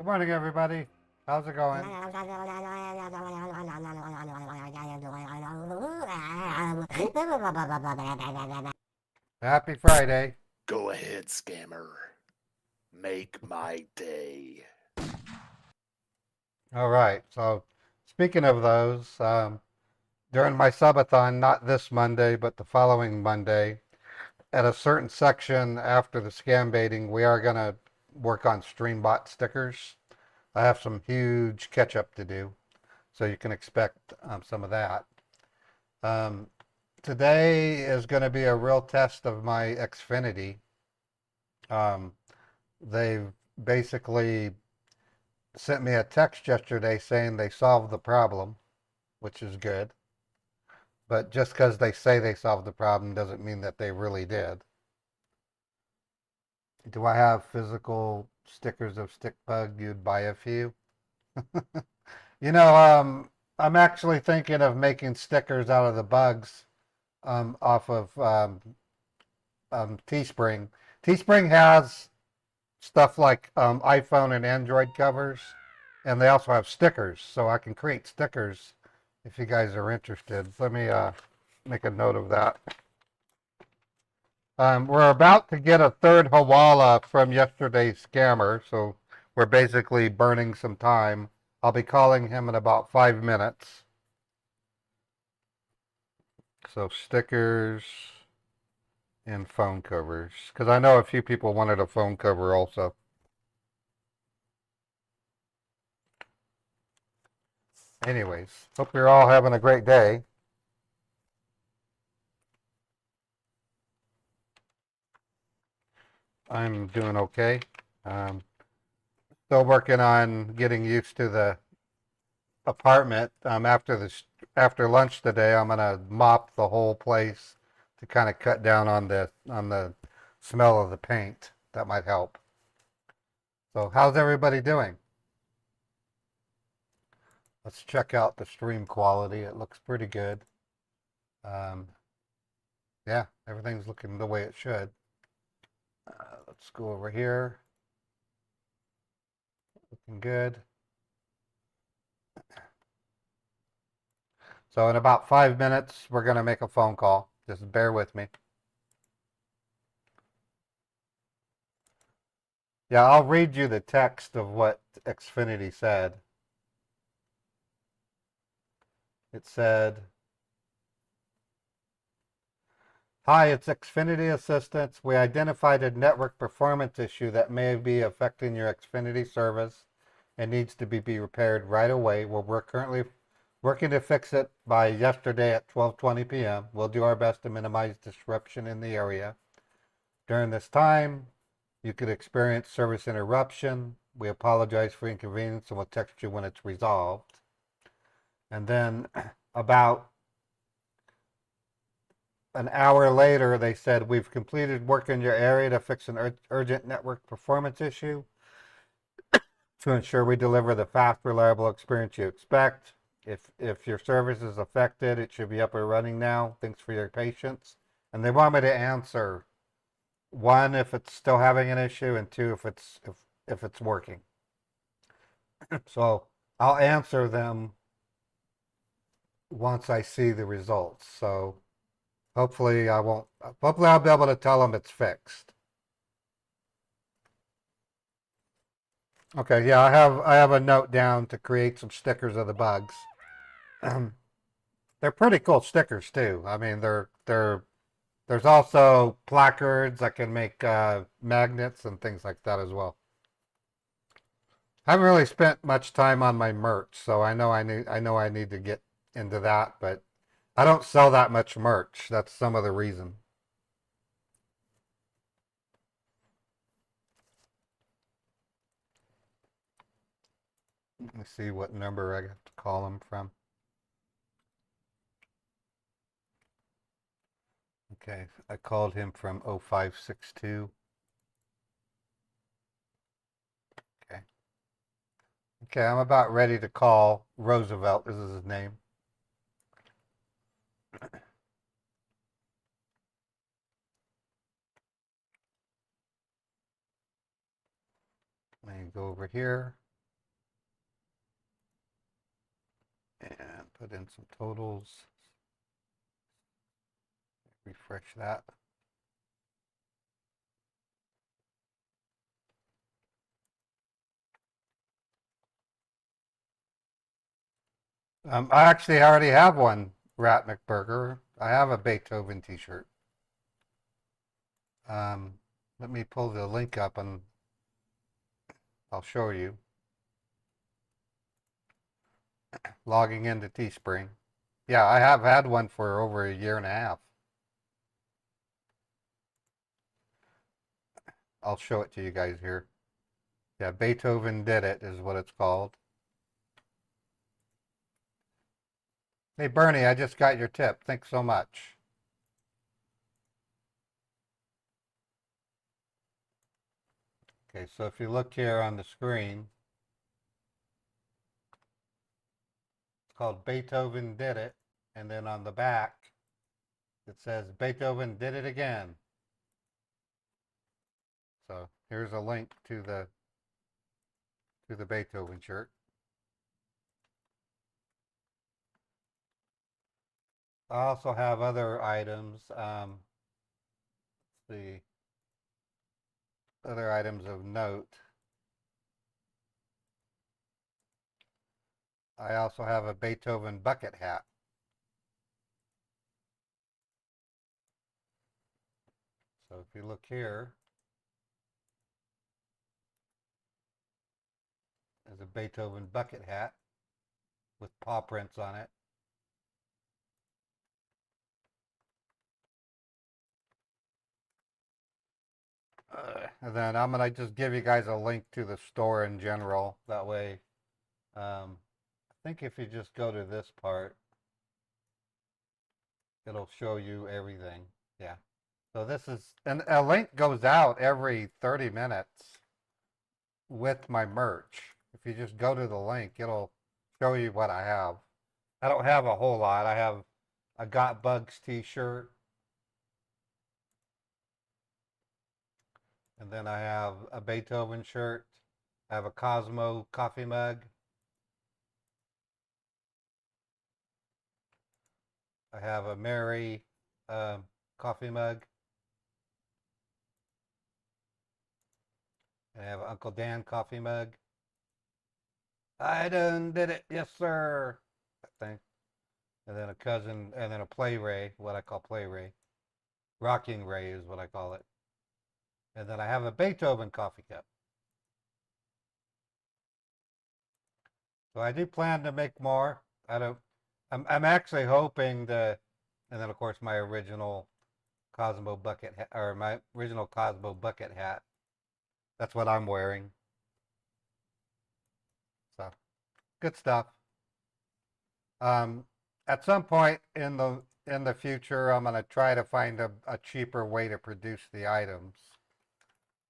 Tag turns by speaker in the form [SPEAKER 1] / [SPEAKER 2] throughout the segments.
[SPEAKER 1] Good morning, everybody. How's it going? Happy Friday.
[SPEAKER 2] Go ahead, scammer. Make my day.
[SPEAKER 1] All right. So, speaking of those, during my subathon, not this Monday, but the following Monday, at a certain section after the scam baiting, we are going to work on StreamBot stickers. I have some huge catch up to do, so you can expect some of that. Um, Today is going to be a real test of my Xfinity. Um, they've basically sent me a text yesterday saying they solved the problem, which is good. But just because they say they solved the problem doesn't mean that they really did. Do I have physical stickers of Stickbug? You'd buy a few. You know, I'm actually thinking of making stickers out of the bugs off of Teespring. Teespring has stuff like iPhone and Android covers, and they also have stickers, so I can create stickers if you guys are interested. Let me make a note of that. We're about to get a third Hawala from yesterday's scammer, so we're basically burning some time. I'll be calling him in about 5 minutes. So stickers and phone covers, because I know a few people wanted a phone cover also. Anyways, hope you're all having a great day. I'm doing okay. Um, Still working on getting used to the apartment. After lunch today, I'm gonna mop the whole place to kind of cut down on the smell of the paint. That might help. So, how's everybody doing? Let's check out the stream quality. It looks pretty good. Um, yeah, everything's looking the way it should. Let's go over here. Looking good. So in about 5 minutes, we're going to make a phone call. Just bear with me. Yeah, I'll read you the text of what Xfinity said. It said, "Hi, it's Xfinity Assistance. We identified a network performance issue that may be affecting your Xfinity service and needs to be repaired right away. We're currently working to fix it by yesterday at 12:20 p.m. We'll do our best to minimize disruption in the area. During this time, you could experience service interruption. We apologize for inconvenience and we'll text you when it's resolved." And then about an hour later, they said, "We've completed work in your area to fix an urgent network performance issue to ensure we deliver the fast, reliable experience you expect. If your service is affected, it should be up and running now. Thanks for your patience." And they want me to answer, one, if it's still having an issue, and two, if it's working. So I'll answer them once I see the results. So hopefully I won't. Hopefully I'll be able to tell them it's fixed. Okay, yeah, I have a note down to create some stickers of the bugs. They're pretty cool stickers too. I mean, there's also placards. I can make magnets and things like that as well. I haven't really spent much time on my merch, so I know I need to get into that, but I don't sell that much merch. That's some of the reason. Let me see what number I got to call him from. Okay, I called him from 0562. Okay. Okay, I'm about ready to call Roosevelt. This is his name. Let me go over here. and put in some totals. Refresh that. I actually already have one, Rat McBurger. I have a Beethoven t-shirt. Let me pull the link up and I'll show you. Logging into Teespring. Yeah, I have had one for over a year and a half. I'll show it to you guys here. Yeah, Beethoven Did It is what it's called. Hey, Bernie, I just got your tip. Thanks so much. Okay, so if you look here on the screen, it's called Beethoven Did It. And then on the back, it says Beethoven did it again. So here's a link to the Beethoven shirt. I also have other items. The other items of note. I also have a Beethoven bucket hat. So if you look here, there's a Beethoven bucket hat with paw prints on it. And then I'm gonna just give you guys a link to the store in general. That way, I think if you just go to this part, it'll show you everything. Yeah. So this is, and a link goes out every 30 minutes with my merch. If you just go to the link, it'll show you what I have. I don't have a whole lot. I have a Got Bugs t-shirt. And then I have a Beethoven shirt. I have a Cosmo coffee mug. I have a Mary coffee mug. And I have an Uncle Dan coffee mug. I done did it. Yes, sir. That thing. And then a cousin, and then a play ray, what I call play ray. Rocking ray is what I call it. And then I have a Beethoven coffee cup. So I do plan to make more. I'm actually hoping to, and then of course my original Cosmo bucket hat, or my original Cosmo bucket hat. That's what I'm wearing. So good stuff. Um, at some point in the future, I'm gonna try to find a cheaper way to produce the items.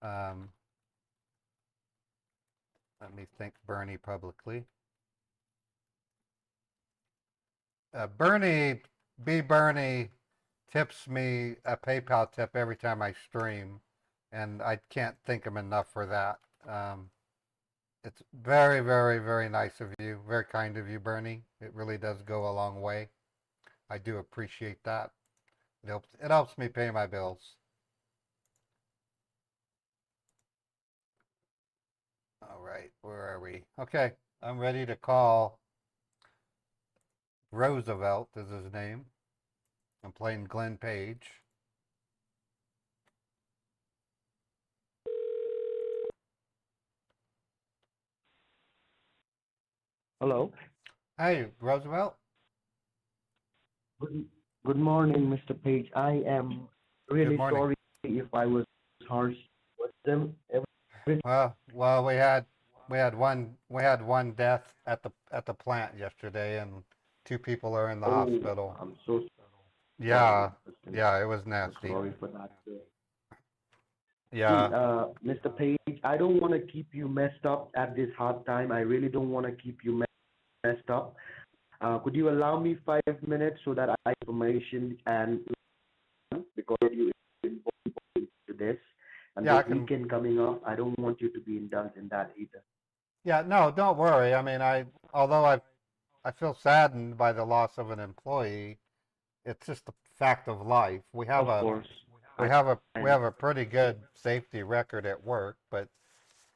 [SPEAKER 1] Um, let me thank Bernie publicly. Bernie, Bernie tips me a PayPal tip every time I stream, and I can't thank him enough for that. It's very, very, very nice of you, very kind of you, Bernie. It really does go a long way. I do appreciate that. It helps me pay my bills. All right, where are we? Okay, I'm ready to call. Roosevelt is his name. I'm playing Glenn Page.
[SPEAKER 3] Hello.
[SPEAKER 1] Hey, Roosevelt.
[SPEAKER 3] Good, good morning, Mr. Page. I am
[SPEAKER 1] Good
[SPEAKER 3] really
[SPEAKER 1] morning.
[SPEAKER 3] sorry if I was harsh with them.
[SPEAKER 1] Well, we had one death at the plant yesterday, and two people are in the
[SPEAKER 3] Oh,
[SPEAKER 1] hospital.
[SPEAKER 3] I'm so sorry.
[SPEAKER 1] Yeah, yeah, it was
[SPEAKER 3] So
[SPEAKER 1] nasty.
[SPEAKER 3] sorry for that. See,
[SPEAKER 1] Yeah,
[SPEAKER 3] Mr. Page, I don't want to keep you messed up at this hard time. I really don't want to keep you messed up. Could you allow me 5 minutes so that I information and because you involved to this and
[SPEAKER 1] yeah, I
[SPEAKER 3] this
[SPEAKER 1] can.
[SPEAKER 3] weekend coming up, I don't want you to be indulged in that either.
[SPEAKER 1] Yeah, no, don't worry. I mean, although I feel saddened by the loss of an employee. It's just a fact of life.
[SPEAKER 3] Of course.
[SPEAKER 1] We have a pretty good safety record at work, but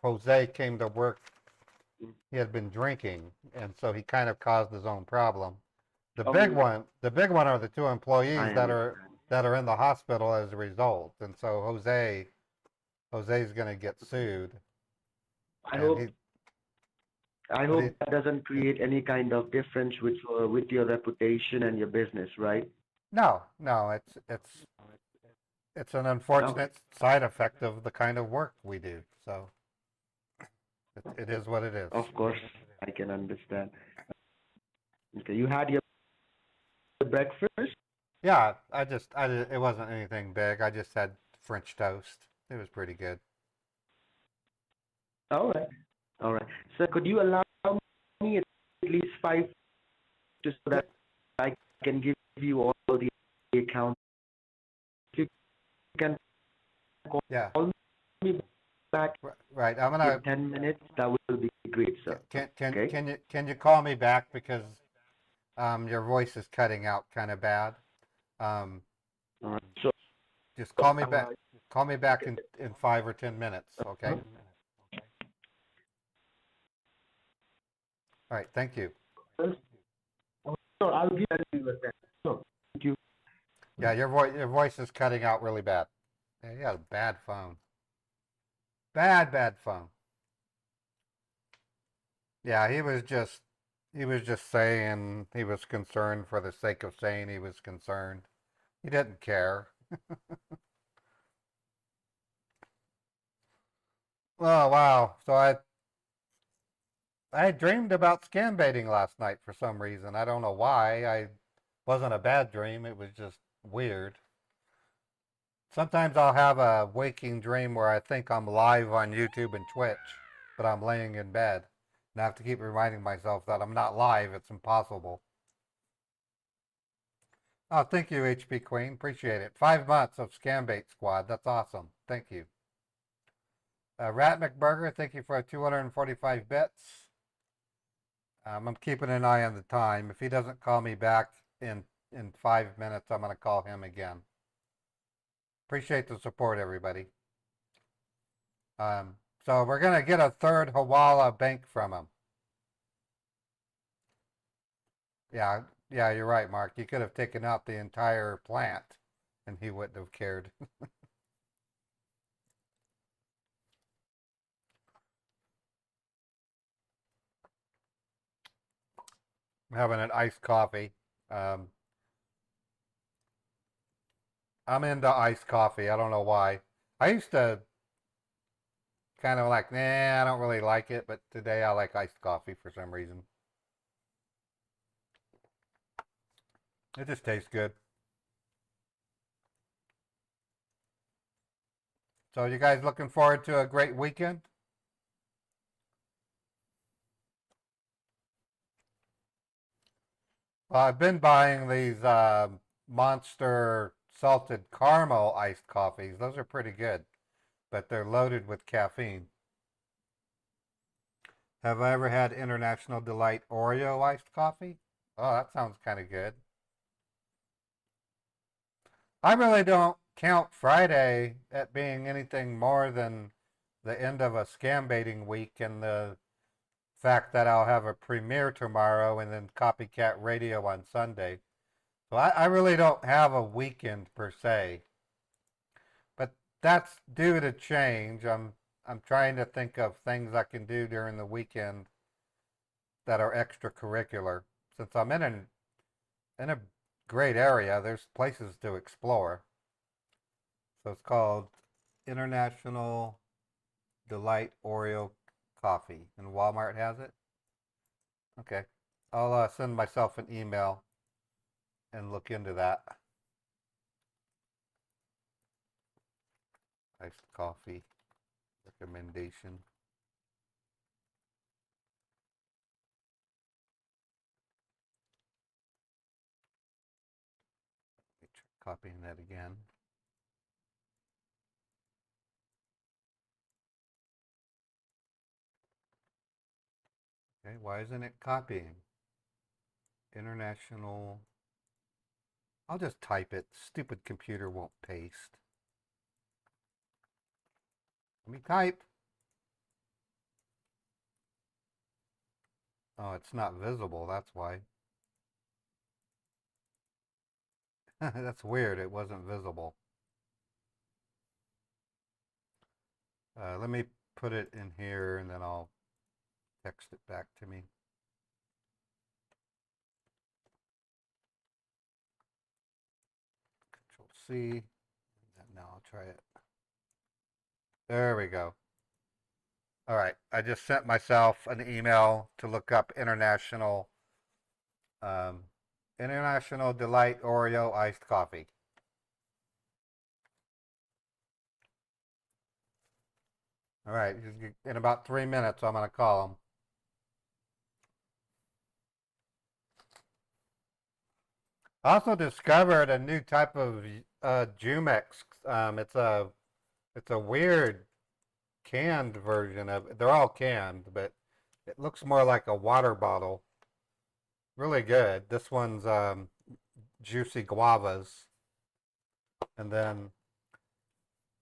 [SPEAKER 1] Jose came to work. He had been drinking, and so he kind of caused his own problem. The big one are the two employees
[SPEAKER 3] I
[SPEAKER 1] that are in the hospital as a result, and so Jose's going to get sued,
[SPEAKER 3] I
[SPEAKER 1] and
[SPEAKER 3] hope
[SPEAKER 1] he
[SPEAKER 3] I
[SPEAKER 1] but he
[SPEAKER 3] hope that doesn't create any kind of difference with your reputation and your business, right?
[SPEAKER 1] no, it's an
[SPEAKER 3] Okay.
[SPEAKER 1] unfortunate side effect of the kind of work we do. So it is what it is.
[SPEAKER 3] Of course, I can understand. Okay, you had your breakfast?
[SPEAKER 1] Yeah, it wasn't anything big. I just had French toast. It was pretty good.
[SPEAKER 3] All right. All right. So could you allow me at least 5 just so
[SPEAKER 1] Yeah,
[SPEAKER 3] that I can give you all the accounts? If you can
[SPEAKER 1] yeah,
[SPEAKER 3] call me back
[SPEAKER 1] right. I'm
[SPEAKER 3] in
[SPEAKER 1] gonna
[SPEAKER 3] 10 minutes, that will be great, sir. Okay?
[SPEAKER 1] can you call me back because your voice is cutting out kind of bad. Um,
[SPEAKER 3] All right. So,
[SPEAKER 1] just
[SPEAKER 3] uh,
[SPEAKER 1] call me back in 5 or 10 minutes. Okay. All right. Thank you.
[SPEAKER 3] so I'll give you a second. So, thank you.
[SPEAKER 1] Yeah, your voice is cutting out really bad. Yeah, you got a bad phone. Bad phone. Yeah, he was just saying he was concerned for the sake of saying he was concerned. He didn't care. Oh wow. I dreamed about scam baiting last night for some reason. I don't know why. I wasn't a bad dream. It was just weird. Sometimes I'll have a waking dream where I think I'm live on YouTube and Twitch, but I'm laying in bed. And I have to keep reminding myself that I'm not live. It's impossible. Oh, thank you, HP Queen. Appreciate it. 5 months of Scambait Squad. That's awesome. Thank you. Rat McBurger, thank you for 245 bits. I'm keeping an eye on the time. If he doesn't call me back in 5 minutes, I'm going to call him again. Appreciate the support, everybody. So we're going to get a third Hawala bank from him. Yeah, yeah, you're right, Mark. You could have taken out the entire plant and he wouldn't have cared. I'm having an iced coffee. Um, I'm into iced coffee. I don't know why. I used to kind of like, nah, I don't really like it, but today I like iced coffee for some reason. It just tastes good. So you guys looking forward to a great weekend? Well, I've been buying these Monster salted caramel iced coffees. Those are pretty good, but they're loaded with caffeine. Have I ever had International Delight Oreo iced coffee? Oh, that sounds kind of good. I really don't count Friday at being anything more than the end of a scam baiting week and the fact that I'll have a premiere tomorrow and then copycat radio on Sunday. So I really don't have a weekend per se, but that's due to change. I'm trying to think of things I can do during the weekend that are extracurricular. Since I'm in a great area, there's places to explore. So it's called International Delight Oreo Coffee, and Walmart has it. Okay, I'll send myself an email and look into that. Iced coffee recommendation. Let me try copying that again. Okay, why isn't it copying? International. I'll just type it. Stupid computer won't paste. Let me type. Oh, it's not visible. That's why. That's weird. It wasn't visible. Let me put it in here and then I'll text it back to me. Control C. And now I'll try it. There we go. All right. I just sent myself an email to look up um, International Delight Oreo iced coffee. All right. In about 3 minutes, I'm going to call them. I also discovered a new type of Jumex. It's a weird canned version of it. They're all canned, but it looks more like a water bottle. Really good. This one's juicy guavas. And then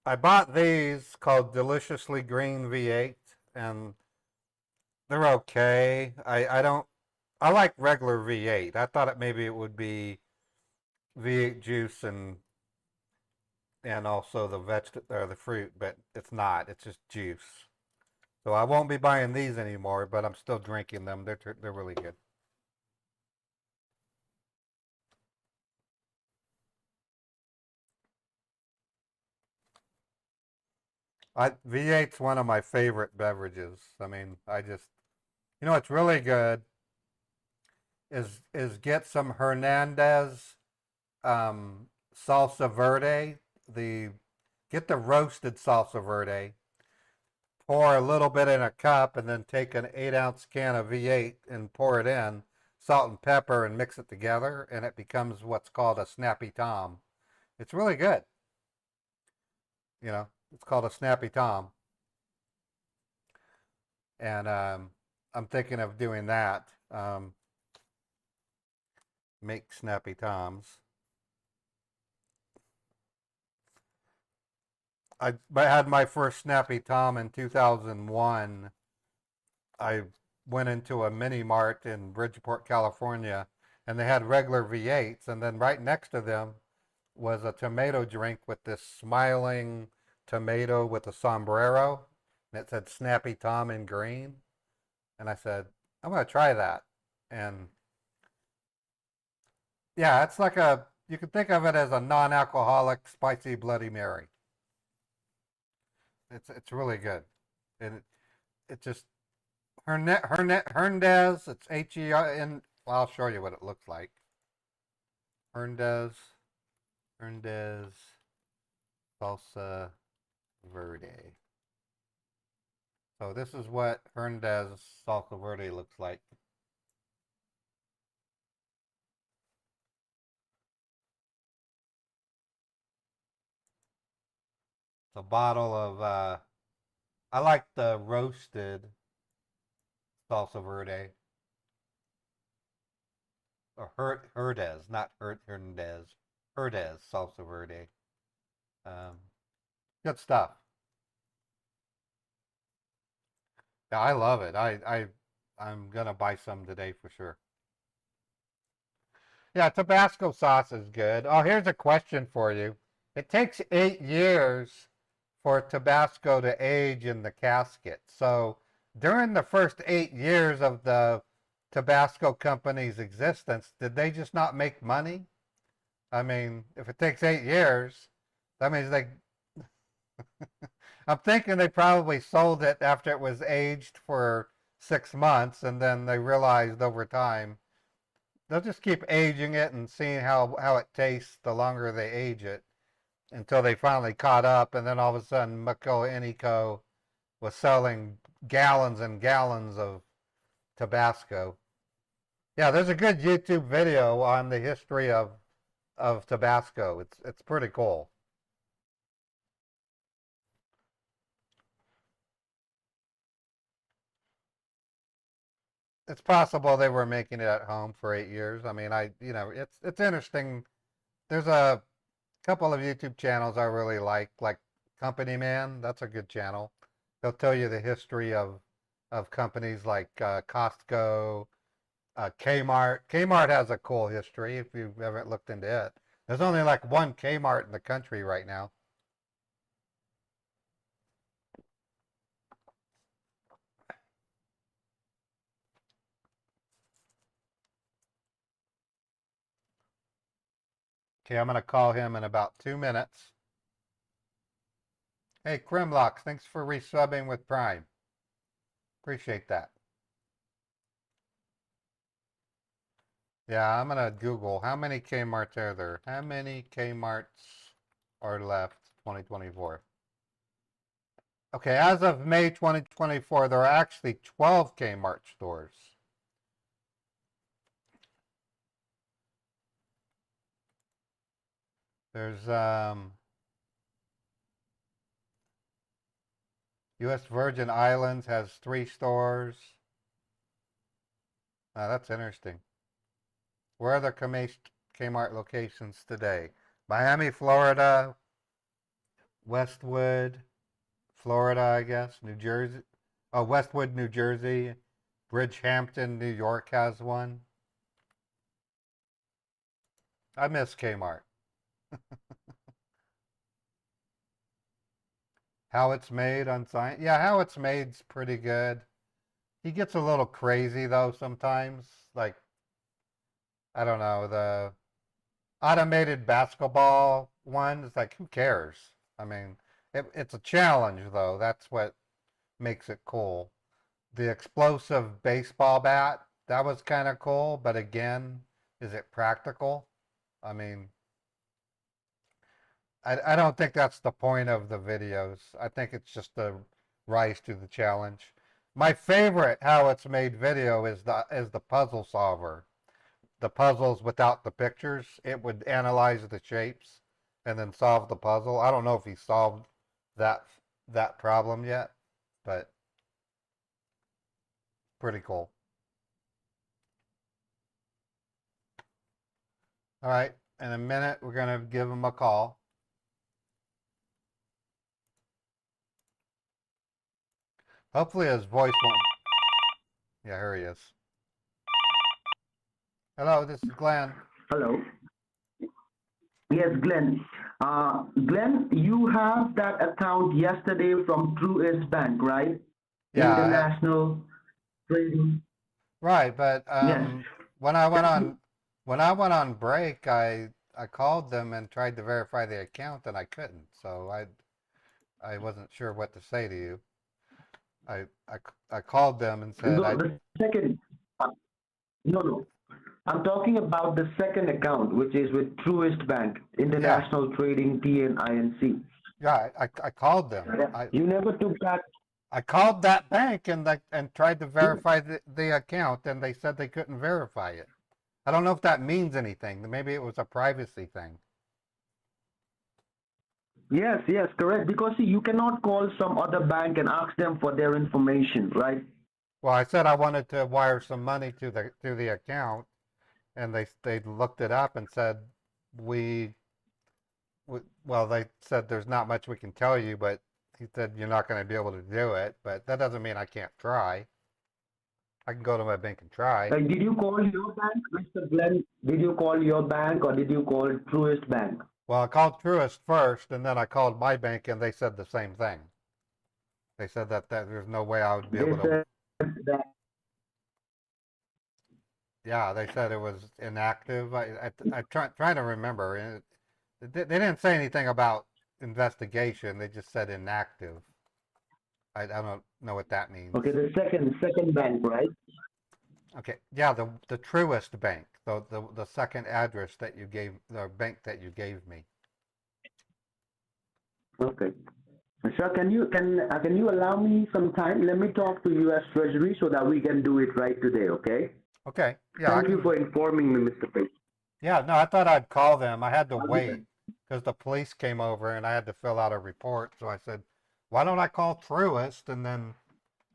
[SPEAKER 1] I bought these called Deliciously Green V8, and they're okay. I like regular V8. I thought maybe it would be V8 juice and also the or the fruit, but it's not. It's just juice. So I won't be buying these anymore, but I'm still drinking them. They're really good. V8's one of my favorite beverages. I mean, what's really good is get some Hernandez salsa verde. Get the roasted salsa verde. Pour a little bit in a cup, and then take an 8-ounce can of V8 and pour it in, salt and pepper, and mix it together, and it becomes what's called a Snappy Tom. It's really good. It's called a Snappy Tom. And I'm thinking of doing that. Make Snappy Toms. I had my first Snappy Tom in 2001. I went into a mini mart in Bridgeport, California, and they had regular V8s, and then right next to them was a tomato drink with this smiling tomato with a sombrero, and it said Snappy Tom in green. And I said, I'm going to try that. And yeah, it's like you can think of it as a non-alcoholic spicy Bloody Mary. It's really good. And it just, Hernandez, it's H-E-R-N, well, I'll show you what it looks like. Hernandez Salsa Verde. So this is what Hernandez Salsa Verde looks like. It's a bottle of, I like the roasted Salsa Verde. Or Herdez, not Hernandez. Herdez Salsa Verde. Good stuff. Yeah, I love it. I'm gonna buy some today for sure. Yeah, Tabasco sauce is good. Oh, here's a question for you. It takes 8 years for Tabasco to age in the casket. So during the first 8 years of the Tabasco company's existence, did they just not make money? I mean, if it takes 8 years, that means I'm thinking they probably sold it after it was aged for 6 months, and then they realized over time they'll just keep aging it and seeing how it tastes the longer they age it until they finally caught up, and then all of a sudden Mako Iniko was selling gallons and gallons of Tabasco. Yeah, there's a good YouTube video on the history of Tabasco. It's pretty cool. it's possible they were making it at home for 8 years. I mean, it's interesting. There's a couple of YouTube channels I really like Company Man. That's a good channel. They'll tell you the history of companies like Costco, Kmart. Kmart has a cool history if you haven't looked into it. There's only like one Kmart in the country right now. Okay, I'm going to call him in about 2 minutes. Hey, Crimlocks, thanks for resubbing with Prime. Appreciate that. Yeah, I'm going to Google how many Kmarts are there? How many Kmarts are left 2024? Okay, as of May 2024, there are actually 12 Kmart stores. There's U.S. Virgin Islands has 3 stores. That's interesting. Where are the Kmart locations today? Miami, Florida, Westwood, Florida, I guess, New Jersey. Oh, Westwood, New Jersey. Bridgehampton, New York has one. I miss Kmart. How it's made on science. Yeah, how it's made's pretty good. He gets a little crazy though sometimes. Like, I don't know, the automated basketball one is like, who cares? I mean, it's a challenge though. That's what makes it cool. The explosive baseball bat, that was kind of cool, but again, is it practical? I mean, I don't think that's the point of the videos. I think it's just the rise to the challenge. My favorite how it's made video is the puzzle solver. The puzzles without the pictures. It would analyze the shapes and then solve the puzzle. I don't know if he solved that problem yet, but pretty cool. All right, in a minute we're gonna give him a call. Hopefully his voice won't. Yeah, here he is. Hello, this is Glenn.
[SPEAKER 3] Hello. Yes, Glenn. Glenn, you have that account yesterday from Truist Bank, right?
[SPEAKER 1] Yeah,
[SPEAKER 3] International Trading.
[SPEAKER 1] right. But
[SPEAKER 3] Yes.
[SPEAKER 1] when I went on break, I called them and tried to verify the account, and I couldn't. So I wasn't sure what to say to you. I called them and said
[SPEAKER 3] No, the second. No. I'm talking about the second account, which is with Truist Bank, International Trading TNINC.
[SPEAKER 1] yeah, I called them.
[SPEAKER 3] You never took that.
[SPEAKER 1] I called that bank and tried to verify the account, and they said they couldn't verify it. I don't know if that means anything. Maybe it was a privacy thing.
[SPEAKER 3] Yes, correct. Because see, you cannot call some other bank and ask them for their information, right?
[SPEAKER 1] Well, I said I wanted to wire some money to the account, and they looked it up and said well, they said there's not much we can tell you, but he said you're not going to be able to do it. But that doesn't mean I can't try. I can go to my bank and try.
[SPEAKER 3] Like, did you call your bank, Mr. Glenn? Did you call your bank or did you call Truist Bank?
[SPEAKER 1] Well, I called Truist first, and then I called my bank, and they said the same thing. They said that there's no way I would be able to.
[SPEAKER 3] That,
[SPEAKER 1] Yeah, they said it was inactive. I trying to remember. They didn't say anything about investigation. They just said inactive. I don't know what that means.
[SPEAKER 3] okay, the second bank, right?
[SPEAKER 1] Okay, yeah, the Truist Bank, the second address that you gave, the bank that you gave me.
[SPEAKER 3] Okay. Sir, can you allow me some time? Let me talk to U.S. Treasury so that we can do it right today, okay?
[SPEAKER 1] Okay, yeah.
[SPEAKER 3] Thank you for informing me, Mr. Page.
[SPEAKER 1] Yeah, no, I thought I'd call them. I had to wait because the police came over and I had to fill out a report. So I said, why don't I call Truist? And then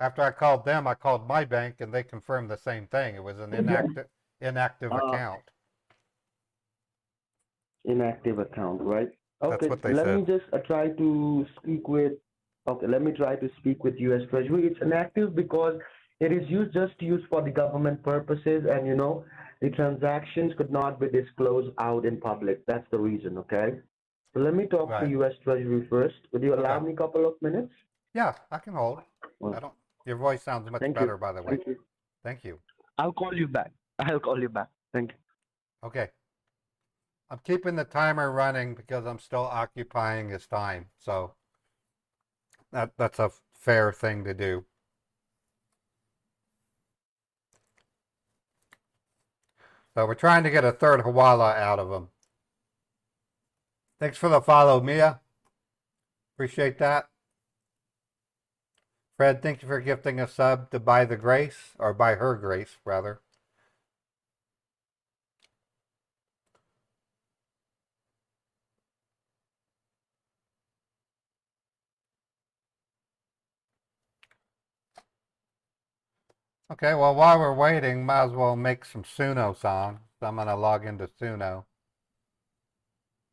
[SPEAKER 1] After I called them, I called my bank and they confirmed the same thing. It was an inactive
[SPEAKER 3] Uh,
[SPEAKER 1] account.
[SPEAKER 3] Inactive account, right?
[SPEAKER 1] That's
[SPEAKER 3] Okay,
[SPEAKER 1] what they
[SPEAKER 3] let me
[SPEAKER 1] said.
[SPEAKER 3] just try to speak with. Okay, let me try to speak with U.S. Treasury. It's inactive because it is used for the government purposes, and the transactions could not be disclosed out in public. That's the reason. Okay. So let me talk to
[SPEAKER 1] Right.
[SPEAKER 3] U.S. Treasury first. Would you allow
[SPEAKER 1] Okay.
[SPEAKER 3] me a couple of minutes?
[SPEAKER 1] Yeah, I can hold.
[SPEAKER 3] Well,
[SPEAKER 1] I don't. Your voice sounds much
[SPEAKER 3] thank you.
[SPEAKER 1] better, by the way.
[SPEAKER 3] Thank you.
[SPEAKER 1] Thank you.
[SPEAKER 3] I'll call you back. I'll call you back. Thank you.
[SPEAKER 1] Okay. I'm keeping the timer running because I'm still occupying his time. So that's a fair thing to do. So we're trying to get a third Hawala out of him. Thanks for the follow, Mia. Appreciate that. Fred, thank you for gifting a sub to Buy the Grace, or Buy Her Grace, rather. Okay, well, while we're waiting, might as well make some Suno songs. So I'm going to log into Suno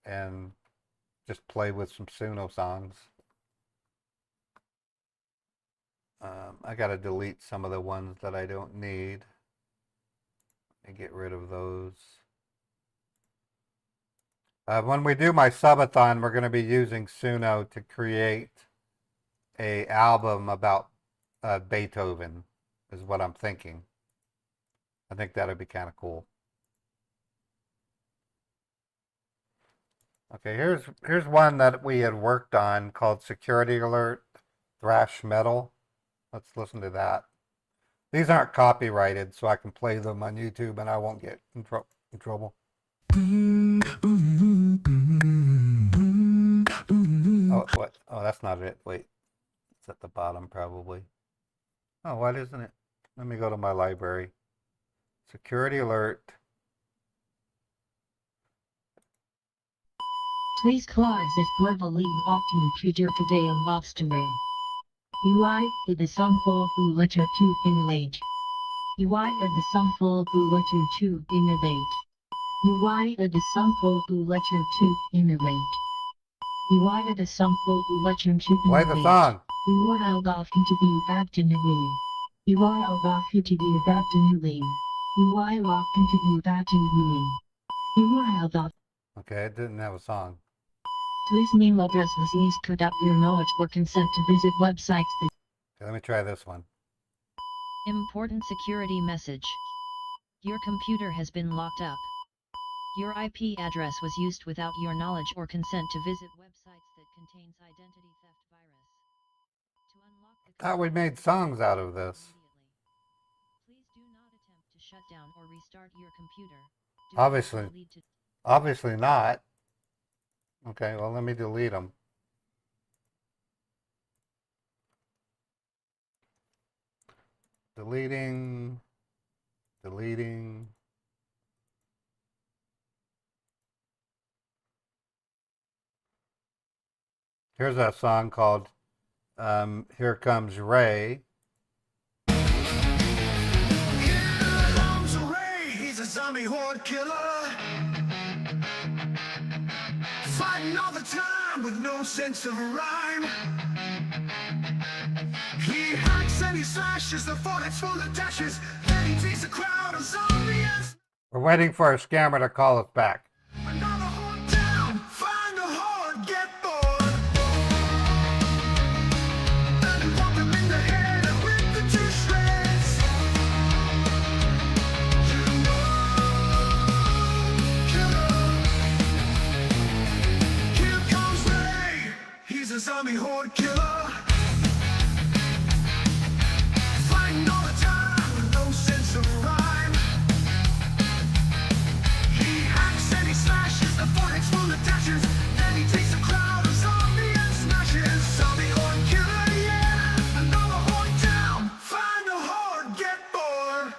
[SPEAKER 1] and just play with some Suno songs. I got to delete some of the ones that I don't need and get rid of those. When we do my subathon, we're going to be using Suno to create a album about Beethoven, is what I'm thinking. I think that'd be kind of cool. Okay, here's one that we had worked on called Security Alert Thrash Metal. Let's listen to that. These aren't copyrighted, so I can play them on YouTube and I won't get in trouble. Oh, what? Oh, that's not it. Wait. It's at the bottom, probably. Oh, why isn't it? Let me go to my library. Security Alert.
[SPEAKER 4] Please close this verbally walk computer today on lobster room. UI is the sample who letter 2 in late. UI is the sample who letter 2 in late. UI is the sample who letter 2 in late. UI is the sample who letter 2 in
[SPEAKER 1] Play
[SPEAKER 4] late.
[SPEAKER 1] the song.
[SPEAKER 4] UI algof interview back to new room. UI algof interview back to new room. UI lock interview back to new room. UI algof.
[SPEAKER 1] Okay, it didn't have a song.
[SPEAKER 4] Please name address disease could up your knowledge or consent to visit websites that
[SPEAKER 1] Okay, let me try this one.
[SPEAKER 5] Important security message. Your computer has been locked up. Your IP address was used without your knowledge or consent to visit websites that contains identity theft virus. To unlock the
[SPEAKER 1] Thought we made songs out of this.
[SPEAKER 5] Please do not attempt to shut down or restart your computer. Do not
[SPEAKER 1] Obviously.
[SPEAKER 5] lead to
[SPEAKER 1] Obviously not. Okay, well, let me delete them. Deleting. Deleting. Here's a song called Here Comes Ray.
[SPEAKER 6] Here comes Ray, he's a zombie horde killer. Fighting all the time with no sense of rhyme. He hacks and he slashes, the fort's full of dashes. Then he takes a crowd of zombies.
[SPEAKER 1] We're waiting for a scammer to call us back.
[SPEAKER 6] Another horde down, find a horde, get bored. And pop him in the head and rip the two shreds. Killer. Here comes Ray, he's a zombie horde killer. Fighting all the time with no sense of rhyme. He hacks and he slashes, the fort's full of dashes. Then he takes a crowd of zombies and smashes. Zombie horde killer, yeah. Another horde down, find a horde, get bored.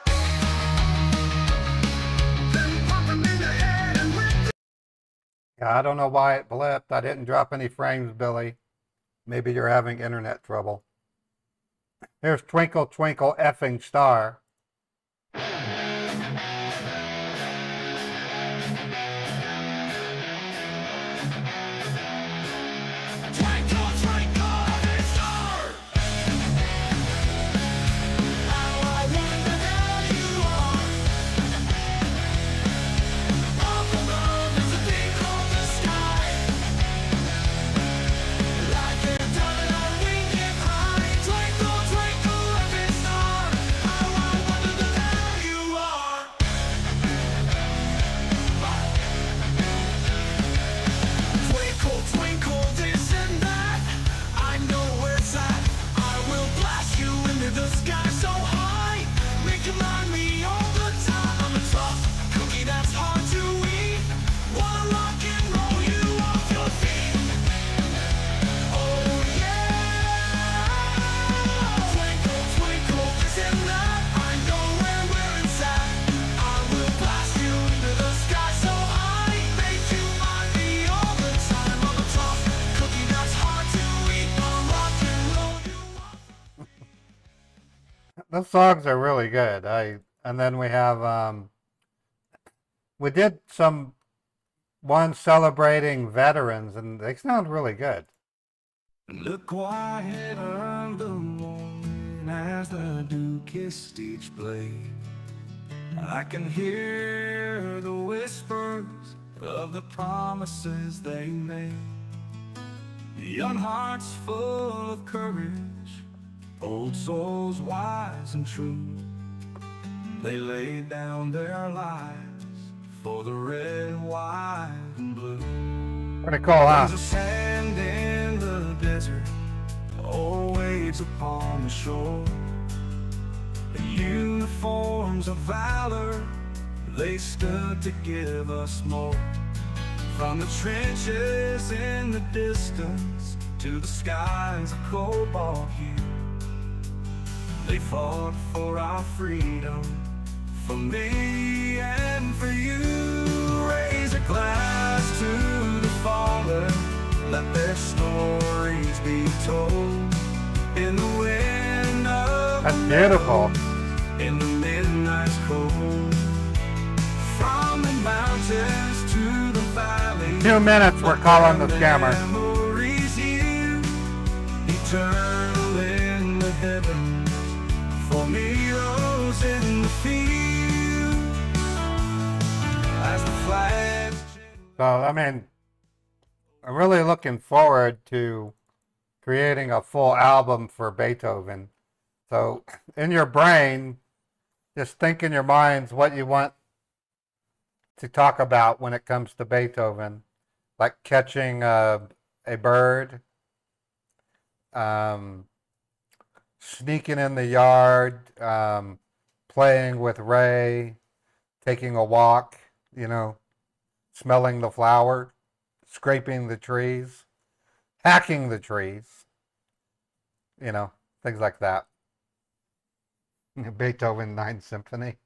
[SPEAKER 6] Then pop him in the head and rip the
[SPEAKER 1] Yeah, I don't know why it blipped. I didn't drop any frames, Billy. Maybe you're having internet trouble. Here's Twinkle Twinkle Effing Star.
[SPEAKER 6] Twinkle, twinkle, little star. How I wonder where you are. Up above is a thing called the sky. Like a diamond winking high. Twinkle, twinkle, little star. How I wonder where you are. Twinkle, twinkle, this and that. I know where it's at. I will blast you into the sky so high. Make you mind me all the time. I'm a tough cookie that's hard to eat. Wanna rock and roll you off your feet. Oh yeah. Twinkle, twinkle, this and that. I know where it's at. I will blast you into the sky so high. Make you mind me all the time. I'm a tough cookie that's hard to eat. Wanna rock and roll you off.
[SPEAKER 1] Those songs are really good. And then we have we did some one celebrating veterans, and they sound really good.
[SPEAKER 6] The quiet of the morning as the dew kissed each blade. I can hear the whispers of the promises they made. Young hearts full of courage, old souls wise and true. They laid down their lives for the red, white, and blue.
[SPEAKER 1] Pretty cool, huh?
[SPEAKER 6] There's a sand in the desert, or waves upon the shore. The uniforms of valor, they stood to give us more. From the trenches in the distance to the skies of cobalt hue, they fought for our freedom, for me and for you. Raise a glass to the fallen, let their stories be told. In the wind of
[SPEAKER 1] That's
[SPEAKER 6] the
[SPEAKER 1] beautiful.
[SPEAKER 6] meadows, in the midnight's cold. From the mountains to the valleys,
[SPEAKER 1] 2 minutes, we're calling the scammer.
[SPEAKER 6] memories here, eternal in the heavens, for me rose in the field as the flags.
[SPEAKER 1] So, I mean, I'm really looking forward to creating a full album for Beethoven. So, in your brain, just think in your minds what you want to talk about when it comes to Beethoven, like catching a bird, sneaking in the yard, playing with Ray, taking a walk, smelling the flower, scraping the trees, hacking the trees, things like that. Beethoven Ninth Symphony.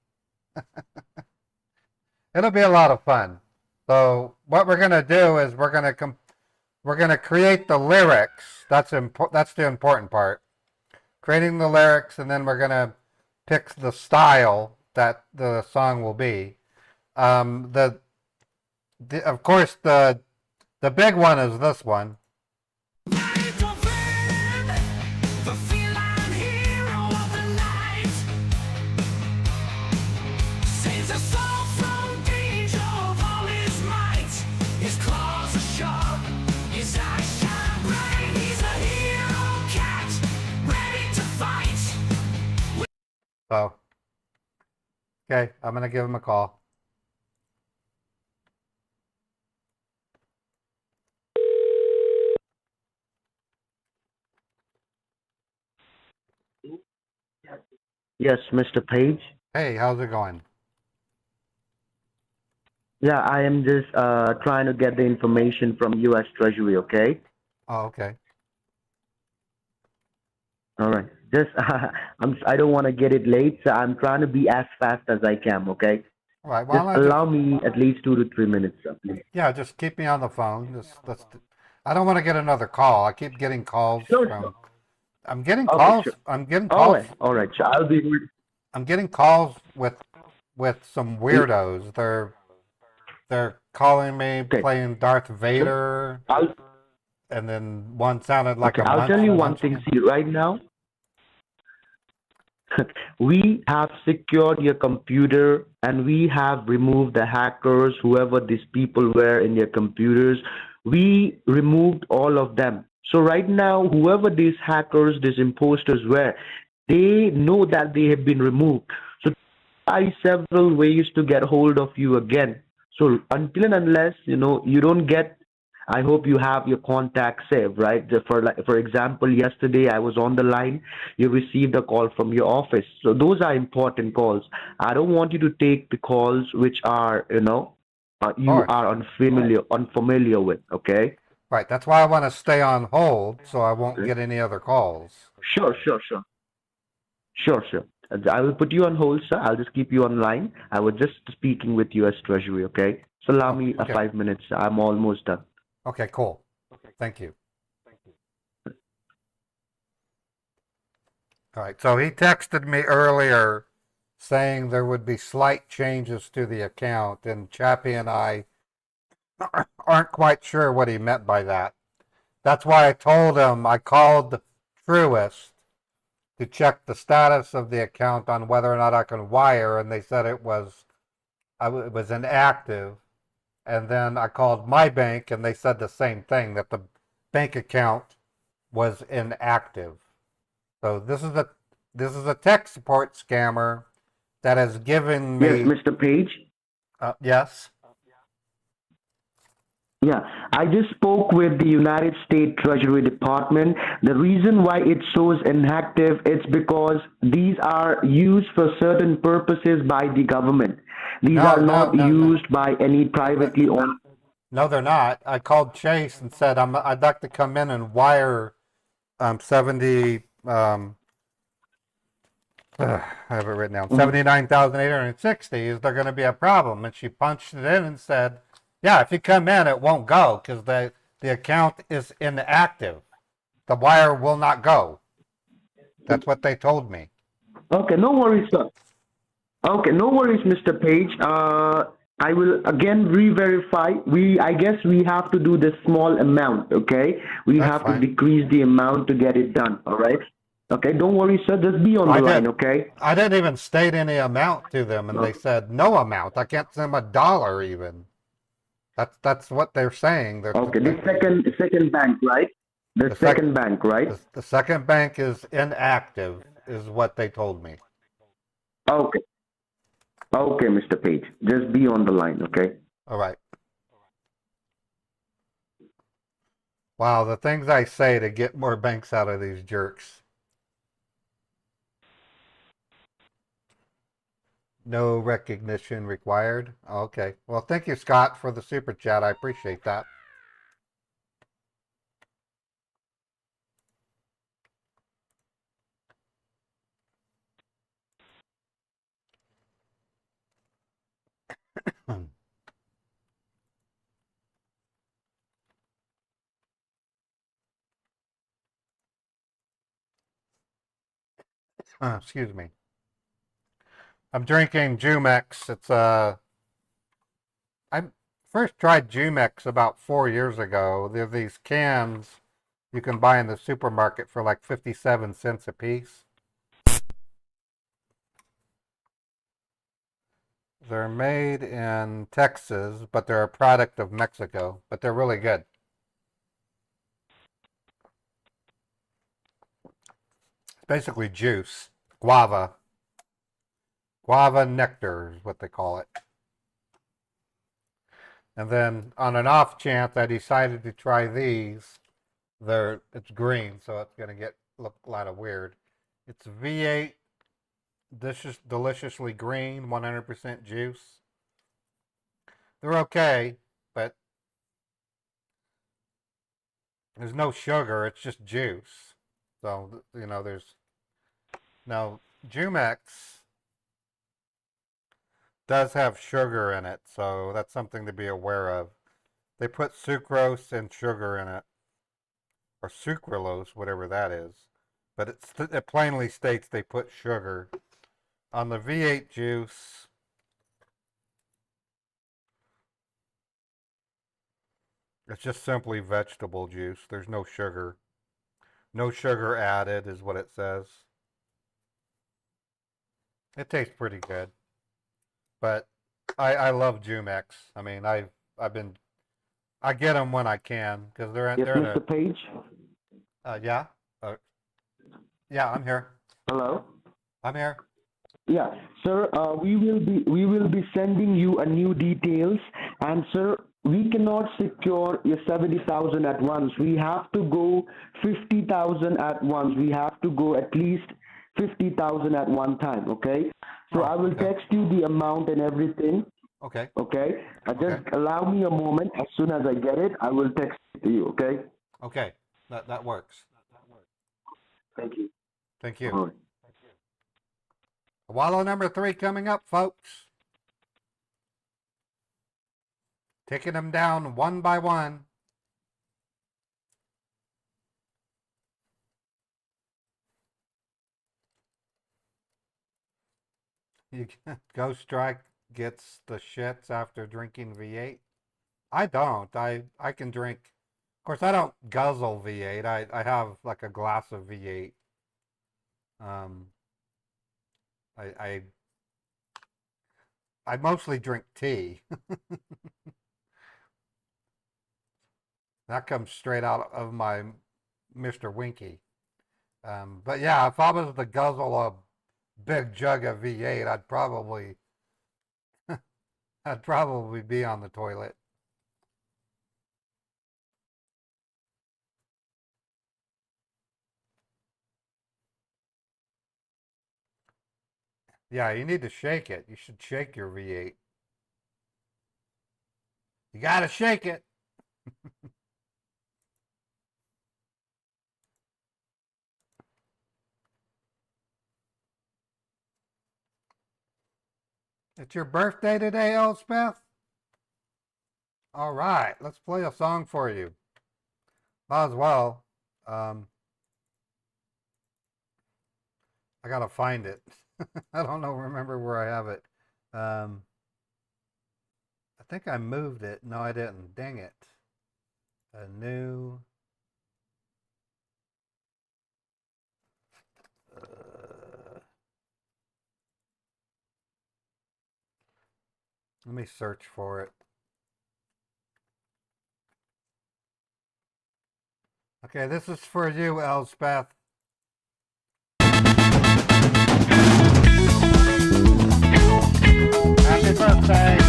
[SPEAKER 1] It'll be a lot of fun. So what we're gonna do is we're gonna create the lyrics. That's the important part. Creating the lyrics, and then we're gonna pick the style that the song will be. Of course, the big one is this one.
[SPEAKER 6] Beethoven, the feline hero of the night, sings a song from danger of all his might. His claws are sharp, his eyes shine bright. He's a hero cat, ready to fight.
[SPEAKER 1] So, okay, I'm gonna give him a call.
[SPEAKER 3] Yes, Mr. Page.
[SPEAKER 1] Hey, how's it going?
[SPEAKER 3] Yeah, I am just trying to get the information from U.S. Treasury, okay?
[SPEAKER 1] Oh, okay.
[SPEAKER 3] All right. Just, I don't want to get it late, so I'm trying to be as fast as I can, okay?
[SPEAKER 1] All right.
[SPEAKER 3] Just
[SPEAKER 1] Well,
[SPEAKER 3] allow me at least 2 to 3 minutes, please.
[SPEAKER 1] yeah, just keep me on the phone. I don't want to get another call. I keep getting calls
[SPEAKER 3] Sure.
[SPEAKER 1] from I'm getting
[SPEAKER 3] Okay,
[SPEAKER 1] calls.
[SPEAKER 3] sure.
[SPEAKER 1] I'm getting
[SPEAKER 3] All
[SPEAKER 1] calls.
[SPEAKER 3] right, all right. So I'll be.
[SPEAKER 1] I'm getting calls with some weirdos. They're calling me
[SPEAKER 3] Okay.
[SPEAKER 1] playing Darth Vader,
[SPEAKER 3] I'll
[SPEAKER 1] and then one sounded like
[SPEAKER 3] okay.
[SPEAKER 1] a
[SPEAKER 3] I'll tell you one thing.
[SPEAKER 1] munchkin.
[SPEAKER 3] See, right now, we have secured your computer and we have removed the hackers, whoever these people were in your computers. We removed all of them. So right now, whoever these hackers, these imposters were, they know that they have been removed. So try several ways to get hold of you again. So until and unless you don't get, I hope you have your contact saved, right? For example, yesterday I was on the line. You received a call from your office. So those are important calls. I don't want you to take the calls which are
[SPEAKER 1] Of
[SPEAKER 3] you
[SPEAKER 1] course.
[SPEAKER 3] are unfamiliar with. Okay.
[SPEAKER 1] Right. That's why I want to stay on hold so I won't get any other calls.
[SPEAKER 3] Sure, sure, sure. Sure, sure. I will put you on hold, sir. I'll just keep you online. I was just speaking with U.S. Treasury, okay? So allow
[SPEAKER 1] Oh,
[SPEAKER 3] me
[SPEAKER 1] okay.
[SPEAKER 3] 5 minutes. I'm almost done.
[SPEAKER 1] Okay, cool. Thank you. All right. So he texted me earlier saying there would be slight changes to the account, and Chappie and I aren't quite sure what he meant by that. That's why I told him I called Truist to check the status of the account on whether or not I can wire, and they said it was inactive. And then I called my bank, and they said the same thing, that the bank account was inactive. So this is a tech support scammer that has given
[SPEAKER 3] Yes,
[SPEAKER 1] me
[SPEAKER 3] Mr. Page.
[SPEAKER 1] yes.
[SPEAKER 3] Yeah, I just spoke with the United States Treasury Department. The reason why it shows inactive, it's because these are used for certain purposes by the government. These
[SPEAKER 1] No,
[SPEAKER 3] are
[SPEAKER 1] no,
[SPEAKER 3] not
[SPEAKER 1] no, no.
[SPEAKER 3] used by any privately owned.
[SPEAKER 1] No, they're not. I called Chase and said I'd like to come in and wire 70 I have it written down. 79,860. Is there going to be a problem? And she punched it in and said, "Yeah, if you come in, it won't go because the account is inactive. The wire will not go." That's what they told me.
[SPEAKER 3] Okay, no worries, sir. Okay, no worries, Mr. Page. I will again re-verify. I guess we have to do this small amount, okay? We
[SPEAKER 1] That's
[SPEAKER 3] have to
[SPEAKER 1] fine.
[SPEAKER 3] decrease the amount to get it done, all right? Okay, don't worry, sir. Just be on the line, okay?
[SPEAKER 1] I didn't even state any amount to them, and they said no amount. I can't send them a dollar even. That's what they're saying.
[SPEAKER 3] Okay, the second bank, right? The
[SPEAKER 1] The
[SPEAKER 3] second bank, right?
[SPEAKER 1] the second bank is inactive, is what they told me.
[SPEAKER 3] Okay. Okay, Mr. Page. Just be on the line, okay?
[SPEAKER 1] All right. Wow, the things I say to get more banks out of these jerks. No recognition required. Okay. Well, thank you, Scott, for the super chat. I appreciate that. Excuse me. I'm drinking Jumex. I first tried Jumex about 4 years ago. There are these cans you can buy in the supermarket for like 57 cents a piece. They're made in Texas, but they're a product of Mexico, but they're really good. It's basically juice, guava nectar is what they call it. And then on an off chance, I decided to try these. It's green, so it's gonna look a lot of weird. It's V8. This is deliciously green, 100% juice. They're okay, but there's no sugar. It's just juice. So there's now Jumex does have sugar in it, so that's something to be aware of. They put sucrose and sugar in it, or sucralose, whatever that is. but it plainly states they put sugar. On the V8 juice, it's just simply vegetable juice. There's no sugar. No sugar added is what it says. It tastes pretty good. But I love Jumex. I mean, I get them when I can because
[SPEAKER 3] Yes,
[SPEAKER 1] they're in
[SPEAKER 3] Mr. Page.
[SPEAKER 1] yeah. Yeah, I'm here.
[SPEAKER 3] Hello.
[SPEAKER 1] I'm here.
[SPEAKER 3] Yeah, sir. We will be sending you a new details, and sir, we cannot secure your 70,000 at once. We have to go 50,000 at once. We have to go at least 50,000 at one time. Okay. So
[SPEAKER 1] Oh,
[SPEAKER 3] I will
[SPEAKER 1] okay.
[SPEAKER 3] text you the amount and everything.
[SPEAKER 1] Okay.
[SPEAKER 3] Okay. Just
[SPEAKER 1] Okay.
[SPEAKER 3] allow me a moment. As soon as I get it, I will text it to you. Okay.
[SPEAKER 1] Okay. That works.
[SPEAKER 3] Thank you.
[SPEAKER 1] Thank you.
[SPEAKER 3] All right.
[SPEAKER 1] Wallow number 3 coming up, folks. Taking them down one by one. You Ghost Strike gets the shits after drinking V8. I don't. I can drink. Of course, I don't guzzle V8. I have like a glass of V8. I mostly drink tea. That comes straight out of my Mr. Winky. But yeah, if I was to guzzle a big jug of V8, I'd probably be on the toilet. Yeah, you need to shake it. You should shake your V8. You gotta shake it. It's your birthday today, Elspeth? All right, let's play a song for you. Might as well. I gotta find it. I don't know, remember where I have it. I think I moved it. No, I didn't. Dang it. A new. Let me search for it. Okay, this is for you, Elspeth. Happy birthday!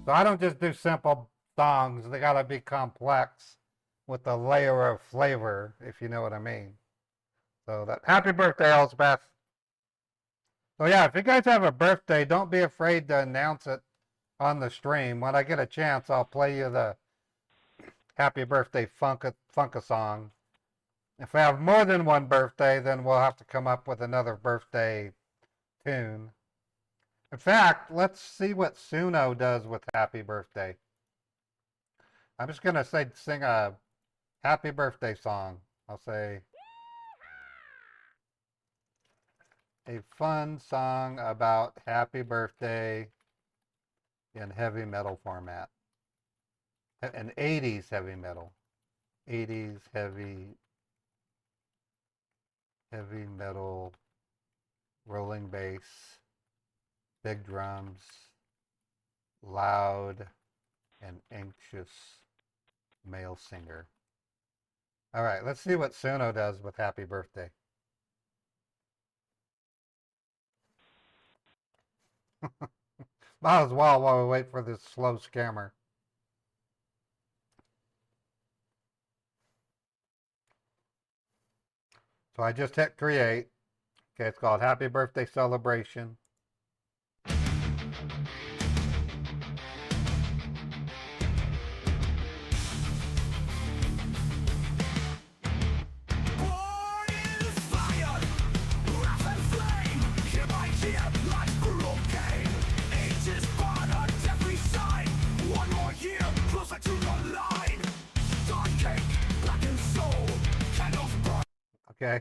[SPEAKER 1] So I don't just do simple songs. They gotta be complex with a layer of flavor, if you know what I mean. So that happy birthday, Elspeth. So yeah, if you guys have a birthday, don't be afraid to announce it on the stream. When I get a chance, I'll play you the happy birthday funka song. If I have more than one birthday, then we'll have to come up with another birthday tune. In fact, let's see what Suno does with happy birthday. I'm just gonna sing a happy birthday song. I'll say a fun song about happy birthday in heavy metal format. An 80s heavy metal. 80s heavy metal, rolling bass, big drums, loud and anxious male singer. All right, let's see what Suno does with happy birthday. Might as well while we wait for this slow scammer. So I just hit create. Okay, it's called Happy Birthday Celebration.
[SPEAKER 6] Born in fire, wrath and flame. Hear my cheer, life's brutal game. Age is but a deathly sign. One more year, closer to the line. Dark cake, blackened soul, candles burn.
[SPEAKER 1] Okay.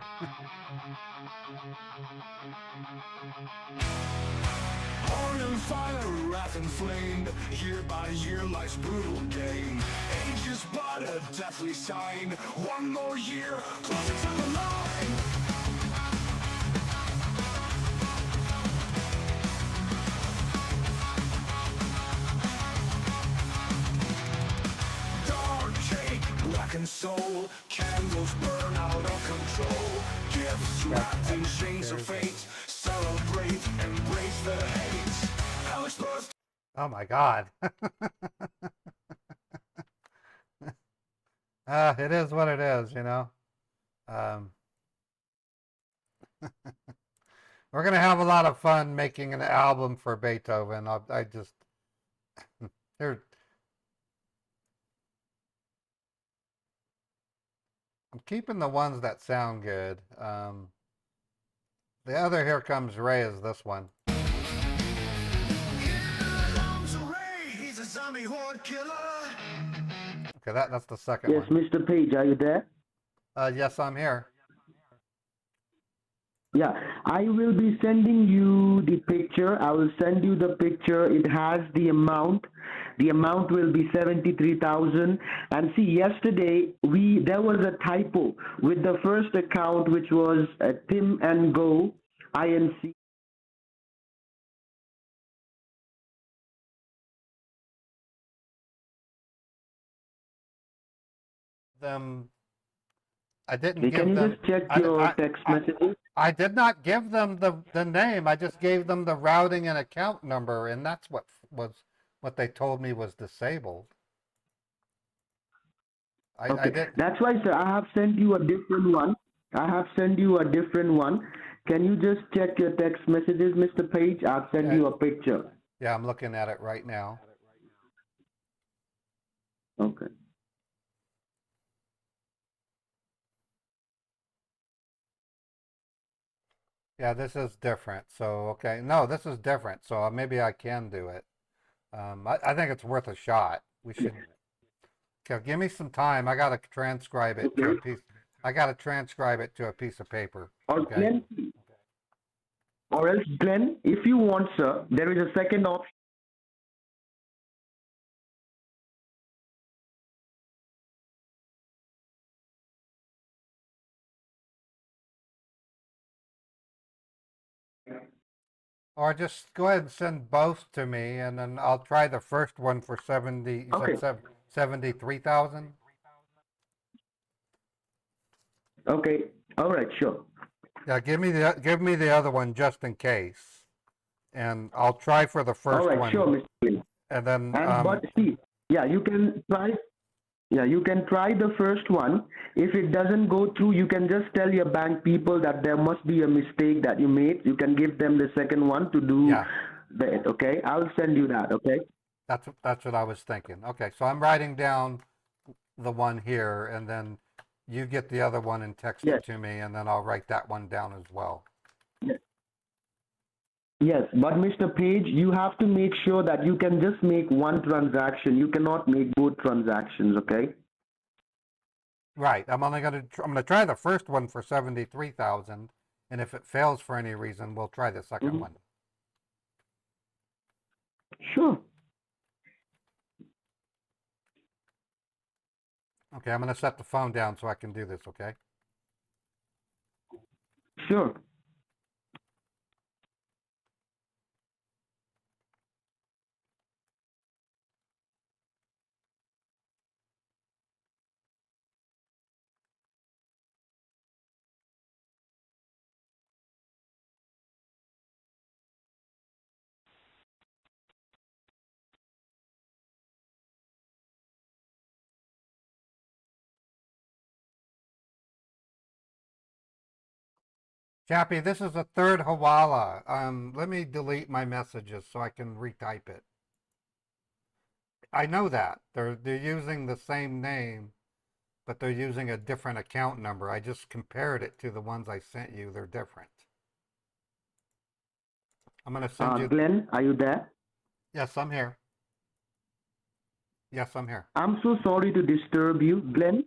[SPEAKER 6] Born in fire, wrath and flame. Year by year, life's brutal game. Age is but a deathly sign. One more year, closer to the line. Dark cake, blackened soul. Candles burn out of control. Gifts wrapped in chains of fate. Celebrate, embrace the hate. Hell exposed.
[SPEAKER 1] Oh my God. It is what it is, you know. We're gonna have a lot of fun making an album for Beethoven. I just here. I'm keeping the ones that sound good. The other Here Comes Ray is this one.
[SPEAKER 6] He's a zombie horde killer.
[SPEAKER 1] Okay, that's the second
[SPEAKER 3] Yes,
[SPEAKER 1] one.
[SPEAKER 3] Mr. Page, are you there?
[SPEAKER 1] Yes, I'm here.
[SPEAKER 3] Yeah, I will be sending you the picture. I will send you the picture. It has the amount. The amount will be 73,000. And see, yesterday there was a typo with the first account, which was Tim and Go INC.
[SPEAKER 1] Them. I didn't
[SPEAKER 3] Hey,
[SPEAKER 1] give
[SPEAKER 3] can you
[SPEAKER 1] them.
[SPEAKER 3] just check
[SPEAKER 1] I-
[SPEAKER 3] your
[SPEAKER 1] I-
[SPEAKER 3] text messages?
[SPEAKER 1] I did not give them the name. I just gave them the routing and account number, and that's what they told me was disabled. I
[SPEAKER 3] Okay,
[SPEAKER 1] did.
[SPEAKER 3] that's why, sir, I have sent you a different one. Can you just check your text messages, Mr. Page? I've sent you a picture.
[SPEAKER 1] Yeah, I'm looking at it right now.
[SPEAKER 3] Okay.
[SPEAKER 1] Yeah, this is different. So, okay. No, this is different. So maybe I can do it. I think it's worth a shot. We should. Okay, give me some time. I got to transcribe it to a piece. I got to transcribe it to a piece of paper.
[SPEAKER 3] Or
[SPEAKER 1] Okay.
[SPEAKER 3] Glenn, or else Glenn, if you want, sir, there is a second option.
[SPEAKER 1] Or just go ahead and send both to me, and then I'll try the first one for 70. You said 73,000.
[SPEAKER 3] Okay. All right. Sure.
[SPEAKER 1] Yeah, give me the other one just in case, and I'll try for the first
[SPEAKER 3] All right.
[SPEAKER 1] one.
[SPEAKER 3] Sure, Mr. Glenn.
[SPEAKER 1] And then
[SPEAKER 3] And but see, yeah, you can try. Yeah, you can try the first one. If it doesn't go through, you can just tell your bank people that there must be a mistake that you made. You can give them the second one to do
[SPEAKER 1] Yeah,
[SPEAKER 3] that, okay? I'll send you that, okay?
[SPEAKER 1] that's what I was thinking. Okay, so I'm writing down the one here, and then you get the other one and text
[SPEAKER 3] Yes,
[SPEAKER 1] it to me, and then I'll write that one down as well.
[SPEAKER 3] yes. Yes, but Mr. Page, you have to make sure that you can just make one transaction. You cannot make both transactions, okay?
[SPEAKER 1] Right. I'm gonna try the first one for 73,000, and if it fails for any reason, we'll try the second
[SPEAKER 3] Mhm.
[SPEAKER 1] one.
[SPEAKER 3] Sure.
[SPEAKER 1] Okay, I'm gonna set the phone down so I can do this, okay?
[SPEAKER 3] Sure.
[SPEAKER 1] Chappie, this is a third Hawala. Let me delete my messages so I can retype it. I know that. They're using the same name, but they're using a different account number. I just compared it to the ones I sent you. They're different. I'm gonna send you.
[SPEAKER 3] Glenn, are you there?
[SPEAKER 1] Yes, I'm here. Yes, I'm here.
[SPEAKER 3] I'm so sorry to disturb you, Glenn.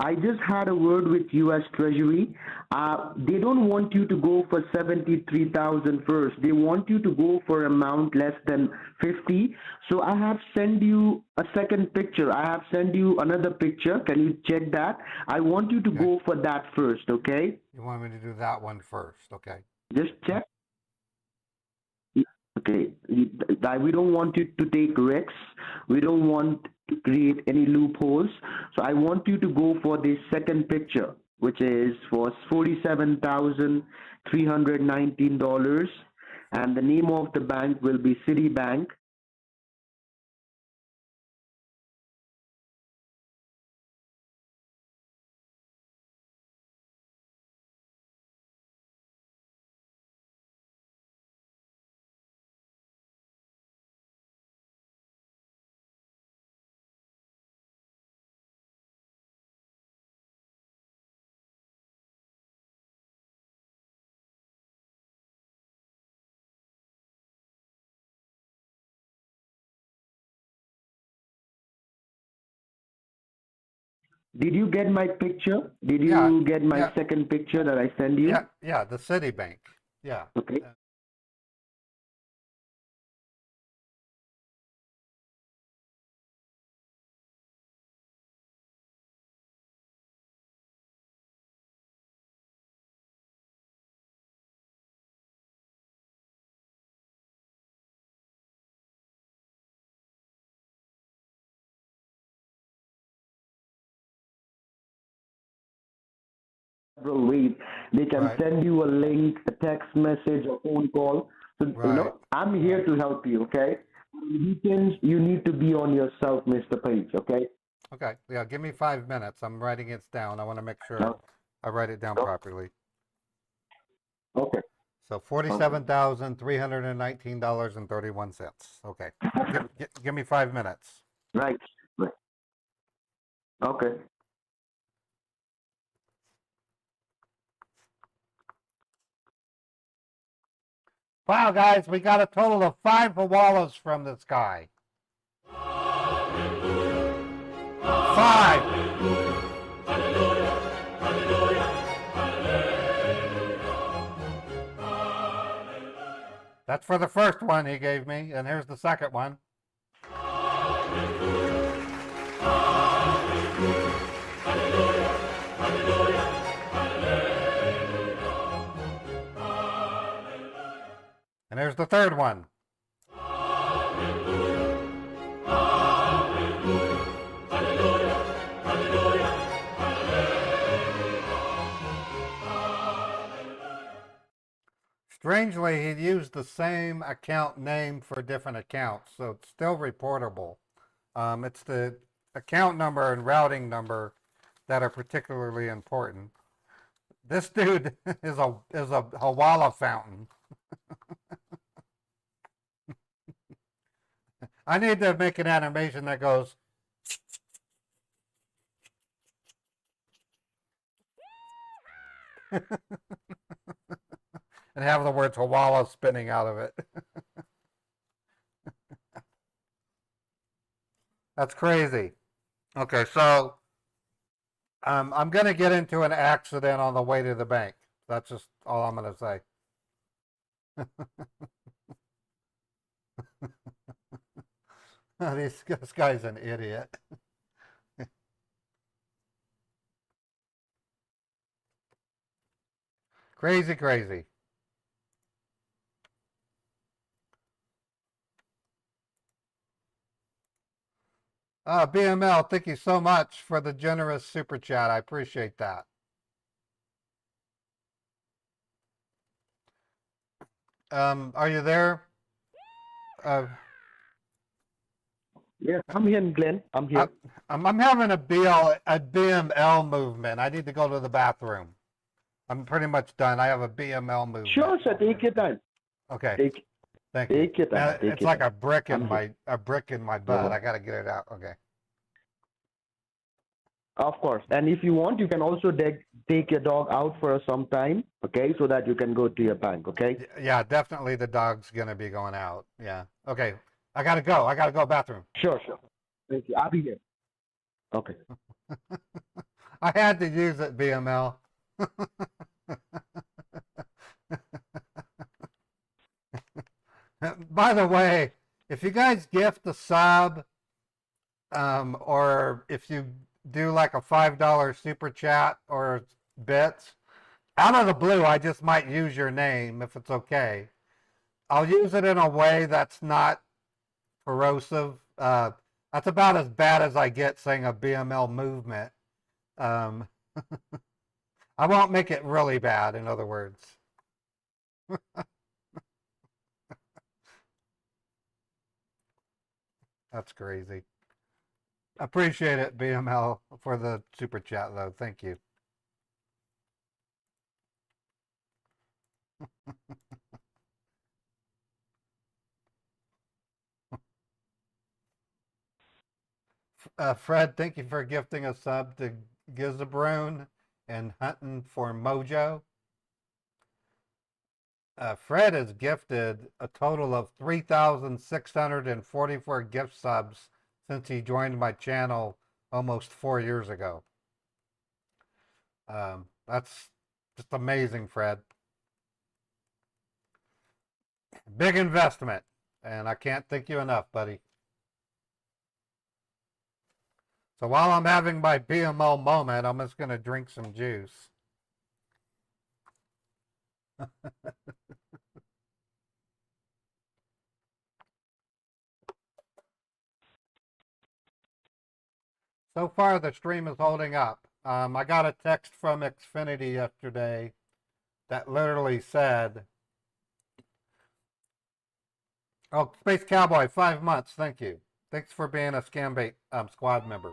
[SPEAKER 3] I just had a word with U.S. Treasury. They don't want you to go for 73,000 first. They want you to go for amount less than 50. So I have sent you a second picture. I have sent you another picture. Can you check that? I want you to
[SPEAKER 1] Okay.
[SPEAKER 3] go for that first, okay?
[SPEAKER 1] You want me to do that one first? Okay.
[SPEAKER 3] Just check. Okay, we don't want you to take risks. We don't want to create any loopholes. So I want you to go for the second picture, which is for $47,319, and the name of the bank will be Citibank. Did you get my picture? Did
[SPEAKER 1] Yeah,
[SPEAKER 3] you get my
[SPEAKER 1] yeah,
[SPEAKER 3] second picture that I sent you?
[SPEAKER 1] yeah. The Citibank. Yeah.
[SPEAKER 3] Okay. Several ways. They can
[SPEAKER 1] Right.
[SPEAKER 3] send you a link, a text message, a phone call. So,
[SPEAKER 1] Right.
[SPEAKER 3] I'm here to help you, okay? Weekends, you need to be on yourself, Mr. Page, okay?
[SPEAKER 1] Okay. Yeah. Give me 5 minutes. I'm writing it down. I want to make sure
[SPEAKER 3] No.
[SPEAKER 1] I write it down
[SPEAKER 3] No.
[SPEAKER 1] properly.
[SPEAKER 3] Okay.
[SPEAKER 1] So $47,319.31. Okay. Give me 5 minutes.
[SPEAKER 3] Right. Right. Okay.
[SPEAKER 1] Wow, guys, we got a total of 5 Hawalas from this guy. 5. That's for the first one he gave me, and here's the second one. And there's the third one. Strangely, he used the same account name for different accounts, so it's still reportable. It's the account number and routing number that are particularly important. This dude is a Hawala fountain. I need to make an animation that goes and have the words Hawala spinning out of it. That's crazy. Okay, so I'm going to get into an accident on the way to the bank. That's just all I'm going to say. This guy's an idiot. Crazy, crazy. BML, thank you so much for the generous super chat. I appreciate that. Are you there?
[SPEAKER 3] Yeah, I'm here, Glenn. I'm here.
[SPEAKER 1] I'm having a BML movement. I need to go to the bathroom. I'm pretty much done. I have a BML movement.
[SPEAKER 3] Sure, sir. Take your time.
[SPEAKER 1] Okay. Thank you.
[SPEAKER 3] Take your time.
[SPEAKER 1] It's like a brick in
[SPEAKER 3] I'm here.
[SPEAKER 1] my butt.
[SPEAKER 3] Uh-huh.
[SPEAKER 1] I gotta get it out. Okay.
[SPEAKER 3] Of course. And if you want, you can also take your dog out for some time, okay, so that you can go to your bank, okay?
[SPEAKER 1] Yeah, definitely the dog's gonna be going out. Yeah. Okay. I gotta go. I gotta go bathroom.
[SPEAKER 3] Sure. Thank you. I'll be here. Okay.
[SPEAKER 1] I had to use it, BML. By the way, if you guys gift a sub, or if you do like a $5 super chat or bits, out of the blue, I just might use your name if it's okay. I'll use it in a way that's not corrosive. That's about as bad as I get saying a BML movement. I won't make it really bad, in other words. That's crazy. Appreciate it, BML, for the super chat, though. Thank you. Fred, thank you for gifting a sub to Gizabroon and Hunting for Mojo. Fred has gifted a total of 3,644 gift subs since he joined my channel almost 4 years ago. That's just amazing, Fred. Big investment, and I can't thank you enough, buddy. So while I'm having my BML moment, I'm just going to drink some juice. So far, the stream is holding up. I got a text from Xfinity yesterday that literally said, "Oh, Space Cowboy, 5 months. Thank you. Thanks for being a Scambait squad member."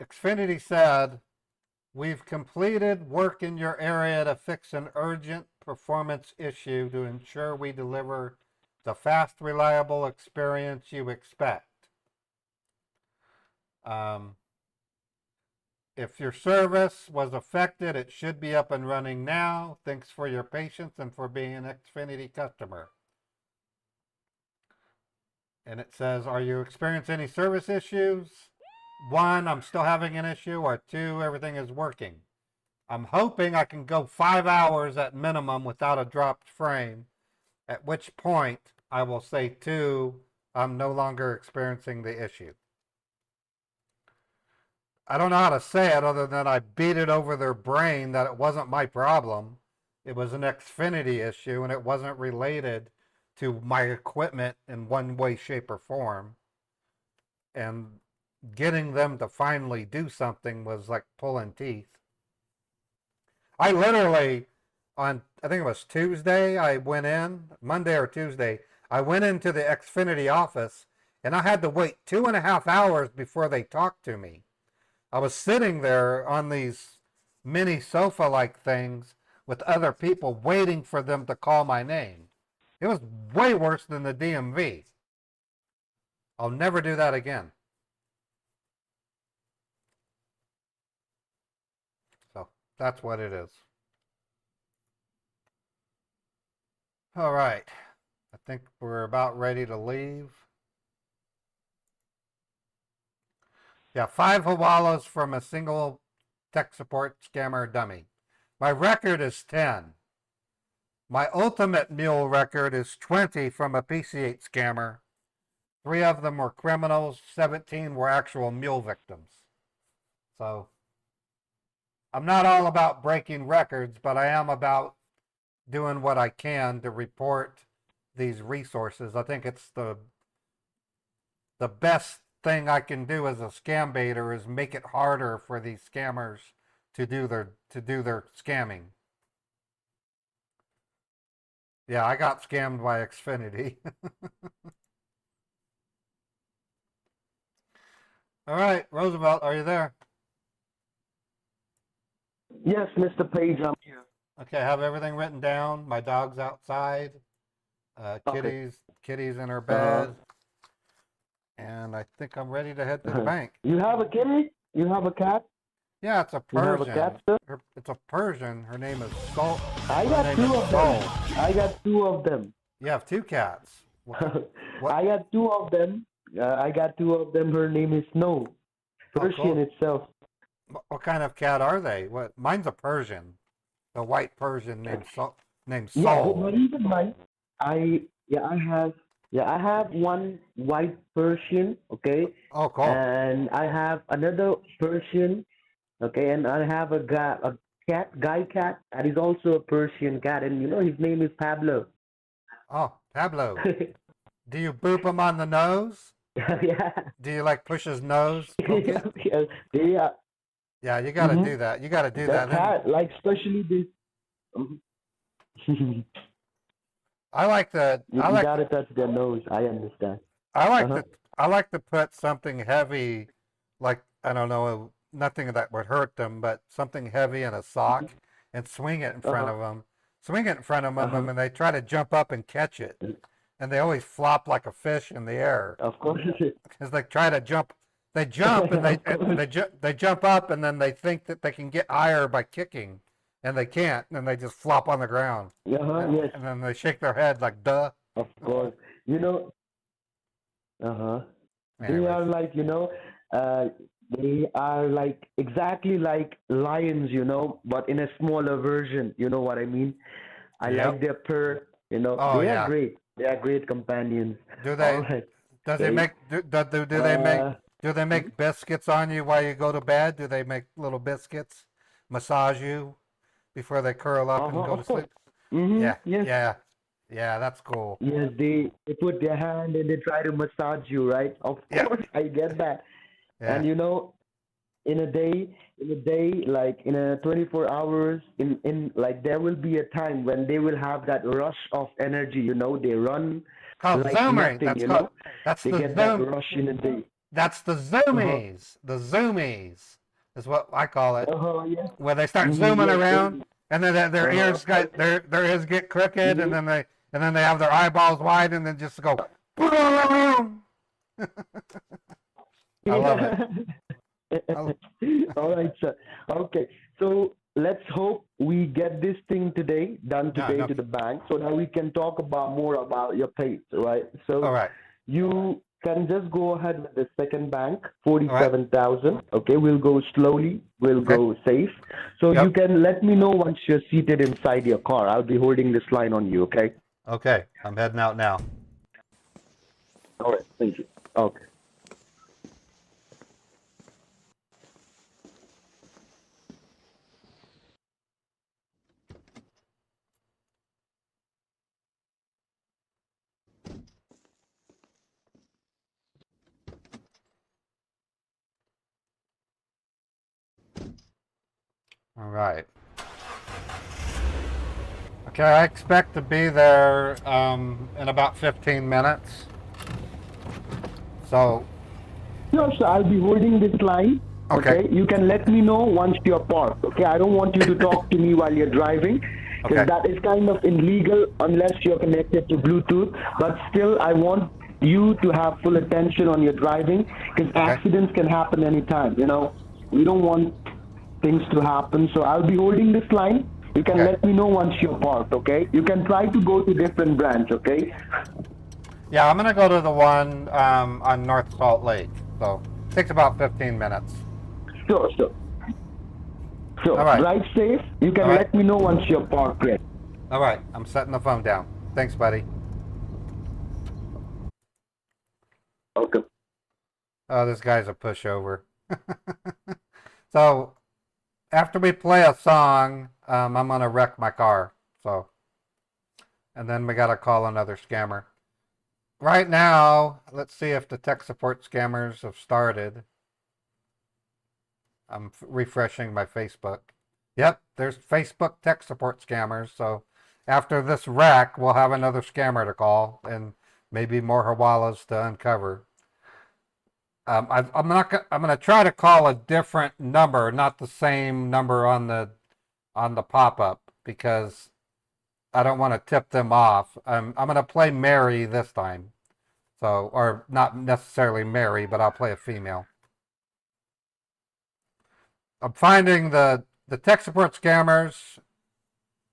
[SPEAKER 1] Xfinity said, "We've completed work in your area to fix an urgent performance issue to ensure we deliver the fast, reliable experience you expect. If your service was affected, it should be up and running now. Thanks for your patience and for being an Xfinity customer." And it says, "Are you experiencing any service issues? 1, I'm still having an issue, or 2, everything is working. I'm hoping I can go 5 hours at minimum without a dropped frame, at which point I will say 2, I'm no longer experiencing the issue." I don't know how to say it other than I beat it over their brain that it wasn't my problem. It was an Xfinity issue and it wasn't related to my equipment in one way, shape, or form. And getting them to finally do something was like pulling teeth. I literally, I think it was Tuesday, I went in, Monday or Tuesday, I went into the Xfinity office and I had to wait 2.5 hours before they talked to me. I was sitting there on these mini sofa-like things with other people waiting for them to call my name. It was way worse than the DMV. I'll never do that again. So that's what it is. All right. I think we're about ready to leave. Yeah, 5 Hawalas from a single tech support scammer dummy. My record is 10. My ultimate mule record is 20 from a PC8 scammer. 3 of them were criminals, 17 were actual mule victims. So, I'm not all about breaking records, but I am about doing what I can to report these resources. I think it's the best thing I can do as a scam baiter is make it harder for these scammers to do their scamming. Yeah, I got scammed by Xfinity. All right, Roosevelt, are you there?
[SPEAKER 3] Yes, Mr. Page, I'm here.
[SPEAKER 1] Okay, I have everything written down. My dog's outside.
[SPEAKER 3] Okay.
[SPEAKER 1] Kitty's in her bed. And I think I'm ready to head to the bank.
[SPEAKER 3] You have a kitty? You have a cat?
[SPEAKER 1] Yeah, it's a
[SPEAKER 3] You have a
[SPEAKER 1] Persian.
[SPEAKER 3] cat, sir?
[SPEAKER 1] It's a Persian. Her name is Sol.
[SPEAKER 3] I
[SPEAKER 1] Her
[SPEAKER 3] got
[SPEAKER 1] name
[SPEAKER 3] 2
[SPEAKER 1] is
[SPEAKER 3] of
[SPEAKER 1] Sol.
[SPEAKER 3] them. I got 2 of them.
[SPEAKER 1] You have 2 cats. What?
[SPEAKER 3] I got 2 of them. I got 2 of them. Her name is Snow. Persian
[SPEAKER 1] cool.
[SPEAKER 3] itself.
[SPEAKER 1] What kind of cat are they? What? Mine's a Persian. A white Persian named Sol.
[SPEAKER 3] Yeah, but even mine. I have one white Persian, okay?
[SPEAKER 1] Oh, cool.
[SPEAKER 3] And I have another Persian, okay? And I have a guy cat that is also a Persian cat, and his name is Pablo.
[SPEAKER 1] Oh, Pablo. Do you boop him on the nose?
[SPEAKER 3] Yeah.
[SPEAKER 1] Do you like push his nose? Poke it?
[SPEAKER 3] Yeah.
[SPEAKER 1] Yeah, you got to
[SPEAKER 3] Mhm.
[SPEAKER 1] do that. You got to do
[SPEAKER 3] The
[SPEAKER 1] that.
[SPEAKER 3] cat, like especially this.
[SPEAKER 1] I like the.
[SPEAKER 3] You
[SPEAKER 1] I like.
[SPEAKER 3] gotta touch their nose. I understand.
[SPEAKER 1] I like
[SPEAKER 3] Uh-huh.
[SPEAKER 1] to. I like to put something heavy, like I don't know, nothing that would hurt them, but something heavy in a sock, and swing it in front of them. Swing it in front of them, and they try to jump up and catch it, and they always flop like a fish in the air
[SPEAKER 3] Of course.
[SPEAKER 1] because they try to jump. They jump and they jump up, and then they think that they can get higher by kicking, and they can't, and they just flop on the ground,
[SPEAKER 3] Yes,
[SPEAKER 1] and then they shake their head like duh.
[SPEAKER 3] of course. They
[SPEAKER 1] Anyways.
[SPEAKER 3] are like, they are like exactly like lions, but in a smaller version. You know what I mean? I
[SPEAKER 1] Yep.
[SPEAKER 3] like their purr.
[SPEAKER 1] Oh,
[SPEAKER 3] they
[SPEAKER 1] yeah.
[SPEAKER 3] are great. They are great companions.
[SPEAKER 1] Do they?
[SPEAKER 3] All right.
[SPEAKER 1] Does they
[SPEAKER 3] Okay.
[SPEAKER 1] make? Do they make biscuits on you while you go to bed? Do they make little biscuits, massage you before they curl up and go to
[SPEAKER 3] Of course.
[SPEAKER 1] sleep?
[SPEAKER 3] Mm-hmm.
[SPEAKER 1] Yeah,
[SPEAKER 3] Yes.
[SPEAKER 1] yeah. That's cool.
[SPEAKER 3] Yes, they put their hand and they try to massage you, right? Of
[SPEAKER 1] Yeah.
[SPEAKER 3] course, I get that.
[SPEAKER 1] Yeah.
[SPEAKER 3] And in a day, like in a 24 hours, in like there will be a time when they will have that rush of energy. They run
[SPEAKER 1] Called
[SPEAKER 3] like
[SPEAKER 1] zooming.
[SPEAKER 3] nothing.
[SPEAKER 1] That's
[SPEAKER 3] They
[SPEAKER 1] the
[SPEAKER 3] get that
[SPEAKER 1] zoom.
[SPEAKER 3] rush in a day.
[SPEAKER 1] That's the zoomies. The zoomies is what I call it.
[SPEAKER 3] Yes.
[SPEAKER 1] Where they start
[SPEAKER 3] Mhm,
[SPEAKER 1] zooming
[SPEAKER 3] yes,
[SPEAKER 1] around, and then their ears got their ears get crooked, and then they have their eyeballs wide, and then just go. Boom! I love it.
[SPEAKER 3] All right, sir. Okay, so let's hope we get this thing done today to the bank, so that we can talk more about your page, right? So
[SPEAKER 1] All right.
[SPEAKER 3] you can just go ahead with the second bank, 47,000. Okay, we'll go slowly. We'll go safe. So
[SPEAKER 1] Yep.
[SPEAKER 3] you can let me know once you're seated inside your car. I'll be holding this line on you, okay?
[SPEAKER 1] Okay, I'm heading out now.
[SPEAKER 3] All right, thank you. Okay.
[SPEAKER 1] All right. Okay, I expect to be there in about 15 minutes. So,
[SPEAKER 3] Sure, sir. I'll be holding this line.
[SPEAKER 1] Okay.
[SPEAKER 3] You can let me know once you're parked. Okay. I don't want you to talk to me while you're driving, because
[SPEAKER 1] Okay.
[SPEAKER 3] that is kind of illegal unless you're connected to Bluetooth. But still, I want you to have full attention on your driving, because accidents can happen anytime. You know, we don't want things to happen. So I'll be holding this line. You can
[SPEAKER 1] Okay.
[SPEAKER 3] let me know once you're parked. Okay. You can try to go to different branch. Okay.
[SPEAKER 1] yeah, I'm gonna go to the one on North Salt Lake. So, it takes about 15 minutes.
[SPEAKER 3] Sure, sure. Sure.
[SPEAKER 1] All right.
[SPEAKER 3] Drive safe. You can
[SPEAKER 1] All right.
[SPEAKER 3] let me know once you're parked. Yes.
[SPEAKER 1] All right, I'm setting the phone down. Thanks, buddy.
[SPEAKER 3] Okay.
[SPEAKER 1] Oh, this guy's a pushover. So, after we play a song, I'm gonna wreck my car. So, and then we gotta call another scammer. Right now, let's see if the tech support scammers have started. I'm refreshing my Facebook. Yep, there's Facebook tech support scammers. So after this wreck, we'll have another scammer to call and maybe more Hawalas to uncover. I'm not. I'm going to try to call a different number, not the same number on the pop-up, because I don't want to tip them off. I'm going to play Mary this time. So, or not necessarily Mary, but I'll play a female. I'm finding the tech support scammers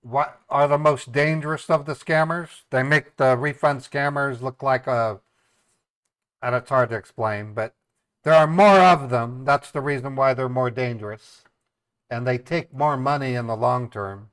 [SPEAKER 1] what are the most dangerous of the scammers. They make the refund scammers look like and it's hard to explain, but there are more of them. That's the reason why they're more dangerous. And they take more money in the long term.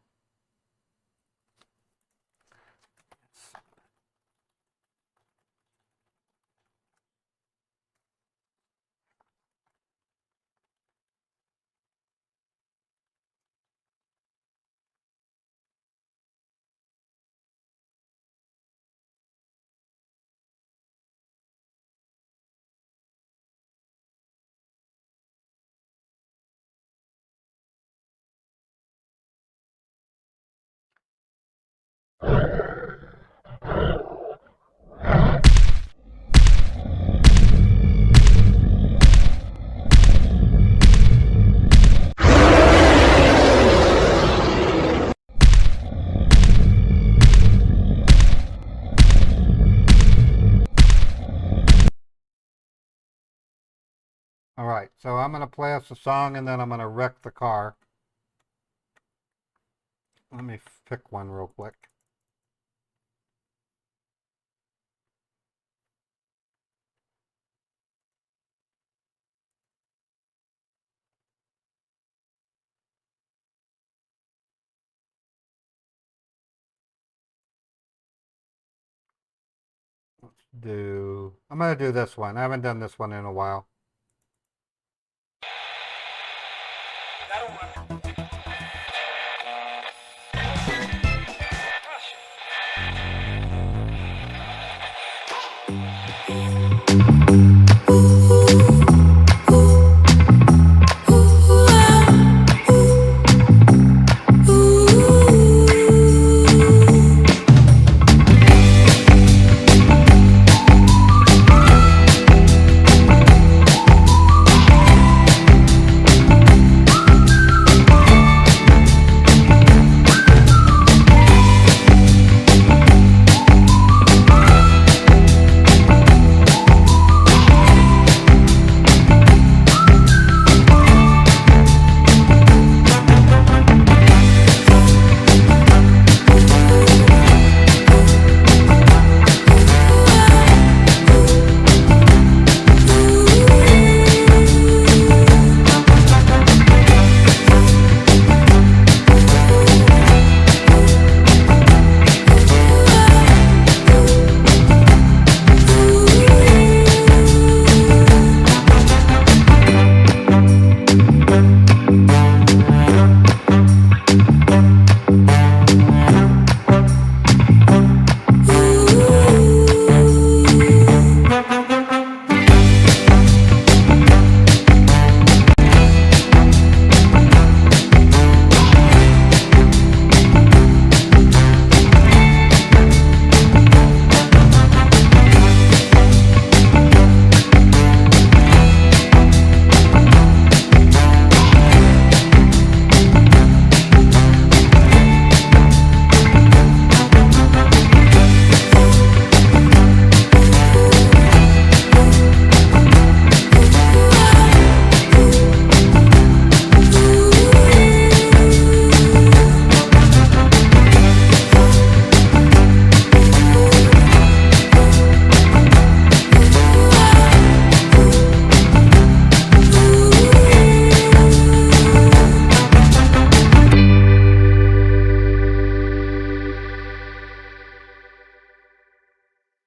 [SPEAKER 1] All right, so I'm going to play us a song and then I'm going to wreck the car. Let me pick one real quick. I'm going to do this one. I haven't done this one in a while.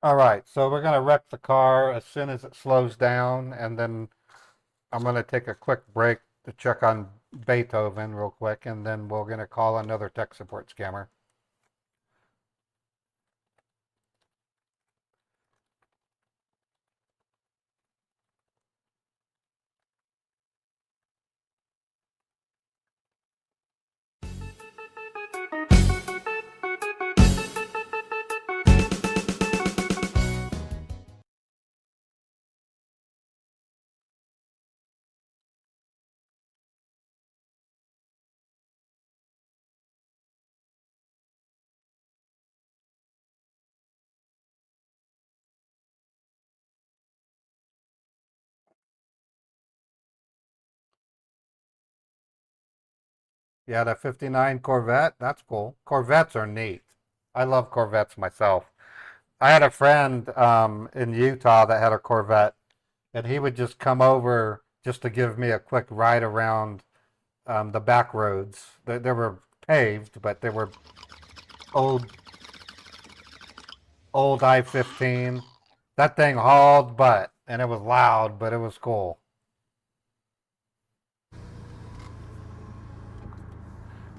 [SPEAKER 1] All right, so we're gonna wreck the car as soon as it slows down, and then I'm gonna take a quick break to check on Beethoven real quick, and then we're gonna call another tech support scammer. Yeah, the 59 Corvette, that's cool. Corvettes are neat. I love Corvettes myself. I had a friend in Utah that had a Corvette, and he would just come over just to give me a quick ride around the back roads. They were paved, but they were old old I-15. That thing hauled butt, and it was loud, but it was cool.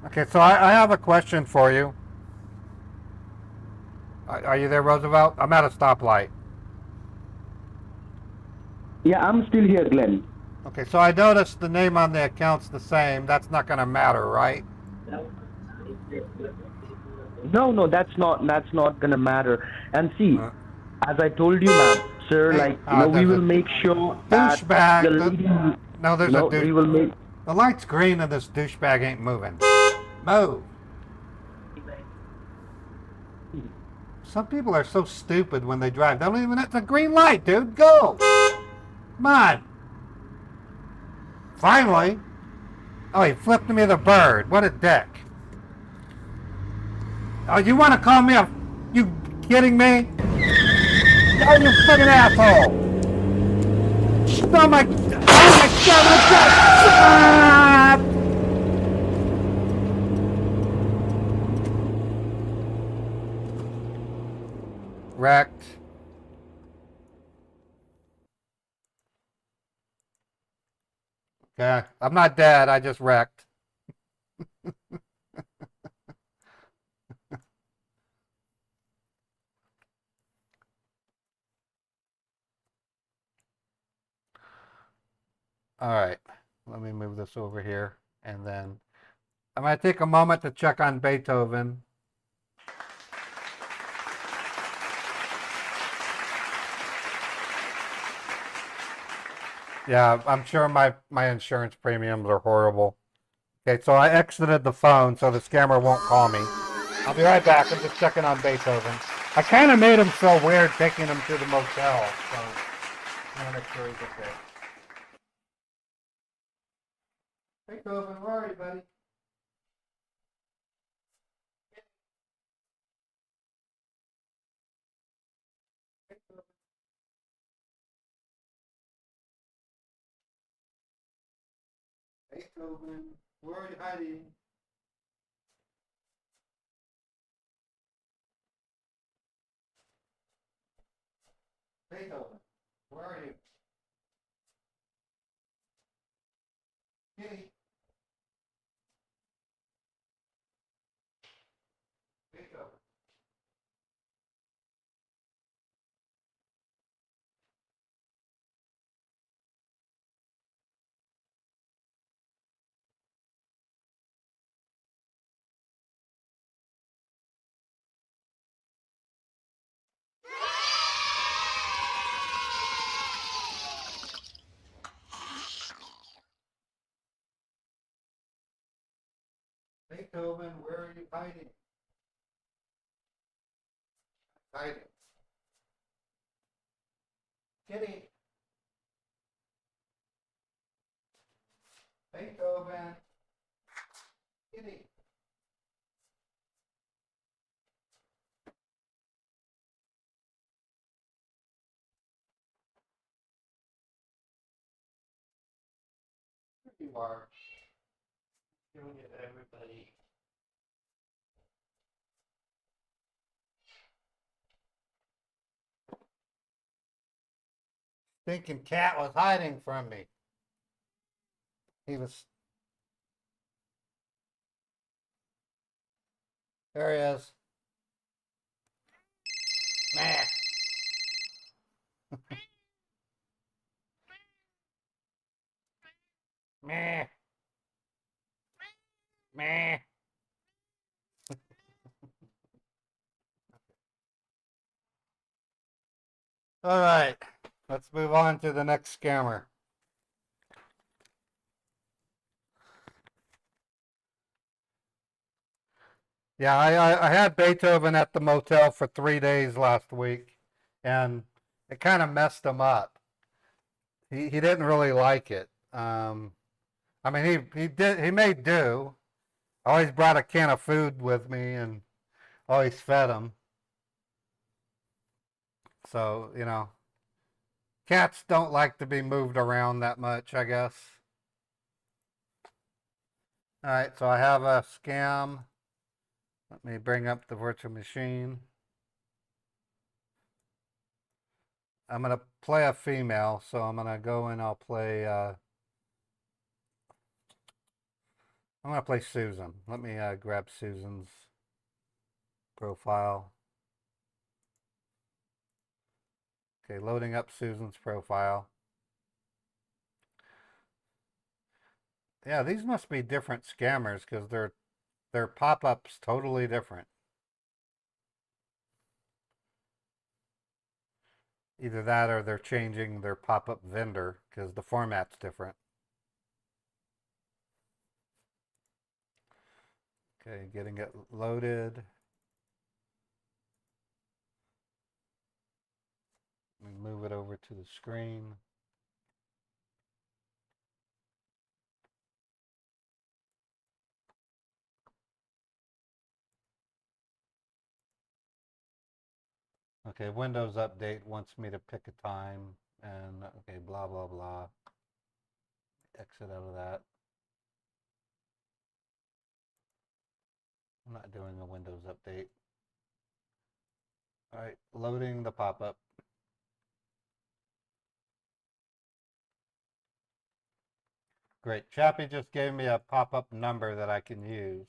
[SPEAKER 1] Okay, so I have a question for you. Are you there, Roosevelt? I'm at a stoplight.
[SPEAKER 3] Yeah, I'm still here, Glenn.
[SPEAKER 1] Okay, so I noticed the name on the account's the same. That's not going to matter, right?
[SPEAKER 3] No, that's not gonna matter. And see,
[SPEAKER 1] Uh,
[SPEAKER 3] as I told you, ma'am, sir,
[SPEAKER 1] hey,
[SPEAKER 3] like we
[SPEAKER 1] there's
[SPEAKER 3] will
[SPEAKER 1] a
[SPEAKER 3] make sure that the
[SPEAKER 1] douchebag.
[SPEAKER 3] lady,
[SPEAKER 1] No, there's a
[SPEAKER 3] we
[SPEAKER 1] douche.
[SPEAKER 3] will make.
[SPEAKER 1] The light's green and this douchebag ain't moving. Move. Some people are so stupid when they drive. They don't even, it's a green light, dude. Go. Come on. Finally. Oh, he flipped me the bird. What a dick. Oh, you want to call me a... You kidding me? Oh, you friggin' asshole. Oh my... Oh my God, Stop! Wrecked. Okay, I'm not dead. I just wrecked. All right, let me move this over here, and then I'm going to take a moment to check on Beethoven. Yeah, I'm sure my insurance premiums are horrible. Okay, so I exited the phone so the scammer won't call me. I'll be right back. I'm just checking on Beethoven. I kind of made him feel weird taking him to the motel, so I'm going to make sure he's okay. Beethoven, where are you, buddy? Beethoven, where are you hiding? Beethoven, where are you? Kitty. Beethoven. Beethoven, where are you hiding? Hiding. Kitty. Beethoven. Kitty. Here you are. Doing it to everybody. Thinking cat was hiding from me. He was. There he is. Meh. Meh. Meh. All right, let's move on to the next scammer. Yeah, I had Beethoven at the motel for 3 days last week, and it kind of messed him up. He didn't really like it. I mean, he made do. I always brought a can of food with me and always fed him. So, cats don't like to be moved around that much, I guess. All right, so I have a scam. Let me bring up the virtual machine. I'm going to play a female, so I'm going to go and I'll play, I'm going to play Susan. Let me grab Susan's profile. Okay, loading up Susan's profile. Yeah, these must be different scammers because their pop-ups totally different. Either that or they're changing their pop-up vendor because the format's different. Okay, getting it loaded. Let me move it over to the screen. Okay, Windows Update wants me to pick a time and okay, blah, blah, blah. Exit out of that. I'm not doing a Windows Update. All right, loading the pop-up. Great, Chappie just gave me a pop-up number that I can use.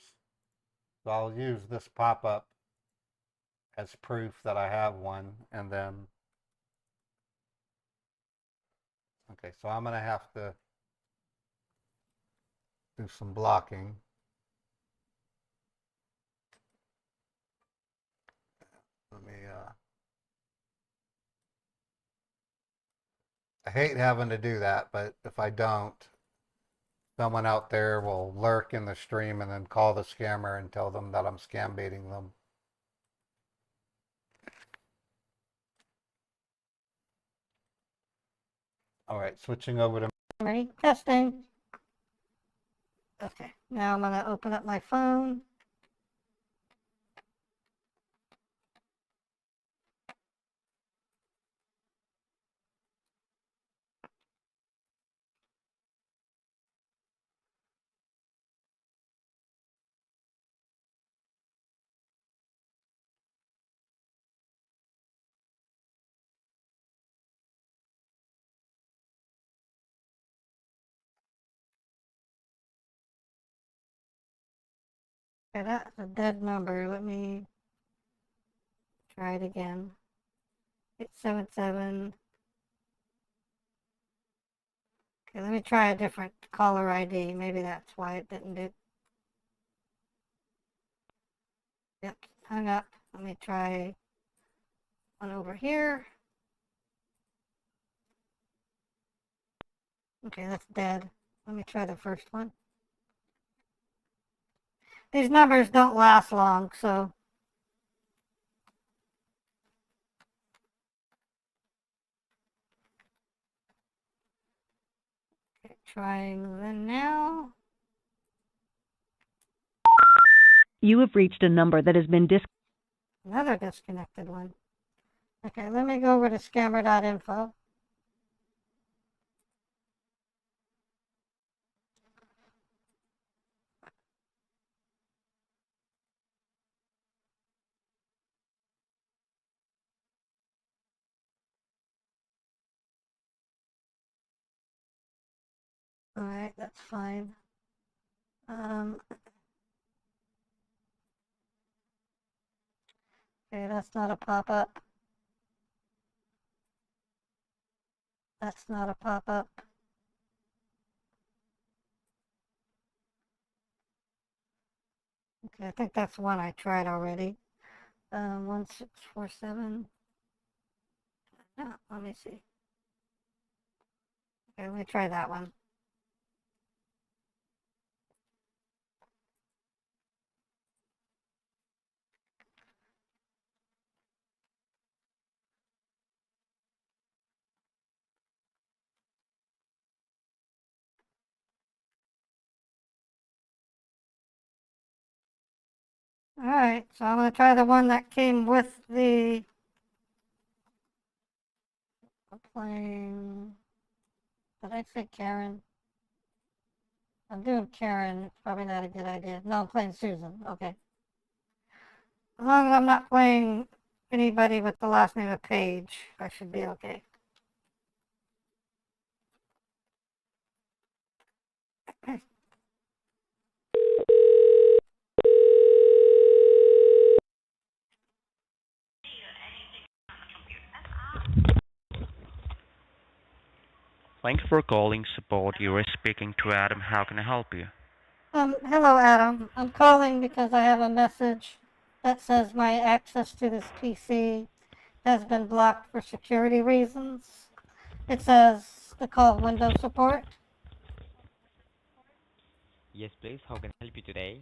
[SPEAKER 1] So I'll use this pop-up as proof that I have one, and then okay, so I'm gonna have to do some blocking. Let me I hate having to do that, but if I don't, someone out there will lurk in the stream and then call the scammer and tell them that I'm scam baiting them. All right, switching over to
[SPEAKER 7] Ready? Testing. Okay, now I'm gonna open up my phone. Okay, that's a dead number. Let me try it again. 877. Okay, let me try a different caller ID. Maybe that's why it didn't do. Yep, hung up. Let me try one over here. Okay, that's dead. Let me try the first one. These numbers don't last long, so. Okay, trying them now.
[SPEAKER 8] You have reached a number that has been
[SPEAKER 7] Another disconnected one. Okay, let me go over to scammer.info. Alright, that's fine. Okay, that's not a pop-up. That's not a pop-up. Okay, I think that's one I tried already. 1647. No, let me see. Okay, let me try that one. Alright, so I'm gonna try the one that came with the plane. Did I say Karen? I'm doing Karen. It's probably not a good idea. No, I'm playing Susan. Okay. As long as I'm not playing anybody with the last name of Page, I should be okay.
[SPEAKER 9] Thanks for calling support. You are speaking to Adam. How can I help you?
[SPEAKER 7] Hello, Adam. I'm calling because I have a message that says my access to this PC has been blocked for security reasons. It says to call Windows support.
[SPEAKER 10] Yes, please. How can I help you today?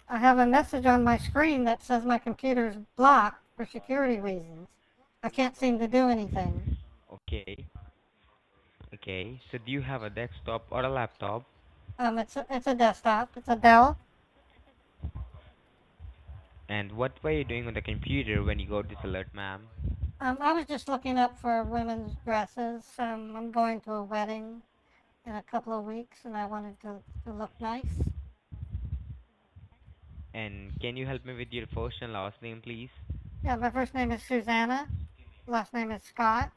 [SPEAKER 7] I have a message on my screen that says my computer is blocked for security reasons. I can't seem to do anything.
[SPEAKER 10] Okay. Okay. So do you have a desktop or a laptop?
[SPEAKER 7] It's a desktop. It's a Dell.
[SPEAKER 10] And what were you doing on the computer when you got this alert, ma'am?
[SPEAKER 7] I was just looking up for women's dresses. I'm going to a wedding in a couple of weeks, and I wanted to look nice.
[SPEAKER 10] And can you help me with your first and last name, please?
[SPEAKER 7] Yeah, my first name is Susanna. Last name is Scott.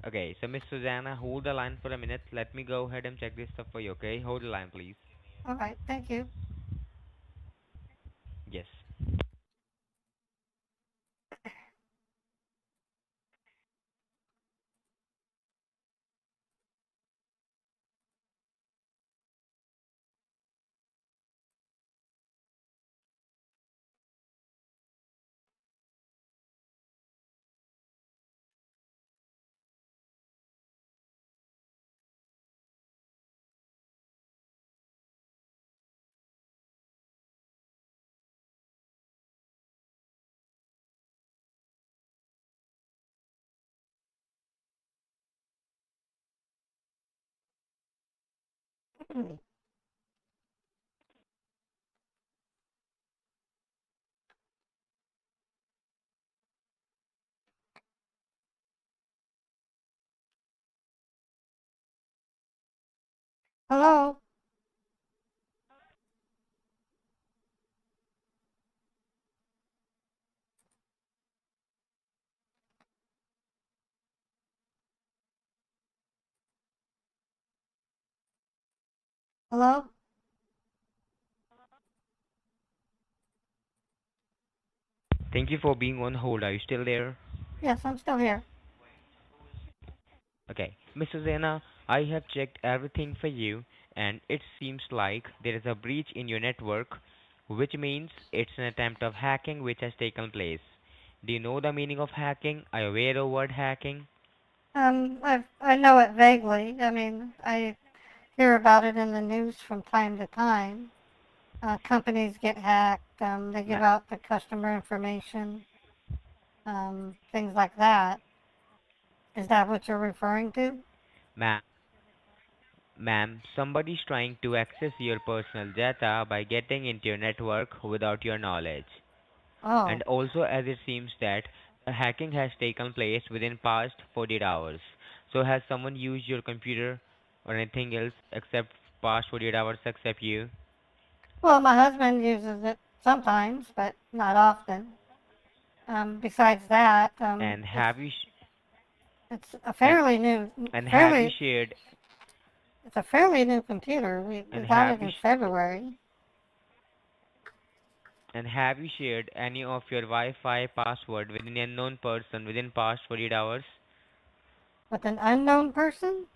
[SPEAKER 10] Okay, so Miss Susanna, hold the line for a minute. Let me go ahead and check this stuff for you, okay? Hold the line, please.
[SPEAKER 7] All right, thank you.
[SPEAKER 10] Yes.
[SPEAKER 7] Hello. Hello.
[SPEAKER 10] Thank you for being on hold. Are you still there?
[SPEAKER 7] Yes, I'm still here.
[SPEAKER 10] Okay. Miss Susanna, I have checked everything for you, and it seems like there is a breach in your network, which means it's an attempt of hacking which has taken place. Do you know the meaning of hacking? Are you aware of word hacking?
[SPEAKER 7] I know it vaguely. I mean, I hear about it in the news from time to time. Companies get hacked. They
[SPEAKER 10] Ma-
[SPEAKER 7] give out the customer information. Things like that. Is that what you're referring to?
[SPEAKER 10] ma'am, ma'am, somebody's trying to access your personal data by getting into your network without your knowledge.
[SPEAKER 7] Oh,
[SPEAKER 10] And also, as it seems that the hacking has taken place within past 48 hours. So has someone used your computer or anything else except past 48 hours except you?
[SPEAKER 7] well, my husband uses it sometimes, but not often. Besides that,
[SPEAKER 10] And have you sh-
[SPEAKER 7] it's a
[SPEAKER 10] and
[SPEAKER 7] fairly new,
[SPEAKER 10] and have you
[SPEAKER 7] fairly
[SPEAKER 10] shared
[SPEAKER 7] It's a fairly new computer. We
[SPEAKER 10] And
[SPEAKER 7] got
[SPEAKER 10] have
[SPEAKER 7] it
[SPEAKER 10] you
[SPEAKER 7] in February.
[SPEAKER 10] and have you shared any of your Wi-Fi password with an unknown person within past 48 hours?
[SPEAKER 7] With an unknown person?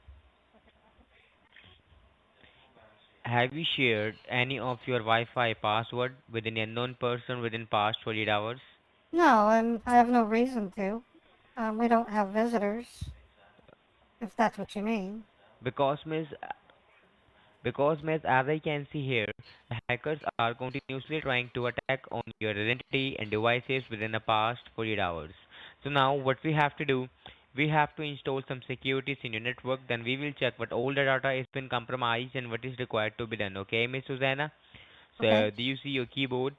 [SPEAKER 10] Have you shared any of your Wi-Fi password with an unknown person within past 48 hours?
[SPEAKER 7] No, and I have no reason to. We don't have visitors, if that's what you mean.
[SPEAKER 10] Because Miss as I can see here, the hackers are continuously trying to attack on your identity and devices within the past 48 hours. So now what we have to do, we have to install some securities in your network, then we will check what all the data has been compromised and what is required to be done. Okay, Miss Susanna?
[SPEAKER 7] Okay.
[SPEAKER 10] So do you see your keyboard?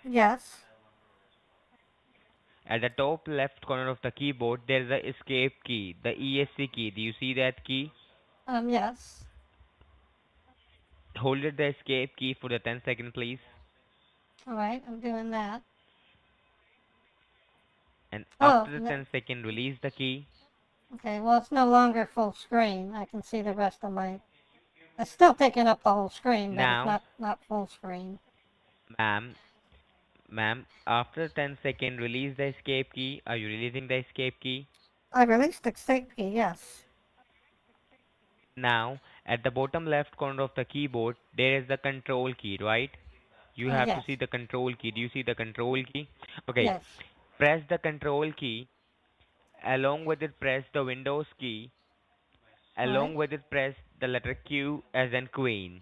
[SPEAKER 7] Yes.
[SPEAKER 10] At the top left corner of the keyboard, there is a escape key, the ESC key. Do you see that key?
[SPEAKER 7] Yes.
[SPEAKER 10] Hold it the escape key for the 10 seconds, please.
[SPEAKER 7] All right, I'm doing that.
[SPEAKER 10] And
[SPEAKER 7] Oh,
[SPEAKER 10] after the 10 second, release the key.
[SPEAKER 7] okay. Well, it's no longer full screen. I can see the rest of my. It's still taking up the whole screen, but it's
[SPEAKER 10] Now,
[SPEAKER 7] not full screen.
[SPEAKER 10] ma'am, after 10 second, release the escape key. Are you releasing the escape key?
[SPEAKER 7] I released the escape key. Yes.
[SPEAKER 10] Now, at the bottom left corner of the keyboard, there is the control key, right? You have to
[SPEAKER 7] Yes.
[SPEAKER 10] see the control key. Do you see the control key? Okay,
[SPEAKER 7] Yes.
[SPEAKER 10] press the control key. Along with it, press the Windows key.
[SPEAKER 7] All right.
[SPEAKER 10] Along with it, press the letter Q as in Queen.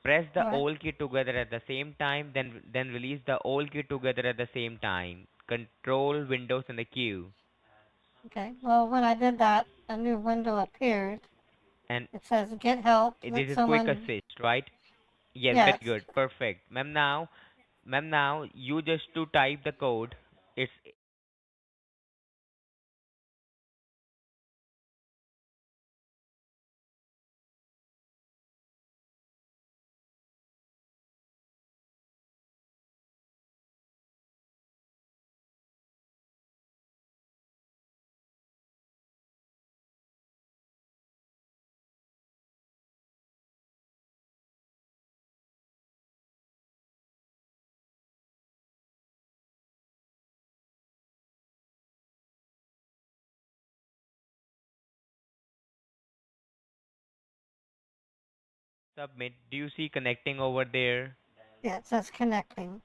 [SPEAKER 10] Press the
[SPEAKER 7] All right.
[SPEAKER 10] all key together at the same time, then release the all key together at the same time. Control Windows and the Q.
[SPEAKER 7] Okay. Well, when I did that, a new window appeared.
[SPEAKER 10] And
[SPEAKER 7] It says "Get help."
[SPEAKER 10] this
[SPEAKER 7] Let
[SPEAKER 10] is quick
[SPEAKER 7] someone.
[SPEAKER 10] assist, right? Yes, very
[SPEAKER 7] Yes.
[SPEAKER 10] good, perfect, ma'am. Now you just to type the code. It's submit. Do you see connecting over there?
[SPEAKER 7] Yeah. It says connecting.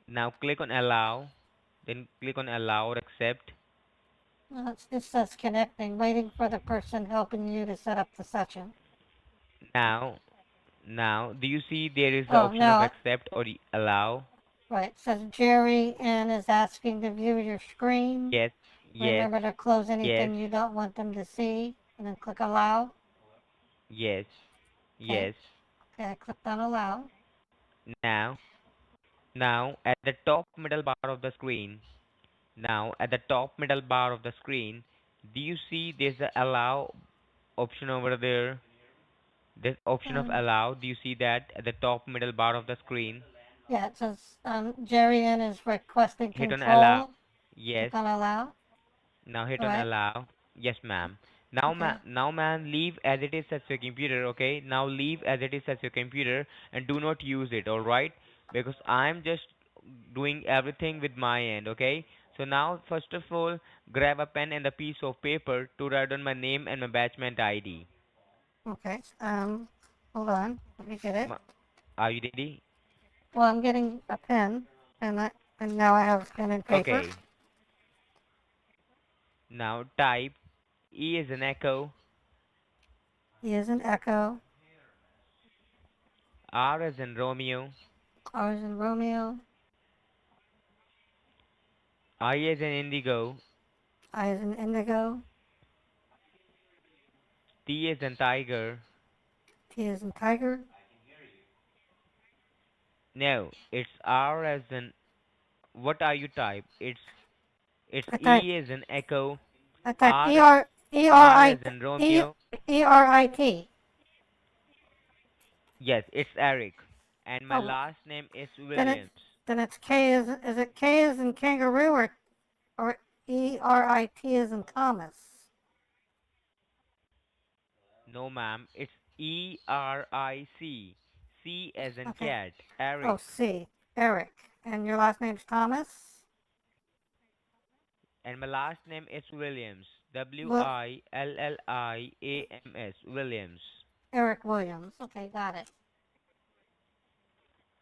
[SPEAKER 10] Now click on allow, then click on allow or accept.
[SPEAKER 7] It says connecting, waiting for the person helping you to set up the session.
[SPEAKER 10] Now, do you see there is the
[SPEAKER 7] Oh,
[SPEAKER 10] option of
[SPEAKER 7] now,
[SPEAKER 10] accept or allow?
[SPEAKER 7] right. It says Jerry N is asking to view your screen.
[SPEAKER 10] Yes, yes,
[SPEAKER 7] Remember to close
[SPEAKER 10] yes,
[SPEAKER 7] anything you don't want them to see, and then click allow.
[SPEAKER 10] yes,
[SPEAKER 7] Okay.
[SPEAKER 10] yes.
[SPEAKER 7] Okay, I clicked on allow.
[SPEAKER 10] Now, at the top middle bar of the screen, do you see there's a allow option over there? This option of
[SPEAKER 7] Um,
[SPEAKER 10] allow, do you see that at the top middle bar of the screen?
[SPEAKER 7] yeah, it says Jerry N is requesting
[SPEAKER 10] Hit on allow.
[SPEAKER 7] control.
[SPEAKER 10] Yes.
[SPEAKER 7] Click on allow.
[SPEAKER 10] Now hit
[SPEAKER 7] All
[SPEAKER 10] on
[SPEAKER 7] right.
[SPEAKER 10] allow. Yes, ma'am.
[SPEAKER 7] Okay.
[SPEAKER 10] Now, ma'am, leave as it is as your computer. Okay. Now leave as it is as your computer and do not use it. All right. Because I'm just doing everything with my end. Okay. So now, first of all, grab a pen and a piece of paper to write down my name and my batchment ID.
[SPEAKER 7] Okay. Hold on. Let me get it.
[SPEAKER 10] Are you ready?
[SPEAKER 7] Well, I'm getting a pen, and now I have pen and paper.
[SPEAKER 10] Okay. Now type E is an echo,
[SPEAKER 7] E is an echo.
[SPEAKER 10] R as in Romeo,
[SPEAKER 7] R is in Romeo.
[SPEAKER 10] I as in Indigo,
[SPEAKER 7] I is in indigo.
[SPEAKER 10] T as in Tiger.
[SPEAKER 7] T is in tiger.
[SPEAKER 10] No, it's R as in what are you type? It's
[SPEAKER 7] I typed.
[SPEAKER 10] E as in Echo,
[SPEAKER 7] I typed
[SPEAKER 10] R R
[SPEAKER 7] I
[SPEAKER 10] as in
[SPEAKER 7] E
[SPEAKER 10] Romeo.
[SPEAKER 7] E R I T.
[SPEAKER 10] Yes, it's Eric, and my
[SPEAKER 7] Oh,
[SPEAKER 10] last name is
[SPEAKER 7] then it
[SPEAKER 10] Williams.
[SPEAKER 7] then it's K is it K is in kangaroo or E R I T is in Thomas?
[SPEAKER 10] No, ma'am. It's ERIC. C as in
[SPEAKER 7] Okay.
[SPEAKER 10] cat.
[SPEAKER 7] Oh,
[SPEAKER 10] Eric.
[SPEAKER 7] C. Eric. And your last name's Thomas?
[SPEAKER 10] And my last name is Williams.
[SPEAKER 7] Look,
[SPEAKER 10] Williams. Williams.
[SPEAKER 7] Eric Williams. Okay, got it.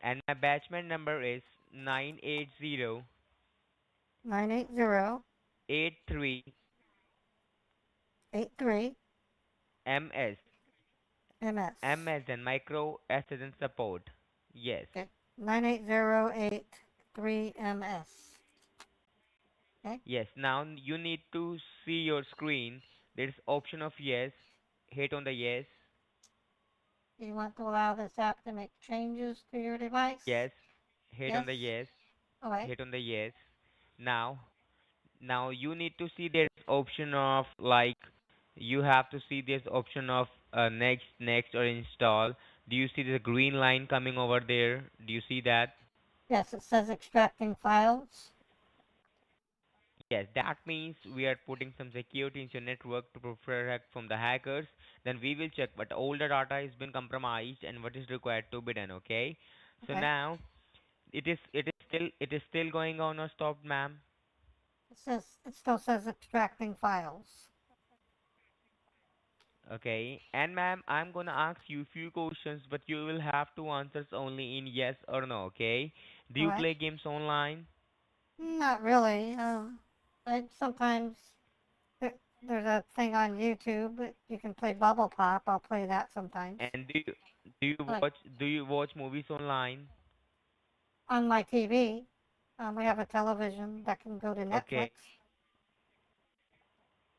[SPEAKER 10] And my batchman number is 980
[SPEAKER 7] 980
[SPEAKER 10] 83
[SPEAKER 7] 83
[SPEAKER 10] MS.
[SPEAKER 7] MS.
[SPEAKER 10] M as in micro, S as in support. Yes.
[SPEAKER 7] Okay. 98083MS. Okay.
[SPEAKER 10] Yes. Now you need to see your screen. There's option of yes. Hit on the yes.
[SPEAKER 7] You want to allow this app to make changes to your device?
[SPEAKER 10] Yes. Hit on
[SPEAKER 7] Yes?
[SPEAKER 10] the yes.
[SPEAKER 7] Okay.
[SPEAKER 10] Hit on the yes. Now, now you need to see this option of like you have to see this option of next or install. Do you see the green line coming over there? Do you see that?
[SPEAKER 7] Yes, it says extracting files.
[SPEAKER 10] Yes, that means we are putting some security into your network to protect from the hackers. Then we will check what all the data has been compromised and what is required to be done. Okay. So
[SPEAKER 7] Okay.
[SPEAKER 10] now it is still going on or stopped, ma'am?
[SPEAKER 7] It still says extracting files.
[SPEAKER 10] Okay. And ma'am, I'm gonna ask you a few questions, but you will have to answer only in yes or no. Okay. Do
[SPEAKER 7] All
[SPEAKER 10] you
[SPEAKER 7] right.
[SPEAKER 10] play games online?
[SPEAKER 7] Not really. I sometimes there's a thing on YouTube that you can play Bubble Pop. I'll play that sometimes.
[SPEAKER 10] And do you
[SPEAKER 7] Like
[SPEAKER 10] watch movies online?
[SPEAKER 7] on my TV, we have a television that can go to Netflix.
[SPEAKER 10] Okay.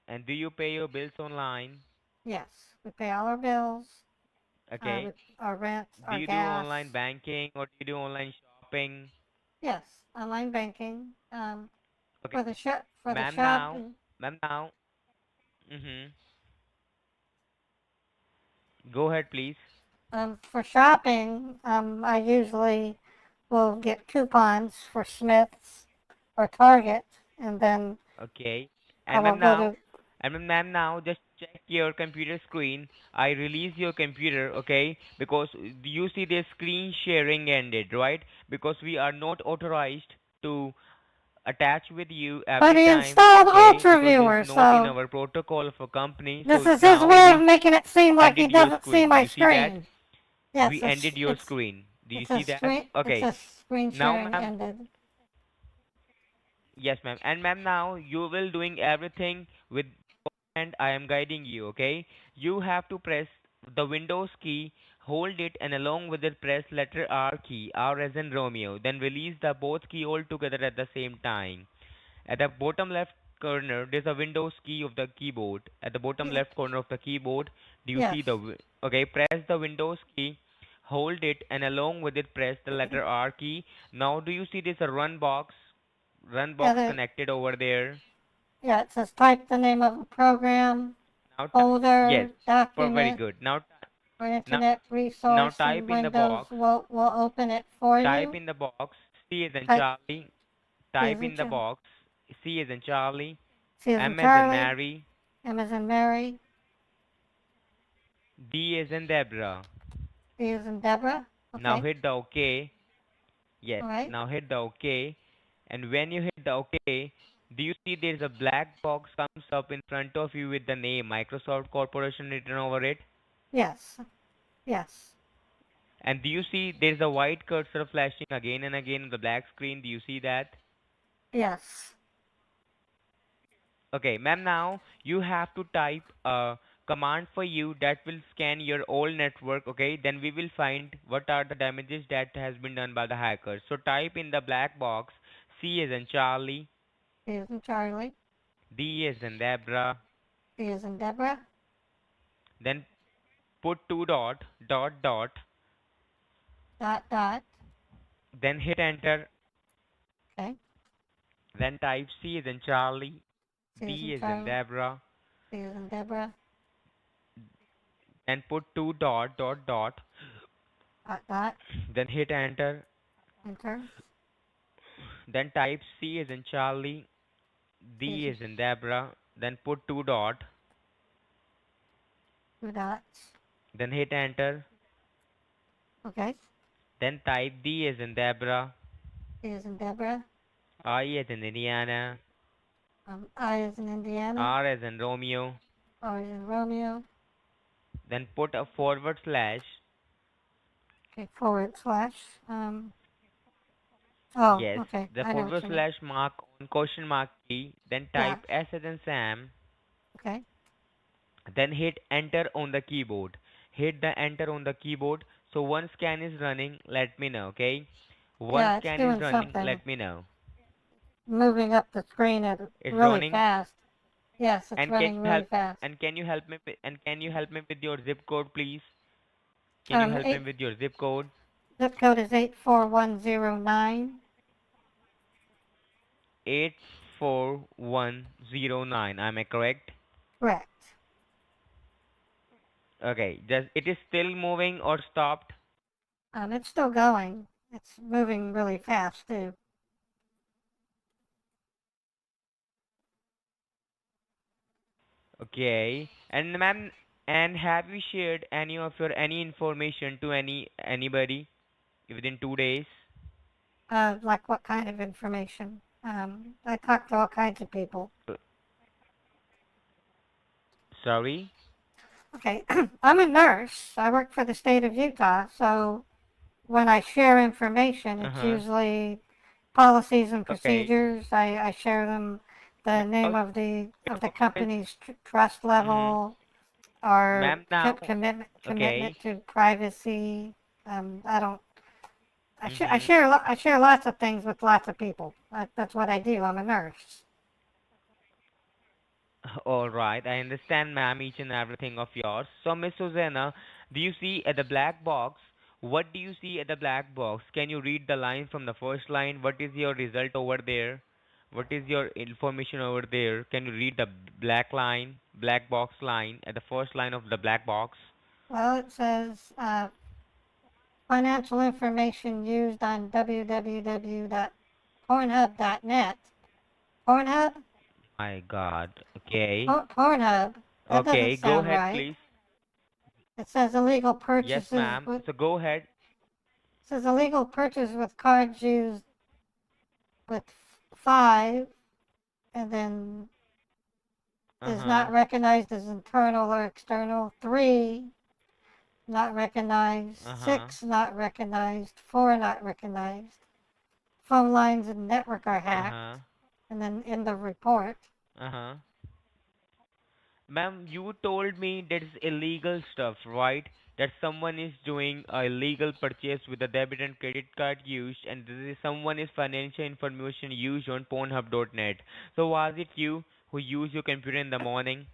[SPEAKER 10] And do you pay your bills online?
[SPEAKER 7] Yes, we pay all our bills,
[SPEAKER 10] Okay.
[SPEAKER 7] our rent,
[SPEAKER 10] Do
[SPEAKER 7] our
[SPEAKER 10] you do
[SPEAKER 7] gas.
[SPEAKER 10] online banking or do you do online shopping?
[SPEAKER 7] Yes, online banking.
[SPEAKER 10] Okay.
[SPEAKER 7] For the
[SPEAKER 10] Ma'am
[SPEAKER 7] shop,
[SPEAKER 10] now, ma'am now. Mhm. Go ahead, please.
[SPEAKER 7] for shopping, I usually will get coupons for Smith's or Target, and then
[SPEAKER 10] Okay.
[SPEAKER 7] I
[SPEAKER 10] And
[SPEAKER 7] will
[SPEAKER 10] ma'am
[SPEAKER 7] go
[SPEAKER 10] now,
[SPEAKER 7] to
[SPEAKER 10] ma'am now, just check your computer screen. I release your computer, okay? Because you see the screen sharing ended, right? Because we are not authorized to attach with you
[SPEAKER 7] But
[SPEAKER 10] every
[SPEAKER 7] he
[SPEAKER 10] time,
[SPEAKER 7] installed
[SPEAKER 10] okay? Because this
[SPEAKER 7] Ultraviewer,
[SPEAKER 10] is not in
[SPEAKER 7] so
[SPEAKER 10] our protocol of a company.
[SPEAKER 7] this
[SPEAKER 10] So
[SPEAKER 7] is his
[SPEAKER 10] now
[SPEAKER 7] way of
[SPEAKER 10] we
[SPEAKER 7] making it seem like he
[SPEAKER 10] ended your
[SPEAKER 7] doesn't see
[SPEAKER 10] screen.
[SPEAKER 7] my
[SPEAKER 10] You see that?
[SPEAKER 7] screen. Yes,
[SPEAKER 10] We ended your screen. Do you see that?
[SPEAKER 7] it's
[SPEAKER 10] Okay.
[SPEAKER 7] a screen
[SPEAKER 10] Now,
[SPEAKER 7] sharing
[SPEAKER 10] ma'am,
[SPEAKER 7] ended.
[SPEAKER 10] yes, ma'am. And ma'am, now you will doing everything with and I am guiding you, okay? You have to press the Windows key, hold it, and along with it press letter R key, R as in Romeo. Then release the both key all together at the same time. At the bottom left corner, there's a Windows key of the keyboard. At the bottom
[SPEAKER 7] Yeah,
[SPEAKER 10] left corner of the keyboard, do you
[SPEAKER 7] yes,
[SPEAKER 10] see the okay? Press the Windows key, hold it, and along with it press the letter R key. Now, do you see this a run box? Run
[SPEAKER 7] yeah,
[SPEAKER 10] box connected over there.
[SPEAKER 7] yeah. It says type the name of a program,
[SPEAKER 10] Now, yes,
[SPEAKER 7] folder,
[SPEAKER 10] very
[SPEAKER 7] document,
[SPEAKER 10] good.
[SPEAKER 7] or
[SPEAKER 10] Now,
[SPEAKER 7] internet
[SPEAKER 10] now
[SPEAKER 7] resource, and
[SPEAKER 10] type in the
[SPEAKER 7] Windows
[SPEAKER 10] box.
[SPEAKER 7] will open it for
[SPEAKER 10] Type
[SPEAKER 7] you.
[SPEAKER 10] in the box. C as in
[SPEAKER 7] Type
[SPEAKER 10] Charlie.
[SPEAKER 7] C
[SPEAKER 10] Type
[SPEAKER 7] as in
[SPEAKER 10] in the
[SPEAKER 7] Charlie,
[SPEAKER 10] box. C as in Charlie.
[SPEAKER 7] C as in
[SPEAKER 10] M as in
[SPEAKER 7] Charlie,
[SPEAKER 10] Mary.
[SPEAKER 7] M as in Mary,
[SPEAKER 10] D as in Deborah.
[SPEAKER 7] D as in Deborah.
[SPEAKER 10] Now
[SPEAKER 7] Okay,
[SPEAKER 10] hit the OK. Yes.
[SPEAKER 7] all right.
[SPEAKER 10] Now hit the OK. And when you hit the OK, do you see there's a black box comes up in front of you with the name Microsoft Corporation written over it?
[SPEAKER 7] Yes, yes,
[SPEAKER 10] And do you see there's a white cursor flashing again and again on the black screen? Do you see that?
[SPEAKER 7] yes.
[SPEAKER 10] Okay, ma'am, now you have to type a command for you that will scan your whole network, okay? Then we will find what are the damages that has been done by the hackers. So type in the black box C as in Charlie,
[SPEAKER 7] D as in Charlie,
[SPEAKER 10] D as in Deborah,
[SPEAKER 7] D as in Deborah.
[SPEAKER 10] then put two dot,
[SPEAKER 7] Dot dot.
[SPEAKER 10] then hit enter,
[SPEAKER 7] Okay,
[SPEAKER 10] then type C as in Charlie,
[SPEAKER 7] C as in
[SPEAKER 10] D as in
[SPEAKER 7] Charlie,
[SPEAKER 10] Deborah,
[SPEAKER 7] D as in Deborah.
[SPEAKER 10] then put two dot,
[SPEAKER 7] Dot dot.
[SPEAKER 10] then hit enter,
[SPEAKER 7] Enter.
[SPEAKER 10] then type C as in Charlie,
[SPEAKER 7] C as
[SPEAKER 10] D
[SPEAKER 7] in
[SPEAKER 10] as in Deborah, then put two dot,
[SPEAKER 7] 2 dots.
[SPEAKER 10] Then hit enter.
[SPEAKER 7] Okay.
[SPEAKER 10] Then type D as in Deborah,
[SPEAKER 7] D as in Deborah.
[SPEAKER 10] I as in Indiana,
[SPEAKER 7] I as in Indiana.
[SPEAKER 10] R as in Romeo.
[SPEAKER 7] R as in Romeo.
[SPEAKER 10] Then put a forward slash.
[SPEAKER 7] Okay, forward slash. Oh,
[SPEAKER 10] Yes,
[SPEAKER 7] okay.
[SPEAKER 10] the
[SPEAKER 7] I know what
[SPEAKER 10] forward
[SPEAKER 7] you mean.
[SPEAKER 10] slash mark on question mark key. Then
[SPEAKER 7] Yeah.
[SPEAKER 10] type S as in Sam.
[SPEAKER 7] Okay.
[SPEAKER 10] Then hit enter on the keyboard. Hit the enter on the keyboard. So one scan is running, let me know, okay? One
[SPEAKER 7] Yeah, it's
[SPEAKER 10] scan is
[SPEAKER 7] doing
[SPEAKER 10] running,
[SPEAKER 7] something.
[SPEAKER 10] let me know.
[SPEAKER 7] Moving up the screen at
[SPEAKER 10] It's
[SPEAKER 7] really
[SPEAKER 10] running.
[SPEAKER 7] fast. Yes, it's
[SPEAKER 10] And can
[SPEAKER 7] running
[SPEAKER 10] you
[SPEAKER 7] really
[SPEAKER 10] help
[SPEAKER 7] fast.
[SPEAKER 10] and can you help me with your zip code please? Can you
[SPEAKER 7] Um,
[SPEAKER 10] help me
[SPEAKER 7] eight,
[SPEAKER 10] with your zip code?
[SPEAKER 7] zip code is 84109.
[SPEAKER 10] 84109. Am I correct?
[SPEAKER 7] Correct.
[SPEAKER 10] Okay. Does it is still moving or stopped?
[SPEAKER 7] It's still going. It's moving really fast too.
[SPEAKER 10] Okay. And ma'am, and have you shared any of your any information to anybody within 2 days?
[SPEAKER 7] Like what kind of information? I talk to all kinds of people.
[SPEAKER 10] Sorry?
[SPEAKER 7] Okay, I'm a nurse. I work for the state of Utah, so when I share information, it's
[SPEAKER 10] Uh-huh.
[SPEAKER 7] usually policies and
[SPEAKER 10] Okay.
[SPEAKER 7] procedures. I share them, the name
[SPEAKER 10] Because
[SPEAKER 7] of the
[SPEAKER 10] because
[SPEAKER 7] company's trust
[SPEAKER 10] mm-hmm.
[SPEAKER 7] level, our
[SPEAKER 10] Ma'am now. Okay.
[SPEAKER 7] commitment to privacy. I don't. I
[SPEAKER 10] Mm-hmm.
[SPEAKER 7] share I share lots of things with lots of people. That's what I do. I'm a nurse.
[SPEAKER 10] All right, I understand, ma'am, each and everything of yours. So, Miss Susanna, do you see at the black box? What do you see at the black box? Can you read the line from the first line? What is your result over there? What is your information over there? Can you read the black line, black box line at the first line of the black box?
[SPEAKER 7] Well, it says financial information used on www.pornhub.net. Pornhub?
[SPEAKER 10] My God. Okay.
[SPEAKER 7] Pornhub. That doesn't
[SPEAKER 10] Okay, go
[SPEAKER 7] sound
[SPEAKER 10] ahead,
[SPEAKER 7] right.
[SPEAKER 10] please.
[SPEAKER 7] It says illegal
[SPEAKER 10] Yes,
[SPEAKER 7] purchases
[SPEAKER 10] ma'am.
[SPEAKER 7] with
[SPEAKER 10] So go ahead.
[SPEAKER 7] says illegal purchase with cards used with 5 and then is
[SPEAKER 10] Uh-huh.
[SPEAKER 7] not recognized as internal or external. 3 not recognized.
[SPEAKER 10] Uh-huh.
[SPEAKER 7] 6 not recognized. 4 not recognized. Phone lines and network are hacked.
[SPEAKER 10] Uh-huh.
[SPEAKER 7] And then in the report,
[SPEAKER 10] Uh-huh. Ma'am, you told me that is illegal stuff, right? That someone is doing a illegal purchase with a debit and credit card used, and this is someone is financial information used on Pornhub.net. So was it you who used your computer in the morning?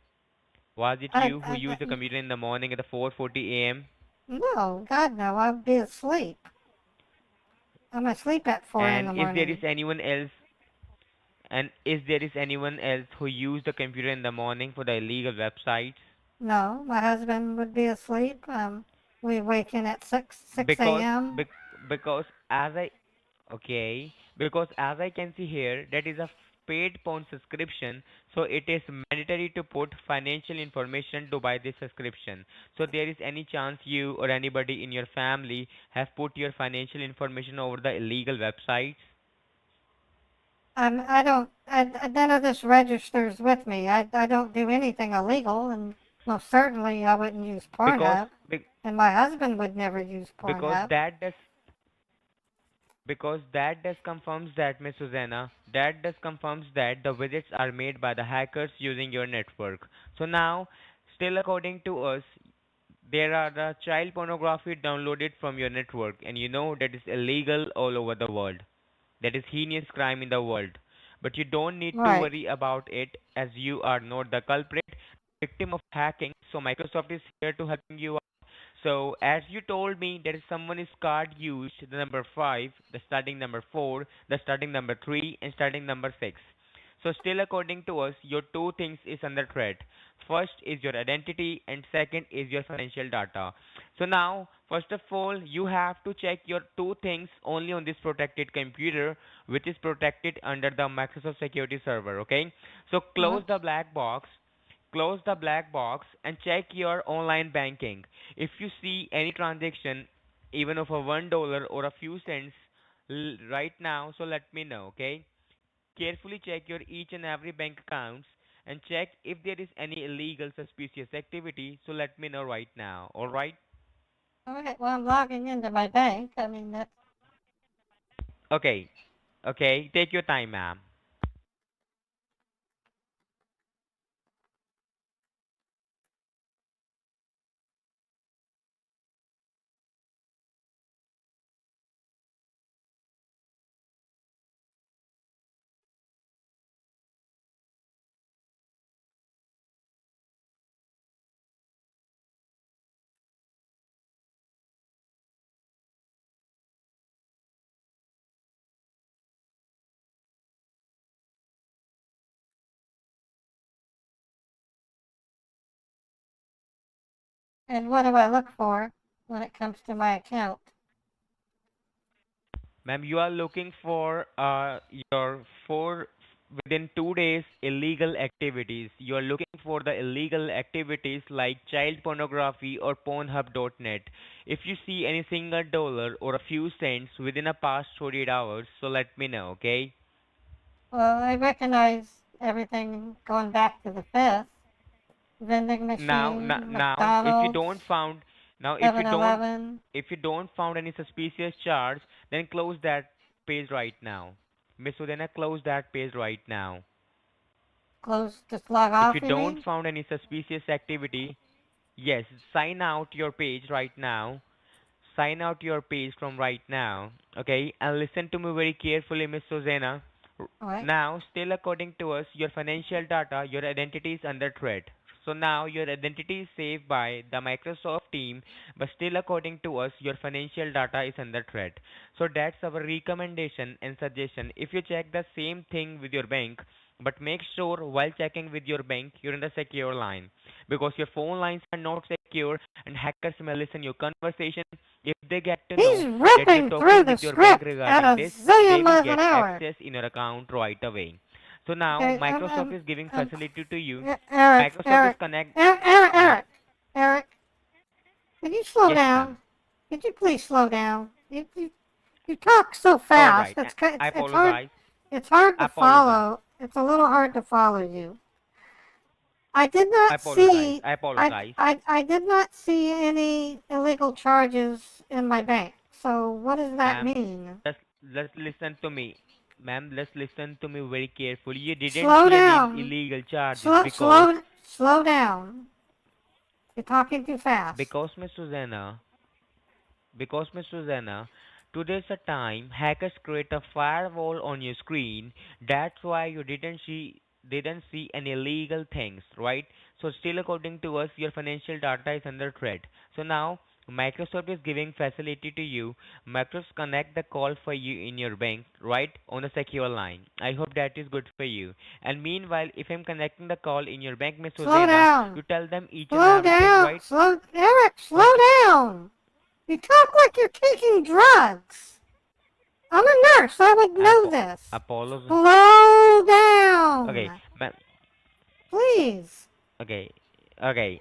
[SPEAKER 10] Was it
[SPEAKER 7] I,
[SPEAKER 10] you who
[SPEAKER 7] I,
[SPEAKER 10] used the
[SPEAKER 7] I
[SPEAKER 10] computer in the morning at the 4:40 a.m.?
[SPEAKER 7] no, God no, I'd be asleep. I'm asleep at 4 in
[SPEAKER 10] And
[SPEAKER 7] the
[SPEAKER 10] if there is
[SPEAKER 7] morning.
[SPEAKER 10] anyone else, and if there is anyone else who used the computer in the morning for the illegal websites?
[SPEAKER 7] No, my husband would be asleep. We wake in at 6
[SPEAKER 10] Because
[SPEAKER 7] a.m.
[SPEAKER 10] because as I Okay, because as I can see here, that is a paid phone subscription, so it is mandatory to put financial information to buy this subscription. So there is any chance you or anybody in your family have put your financial information over the illegal websites?
[SPEAKER 7] I don't, none of this registers with me. I don't do anything illegal, and most certainly I wouldn't use
[SPEAKER 10] Because
[SPEAKER 7] Pornhub, and my husband would never use
[SPEAKER 10] because
[SPEAKER 7] Pornhub.
[SPEAKER 10] that does confirms that, Miss Susanna, that does confirms that the visits are made by the hackers using your network. So now, still according to us, there are the child pornography downloaded from your network, and you know that is illegal all over the world. That is heinous crime in the world. But you don't need to
[SPEAKER 7] Right.
[SPEAKER 10] worry about it as you are not the culprit, victim of hacking. So Microsoft is here to helping you. So as you told me, there is someone is card used the number 5, the starting number 4, the starting number 3, and starting number 6. So still according to us, your two things is under threat. First is your identity and second is your financial data. So now, first of all, you have to check your two things only on this protected computer, which is protected under the Microsoft security server, okay? So
[SPEAKER 7] Uh,
[SPEAKER 10] close the black box, close the black box and check your online banking. If you see any transaction, even of a $1 or a few cents right now, so let me know, okay? Carefully check your each and every bank accounts and check if there is any illegal suspicious activity, so let me know right now, alright?
[SPEAKER 7] Alright, well, I'm logging into my bank. I mean, that's
[SPEAKER 10] Okay, okay, take your time, ma'am.
[SPEAKER 7] and what do I look for when it comes to my account?
[SPEAKER 10] Ma'am, you are looking for your four within 2 days illegal activities. You are looking for the illegal activities like child pornography or Pornhub.net. If you see any single dollar or a few cents within a past 48 hours, so let me know, okay?
[SPEAKER 7] Well, I recognize everything going back to the 5th. Vending machine,
[SPEAKER 10] Now, if you
[SPEAKER 7] McDonald's,
[SPEAKER 10] don't found now
[SPEAKER 7] Seven Eleven,
[SPEAKER 10] if you don't found any suspicious charge, then close that page right now. Miss Udena, close that page right now.
[SPEAKER 7] close, just log
[SPEAKER 10] If you
[SPEAKER 7] off, you
[SPEAKER 10] don't
[SPEAKER 7] mean?
[SPEAKER 10] found any suspicious activity, yes, sign out your page right now. Sign out your page from right now, okay? And listen to me very carefully, Miss Susanna.
[SPEAKER 7] Alright.
[SPEAKER 10] Now, still according to us, your financial data, your identity is under threat. So now your identity is saved by the Microsoft team, but still according to us, your financial data is under threat. So that's our recommendation and suggestion. If you check the same thing with your bank, but make sure while checking with your bank, you're in the secure line because your phone lines are not secure and hackers may listen your conversation. If they get to
[SPEAKER 7] He's
[SPEAKER 10] know that you're
[SPEAKER 7] ripping through
[SPEAKER 10] talking
[SPEAKER 7] the
[SPEAKER 10] with your bank
[SPEAKER 7] script at
[SPEAKER 10] regarding
[SPEAKER 7] a
[SPEAKER 10] this,
[SPEAKER 7] zillion
[SPEAKER 10] they will
[SPEAKER 7] miles
[SPEAKER 10] get
[SPEAKER 7] an hour.
[SPEAKER 10] access in your account right away. So now
[SPEAKER 7] Okay,
[SPEAKER 10] Microsoft is giving facility to you.
[SPEAKER 7] Eric,
[SPEAKER 10] Microsoft is
[SPEAKER 7] Eric,
[SPEAKER 10] connect.
[SPEAKER 7] Eric, Eric,
[SPEAKER 10] Yeah.
[SPEAKER 7] Eric, Eric, can you slow
[SPEAKER 10] Yes, ma'am.
[SPEAKER 7] down? Could you please slow down? You talk so
[SPEAKER 10] All
[SPEAKER 7] fast.
[SPEAKER 10] right. I
[SPEAKER 7] It's hard.
[SPEAKER 10] apologize.
[SPEAKER 7] It's hard
[SPEAKER 10] I
[SPEAKER 7] to
[SPEAKER 10] apologize.
[SPEAKER 7] follow. It's a little hard to follow you. I did
[SPEAKER 10] I
[SPEAKER 7] not
[SPEAKER 10] apologize.
[SPEAKER 7] see.
[SPEAKER 10] I apologize.
[SPEAKER 7] I did not see any illegal charges in my bank. So what does that
[SPEAKER 10] Ma'am,
[SPEAKER 7] mean?
[SPEAKER 10] let's listen to me. Ma'am, let's listen to me very carefully. You didn't
[SPEAKER 7] Slow
[SPEAKER 10] see any
[SPEAKER 7] down.
[SPEAKER 10] illegal charges
[SPEAKER 7] Slow down. You're talking too fast.
[SPEAKER 10] because Miss Susanna, today's a time hackers create a firewall on your screen. That's why you didn't see any illegal things, right? So still according to us, your financial data is under threat. So now Microsoft is giving facility to you. Microsoft connect the call for you in your bank, right, on a secure line. I hope that is good for you. And meanwhile, if I'm connecting the call in your bank, Miss
[SPEAKER 7] Slow
[SPEAKER 10] Susanna, you
[SPEAKER 7] down.
[SPEAKER 10] tell them each and
[SPEAKER 7] Slow
[SPEAKER 10] everything,
[SPEAKER 7] down.
[SPEAKER 10] right?
[SPEAKER 7] Eric, slow
[SPEAKER 10] Okay.
[SPEAKER 7] down. You talk like you're taking drugs. I'm a nurse. I would know this.
[SPEAKER 10] Apollo.
[SPEAKER 7] Slow
[SPEAKER 10] Okay,
[SPEAKER 7] down. Please.
[SPEAKER 10] okay, okay.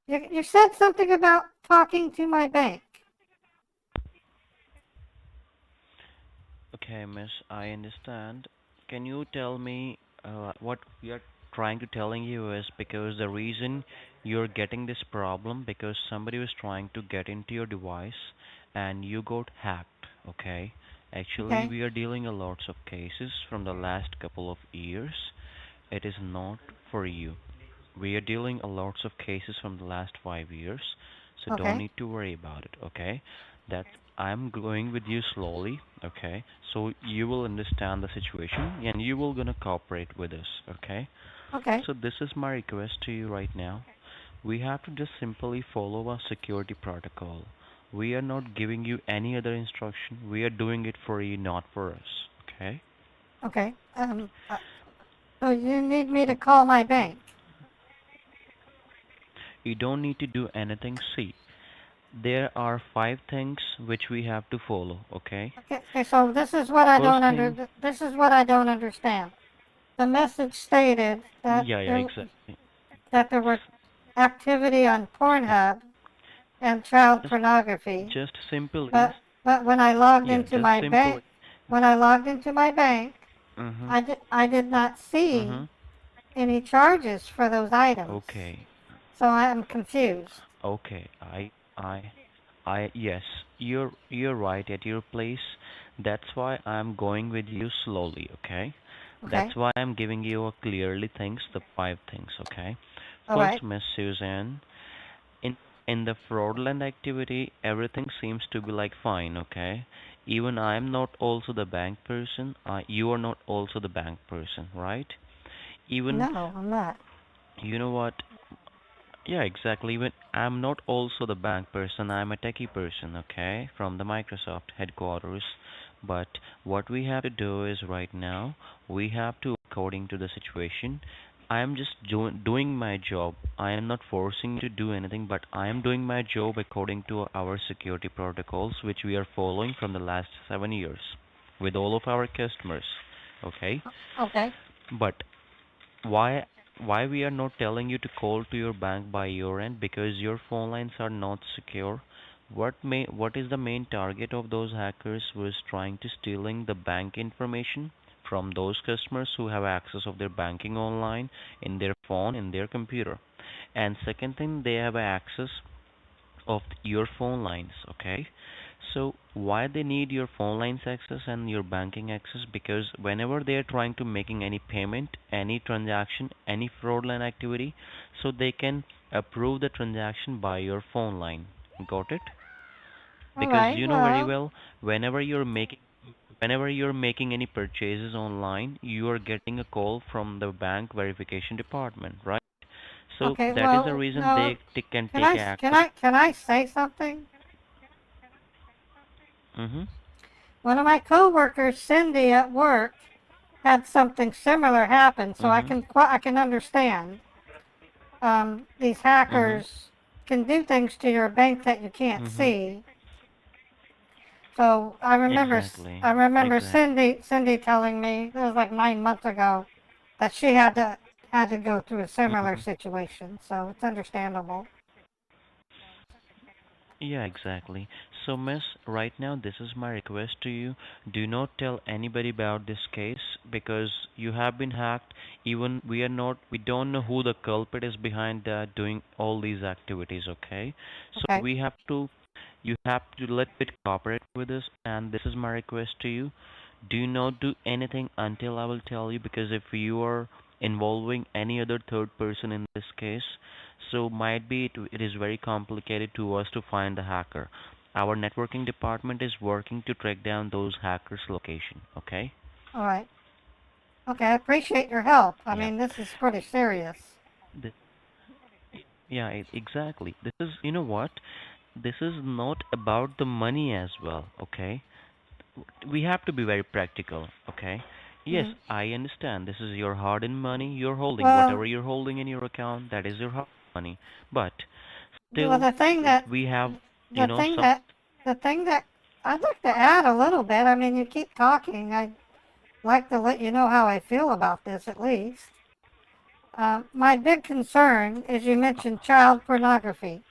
[SPEAKER 7] You said something about talking to my bank.
[SPEAKER 9] Okay, miss, I understand. Can you tell me what we are trying to telling you is because the reason you're getting this problem because somebody was trying to get into your device and you got hacked, okay? Actually,
[SPEAKER 7] Okay?
[SPEAKER 9] we are dealing a lots of cases from the last couple of years. It is not for you. We are dealing a lots of cases from the last 5 years, so don't
[SPEAKER 7] Okay?
[SPEAKER 9] need to worry about it, okay? That I'm going with you slowly, okay? So you will understand the situation and you will gonna cooperate with us, okay?
[SPEAKER 7] Okay.
[SPEAKER 9] So this is my request to you right now. We have to just simply follow our security protocol. We are not giving you any other instruction. We are doing it for you, not for us, okay?
[SPEAKER 7] Okay. So you need me to call my bank.
[SPEAKER 9] You don't need to do anything. See, there are 5 things which we have to follow, okay?
[SPEAKER 7] Okay, so this is what I
[SPEAKER 9] First
[SPEAKER 7] don't
[SPEAKER 9] thing,
[SPEAKER 7] this is what I don't understand. the message stated that
[SPEAKER 9] Yeah, yeah, exactly.
[SPEAKER 7] there were activity on Pornhub and child
[SPEAKER 9] Just,
[SPEAKER 7] pornography,
[SPEAKER 9] just simply,
[SPEAKER 7] but when I logged
[SPEAKER 9] yeah,
[SPEAKER 7] into
[SPEAKER 9] just
[SPEAKER 7] my
[SPEAKER 9] simply.
[SPEAKER 7] bank,
[SPEAKER 9] Mhm,
[SPEAKER 7] I did not see
[SPEAKER 9] mhm.
[SPEAKER 7] any charges for those items.
[SPEAKER 9] Okay,
[SPEAKER 7] So I am confused.
[SPEAKER 9] okay. Yes, you're right at your place. That's why I'm going with you slowly, okay?
[SPEAKER 7] Okay.
[SPEAKER 9] That's why I'm giving you a clearly things, the five things, okay?
[SPEAKER 7] All right.
[SPEAKER 9] First, Miss Suzanne, in in the fraudulent activity, everything seems to be like fine, okay? Even I am not also the bank person. You are not also the bank person, right? Even
[SPEAKER 7] No, I'm not.
[SPEAKER 9] you know what? Yeah, exactly. Even I'm not also the bank person, I'm a techie person, okay, from the Microsoft headquarters. But what we have to do is right now, we have to, according to the situation, I am just doing my job. I am not forcing you to do anything, but I am doing my job according to our security protocols, which we are following from the last 7 years with all of our customers, okay?
[SPEAKER 7] Okay.
[SPEAKER 9] But why why we are not telling you to call to your bank by your end? Because your phone lines are not secure. What is the main target of those hackers was trying to stealing the bank information from those customers who have access of their banking online in their phone, in their computer. And second thing, they have access of your phone lines, okay? So why they need your phone lines access and your banking access? Because whenever they are trying to making any payment, any transaction, any fraudulent activity, so they can approve the transaction by your phone line. Got it?
[SPEAKER 7] All
[SPEAKER 9] Because
[SPEAKER 7] right.
[SPEAKER 9] you know very
[SPEAKER 7] Well,
[SPEAKER 9] well, whenever you're making any purchases online, you are getting a call from the bank verification department, right? So
[SPEAKER 7] okay.
[SPEAKER 9] that is the
[SPEAKER 7] Well,
[SPEAKER 9] reason
[SPEAKER 7] no.
[SPEAKER 9] can take access.
[SPEAKER 7] Can I say something?
[SPEAKER 9] Mhm.
[SPEAKER 7] One of my coworkers, Cindy, at work, had something similar happen, so
[SPEAKER 9] Mhm.
[SPEAKER 7] I can understand. These
[SPEAKER 9] Mhm.
[SPEAKER 7] hackers can do things to your bank that you can't
[SPEAKER 9] Mhm.
[SPEAKER 7] see. So
[SPEAKER 9] Exactly.
[SPEAKER 7] I remember
[SPEAKER 9] Exactly.
[SPEAKER 7] Cindy telling me it was like 9 months ago that she had to go through a similar
[SPEAKER 9] Mhm.
[SPEAKER 7] situation. So it's understandable.
[SPEAKER 9] Yeah, exactly. So, miss, right now, this is my request to you. Do not tell anybody about this case because you have been hacked. Even we don't know who the culprit is behind doing all these activities, okay? So,
[SPEAKER 7] Okay.
[SPEAKER 9] you have to let it cooperate with us, and this is my request to you. Do not do anything until I will tell you because if you are involving any other third person in this case, so might be it is very complicated to us to find the hacker. Our networking department is working to track down those hackers' location. Okay?
[SPEAKER 7] All right. Okay. I appreciate your help. I
[SPEAKER 9] Yeah.
[SPEAKER 7] mean, this is pretty serious.
[SPEAKER 9] The, yeah, exactly. This is, you know what? This is not about the money as well. Okay? We have to be very practical. Okay? Yes,
[SPEAKER 7] Mm.
[SPEAKER 9] I understand. This is your hard-earned money you're holding.
[SPEAKER 7] Well,
[SPEAKER 9] Whatever you're holding in your account, that is your hard money. But
[SPEAKER 7] well,
[SPEAKER 9] still, we have,
[SPEAKER 7] the thing
[SPEAKER 9] some.
[SPEAKER 7] the thing that I'd like to add a little bit. I mean, you keep talking. I'd like to let you know how I feel about this at least. My big concern is you mentioned child pornography.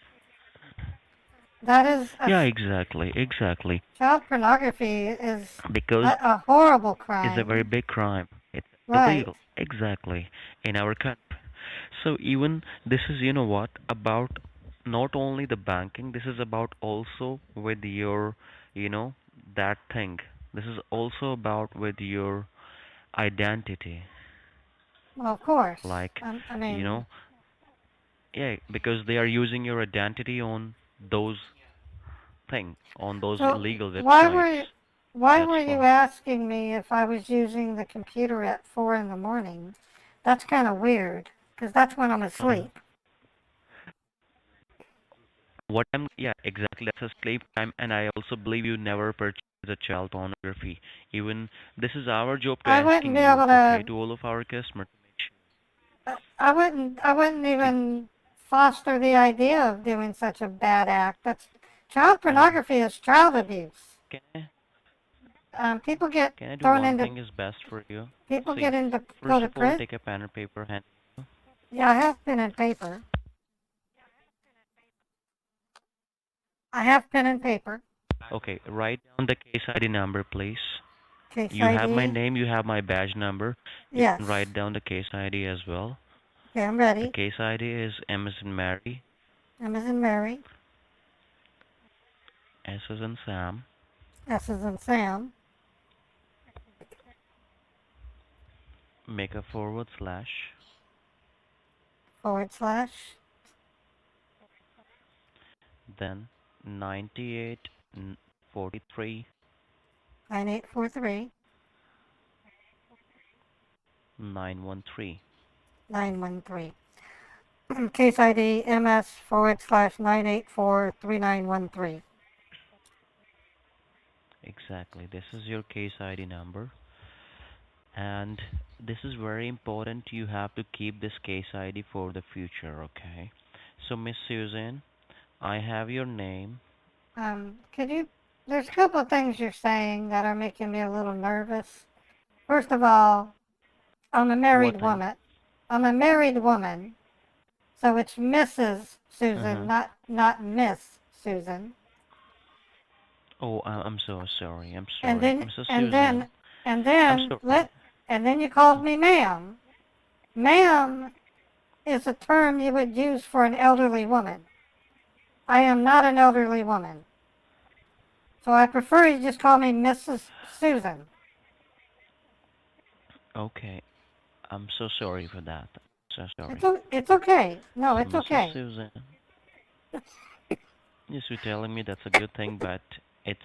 [SPEAKER 7] That is
[SPEAKER 9] Yeah, exactly, exactly.
[SPEAKER 7] child pornography is
[SPEAKER 9] Because
[SPEAKER 7] a horrible
[SPEAKER 9] it's a very
[SPEAKER 7] crime.
[SPEAKER 9] big crime. It's
[SPEAKER 7] Right.
[SPEAKER 9] illegal, exactly, in our country. So even this is, you know what, about not only the banking, this is about also with your, you know, that thing. This is also about with your identity.
[SPEAKER 7] Well, of course.
[SPEAKER 9] Like,
[SPEAKER 7] I
[SPEAKER 9] you
[SPEAKER 7] mean,
[SPEAKER 9] know, yeah, because they are using your identity on those
[SPEAKER 7] so
[SPEAKER 9] illegal websites.
[SPEAKER 7] why
[SPEAKER 9] That's
[SPEAKER 7] were you
[SPEAKER 9] why.
[SPEAKER 7] asking me if I was using the computer at 4 in the morning? That's kind of weird, because that's when I'm
[SPEAKER 9] Uh,
[SPEAKER 7] asleep.
[SPEAKER 9] what I'm, yeah, exactly. That's a slave crime, and I also believe you never purchase a child pornography. Even this is our job to
[SPEAKER 7] I wouldn't
[SPEAKER 9] asking
[SPEAKER 7] be
[SPEAKER 9] you,
[SPEAKER 7] able
[SPEAKER 9] okay,
[SPEAKER 7] to.
[SPEAKER 9] to all of our customers to make
[SPEAKER 7] I wouldn't
[SPEAKER 9] sure.
[SPEAKER 7] even foster the idea of doing such a bad act. That's child
[SPEAKER 9] Uh,
[SPEAKER 7] pornography is child abuse.
[SPEAKER 9] can I?
[SPEAKER 7] People get
[SPEAKER 9] Can I do
[SPEAKER 7] thrown
[SPEAKER 9] one
[SPEAKER 7] into
[SPEAKER 9] thing is best for you?
[SPEAKER 7] people
[SPEAKER 9] See,
[SPEAKER 7] get into go
[SPEAKER 9] first
[SPEAKER 7] to
[SPEAKER 9] of all,
[SPEAKER 7] prison.
[SPEAKER 9] take a pen and paper hand.
[SPEAKER 7] Yeah, I have pen and paper. I have pen and paper.
[SPEAKER 9] Okay, write down the case ID number, please.
[SPEAKER 7] Case
[SPEAKER 9] You have my
[SPEAKER 7] ID.
[SPEAKER 9] name, you have my badge number. You
[SPEAKER 7] Yes.
[SPEAKER 9] can write down the case ID as well.
[SPEAKER 7] Okay, I'm
[SPEAKER 9] The
[SPEAKER 7] ready.
[SPEAKER 9] case ID is M as in Mary,
[SPEAKER 7] M as in Mary.
[SPEAKER 9] S as in Sam,
[SPEAKER 7] S as in Sam.
[SPEAKER 9] make a forward slash,
[SPEAKER 7] //
[SPEAKER 9] then 9843
[SPEAKER 7] 9843
[SPEAKER 9] 913.
[SPEAKER 7] 913. Case ID MS / 9843913.
[SPEAKER 9] Exactly, this is your case ID number. And this is very important. You have to keep this case ID for the future, okay? So, Miss Susan, I have your name.
[SPEAKER 7] Could you? There's a couple of things you're saying that are making me a little nervous. First of all, I'm a
[SPEAKER 9] What
[SPEAKER 7] married
[SPEAKER 9] thing?
[SPEAKER 7] woman. I'm a married woman, so it's Mrs. Susan,
[SPEAKER 9] Uh-huh.
[SPEAKER 7] not Miss Susan.
[SPEAKER 9] Oh, I'm so sorry. I'm
[SPEAKER 7] And
[SPEAKER 9] sorry.
[SPEAKER 7] then
[SPEAKER 9] Mrs.
[SPEAKER 7] and
[SPEAKER 9] Susan,
[SPEAKER 7] then and
[SPEAKER 9] I'm
[SPEAKER 7] then
[SPEAKER 9] sorry.
[SPEAKER 7] and then you called me ma'am. Ma'am is a term you would use for an elderly woman. I am not an elderly woman. So I prefer you just call me Mrs. Susan.
[SPEAKER 9] Okay, I'm so sorry for that. So sorry.
[SPEAKER 7] It's okay. No,
[SPEAKER 9] So,
[SPEAKER 7] it's
[SPEAKER 9] Mrs.
[SPEAKER 7] okay.
[SPEAKER 9] Susan, yes, you're telling me that's a good thing, but it's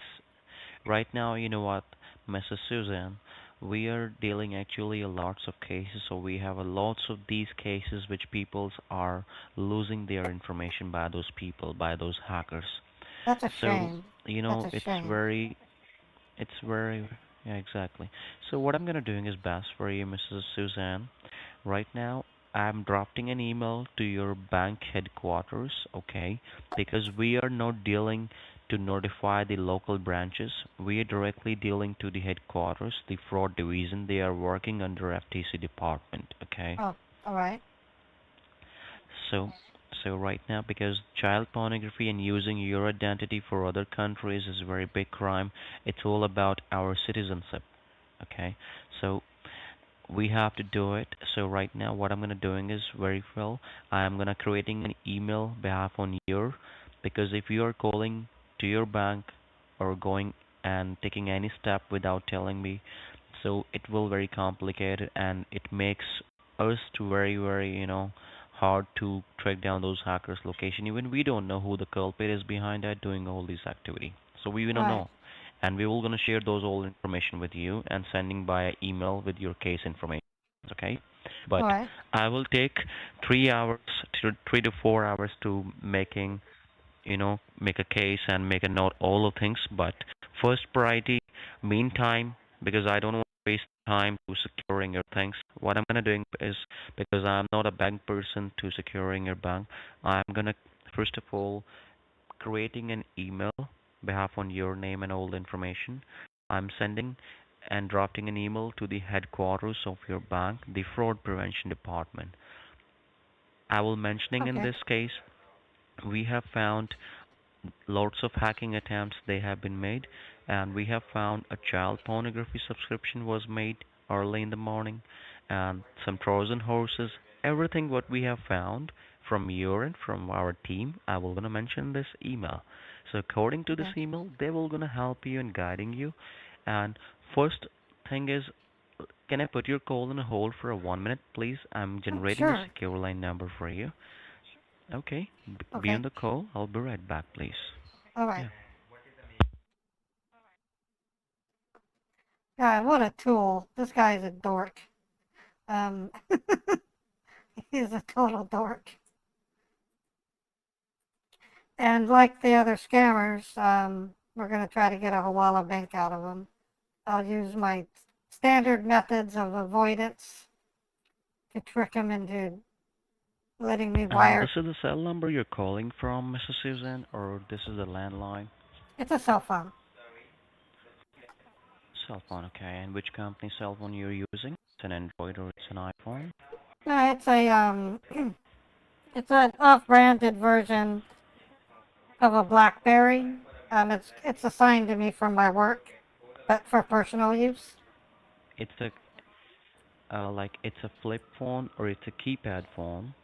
[SPEAKER 9] right now, you know what, Mrs. Susan, we are dealing actually a lots of cases, so we have a lots of these cases which peoples are losing their information by those people, by those hackers.
[SPEAKER 7] That's a
[SPEAKER 9] So,
[SPEAKER 7] shame.
[SPEAKER 9] you
[SPEAKER 7] That's
[SPEAKER 9] know,
[SPEAKER 7] a shame.
[SPEAKER 9] yeah, exactly. So what I'm gonna doing is best for you, Mrs. Suzanne. Right now, I'm drafting an email to your bank headquarters, okay? Because we are not dealing to notify the local branches. We are directly dealing to the headquarters, the fraud division. They are working under FTC department, okay?
[SPEAKER 7] Oh, all right.
[SPEAKER 9] So, so right now, because child pornography and using your identity for other countries is a very big crime, it's all about our citizenship. Okay, so we have to do it. So right now, what I'm gonna doing is very well. I'm gonna creating an email behalf on your, because if you are calling to your bank or going and taking any step without telling me, so it will very complicated and it makes us to very hard to track down those hackers' location. Even we don't know who the culprit is behind that doing all this activity. So we don't
[SPEAKER 7] Right.
[SPEAKER 9] know, and we will gonna share those all information with you and sending by email with your case information. Okay,
[SPEAKER 7] All
[SPEAKER 9] but
[SPEAKER 7] right.
[SPEAKER 9] I will take 3 hours to 3 to 4 hours to make a case and make a note all of things. But first priority, meantime, because I don't want to waste time to securing your things. What I'm gonna doing is, because I'm not a bank person to securing your bank, I'm gonna first of all creating an email behalf on your name and all the information. I'm sending and drafting an email to the headquarters of your bank, the fraud prevention department. I will mentioning in
[SPEAKER 7] Okay.
[SPEAKER 9] this case we have found lots of hacking attempts they have been made, and we have found a child pornography subscription was made early in the morning, and some Trojan horses, everything what we have found from your and from our team, I will gonna mention this email. So according to this
[SPEAKER 7] Okay.
[SPEAKER 9] email, they will gonna help you and guiding you. And first thing is, can I put your call on hold for a 1 minute, please? I'm
[SPEAKER 7] Oh,
[SPEAKER 9] generating the
[SPEAKER 7] sure.
[SPEAKER 9] secure line number for you. Okay, be on
[SPEAKER 7] Okay.
[SPEAKER 9] the call. I'll be right back, please.
[SPEAKER 7] All right.
[SPEAKER 9] Yeah.
[SPEAKER 7] God, what a tool. This guy's a dork. Um, he's a total dork. And like the other scammers, we're going to try to get a Hawala Bank out of them. I'll use my standard methods of avoidance to trick them into letting me
[SPEAKER 9] This
[SPEAKER 7] wire.
[SPEAKER 9] is the cell number you're calling from, Mrs. Susan, or this is the landline?
[SPEAKER 7] It's a cell phone.
[SPEAKER 9] cell phone, okay. And which company cell phone you're using? It's an Android or it's an iPhone?
[SPEAKER 7] No, it's a it's an off-branded version of a BlackBerry. It's assigned to me for my work, but for personal use.
[SPEAKER 9] It's a it's a flip phone or it's a keypad phone?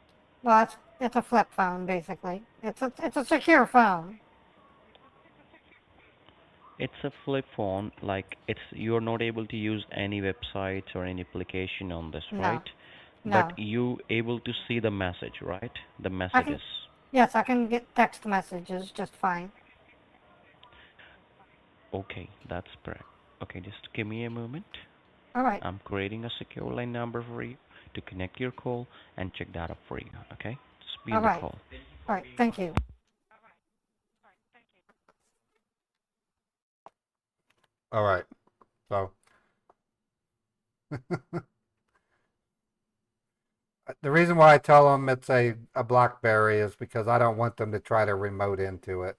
[SPEAKER 7] Well, it's a flip phone basically. It's a secure phone.
[SPEAKER 9] It's a flip phone, like it's you're not able to use any websites or any application on this,
[SPEAKER 7] No,
[SPEAKER 9] right? But
[SPEAKER 7] no.
[SPEAKER 9] you able to see the message, right? The
[SPEAKER 7] I can
[SPEAKER 9] messages.
[SPEAKER 7] Yes, I can get text messages just fine.
[SPEAKER 9] Okay, that's correct. Okay, just give me a moment.
[SPEAKER 7] All right,
[SPEAKER 9] I'm creating a secure line number for you to connect your call and check that up for you, okay? Just be
[SPEAKER 7] all
[SPEAKER 9] on the
[SPEAKER 7] right,
[SPEAKER 9] call.
[SPEAKER 7] all right. Thank you.
[SPEAKER 1] All right. So the reason why I tell them it's a BlackBerry is because I don't want them to try to remote into it.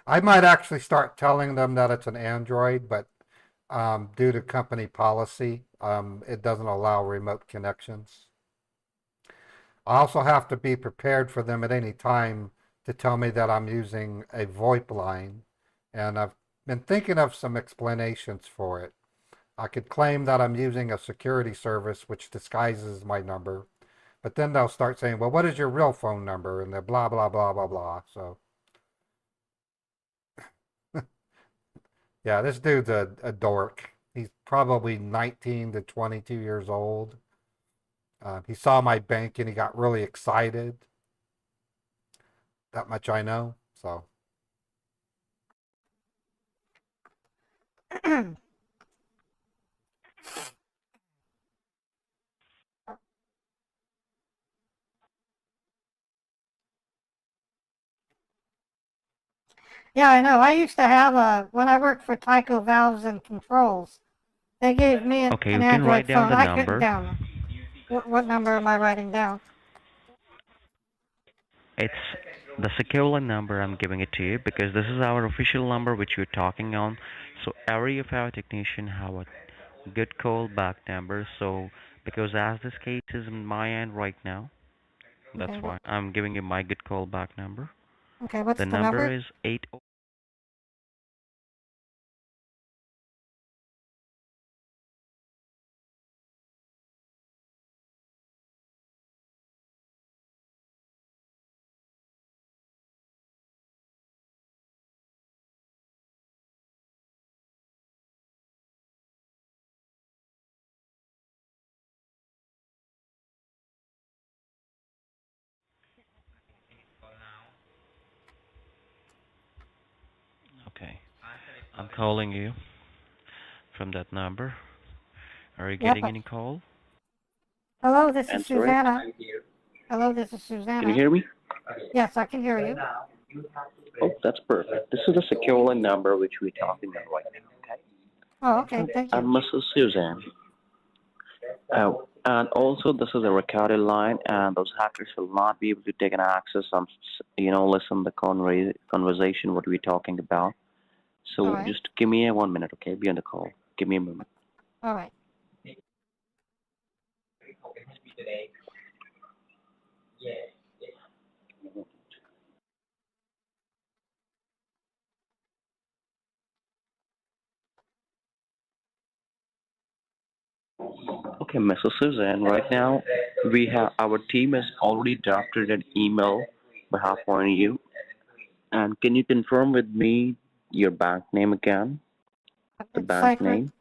[SPEAKER 1] I might actually start telling them that it's an Android, but due to company policy, it doesn't allow remote connections. I also have to be prepared for them at any time to tell me that I'm using a VoIP line, and I've been thinking of some explanations for it. I could claim that I'm using a security service which disguises my number, but then they'll start saying, well, what is your real phone number? And they're blah, blah, blah, blah, blah. So, yeah, this dude's a dork. He's probably 19 to 22 years old. He saw my bank and he got really excited. That much I know. So,
[SPEAKER 7] Yeah, I know. I used to have when I worked for Tyco Valves and Controls. They gave me
[SPEAKER 9] Okay,
[SPEAKER 7] an
[SPEAKER 9] you can
[SPEAKER 7] Android
[SPEAKER 9] write down
[SPEAKER 7] phone.
[SPEAKER 9] the
[SPEAKER 7] I couldn't
[SPEAKER 9] number.
[SPEAKER 7] down. What number am I writing down?
[SPEAKER 9] It's the secure line number. I'm giving it to you because this is our official number which we're talking on. So every of our technician have a good call back number. So because as this case is in my end right now, that's
[SPEAKER 7] Okay,
[SPEAKER 9] why I'm giving you my good call back number.
[SPEAKER 7] okay. What's
[SPEAKER 9] The
[SPEAKER 7] the
[SPEAKER 9] number
[SPEAKER 7] number?
[SPEAKER 9] is 8. Okay, I'm calling you from that number. Are you
[SPEAKER 7] Yep.
[SPEAKER 9] getting any call?
[SPEAKER 7] Hello, this is
[SPEAKER 9] Answer it.
[SPEAKER 7] Susanna. Hello, this is
[SPEAKER 9] Can you
[SPEAKER 7] Susanna.
[SPEAKER 9] hear me?
[SPEAKER 7] Yes, I can hear you.
[SPEAKER 9] Oh, that's perfect. This is the secure line number which we're talking about right now. Okay.
[SPEAKER 7] Oh, okay. Thank
[SPEAKER 9] I'm
[SPEAKER 7] you.
[SPEAKER 9] Mrs. Suzanne. And also, this is a recorded line, and those hackers will not be able to take an access and listen the conversation what we're talking about.
[SPEAKER 7] All
[SPEAKER 9] So
[SPEAKER 7] right.
[SPEAKER 9] just give me a 1 minute, okay? Be on the call. Give me a moment.
[SPEAKER 7] All right.
[SPEAKER 9] Okay, Mrs. Suzanne. Right now, we have our team has already drafted an email behalf on you. And can you confirm with me your bank name again? The
[SPEAKER 7] It's
[SPEAKER 9] bank name?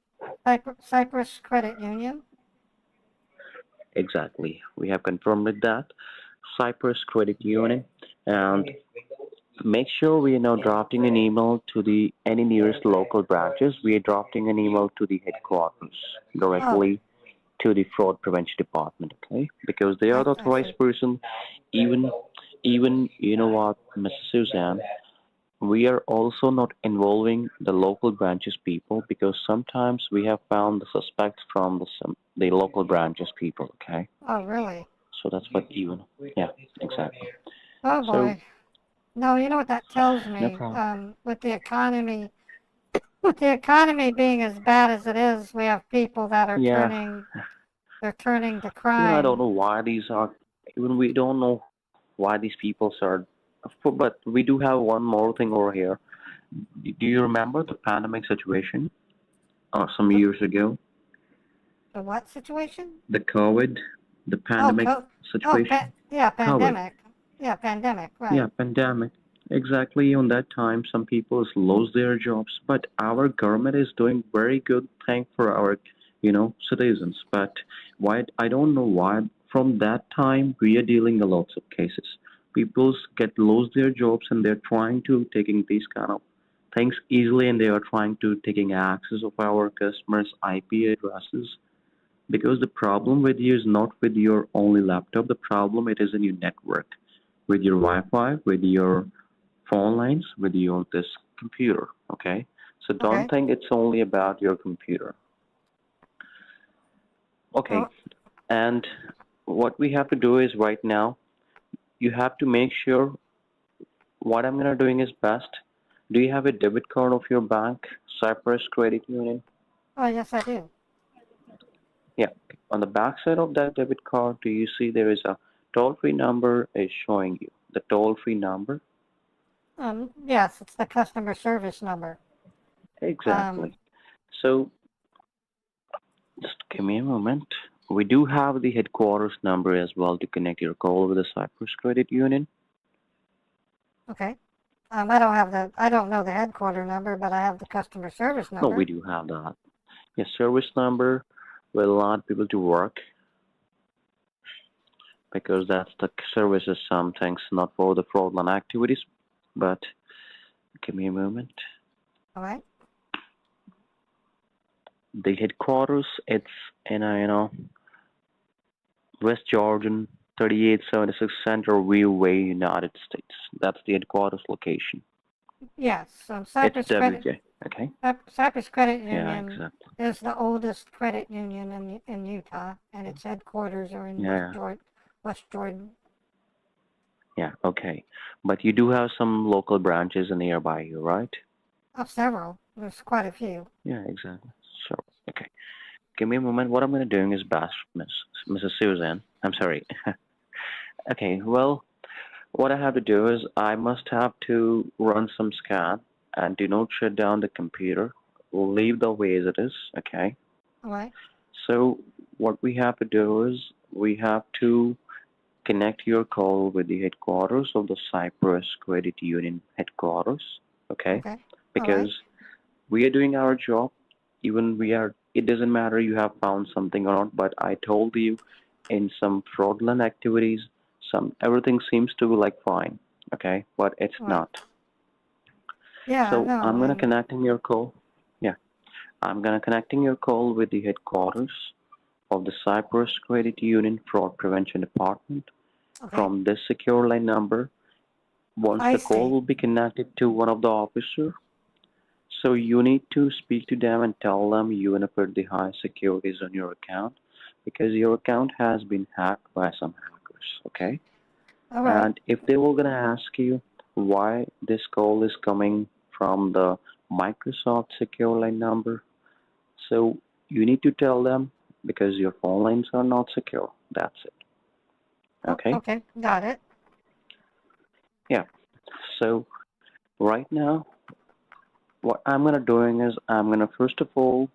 [SPEAKER 7] Cyprus Credit Union.
[SPEAKER 9] Exactly. We have confirmed with that. Cyprus Credit Union. And make sure we are now drafting an email to the any nearest local branches. We are drafting an email to the headquarters directly to the fraud prevention department, okay? Because they are the
[SPEAKER 7] I
[SPEAKER 9] authorized
[SPEAKER 7] see.
[SPEAKER 9] person. Even you know what, Mrs. Suzanne, we are also not involving the local branches people because sometimes we have found the suspects from the local branches people, okay?
[SPEAKER 7] Oh, really?
[SPEAKER 9] So that's what even, yeah, exactly.
[SPEAKER 7] Oh
[SPEAKER 9] So,
[SPEAKER 7] boy. No, you know what that tells
[SPEAKER 9] no
[SPEAKER 7] me?
[SPEAKER 9] problem.
[SPEAKER 7] With the economy With the economy being as bad as it is, we have people that are
[SPEAKER 11] Yeah,
[SPEAKER 7] they're turning to
[SPEAKER 11] I don't
[SPEAKER 7] crime.
[SPEAKER 11] know why these are, even we don't know why these people are, but we do have one more thing over here. Do you remember the pandemic situation some
[SPEAKER 7] The,
[SPEAKER 11] years ago?
[SPEAKER 7] the what situation?
[SPEAKER 11] The COVID, the
[SPEAKER 7] Oh,
[SPEAKER 11] pandemic situation?
[SPEAKER 7] yeah,
[SPEAKER 11] COVID.
[SPEAKER 7] pandemic. Yeah, pandemic,
[SPEAKER 11] Yeah,
[SPEAKER 7] right.
[SPEAKER 11] pandemic. Exactly on that time, some people lost their jobs, but our government is doing very good thing for our, citizens. But why? I don't know why. From that time, we are dealing a lots of cases. People get lost their jobs, and they're trying to taking these kind of things easily, and they are trying to taking access of our customers' IP addresses. Because the problem with you is not with your only laptop. The problem it is in your network, with your Wi-Fi, with your phone lines, with your this computer. Okay, so don't
[SPEAKER 7] Okay.
[SPEAKER 11] think it's only about your computer. Okay,
[SPEAKER 7] Oh,
[SPEAKER 11] and what we have to do is right now, you have to make sure what I'm gonna doing is best. Do you have a debit card of your bank, Cyprus Credit Union?
[SPEAKER 7] oh, yes, I do.
[SPEAKER 11] Yeah. On the back side of that debit card, do you see there is a toll-free number is showing you the toll-free number?
[SPEAKER 7] Yes, it's the customer service number.
[SPEAKER 11] Exactly. So just give me a moment. We do have the headquarters number as well to connect your call with the Cyprus Credit Union.
[SPEAKER 7] Okay. I don't know the headquarter number, but I have the customer service
[SPEAKER 11] No, we
[SPEAKER 7] number.
[SPEAKER 11] do have that. Yes, service number will not be able to work because that's the service is some things not for the fraudulent activities. But give me a moment.
[SPEAKER 7] All right.
[SPEAKER 11] The headquarters it's in West Jordan, 3876 Center View Way, United States. That's the headquarters location.
[SPEAKER 7] Yes,
[SPEAKER 11] It's WJ. Okay.
[SPEAKER 7] Cyprus Credit
[SPEAKER 11] Yeah,
[SPEAKER 7] Union
[SPEAKER 11] exactly.
[SPEAKER 7] is the oldest credit union in Utah, and its headquarters are in
[SPEAKER 11] Yeah,
[SPEAKER 7] West Jordan.
[SPEAKER 11] yeah. Okay. But you do have some local branches nearby you, right?
[SPEAKER 7] Several. There's quite a few.
[SPEAKER 11] Yeah, exactly. So, okay. Give me a moment. What I'm going to do is best, Mrs. Susan. I'm sorry. Okay, well, what I have to do is I must have to run some scan and do not shut down the computer. We'll leave the way as it is, okay?
[SPEAKER 7] All right.
[SPEAKER 11] So what we have to do is we have to connect your call with the headquarters of the Cyprus Credit Union headquarters, okay?
[SPEAKER 7] Okay. All
[SPEAKER 11] Because
[SPEAKER 7] right.
[SPEAKER 11] we are doing our job, even it doesn't matter you have found something or not, but I told you in some fraudulent activities, everything seems to be like fine, okay? But it's
[SPEAKER 7] All right.
[SPEAKER 11] not.
[SPEAKER 7] Yeah,
[SPEAKER 11] So
[SPEAKER 7] no,
[SPEAKER 11] I'm gonna connecting your call. Yeah, I'm gonna connecting your call with the headquarters of the Cyprus Credit Union Fraud Prevention Department
[SPEAKER 7] okay.
[SPEAKER 11] from this secure line number. Once
[SPEAKER 7] I
[SPEAKER 11] the call
[SPEAKER 7] see.
[SPEAKER 11] will be connected to one of the officers, so you need to speak to them and tell them you want to put the high securities on your account because your account has been hacked by some hackers, okay?
[SPEAKER 7] All right.
[SPEAKER 11] And if they were going to ask you why this call is coming from the Microsoft secure line number, so you need to tell them because your phone lines are not secure. That's it. Okay?
[SPEAKER 7] Okay. Got it.
[SPEAKER 11] Yeah. So right now, what I'm going to doing is I'm going to first of all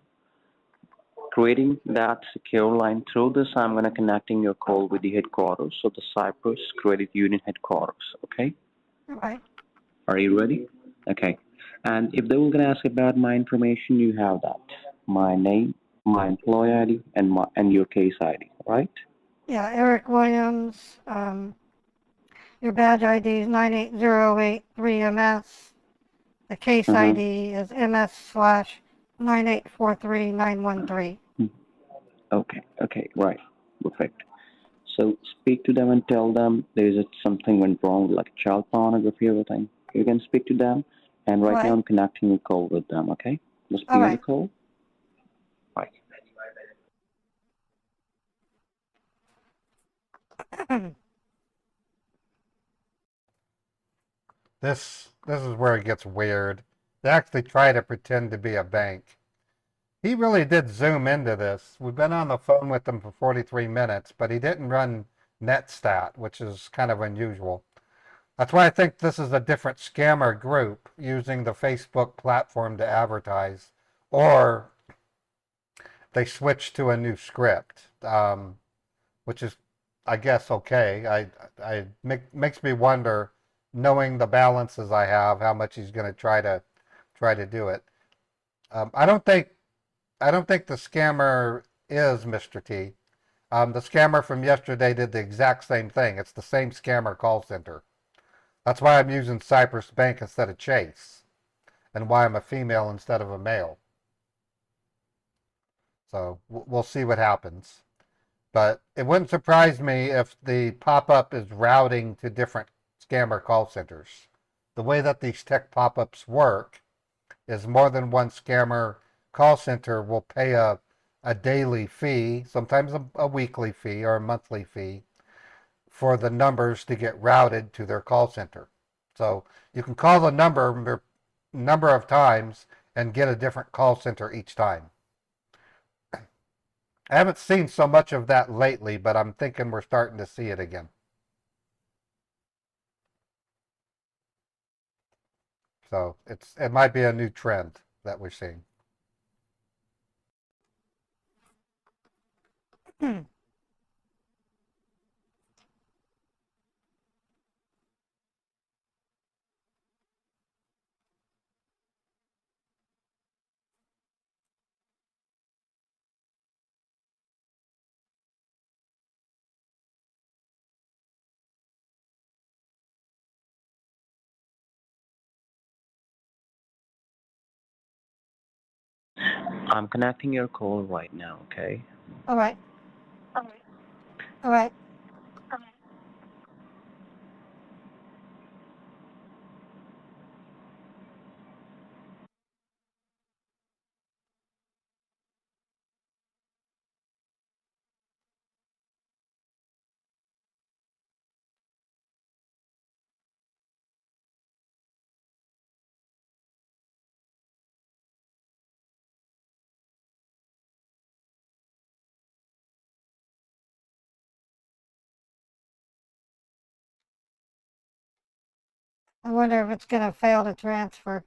[SPEAKER 11] creating that secure line. Through this, I'm going to connecting your call with the headquarters of the Cyprus Credit Union headquarters. Okay?
[SPEAKER 7] All right.
[SPEAKER 11] Are you ready? Okay. And if they were going to ask about my information, you have that. My name, my employee ID, and your case ID, right?
[SPEAKER 7] Yeah, Eric Williams. Your badge ID is 98083MS. The case
[SPEAKER 11] Uh-huh.
[SPEAKER 7] ID is MS/9843913.
[SPEAKER 11] Okay. Okay. Right. Perfect. So speak to them and tell them there is something went wrong, like child pornography or everything. You can speak to them, and right now
[SPEAKER 7] Right.
[SPEAKER 11] I'm connecting a call with them. Okay, just
[SPEAKER 7] All
[SPEAKER 11] be on the
[SPEAKER 7] right.
[SPEAKER 11] call. Bye.
[SPEAKER 1] This is where it gets weird. They actually try to pretend to be a bank. He really did zoom into this. We've been on the phone with him for 43 minutes, but he didn't run NetStat, which is kind of unusual. That's why I think this is a different scammer group using the Facebook platform to advertise, or they switched to a new script, which is, I guess, okay. Makes me wonder, knowing the balances I have, how much he's going to try to do it. I don't think the scammer is Mr. T. The scammer from yesterday did the exact same thing. It's the same scammer call center. That's why I'm using Cypress Bank instead of Chase, and why I'm a female instead of a male. So we'll see what happens. But it wouldn't surprise me if the pop-up is routing to different scammer call centers. The way that these tech pop-ups work is more than one scammer call center will pay a daily fee, sometimes a weekly fee or a monthly fee, for the numbers to get routed to their call center. So you can call the number of times and get a different call center each time. I haven't seen so much of that lately, but I'm thinking we're starting to see it again. So it might be a new trend that we're seeing.
[SPEAKER 11] I'm connecting your call right now, okay?
[SPEAKER 7] All right. All right. I wonder if it's going to fail to transfer.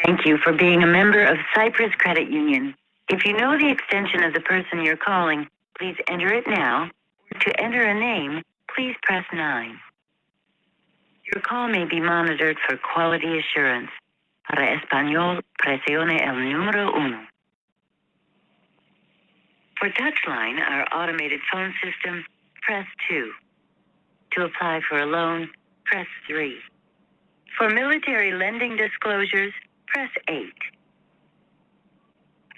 [SPEAKER 8] Thank you for being a member of Cyprus Credit Union. If you know the extension of the person you're calling, please enter it now. To enter a name, please press 9. Your call may be monitored for quality assurance. Para español, presione el número 1. For Touchline, our automated phone system, press 2. To apply for a loan, press 3. For military lending disclosures, press 8.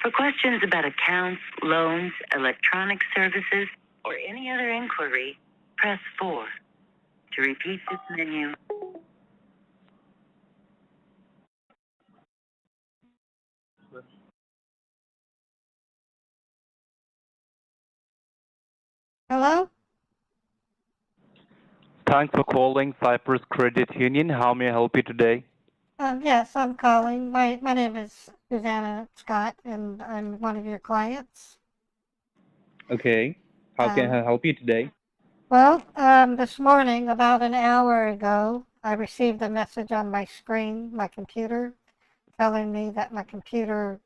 [SPEAKER 8] For questions about accounts, loans, electronic services, or any other inquiry, press 4. To repeat this menu,
[SPEAKER 7] Hello?
[SPEAKER 12] Thanks for calling Cyprus Credit Union. How may I help you today?
[SPEAKER 7] Yes, I'm calling. My name is Susanna Scott, and I'm one of your clients.
[SPEAKER 12] Okay. How can I help you today?
[SPEAKER 7] Well, this morning, about an hour ago, I received a message on my screen, my computer, telling me that my computer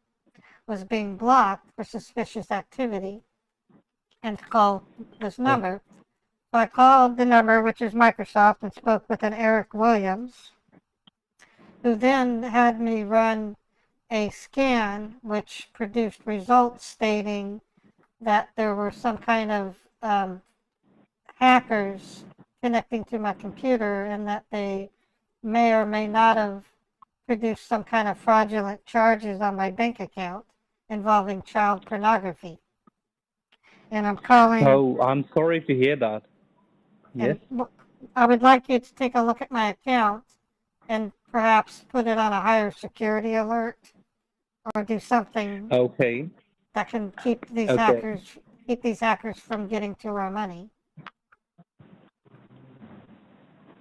[SPEAKER 7] was being blocked for suspicious activity and to call this number. So I called the number, which is Microsoft, and spoke with an Eric Williams, who then had me run a scan which produced results stating that there were some kind of hackers connecting to my computer and that they may or may not have produced some kind of fraudulent charges on my bank account involving child pornography. And I'm calling.
[SPEAKER 12] Oh, I'm sorry to hear that. Yes.
[SPEAKER 7] I would like you to take a look at my account and perhaps put it on a higher security alert or do something
[SPEAKER 12] Okay.
[SPEAKER 7] that can keep these hackers from getting to our money.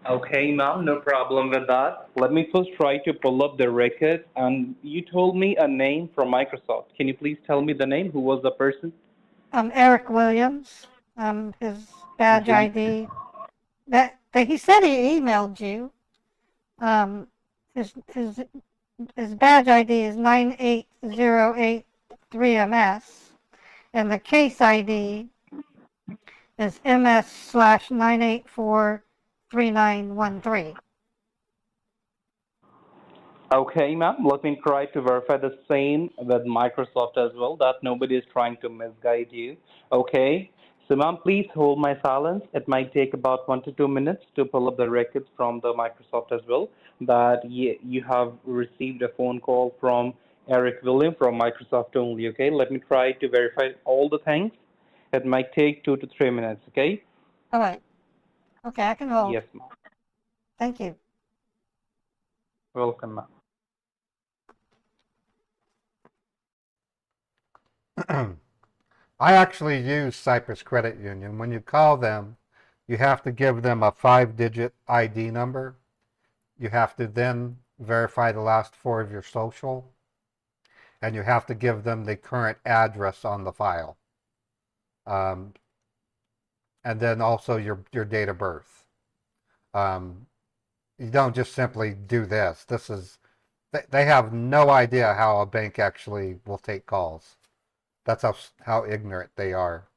[SPEAKER 12] Okay, ma'am, no problem with that. Let me first try to pull up the record. And you told me a name from Microsoft. Can you please tell me the name? Who was the person?
[SPEAKER 7] Eric Williams. His badge
[SPEAKER 12] Will-
[SPEAKER 7] ID. That he said he emailed you. Um, his badge ID is 98083MS, and the case ID is MS/9843913.
[SPEAKER 12] Okay, ma'am. Let me try to verify the same with Microsoft as well, that nobody is trying to misguide you. Okay. So, ma'am, please hold my silence. It might take about 1 to 2 minutes to pull up the records from the Microsoft as well. That you have received a phone call from Eric William from Microsoft only. Okay. Let me try to verify all the things. It might take 2 to 3 minutes. Okay.
[SPEAKER 7] All right. Okay, I can hold.
[SPEAKER 12] Yes, ma'am.
[SPEAKER 7] Thank you.
[SPEAKER 12] Welcome, ma'am.
[SPEAKER 1] I actually use Cyprus Credit Union. When you call them, you have to give them a 5-digit ID number. You have to then verify the last four of your social, and you have to give them the current address on the file. And then also your date of birth. You don't just simply do this. They have no idea how a bank actually will take calls. That's how ignorant they are.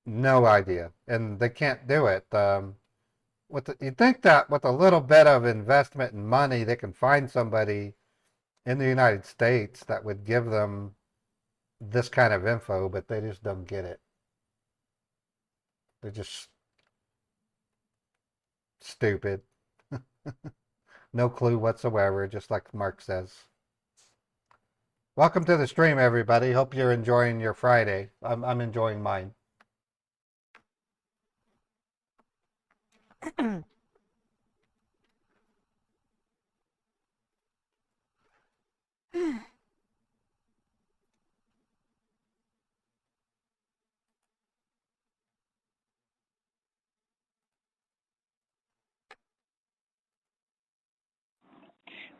[SPEAKER 1] No idea, and they can't do it. You'd think that with a little bit of investment and money, they can find somebody in the United States that would give them this kind of info, but they just don't get it. They're just stupid. No clue whatsoever, just like Mark says. Welcome to the stream, everybody. Hope you're enjoying your Friday. I'm enjoying mine.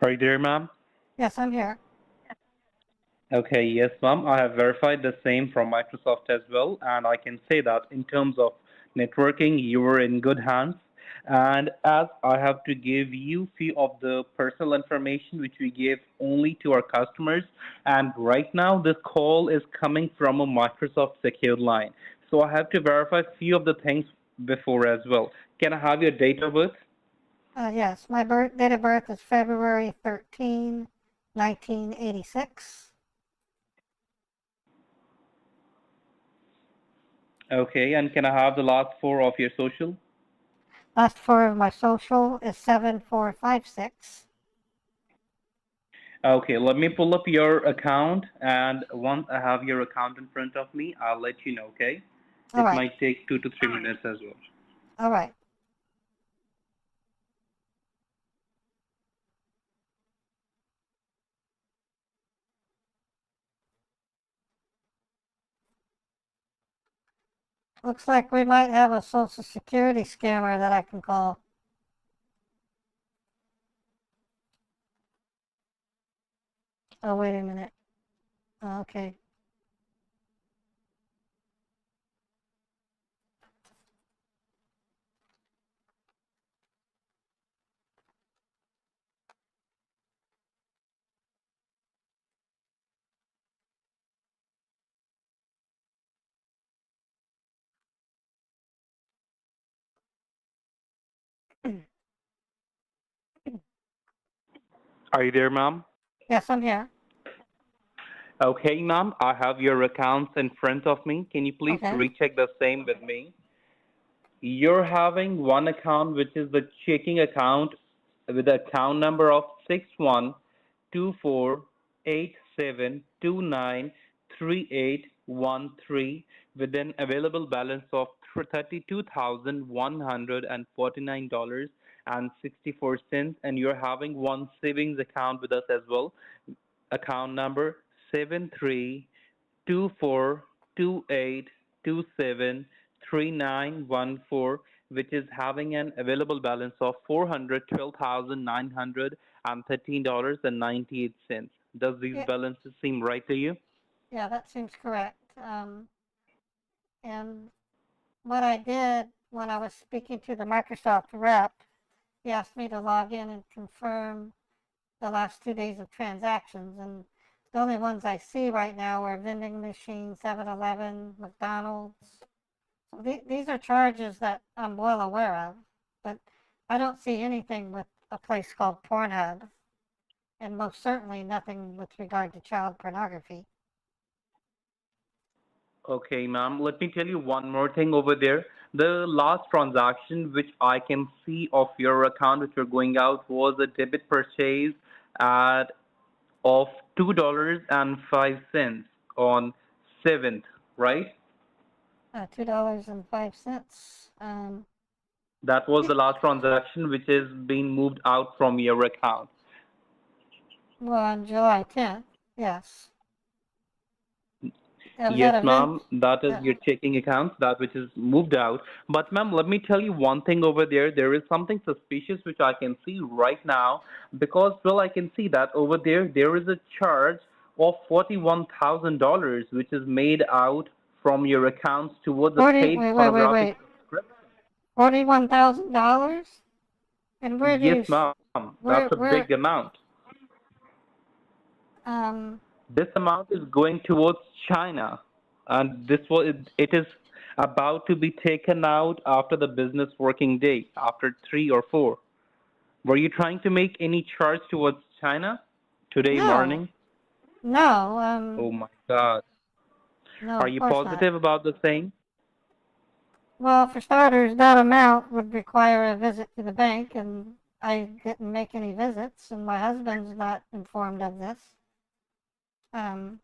[SPEAKER 12] Are you there, ma'am?
[SPEAKER 7] Yes, I'm here.
[SPEAKER 12] Okay, yes, ma'am. I have verified the same from Microsoft as well, and I can say that in terms of networking, you were in good hands. And as I have to give you few of the personal information which we give only to our customers, and right now this call is coming from a Microsoft secured line. So I have to verify few of the things before as well. Can I have your date of birth?
[SPEAKER 7] Yes, my date of birth is February 13, 1986.
[SPEAKER 12] Okay, and can I have the last four of your social?
[SPEAKER 7] Last four of my social is 7456.
[SPEAKER 12] Okay, let me pull up your account, and once I have your account in front of me, I'll let you know, okay?
[SPEAKER 7] All
[SPEAKER 12] It
[SPEAKER 7] right.
[SPEAKER 12] might take 2 to 3 minutes as well.
[SPEAKER 7] All right. Looks like we might have a Social Security scammer that I can call. Oh, wait a minute. Okay.
[SPEAKER 12] Are you there, ma'am?
[SPEAKER 7] Yes, I'm here.
[SPEAKER 12] Okay, ma'am, I have your accounts in front of me. Can you please
[SPEAKER 7] Okay.
[SPEAKER 12] recheck the same with me? You're having one account, which is the checking account with the account number of 612487293813 with an available balance of $32,149.64, and you're having one savings account with us as well. Account number 732428273914 which is having an available balance of $412,913.98. Does these
[SPEAKER 7] Yeah,
[SPEAKER 12] balances seem right to you?
[SPEAKER 7] yeah, that seems correct. And what I did when I was speaking to the Microsoft rep, he asked me to log in and confirm the last 2 days of transactions, and the only ones I see right now are vending machines, 7-Eleven, McDonald's. So these are charges that I'm well aware of, but I don't see anything with a place called Pornhub, and most certainly nothing with regard to child pornography.
[SPEAKER 12] Okay, ma'am. Let me tell you one more thing over there. The last transaction which I can see of your account which were going out was a debit purchase at of $2.05 on 7th, right?
[SPEAKER 7] $2.05.
[SPEAKER 12] That was the last transaction which is being moved out from your account.
[SPEAKER 7] Well, on July 10th, yes.
[SPEAKER 12] Yes, ma'am, that is your checking account, that which is moved out. But ma'am, let me tell you one thing over there. There is something suspicious which I can see right now because, well, I can see that over there is a charge of $41,000 which is made out from your accounts towards a paid pornographic subscription.
[SPEAKER 7] $41,000? And where do
[SPEAKER 12] Yes,
[SPEAKER 7] you,
[SPEAKER 12] ma'am, that's a big amount.
[SPEAKER 7] um,
[SPEAKER 12] This amount is going towards China, and it is about to be taken out after the business working day, after 3 or 4. Were you trying to make any charge towards China today
[SPEAKER 7] no,
[SPEAKER 12] morning?
[SPEAKER 7] no,
[SPEAKER 12] Oh my God.
[SPEAKER 7] no,
[SPEAKER 12] Are
[SPEAKER 7] of
[SPEAKER 12] you
[SPEAKER 7] course not.
[SPEAKER 12] positive about the same?
[SPEAKER 7] Well, for starters, that amount would require a visit to the bank, and I didn't make any visits, and my husband's not informed of this. Um,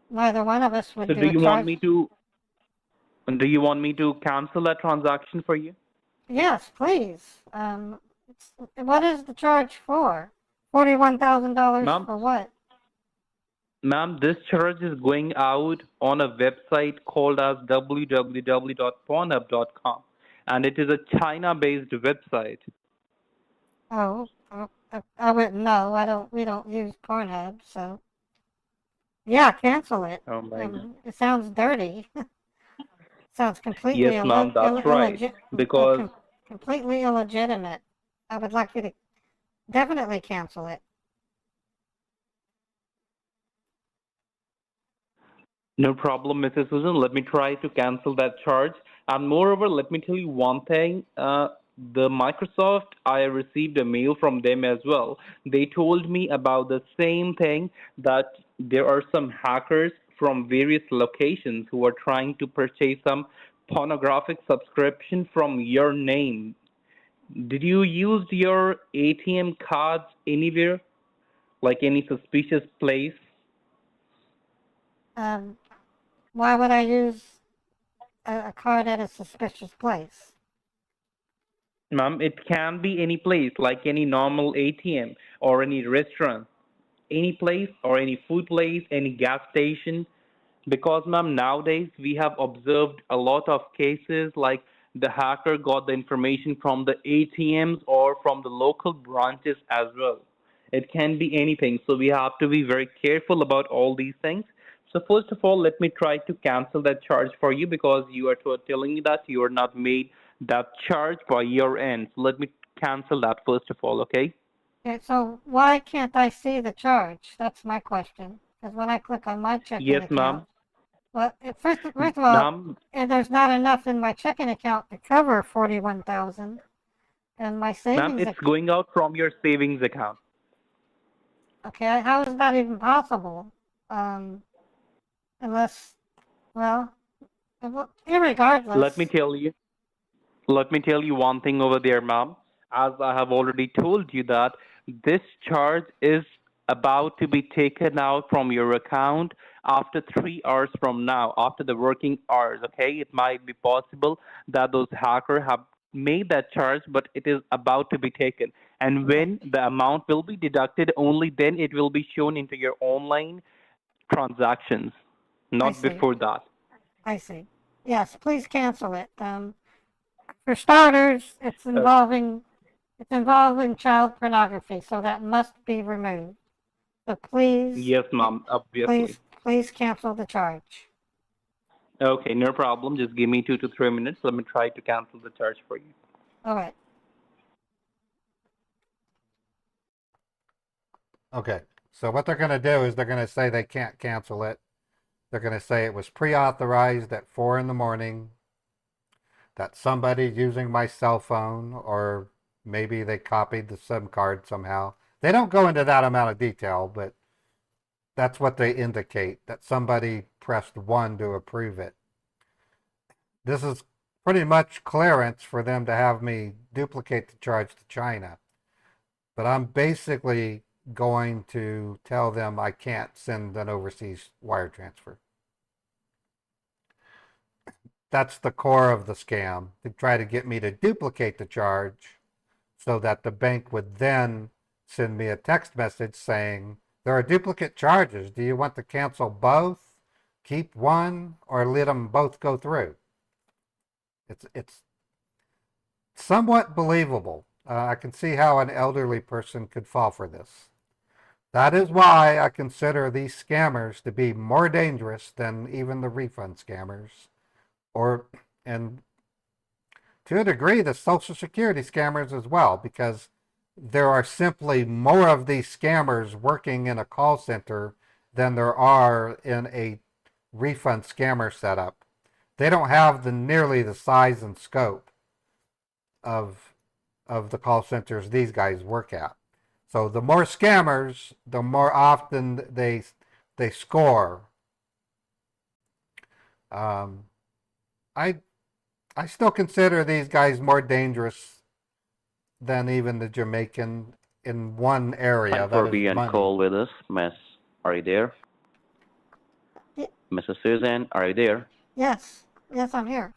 [SPEAKER 7] Neither one of us would
[SPEAKER 12] So
[SPEAKER 7] do a charge.
[SPEAKER 12] do you want me to cancel that transaction for you?
[SPEAKER 7] Yes, please. What is the charge for? $41,000
[SPEAKER 12] Ma'am,
[SPEAKER 7] for what?
[SPEAKER 12] Ma'am, this charge is going out on a website called as www.pornhub.com, and it is a China-based website.
[SPEAKER 7] Oh, I wouldn't know. We don't use Pornhub, so yeah, cancel it.
[SPEAKER 12] Oh my God.
[SPEAKER 7] It sounds dirty. Sounds completely
[SPEAKER 12] Yes, ma'am, that's right. Because
[SPEAKER 7] completely illegitimate. I would like you to definitely cancel it.
[SPEAKER 12] no problem, Mrs. Susan. Let me try to cancel that charge. And moreover, let me tell you one thing. The Microsoft, I received a mail from them as well. They told me about the same thing that there are some hackers from various locations who are trying to purchase some pornographic subscription from your name. Did you use your ATM cards anywhere, like any suspicious place?
[SPEAKER 7] Why would I use a card at a suspicious place?
[SPEAKER 12] Ma'am, it can be any place, like any normal ATM or any restaurant, any place or any food place, any gas station. Because, ma'am, nowadays we have observed a lot of cases like the hacker got the information from the ATMs or from the local branches as well. It can be anything. So we have to be very careful about all these things. So first of all, let me try to cancel that charge for you because you are telling me that you are not made that charge by your end. So let me cancel that first of all, okay?
[SPEAKER 7] Okay, so why can't I see the charge? That's my question. Because when I click on my checking
[SPEAKER 12] Yes, ma'am.
[SPEAKER 7] account, well, first of all,
[SPEAKER 12] Ma'am,
[SPEAKER 7] there's not enough in my checking account to cover 41,000, and my
[SPEAKER 12] ma'am,
[SPEAKER 7] savings
[SPEAKER 12] it's
[SPEAKER 7] account.
[SPEAKER 12] going out from your savings account.
[SPEAKER 7] Okay, how is that even possible? Unless, well, irregardless.
[SPEAKER 12] Let me tell you. Let me tell you one thing over there, ma'am. As I have already told you that this charge is about to be taken out from your account after 3 hours from now, after the working hours. Okay, it might be possible that those hackers have made that charge, but it is about to be taken. And when the amount will be deducted, only then it will be shown into your online transactions,
[SPEAKER 7] I
[SPEAKER 12] not
[SPEAKER 7] see.
[SPEAKER 12] before that.
[SPEAKER 7] I see. Yes, please cancel it. For starters, it's involving child pornography, so that must be removed. So please,
[SPEAKER 12] Yes, ma'am, obviously.
[SPEAKER 7] please cancel the charge.
[SPEAKER 12] Okay, no problem. Just give me 2 to 3 minutes. Let me try to cancel the charge for you.
[SPEAKER 7] All right.
[SPEAKER 1] Okay. So what they're going to do is they're going to say they can't cancel it. They're going to say it was pre-authorized at 4 in the morning, that somebody using my cell phone, or maybe they copied the SIM card somehow. They don't go into that amount of detail, but that's what they indicate, that somebody pressed 1 to approve it. This is pretty much clearance for them to have me duplicate the charge to China. But I'm basically going to tell them I can't send an overseas wire transfer. That's the core of the scam. They try to get me to duplicate the charge so that the bank would then send me a text message saying, there are duplicate charges. Do you want to cancel both, keep one, or let them both go through? It's somewhat believable. I can see how an elderly person could fall for this. That is why I consider these scammers to be more dangerous than even the refund scammers, and to a degree, the Social Security scammers as well, because there are simply more of these scammers working in a call center than there are in a refund scammer setup. They don't have nearly the size and scope of the call centers these guys work at. So the more scammers, the more often they score. I still consider these guys more dangerous than even the Jamaican in one area,
[SPEAKER 11] Thanks
[SPEAKER 1] that
[SPEAKER 11] for
[SPEAKER 1] is
[SPEAKER 11] being on
[SPEAKER 1] money.
[SPEAKER 11] call with us, Miss. Are you there?
[SPEAKER 7] Y-
[SPEAKER 11] Mrs. Susan, are you there?
[SPEAKER 7] Yes, yes, I'm here.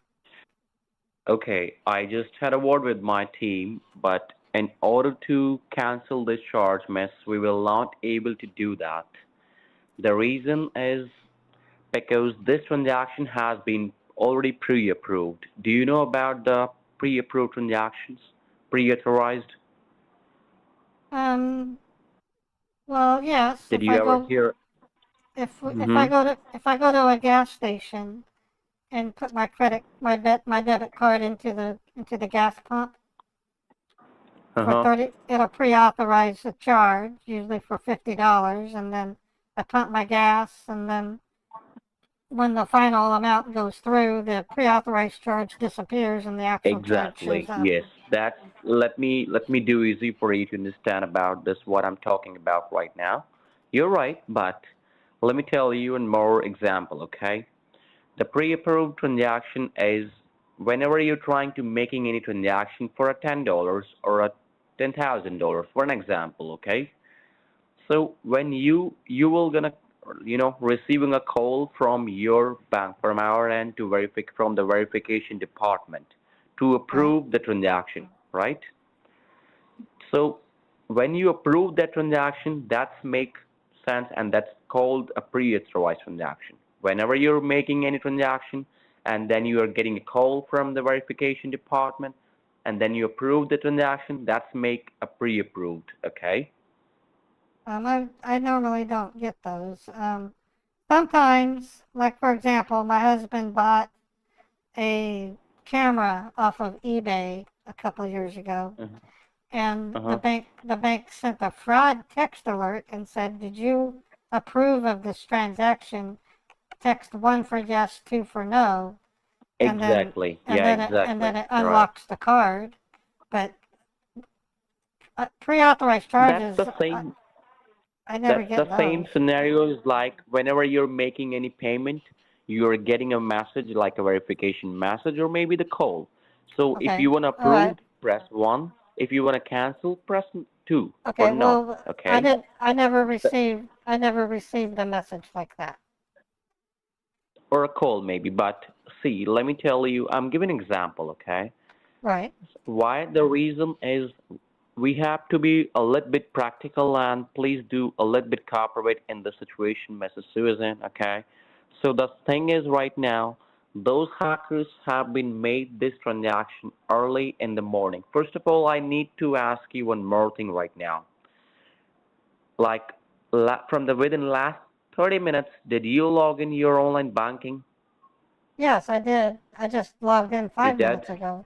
[SPEAKER 11] Okay, I just had a word with my team, but in order to cancel this charge, Miss, we will not able to do that. The reason is because this transaction has been already pre-approved. Do you know about the pre-approved transactions? Pre-authorized?
[SPEAKER 7] Um, well, yes,
[SPEAKER 11] Did you ever hear? Mm-hmm.
[SPEAKER 7] if I go to a gas station and put my debit card into the gas pump for
[SPEAKER 11] Uh-huh.
[SPEAKER 7] 30, it'll pre-authorize the charge, usually for $50, and then I pump my gas, and then when the final amount goes through, the pre-authorized charge disappears and the actual charge shows
[SPEAKER 11] Exactly.
[SPEAKER 7] up.
[SPEAKER 11] Yes. That's let me do easy for you to understand about this what I'm talking about right now. You're right, but let me tell you one more example, okay? The pre-approved transaction is whenever you're trying to making any transaction for a $10 or a $10,000 for an example, okay? So when you will gonna receiving a call from your bank from our end to verify from the verification department to
[SPEAKER 7] Right.
[SPEAKER 11] approve the transaction, right? So when you approve that transaction, that's make sense and that's called a pre-authorized transaction. Whenever you're making any transaction and then you are getting a call from the verification department and then you approve the transaction, that's make a pre-approved, okay?
[SPEAKER 7] I normally don't get those. Sometimes, like for example, my husband bought a camera off of eBay a couple of years ago,
[SPEAKER 11] Uh-huh.
[SPEAKER 7] and
[SPEAKER 11] Uh-huh.
[SPEAKER 7] the bank sent a fraud text alert and said, "Did you approve of this transaction? Text 1 for yes, 2 for no." And then
[SPEAKER 11] Exactly. Yeah, exactly.
[SPEAKER 7] it
[SPEAKER 11] Right.
[SPEAKER 7] unlocks the card. But pre-authorized
[SPEAKER 11] That's
[SPEAKER 7] charges,
[SPEAKER 11] the same.
[SPEAKER 7] I never
[SPEAKER 11] That's
[SPEAKER 7] get
[SPEAKER 11] the same
[SPEAKER 7] those.
[SPEAKER 11] scenario is like whenever you're making any payment, you're getting a message like a verification message or maybe the call. So if
[SPEAKER 7] Okay,
[SPEAKER 11] you want to
[SPEAKER 7] all right.
[SPEAKER 11] approve, press 1. If you want to cancel, press 2 or
[SPEAKER 7] Okay,
[SPEAKER 11] no.
[SPEAKER 7] well,
[SPEAKER 11] Okay?
[SPEAKER 7] I never received a message like that.
[SPEAKER 11] Or a call maybe. But see, let me tell you, I'm giving an example, okay?
[SPEAKER 7] Right.
[SPEAKER 11] Why? The reason is we have to be a little bit practical and please do a little bit cooperate in the situation, Mrs. Susan, okay? So the thing is right now, those hackers have been made this transaction early in the morning. First of all, I need to ask you one more thing right now. Like from the within last 30 minutes, did you log in your online banking?
[SPEAKER 7] Yes, I did. I just logged in
[SPEAKER 11] You
[SPEAKER 7] 5 minutes
[SPEAKER 11] did
[SPEAKER 7] ago.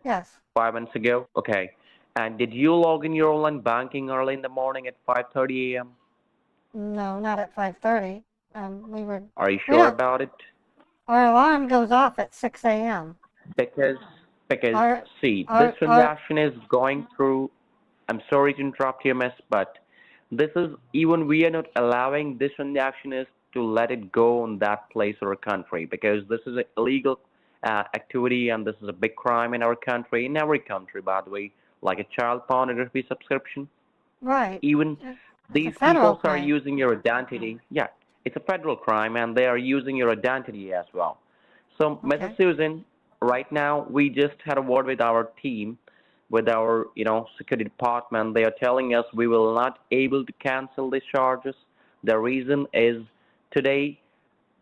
[SPEAKER 7] Yes.
[SPEAKER 11] 5 minutes ago? Okay. And did you log in your online banking early in the morning at 5:30 a.m.?
[SPEAKER 7] No, not at 5:30.
[SPEAKER 11] Are you
[SPEAKER 7] We
[SPEAKER 11] sure
[SPEAKER 7] don't,
[SPEAKER 11] about it?
[SPEAKER 7] our alarm goes off at 6 a.m.
[SPEAKER 11] Because because
[SPEAKER 7] Our,
[SPEAKER 11] see, this
[SPEAKER 7] our,
[SPEAKER 11] transaction is going through. I'm sorry to interrupt you, miss, but this is even we are not allowing this transaction is to let it go on that place or country because this is an illegal activity and this is a big crime in every country, by the way, like a child pornography subscription.
[SPEAKER 7] right.
[SPEAKER 11] Even
[SPEAKER 7] It's a
[SPEAKER 11] these
[SPEAKER 7] federal
[SPEAKER 11] people are
[SPEAKER 7] crime.
[SPEAKER 11] using your identity. Yeah, it's a federal crime and they are using your identity as well. So, Mrs.
[SPEAKER 7] Okay.
[SPEAKER 11] Susan, right now we just had a word with our team, with our security department. They are telling us we will not able to cancel these charges. The reason is today,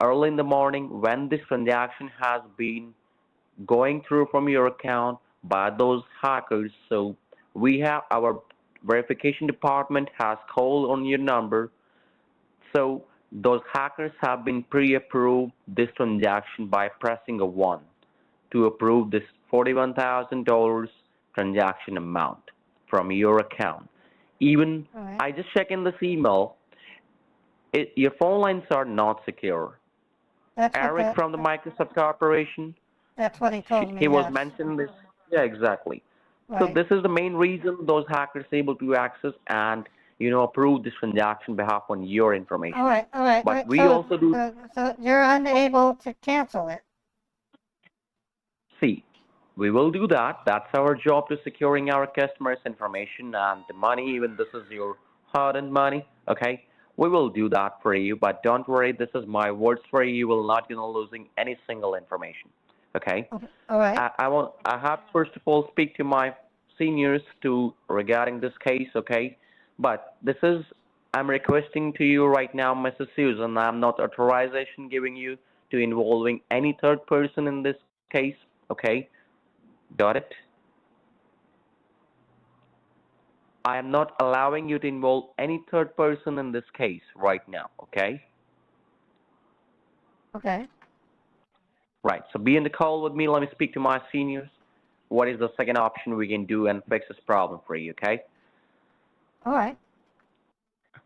[SPEAKER 11] early in the morning, when this transaction has been going through from your account by those hackers. So we have our verification department has called on your number. So those hackers have been pre-approved this transaction by pressing a 1 to approve this $41,000 transaction amount from your account. Even
[SPEAKER 7] All right.
[SPEAKER 11] I just check in this email. Your phone lines are not secure.
[SPEAKER 7] That's what
[SPEAKER 11] Eric from the Microsoft Corporation,
[SPEAKER 7] that's what he told
[SPEAKER 11] he
[SPEAKER 7] me,
[SPEAKER 11] was
[SPEAKER 7] yes.
[SPEAKER 11] mentioning this. Yeah, exactly. So
[SPEAKER 7] Right.
[SPEAKER 11] this is the main reason those hackers able to access and approve this transaction behalf on your information.
[SPEAKER 7] All right.
[SPEAKER 11] But
[SPEAKER 7] Wait,
[SPEAKER 11] we also do
[SPEAKER 7] so you're unable to cancel it.
[SPEAKER 11] see, we will do that. That's our job to securing our customers' information and the money. Even this is your hard-earned money. Okay, we will do that for you. But don't worry, this is my words for you. You will not losing any single information. Okay.
[SPEAKER 7] Okay. All right.
[SPEAKER 11] I have first of all speak to my seniors to regarding this case, okay? But this is I'm requesting to you right now, Mrs. Susan. I'm not authorization giving you to involving any third person in this case, okay? Got it? I am not allowing you to involve any third person in this case right now, okay?
[SPEAKER 7] Okay.
[SPEAKER 11] Right. So be in the call with me. Let me speak to my seniors. What is the second option we can do and fix this problem for you, okay?
[SPEAKER 7] All right.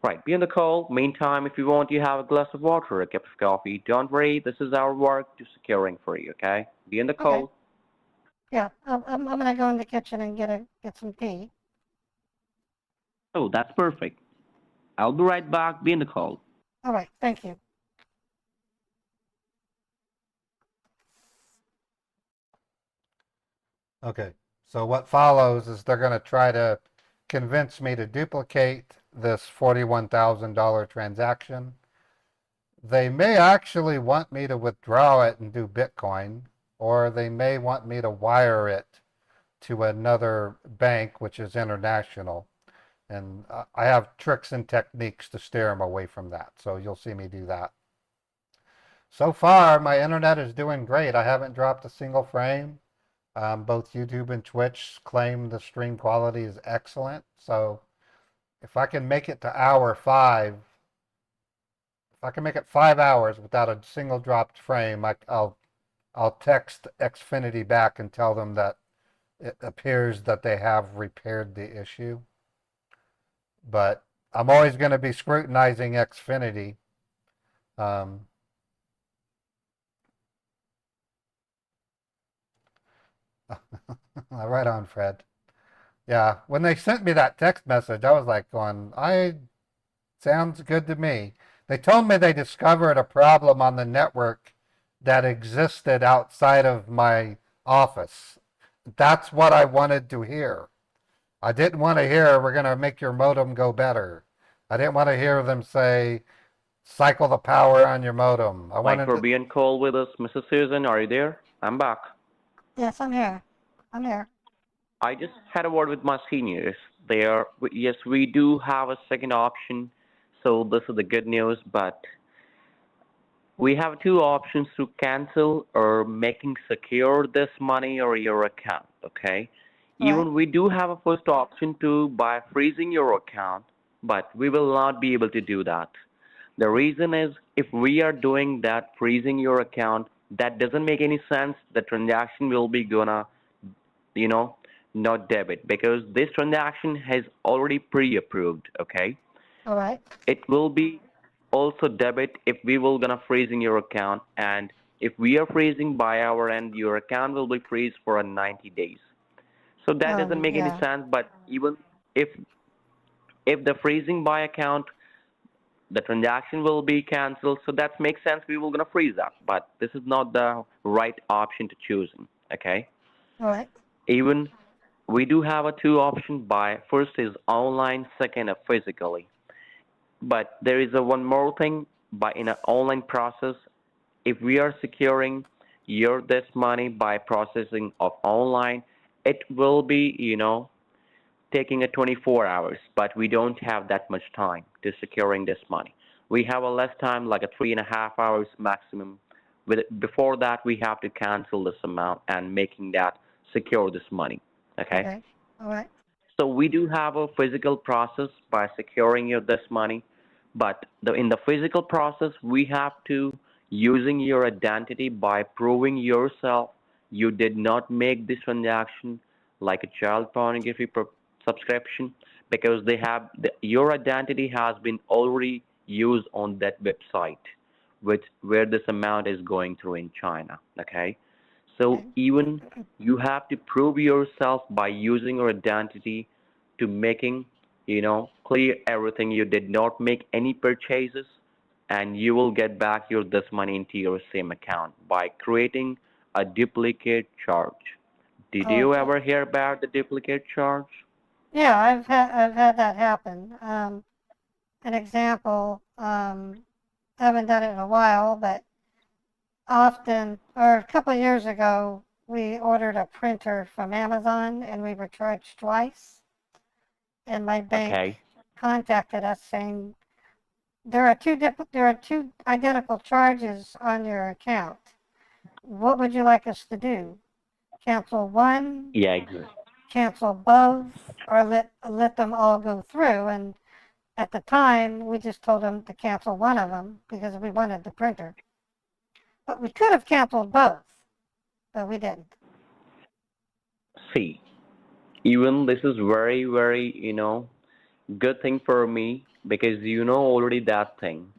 [SPEAKER 11] Right, be on the call. Meantime, if you want, you have a glass of water, a cup of coffee. Don't worry, this is our work to securing for you, okay? Be on the
[SPEAKER 7] Okay.
[SPEAKER 11] call.
[SPEAKER 7] Yeah. I'm gonna go in the kitchen and get some tea.
[SPEAKER 11] Oh, that's perfect. I'll be right back. Be in the call.
[SPEAKER 7] All right. Thank you.
[SPEAKER 1] Okay, so what follows is they're going to try to convince me to duplicate this $41,000 transaction. They may actually want me to withdraw it and do Bitcoin, or they may want me to wire it to another bank, which is international. And I have tricks and techniques to steer them away from that. So you'll see me do that. So far, my internet is doing great. I haven't dropped a single frame. Both YouTube and Twitch claim the stream quality is excellent. So if I can make it to hour 5, if I can make it 5 hours without a single dropped frame, I'll text Xfinity back and tell them that it appears that they have repaired the issue. But I'm always going to be scrutinizing Xfinity. Right on, Fred. Yeah, when they sent me that text message, I was like going, sounds good to me. They told me they discovered a problem on the network that existed outside of my office. That's what I wanted to hear. I didn't want to hear, we're going to make your modem go better. I didn't want to hear them say, cycle the power on your modem. I
[SPEAKER 11] Like
[SPEAKER 1] wanted
[SPEAKER 11] for
[SPEAKER 1] to,
[SPEAKER 11] being call with us, Mrs. Susan, are you there? I'm back.
[SPEAKER 7] Yes, I'm here. I'm here.
[SPEAKER 11] I just had a word with my seniors. Yes, we do have a second option. So this is the good news, but We have two options to cancel or making secure this money or your account, okay?
[SPEAKER 7] All right.
[SPEAKER 11] Even we do have a first option to by freezing your account, but we will not be able to do that. The reason is if we are doing that freezing your account, that doesn't make any sense. The transaction will be gonna, you know, not debit because this transaction has already pre-approved, okay?
[SPEAKER 7] All right.
[SPEAKER 11] It will be also debit if we will gonna freezing your account, and if we are freezing by our end, your account will be freeze for a 90 days. So that doesn't make any
[SPEAKER 7] Yeah.
[SPEAKER 11] sense. But even if the freezing by account, the transaction will be canceled. So that makes sense. We will gonna freeze that, but this is not the right option to choosing. Okay.
[SPEAKER 7] All right.
[SPEAKER 11] Even we do have a two option buy. First is online, second is physically. But there is a one more thing by in an online process. If we are securing your this money by processing of online, it will be taking a 24 hours, but we don't have that much time to securing this money. We have a less time, like a 3.5 hours maximum. Before that, we have to cancel this amount and making that secure this money. Okay.
[SPEAKER 7] Okay. All right.
[SPEAKER 11] So we do have a physical process by securing your this money, but in the physical process, we have to using your identity by proving yourself you did not make this transaction like a child pornography subscription because they have your identity has been already used on that website, which where this amount is going through in China. Okay, so
[SPEAKER 7] Okay.
[SPEAKER 11] even you have to prove yourself by using your identity to making, clear everything. You did not make any purchases and you will get back your this money into your same account by creating a duplicate charge. Did
[SPEAKER 7] Oh,
[SPEAKER 11] you ever hear about the duplicate charge?
[SPEAKER 7] yeah. I've had that happen. An example. Haven't done it in a while, but often, or a couple of years ago, we ordered a printer from Amazon and we were charged twice. And my bank
[SPEAKER 11] Okay.
[SPEAKER 7] contacted us saying there are two identical charges on your account. What would you like us to do? Cancel one,
[SPEAKER 11] Yeah, exactly.
[SPEAKER 7] cancel both, or let them all go through? And at the time, we just told them to cancel one of them because we wanted the printer. But we could have canceled both, but we didn't.
[SPEAKER 11] See, even this is very, very, good thing for me because you know already that thing.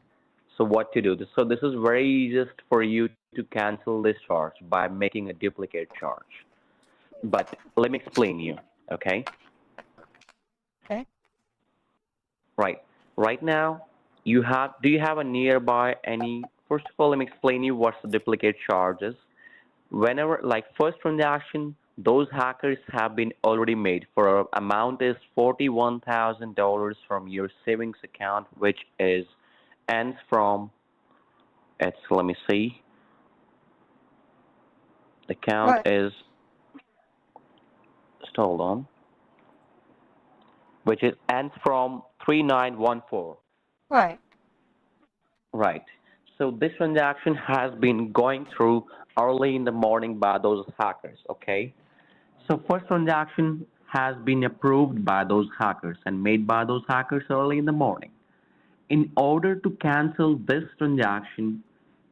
[SPEAKER 11] So what to do? So this is very easiest for you to cancel this charge by making a duplicate charge. But let me explain you, okay?
[SPEAKER 7] Okay.
[SPEAKER 11] Right. Right now, do you have a nearby any, first of all, let me explain you what's the duplicate charges. Whenever, like first transaction, those hackers have been already made for amount is $41,000 from your savings account, which is ends from, it's, let me see, the account
[SPEAKER 7] Right.
[SPEAKER 11] is, just hold on, which is ends from 3914.
[SPEAKER 7] Right.
[SPEAKER 11] Right. So this transaction has been going through early in the morning by those hackers, okay? So first transaction has been approved by those hackers and made by those hackers early in the morning. In order to cancel this transaction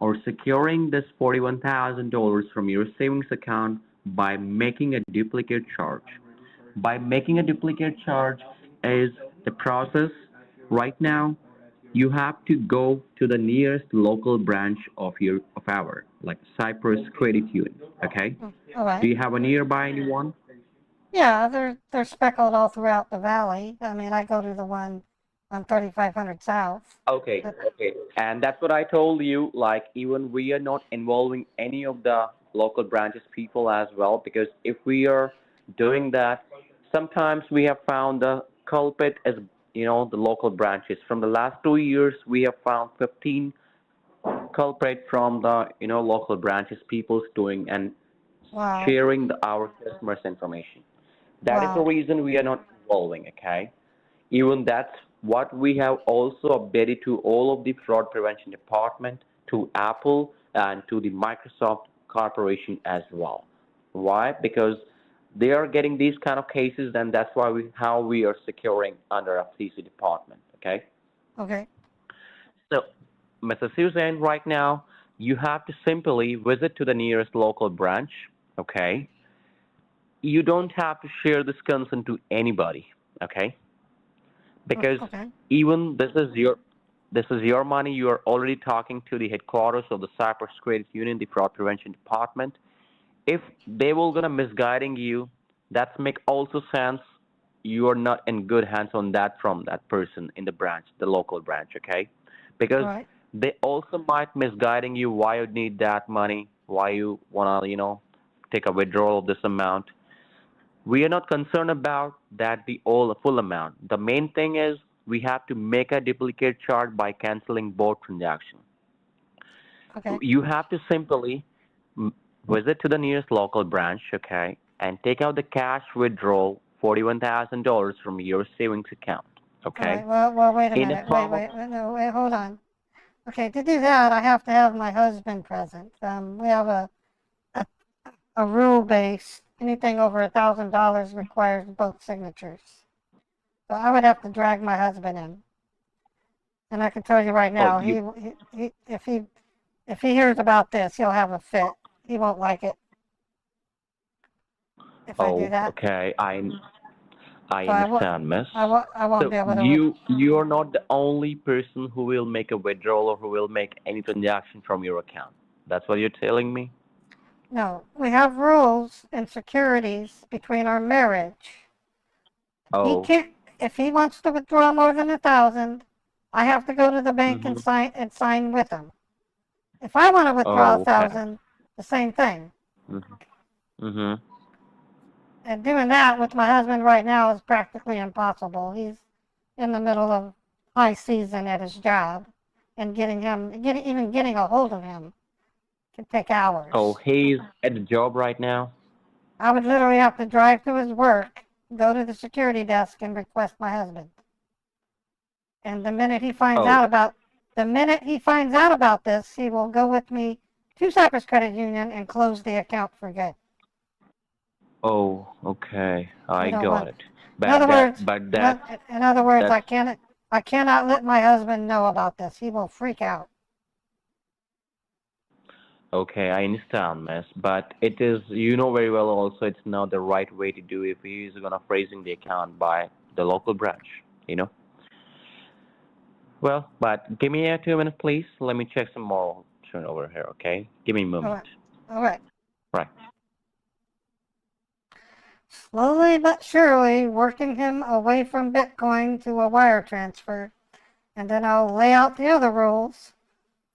[SPEAKER 11] or securing this $41,000 from your savings account by making a duplicate charge. By making a duplicate charge is the process right now. You have to go to the nearest local branch of our like Cyprus Credit Union. Okay.
[SPEAKER 7] All
[SPEAKER 11] Do
[SPEAKER 7] right.
[SPEAKER 11] you have a nearby anyone?
[SPEAKER 7] Yeah, they're speckled all throughout the valley. I mean, I go to the one on 3500 South.
[SPEAKER 11] Okay, okay. And that's what I told you. Like, even we are not involving any of the local branches people as well, because if we are doing that, sometimes we have found the culprit as, the local branches. From the last 2 years, we have found 15 culprit from the, local branches people's doing and
[SPEAKER 7] Wow.
[SPEAKER 11] sharing our customers' information. That is the
[SPEAKER 7] Wow.
[SPEAKER 11] reason we are not involving, okay? Even that's what we have also updated to all of the fraud prevention department to Apple and to the Microsoft Corporation as well. Why? Because they are getting these kind of cases, and that's why how we are securing under FCC department. Okay.
[SPEAKER 7] Okay.
[SPEAKER 11] So, Mrs. Suzanne, right now you have to simply visit to the nearest local branch. Okay. You don't have to share this concern to anybody. Okay. Because
[SPEAKER 7] Okay.
[SPEAKER 11] even this is your money. You are already talking to the headquarters of the Cyprus Credit Union, the fraud prevention department. If they were gonna misguiding you, that's make also sense. You are not in good hands on that from that person in the branch, the local branch, okay?
[SPEAKER 7] All
[SPEAKER 11] Because
[SPEAKER 7] right.
[SPEAKER 11] they also might misguiding you why you need that money, why you wanna, take a withdrawal of this amount. We are not concerned about that the all full amount. The main thing is we have to make a duplicate charge by canceling both transactions.
[SPEAKER 7] Okay.
[SPEAKER 11] You have to simply mm, visit to the nearest local branch, okay, and take out the cash withdrawal $41,000 from your savings account,
[SPEAKER 7] All right.
[SPEAKER 11] okay,
[SPEAKER 7] Well, wait a
[SPEAKER 11] in a
[SPEAKER 7] minute.
[SPEAKER 11] form of
[SPEAKER 7] No, wait, hold on. Okay, to do that, I have to have my husband present. We have a, a rule base. Anything over $1,000 requires both signatures. So I would have to drag my husband in. And I can tell you right
[SPEAKER 11] oh
[SPEAKER 7] now,
[SPEAKER 11] you
[SPEAKER 7] if he hears about this, he'll have a fit. He won't like it if I do
[SPEAKER 11] oh
[SPEAKER 7] that.
[SPEAKER 11] okay I
[SPEAKER 7] So
[SPEAKER 11] understand, miss.
[SPEAKER 7] I won't
[SPEAKER 11] So
[SPEAKER 7] be able to.
[SPEAKER 11] you're not the only person who will make a withdrawal or who will make any transaction from your account. That's what you're telling me?
[SPEAKER 7] No, we have rules and securities between our marriage. He
[SPEAKER 11] Oh,
[SPEAKER 7] can't. If he wants to withdraw more than 1,000, I have to go to the bank
[SPEAKER 11] mhm.
[SPEAKER 7] and sign with him. If I want to withdraw a
[SPEAKER 11] Oh, okay.
[SPEAKER 7] thousand, the same thing.
[SPEAKER 11] Mhm. Mhm.
[SPEAKER 7] And doing that with my husband right now is practically impossible. He's in the middle of high season at his job, and even getting a hold of him can take
[SPEAKER 11] Oh,
[SPEAKER 7] hours.
[SPEAKER 11] he's at the job right now?
[SPEAKER 7] I would literally have to drive to his work, go to the security desk, and request my husband. And
[SPEAKER 11] Oh,
[SPEAKER 7] the minute he finds out about this, he will go with me to Cyprus Credit Union and close the account for good.
[SPEAKER 11] oh, okay.
[SPEAKER 7] We
[SPEAKER 11] I
[SPEAKER 7] don't
[SPEAKER 11] got
[SPEAKER 7] want.
[SPEAKER 11] it.
[SPEAKER 7] In other words,
[SPEAKER 11] But that's
[SPEAKER 7] I
[SPEAKER 11] that's
[SPEAKER 7] can't. I cannot let my husband know about this. He will freak out.
[SPEAKER 11] okay. I understand, miss. But it is, you know very well also, it's not the right way to do if he is gonna freezing the account by the local branch, you know? Well, but give me 2 minutes, please. Let me check some more turn over here, okay? Give me a
[SPEAKER 7] All
[SPEAKER 11] moment.
[SPEAKER 7] right. All right.
[SPEAKER 11] Right.
[SPEAKER 7] Slowly but surely, working him away from Bitcoin to a wire transfer, and then I'll lay out the other rules.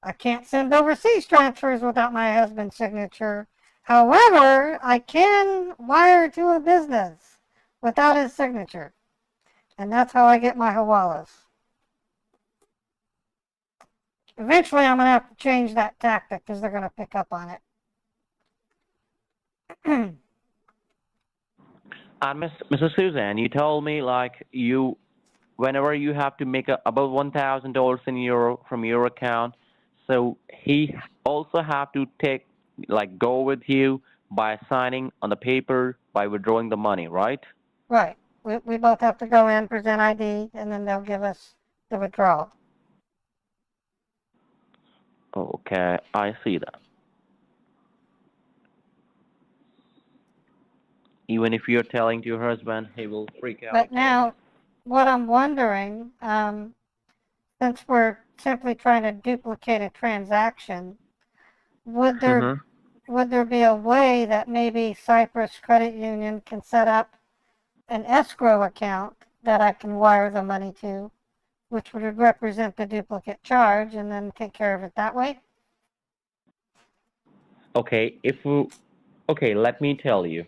[SPEAKER 7] I can't send overseas transfers without my husband's signature. However, I can wire to a business without his signature. And that's how I get my hawalas. Eventually, I'm going to have to change that tactic because they're going to pick up on it.
[SPEAKER 11] Mrs. Suzanne, you told me like whenever you have to make above $1,000 in from your account, so he also have to go with you by signing on the paper by withdrawing the money, right?
[SPEAKER 7] Right. We both have to go in, present ID, and then they'll give us the withdrawal.
[SPEAKER 11] Okay, I see that. Even if you're telling to your husband, he will freak out.
[SPEAKER 7] But now, what I'm wondering, since we're simply trying to duplicate a transaction, would there be a way that maybe Cyprus Credit Union can set up an escrow account that I can wire the money to, which would represent the duplicate charge, and then take care of it that way?
[SPEAKER 11] Okay, let me tell you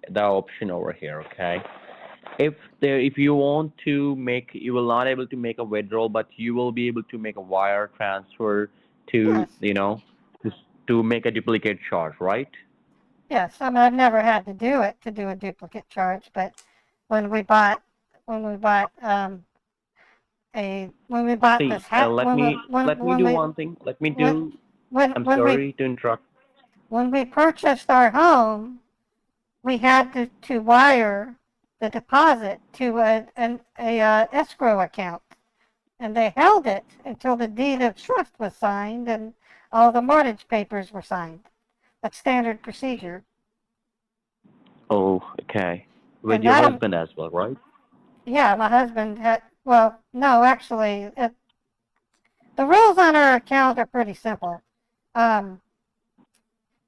[SPEAKER 11] the option over here, okay? If you want to make, you will not able to make a withdrawal, but you will be able to make a wire transfer to,
[SPEAKER 7] Yes.
[SPEAKER 11] to make a duplicate charge, right?
[SPEAKER 7] Yes. I mean, I've never had to do it to do a duplicate charge, but when we bought when we bought
[SPEAKER 11] See,
[SPEAKER 7] this hat
[SPEAKER 11] let me do one thing.
[SPEAKER 7] when when
[SPEAKER 11] I'm
[SPEAKER 7] when we
[SPEAKER 11] sorry to interrupt.
[SPEAKER 7] when we purchased our home, we had to wire the deposit to a escrow account, and they held it until the deed of trust was signed and all the mortgage papers were signed. That's standard procedure.
[SPEAKER 11] Oh, okay. With
[SPEAKER 7] And
[SPEAKER 11] your
[SPEAKER 7] that,
[SPEAKER 11] husband as well, right?
[SPEAKER 7] yeah, my husband had, well, no, actually, the rules on our account are pretty simple. Um,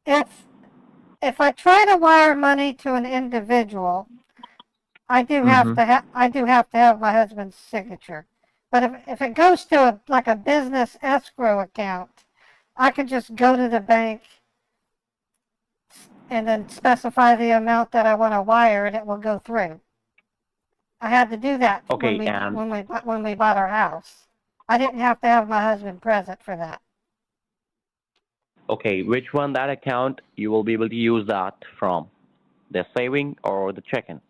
[SPEAKER 7] if if I try to wire money to an individual,
[SPEAKER 11] Mm-hmm.
[SPEAKER 7] I do have to have my husband's signature. But if it goes to like a business escrow account, I can just go to the bank and then specify the amount that I want to wire, and it will go through. I had to do that
[SPEAKER 11] Okay, and
[SPEAKER 7] when we bought our house. I didn't have to have my husband present for that.
[SPEAKER 11] okay, which one that account you will be able to use that from? The saving or the checking?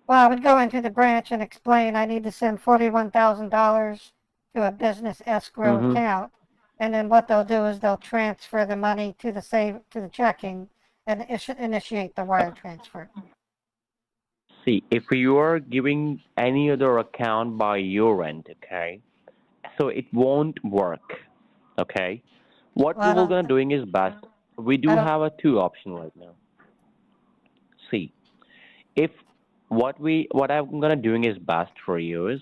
[SPEAKER 7] Well, I would go into the branch and explain I need to send $41,000 to a business escrow
[SPEAKER 11] Mm-hmm.
[SPEAKER 7] account, and then what they'll do is they'll transfer the money to the checking and initiate the wire transfer.
[SPEAKER 11] See, if you are giving any other account by your end, okay, so it won't work, okay. What we
[SPEAKER 7] Well,
[SPEAKER 11] will gonna doing is best. We
[SPEAKER 7] I
[SPEAKER 11] do
[SPEAKER 7] don't,
[SPEAKER 11] have a two option right now. See, if what I'm gonna doing is best for you is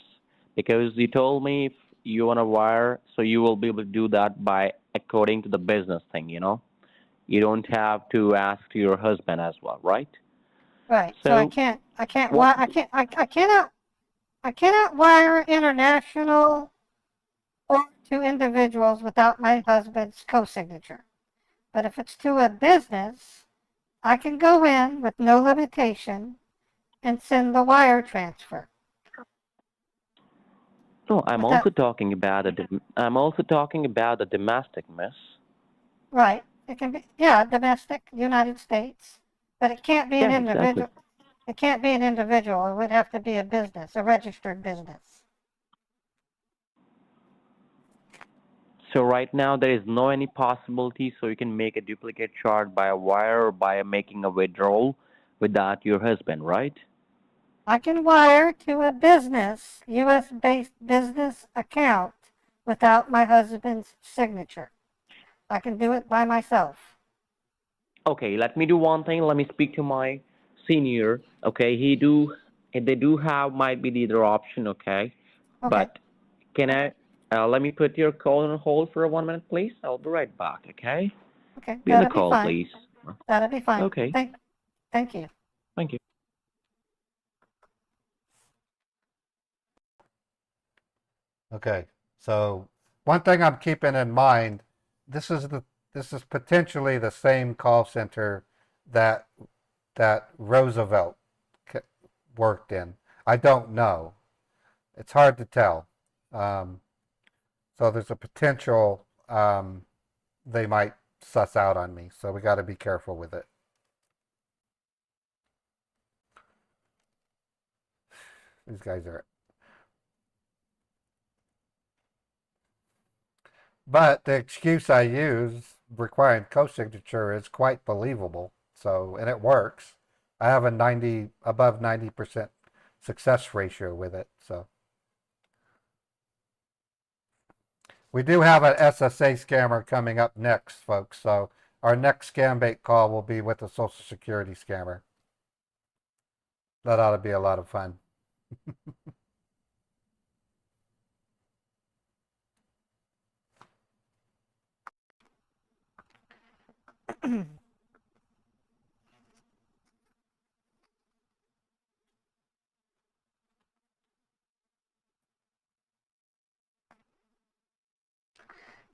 [SPEAKER 11] because you told me if you wanna wire, so you will be able to do that by according to the business thing, you know. You don't have to ask your husband as well, right?
[SPEAKER 7] right. So
[SPEAKER 11] So what?
[SPEAKER 7] I cannot wire international or to individuals without my husband's co-signature. But if it's to a business, I can go in with no limitation and send the wire transfer.
[SPEAKER 11] No, I'm
[SPEAKER 7] But that,
[SPEAKER 11] also talking about I'm also talking about the domestic, miss.
[SPEAKER 7] right, it can be, yeah, domestic, United States, but it can't be an
[SPEAKER 11] Yeah, exactly.
[SPEAKER 7] individual. It can't be an individual. It would have to be a business, a registered business.
[SPEAKER 11] So right now there is no any possibility so you can make a duplicate chart by a wire or by making a withdrawal without your husband, right?
[SPEAKER 7] I can wire to a business, U.S.-based business account without my husband's signature. I can do it by myself.
[SPEAKER 11] Okay, let me do one thing. Let me speak to my senior. Okay, they do have might be the other option. Okay,
[SPEAKER 7] Okay,
[SPEAKER 11] but can I let me put your call on hold for 1 minute, please? I'll be right back. Okay,
[SPEAKER 7] okay,
[SPEAKER 11] be on the
[SPEAKER 7] that'll be
[SPEAKER 11] call,
[SPEAKER 7] fine.
[SPEAKER 11] please.
[SPEAKER 7] That'll be fine.
[SPEAKER 11] Okay,
[SPEAKER 7] Thank you.
[SPEAKER 11] thank you.
[SPEAKER 1] Okay. So one thing I'm keeping in mind, this is the this is potentially the same call center that that Roosevelt worked in. I don't know. It's hard to tell. Um, so there's a potential they might suss out on me. So we got to be careful with it. These guys are. But the excuse I use requiring co-signature is quite believable. So, and it works. I have a above 90% success ratio with it. So we do have an SSA scammer coming up next, folks. So our next Scambait call will be with a Social Security scammer. That ought to be a lot of fun.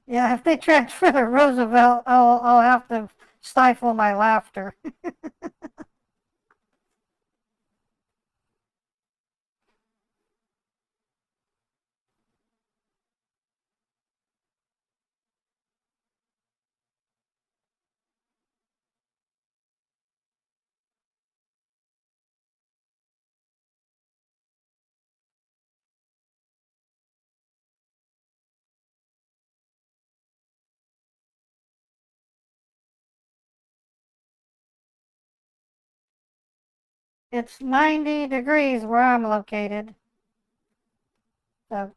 [SPEAKER 7] Yeah, if they transfer to Roosevelt, I'll have to stifle my laughter. It's 90 degrees where I'm located. So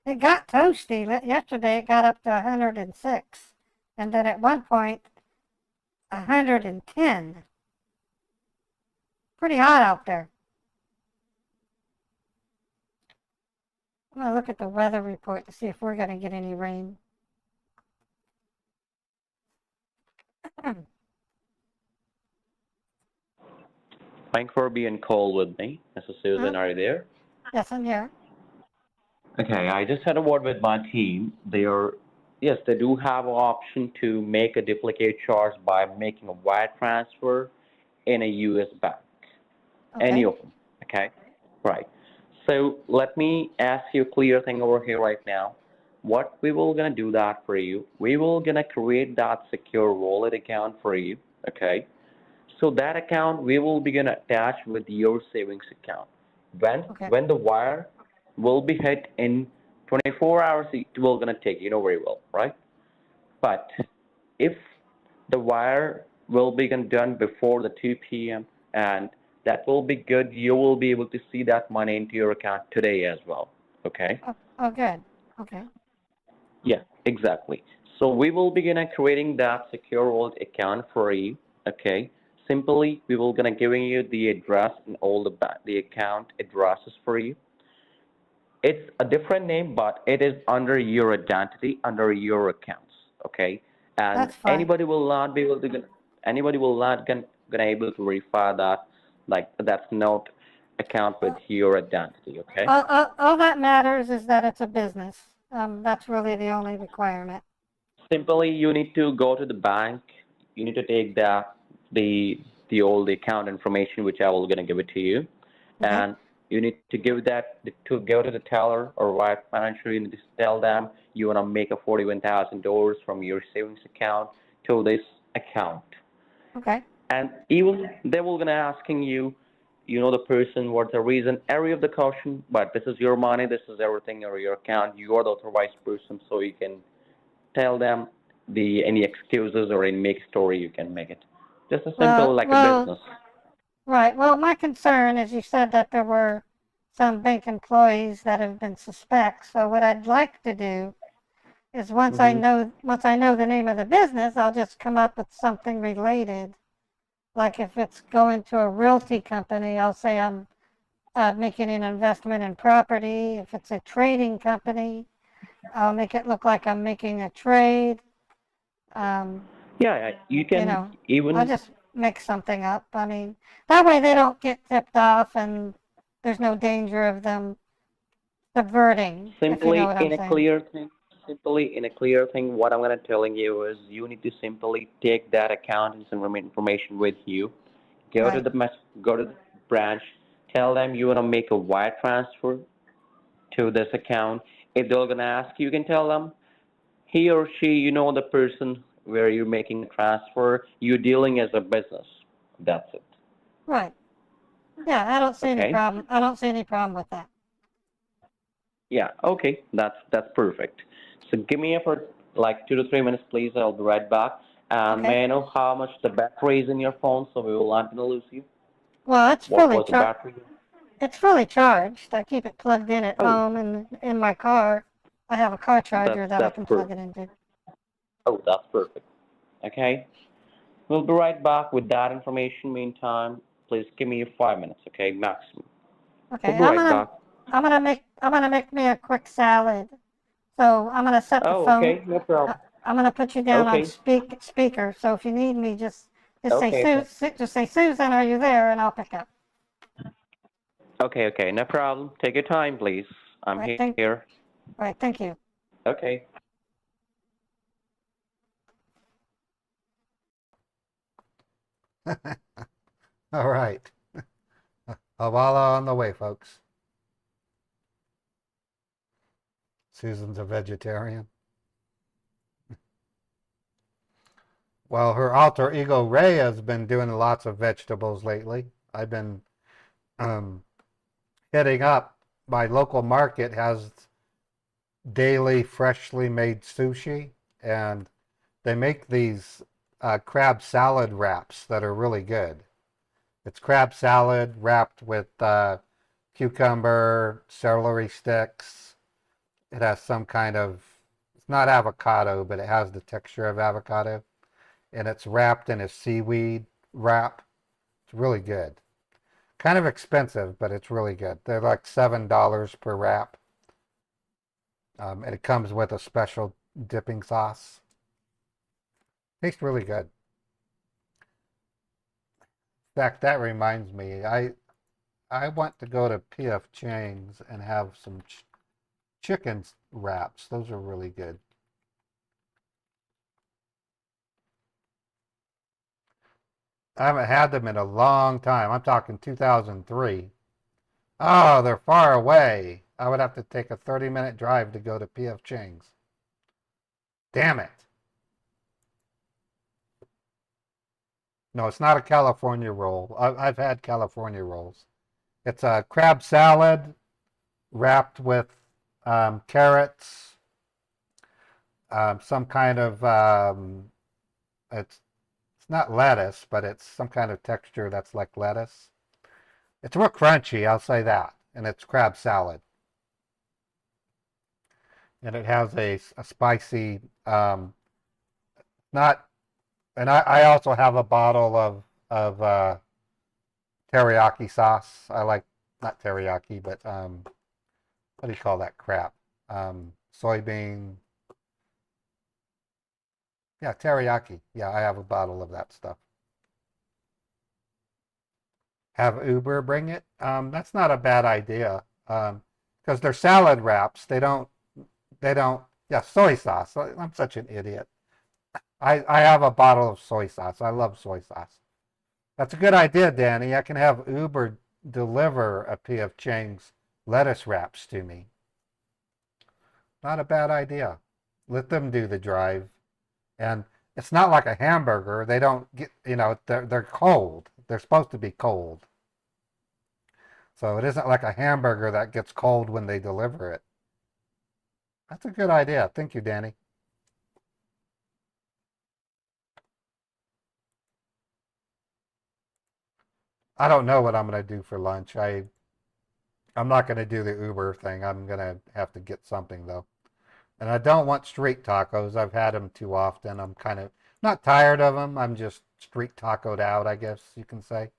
[SPEAKER 7] it got toasty. Yesterday it got up to 106. And then at one point, 110. Pretty hot out there. I'm going to look at the weather report to see if we're going to get any rain.
[SPEAKER 11] Thanks for being call with me. Mrs. Susan, are you there?
[SPEAKER 7] Yes, I'm here.
[SPEAKER 11] Okay, I just had a word with my team. Yes, they do have an option to make a duplicate charge by making a wire transfer in a US bank. Any of them, okay? Right. So let me ask you a clear thing over here right now. What we will gonna do that for you, we will gonna create that secure wallet account for you, okay? So that account we will be gonna attach with your savings account. When the wire will be hit in 24 hours, it will gonna take, you know very well, right? But if the wire will be done before the 2 p.m. and that will be good, you will be able to see that money into your account today as well, okay?
[SPEAKER 7] Oh, good. Okay.
[SPEAKER 11] Yeah, exactly. So we will begin creating that secure wallet account for you, okay? Simply, we will gonna giving you the address and all the account addresses for you. It's a different name, but it is under your identity, under your accounts, okay? And
[SPEAKER 7] That's fine.
[SPEAKER 11] anybody will not be able to, anybody will not gonna able to verify that, like that's not account with your identity, okay?
[SPEAKER 7] All that matters is that it's a business. That's really the only requirement.
[SPEAKER 11] Simply, you need to go to the bank. You need to take the old account information, which I will gonna give it to you, and you need to give that to go to the teller or wire manager. You need to tell them you wanna make a $41,000 from your savings account to this account.
[SPEAKER 7] Okay.
[SPEAKER 11] And even they will gonna asking you, you know the person, what's the reason, every of the caution, but this is your money, this is everything or your account. You are the authorized person, so you can tell them any excuses or any make story you can make it. Just a simple like a business.
[SPEAKER 7] Right. Well, my concern is you said that there were some bank employees that have been suspects. So what I'd like to do is once I know the name of the business, I'll just come up with something related. Like if it's going to a realty company, I'll say I'm making an investment in property. If it's a trading company, I'll make it look like I'm making a trade.
[SPEAKER 11] Yeah, you can even.
[SPEAKER 7] I'll just make something up. I mean, that way they don't get tipped off and there's no danger of them subverting, if you know what I'm saying.
[SPEAKER 11] Simply in a clear thing, what I'm gonna telling you is you need to simply take that account and some information with you. Go to the branch, tell them you wanna make a wire transfer to this account. If they're gonna ask you, you can tell them he or she, you know the person where you're making a transfer, you're dealing as a business. That's it.
[SPEAKER 7] Right. Yeah, I don't see any problem. I don't see any problem with that.
[SPEAKER 11] Yeah, okay, that's perfect. So give me for like 2 to 3 minutes, please. I'll be right back. And may I know how much the battery is in your phone so we will not lose you?
[SPEAKER 7] Well, it's fully
[SPEAKER 11] charged.
[SPEAKER 7] It's fully charged. I keep it plugged in at home and in my car. I have a car charger that I can plug it into.
[SPEAKER 11] Oh, that's perfect. Okay. We'll be right back with that information. Meantime, please give me 5 minutes, okay, maximum.
[SPEAKER 7] Okay,
[SPEAKER 11] we'll be right back.
[SPEAKER 7] I'm gonna make me a quick salad. So I'm gonna set the phone.
[SPEAKER 11] Okay, no problem.
[SPEAKER 7] I'm gonna put you down on speaker. So if you need me, just say Susan, are you there? And I'll pick up.
[SPEAKER 11] Okay, no problem. Take your time, please. I'm here.
[SPEAKER 7] All right, thank you.
[SPEAKER 11] Okay.
[SPEAKER 1] All right. Havala on the way, folks. Susan's a vegetarian. Well, her alter ego Ray has been doing lots of vegetables lately. I've been hitting up. My local market has daily freshly made sushi, and they make these crab salad wraps that are really good. It's crab salad wrapped with cucumber, celery sticks. It has some kind of, it's not avocado, but it has the texture of avocado. And it's wrapped in a seaweed wrap. It's really good. Kind of expensive, but it's really good. They're like $7 per wrap. And it comes with a special dipping sauce. Tastes really good. In fact, that reminds me, I want to go to P.F. Chang's and have some chicken wraps. Those are really good. I haven't had them in a long time. I'm talking 2003. Oh, they're far away. I would have to take a 30-minute drive to go to P.F. Chang's. Damn it. No, it's not a California roll. I've had California rolls. It's a crab salad wrapped with carrots, some kind of, it's not lettuce, but it's some kind of texture that's like lettuce. It's real crunchy, I'll say that. And it's crab salad. And it has a spicy, not, and I also have a bottle of teriyaki sauce. I like, not teriyaki, but what do you call that crap? Soybean. Yeah, teriyaki. Yeah, I have a bottle of that stuff. Have Uber bring it. That's not a bad idea. Because they're salad wraps. They don't, yeah, soy sauce. I'm such an idiot. I have a bottle of soy sauce. I love soy sauce. That's a good idea, Danny. I can have Uber deliver a P.F. Chang's lettuce wraps to me. Not a bad idea. Let them do the drive. And it's not like a hamburger. They don't get, they're cold. They're supposed to be cold. So it isn't like a hamburger that gets cold when they deliver it. That's a good idea. Thank you, Danny. I don't know what I'm going to do for lunch. I'm not going to do the Uber thing. I'm going to have to get something, though. And I don't want street tacos. I've had them too often. I'm kind of not tired of them. I'm just street tacoed out, I guess you can say.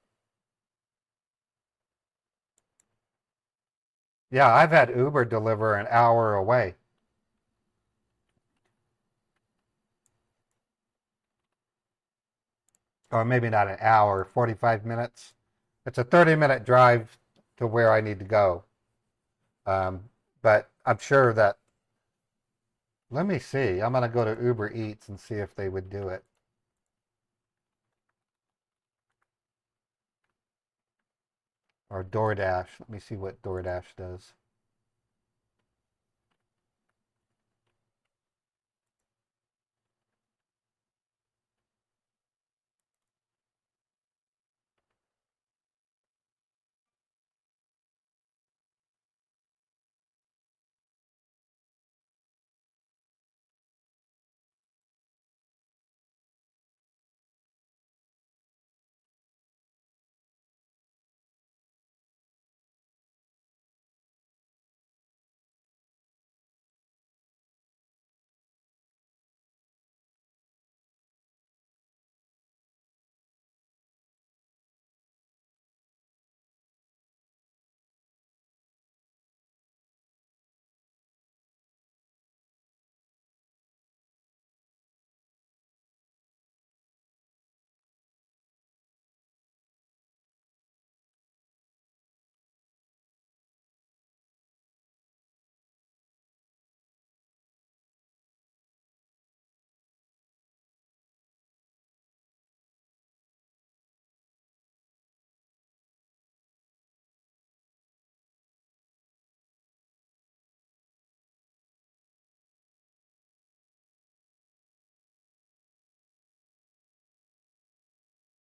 [SPEAKER 1] Yeah, I've had Uber deliver an hour away. Or maybe not an hour, 45 minutes. It's a 30-minute drive to where I need to go. But I'm sure that, let me see. I'm going to go to Uber Eats and see if they would do it. Or DoorDash. Let me see what DoorDash does.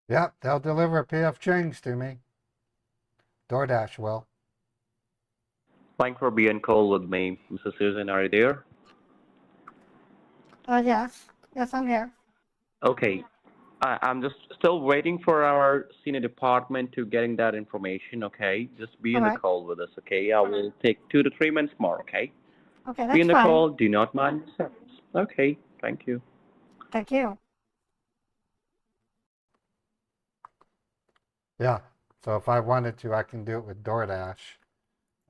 [SPEAKER 1] Yep, they'll deliver a P.F. Chang's to me. DoorDash will.
[SPEAKER 11] Thanks for being cool with me, Mrs. Susan. Are you there?
[SPEAKER 7] Yes. Yes, I'm here.
[SPEAKER 11] Okay. I'm just still waiting for our senior department to getting that information, okay? Just be
[SPEAKER 7] All
[SPEAKER 11] in the
[SPEAKER 7] right.
[SPEAKER 11] call with us, okay? I will take 2 to 3 minutes more, okay?
[SPEAKER 7] Okay,
[SPEAKER 11] Be
[SPEAKER 7] that's
[SPEAKER 11] in the
[SPEAKER 7] fine.
[SPEAKER 11] call, do not mind yourselves. Okay, thank you.
[SPEAKER 7] Thank you.
[SPEAKER 1] Yeah. So if I wanted to, I can do it with DoorDash.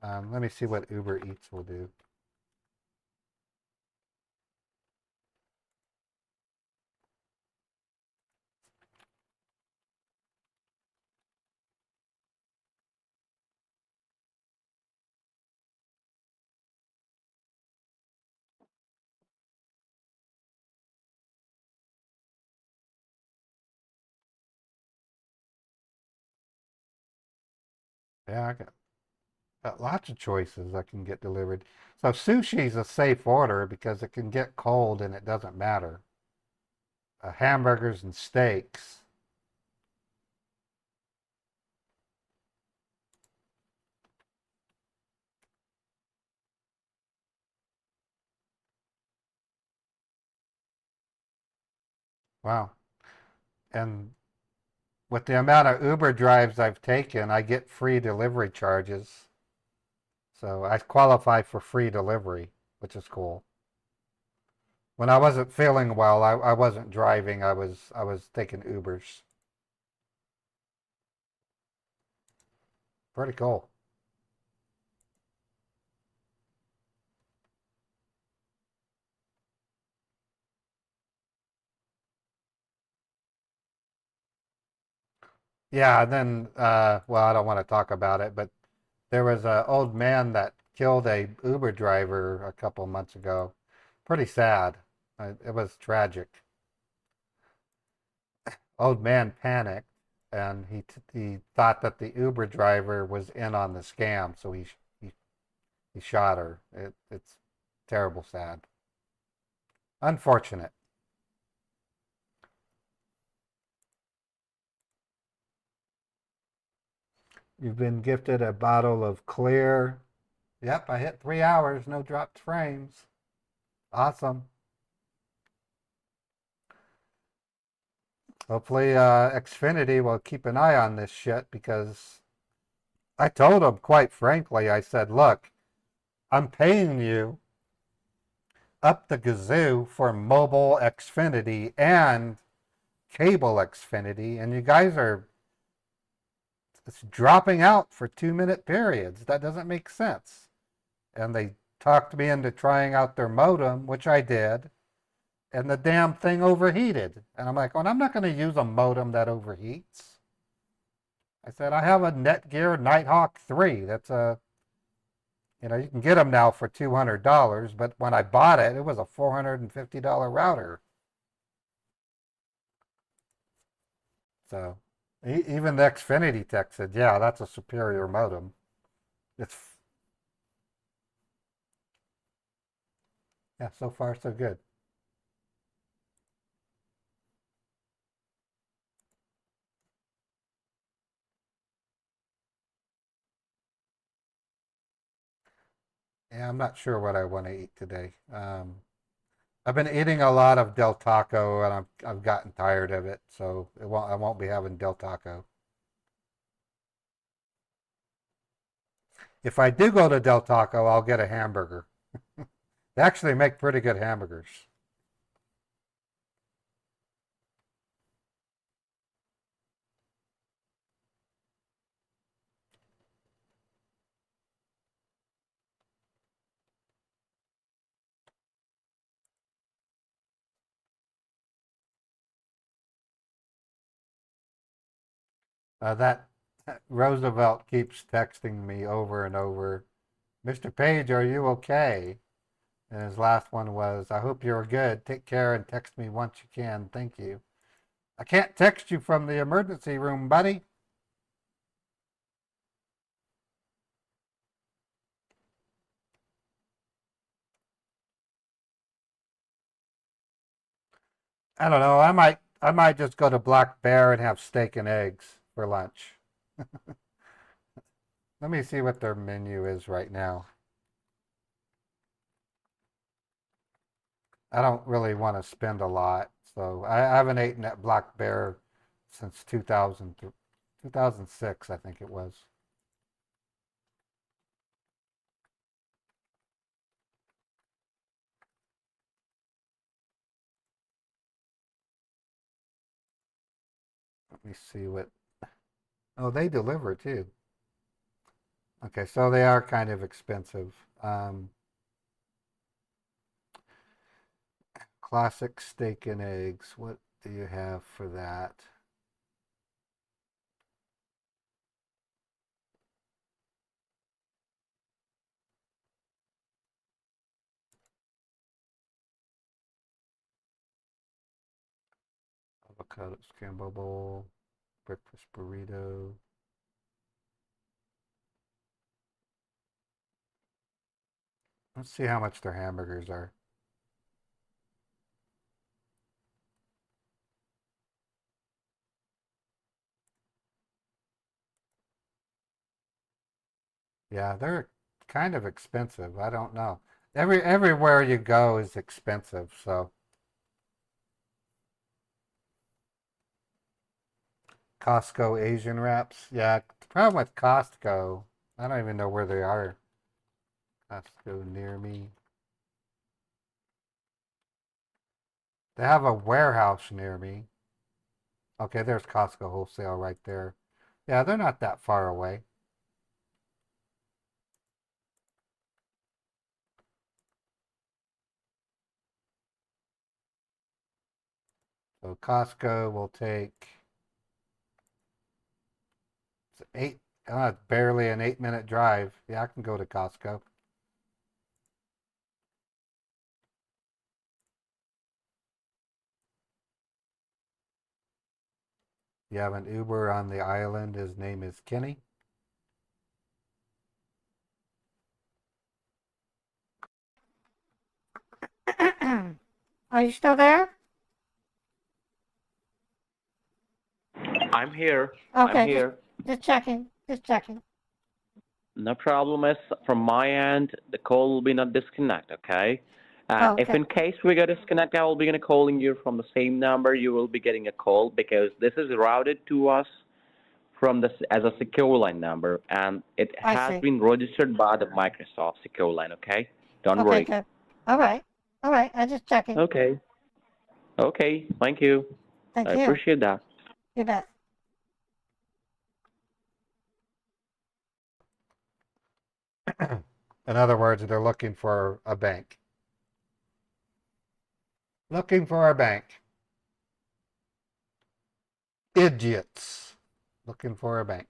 [SPEAKER 1] Let me see what Uber Eats will do. Yeah, I got lots of choices I can get delivered. So sushi's a safe order because it can get cold and it doesn't matter. Hamburgers and steaks. Wow. And with the amount of Uber drives I've taken, I get free delivery charges. So I qualify for free delivery, which is cool. When I wasn't feeling well, I wasn't driving. I was taking Ubers. Pretty cool. Yeah, and then well, I don't want to talk about it, but there was an old man that killed a Uber driver a couple months ago. Pretty sad. It was tragic. Old man panicked, and he thought that the Uber driver was in on the scam, so he shot her. It's terrible, sad, unfortunate. You've been gifted a bottle of clear. Yep, I hit 3 hours, no dropped frames. Awesome. Hopefully, Xfinity will keep an eye on this shit because I told them quite frankly, I said, look, I'm paying you up the gazoo for mobile Xfinity and cable Xfinity, and you guys are it's dropping out for 2 minute periods. That doesn't make sense. And they talked me into trying out their modem, which I did, and the damn thing overheated. And I'm like, well, I'm not going to use a modem that overheats. I said, I have a Netgear Nighthawk 3. That's you can get them now for $200, but when I bought it, it was a $450 router. So even the Xfinity tech said, yeah, that's a superior modem. It's, yeah, so far so good. Yeah, I'm not sure what I want to eat today. I've been eating a lot of Del Taco, and I've gotten tired of it, so I won't be having Del Taco. If I do go to Del Taco, I'll get a hamburger. They actually make pretty good hamburgers. That Roosevelt keeps texting me over and over, Mr. Page, are you okay? And his last one was, I hope you're good. Take care and text me once you can. Thank you. I can't text you from the emergency room, buddy. I don't know. I might just go to Black Bear and have steak and eggs for lunch. Let me see what their menu is right now. I don't really want to spend a lot, So I haven't eaten at Black Bear since 2006, I think it was. Let me see what. Oh, they deliver too. Okay, so they are kind of expensive. Classic steak and eggs. What do you have for that? Avocado scramble bowl, breakfast burrito. Let's see how much their hamburgers are. Yeah, they're kind of expensive. I don't know. Everywhere you go is expensive, so Costco Asian wraps. Yeah, the problem with Costco, I don't even know where they are. Costco near me. They have a warehouse near me. Okay, there's Costco wholesale right there. Yeah, they're not that far away. So Costco will take it's it's barely an 8-minute drive. Yeah, I can go to Costco. You have an Uber on the island. His name is Kenny.
[SPEAKER 7] Are you still there?
[SPEAKER 11] I'm here. I'm
[SPEAKER 7] Okay,
[SPEAKER 11] here.
[SPEAKER 7] just checking. Just checking.
[SPEAKER 11] No problem is from my end, the call will be not disconnect, okay?
[SPEAKER 7] Oh,
[SPEAKER 11] If
[SPEAKER 7] okay.
[SPEAKER 11] in case we get disconnect, I will be gonna calling you from the same number. You will be getting a call because this is routed to us from this as a secure line number, and it
[SPEAKER 7] I
[SPEAKER 11] has
[SPEAKER 7] see.
[SPEAKER 11] been registered by the Microsoft secure line. Okay, don't
[SPEAKER 7] Okay,
[SPEAKER 11] worry.
[SPEAKER 7] good. All right. All right. I'm just checking.
[SPEAKER 11] Okay. Okay. Thank you.
[SPEAKER 7] Thank
[SPEAKER 11] I
[SPEAKER 7] you.
[SPEAKER 11] appreciate that.
[SPEAKER 7] You bet.
[SPEAKER 1] In other words, they're looking for a bank. Looking for a bank. Idiots. Looking for a bank.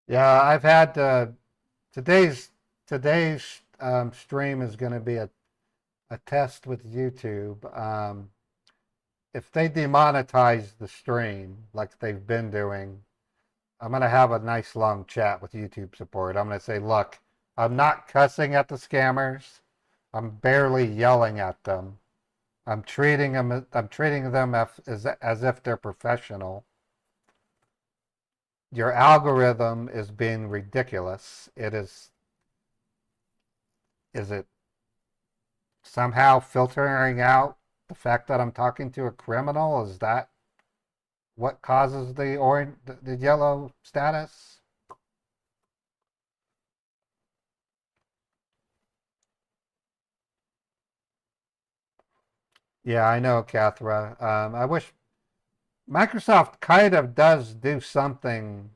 [SPEAKER 1] Yeah, I've had today's stream is going to be a test with YouTube. If they demonetize the stream like they've been doing, I'm going to have a nice long chat with YouTube support. I'm going to say, look, I'm not cussing at the scammers. I'm barely yelling at them. I'm treating them as if they're professional. Your algorithm is being ridiculous. Is it somehow filtering out the fact that I'm talking to a criminal? Is that what causes the yellow status? Yeah, I know, Cathra. I wish Microsoft kind of does do something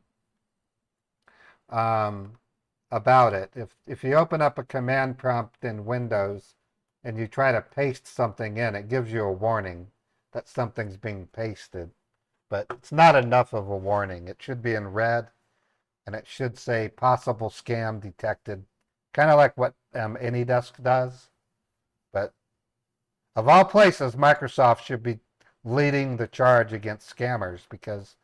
[SPEAKER 1] about it. If you open up a command prompt in Windows and you try to paste something in, it gives you a warning that something's being pasted. but it's not enough of a warning. It should be in red, and it should say possible scam detected, kind of like what AnyDesk does. But of all places, Microsoft should be leading the charge against scammers because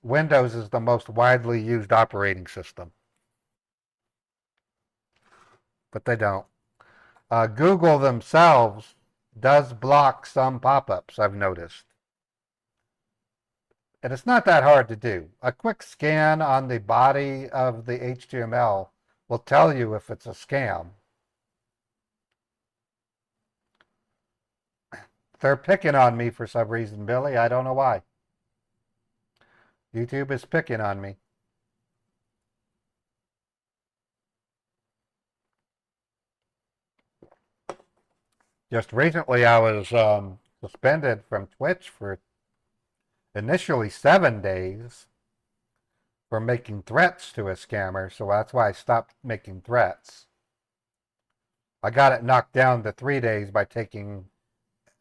[SPEAKER 1] Windows is the most widely used operating system. But they don't. Google themselves does block some pop-ups, I've noticed. And it's not that hard to do. A quick scan on the body of the HTML will tell you if it's a scam. They're picking on me for some reason, Billy. I don't know why. YouTube is picking on me. Just recently, I was suspended from Twitch for initially 7 days for making threats to a scammer, so that's why I stopped making threats. I got it knocked down to 3 days by taking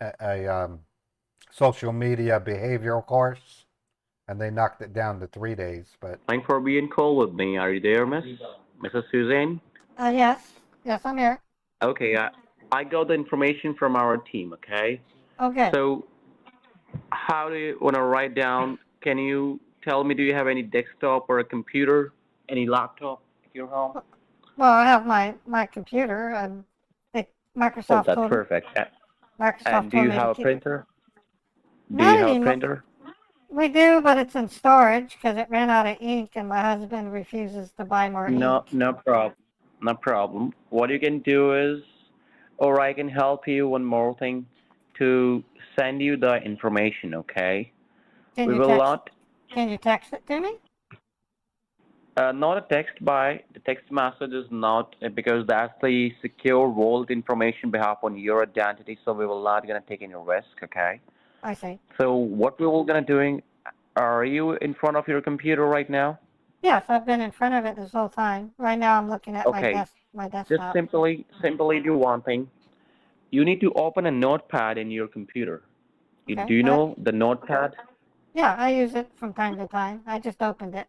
[SPEAKER 1] a social media behavioral course, and they knocked it down to 3 days. But
[SPEAKER 11] Thanks for being cool with me. Are you there, Mrs. Suzanne?
[SPEAKER 7] Yes. Yes, I'm here.
[SPEAKER 11] Okay, I got the information from our team, okay?
[SPEAKER 7] Okay.
[SPEAKER 11] So, how do you want to write down? Can you tell me, do you have any desktop or a computer, any laptop at your home?
[SPEAKER 7] Well, I have my computer, and Microsoft
[SPEAKER 11] Oh, that's
[SPEAKER 7] told
[SPEAKER 11] perfect.
[SPEAKER 7] Microsoft
[SPEAKER 11] And do
[SPEAKER 7] told
[SPEAKER 11] you
[SPEAKER 7] me
[SPEAKER 11] have
[SPEAKER 7] to
[SPEAKER 11] a
[SPEAKER 7] keep it.
[SPEAKER 11] printer? Do
[SPEAKER 7] Not
[SPEAKER 11] you have a
[SPEAKER 7] anymore.
[SPEAKER 11] printer?
[SPEAKER 7] We do, but it's in storage because it ran out of ink, and my husband refuses to buy more ink.
[SPEAKER 11] No problem. No problem. What you can do is, or I can help you one more thing to send you the information, okay?
[SPEAKER 7] Can
[SPEAKER 11] We
[SPEAKER 7] you
[SPEAKER 11] will
[SPEAKER 7] text?
[SPEAKER 11] not,
[SPEAKER 7] Can you text it to me?
[SPEAKER 11] not a text by, the text message is not, because that's the secure vault information behalf on your identity, so we will not gonna take any risk, okay?
[SPEAKER 7] I see.
[SPEAKER 11] So what we will gonna doing, are you in front of your computer right now?
[SPEAKER 7] Yes, I've been in front of it this whole time. Right now, I'm looking at
[SPEAKER 11] Okay.
[SPEAKER 7] my
[SPEAKER 11] Just
[SPEAKER 7] desktop.
[SPEAKER 11] simply do one thing. You need to open a notepad in your computer.
[SPEAKER 7] Okay.
[SPEAKER 11] Do you know the notepad?
[SPEAKER 7] Yeah, I use it from time to time. I just opened it.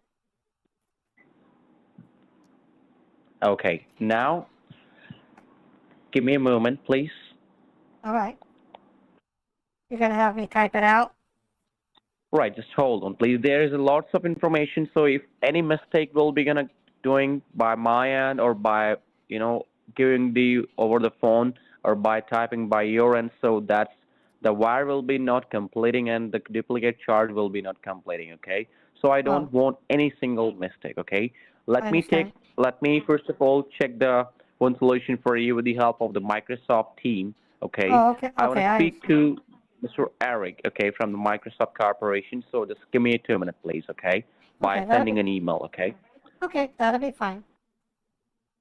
[SPEAKER 11] Okay. Now, give me a moment, please.
[SPEAKER 7] All right. You're gonna have me type it out?
[SPEAKER 11] Right, just hold on, please. There is lots of information, so if any mistake will be gonna doing by my end or by, giving the over the phone or by typing by your end, so that's the wire will be not completing and the duplicate charge will be not completing, okay? So I don't want any single mistake, okay?
[SPEAKER 7] I understand.
[SPEAKER 11] Let me first of all check the one solution for you with the help of the Microsoft team, okay?
[SPEAKER 7] Oh, okay.
[SPEAKER 11] I want
[SPEAKER 7] Okay,
[SPEAKER 11] to
[SPEAKER 7] I
[SPEAKER 11] speak to Mr. Eric, okay, from the Microsoft Corporation. So just give me 2 minutes, please, okay? By
[SPEAKER 7] Okay, that'll
[SPEAKER 11] sending
[SPEAKER 7] be
[SPEAKER 11] an email, okay?
[SPEAKER 7] okay. That'll be fine.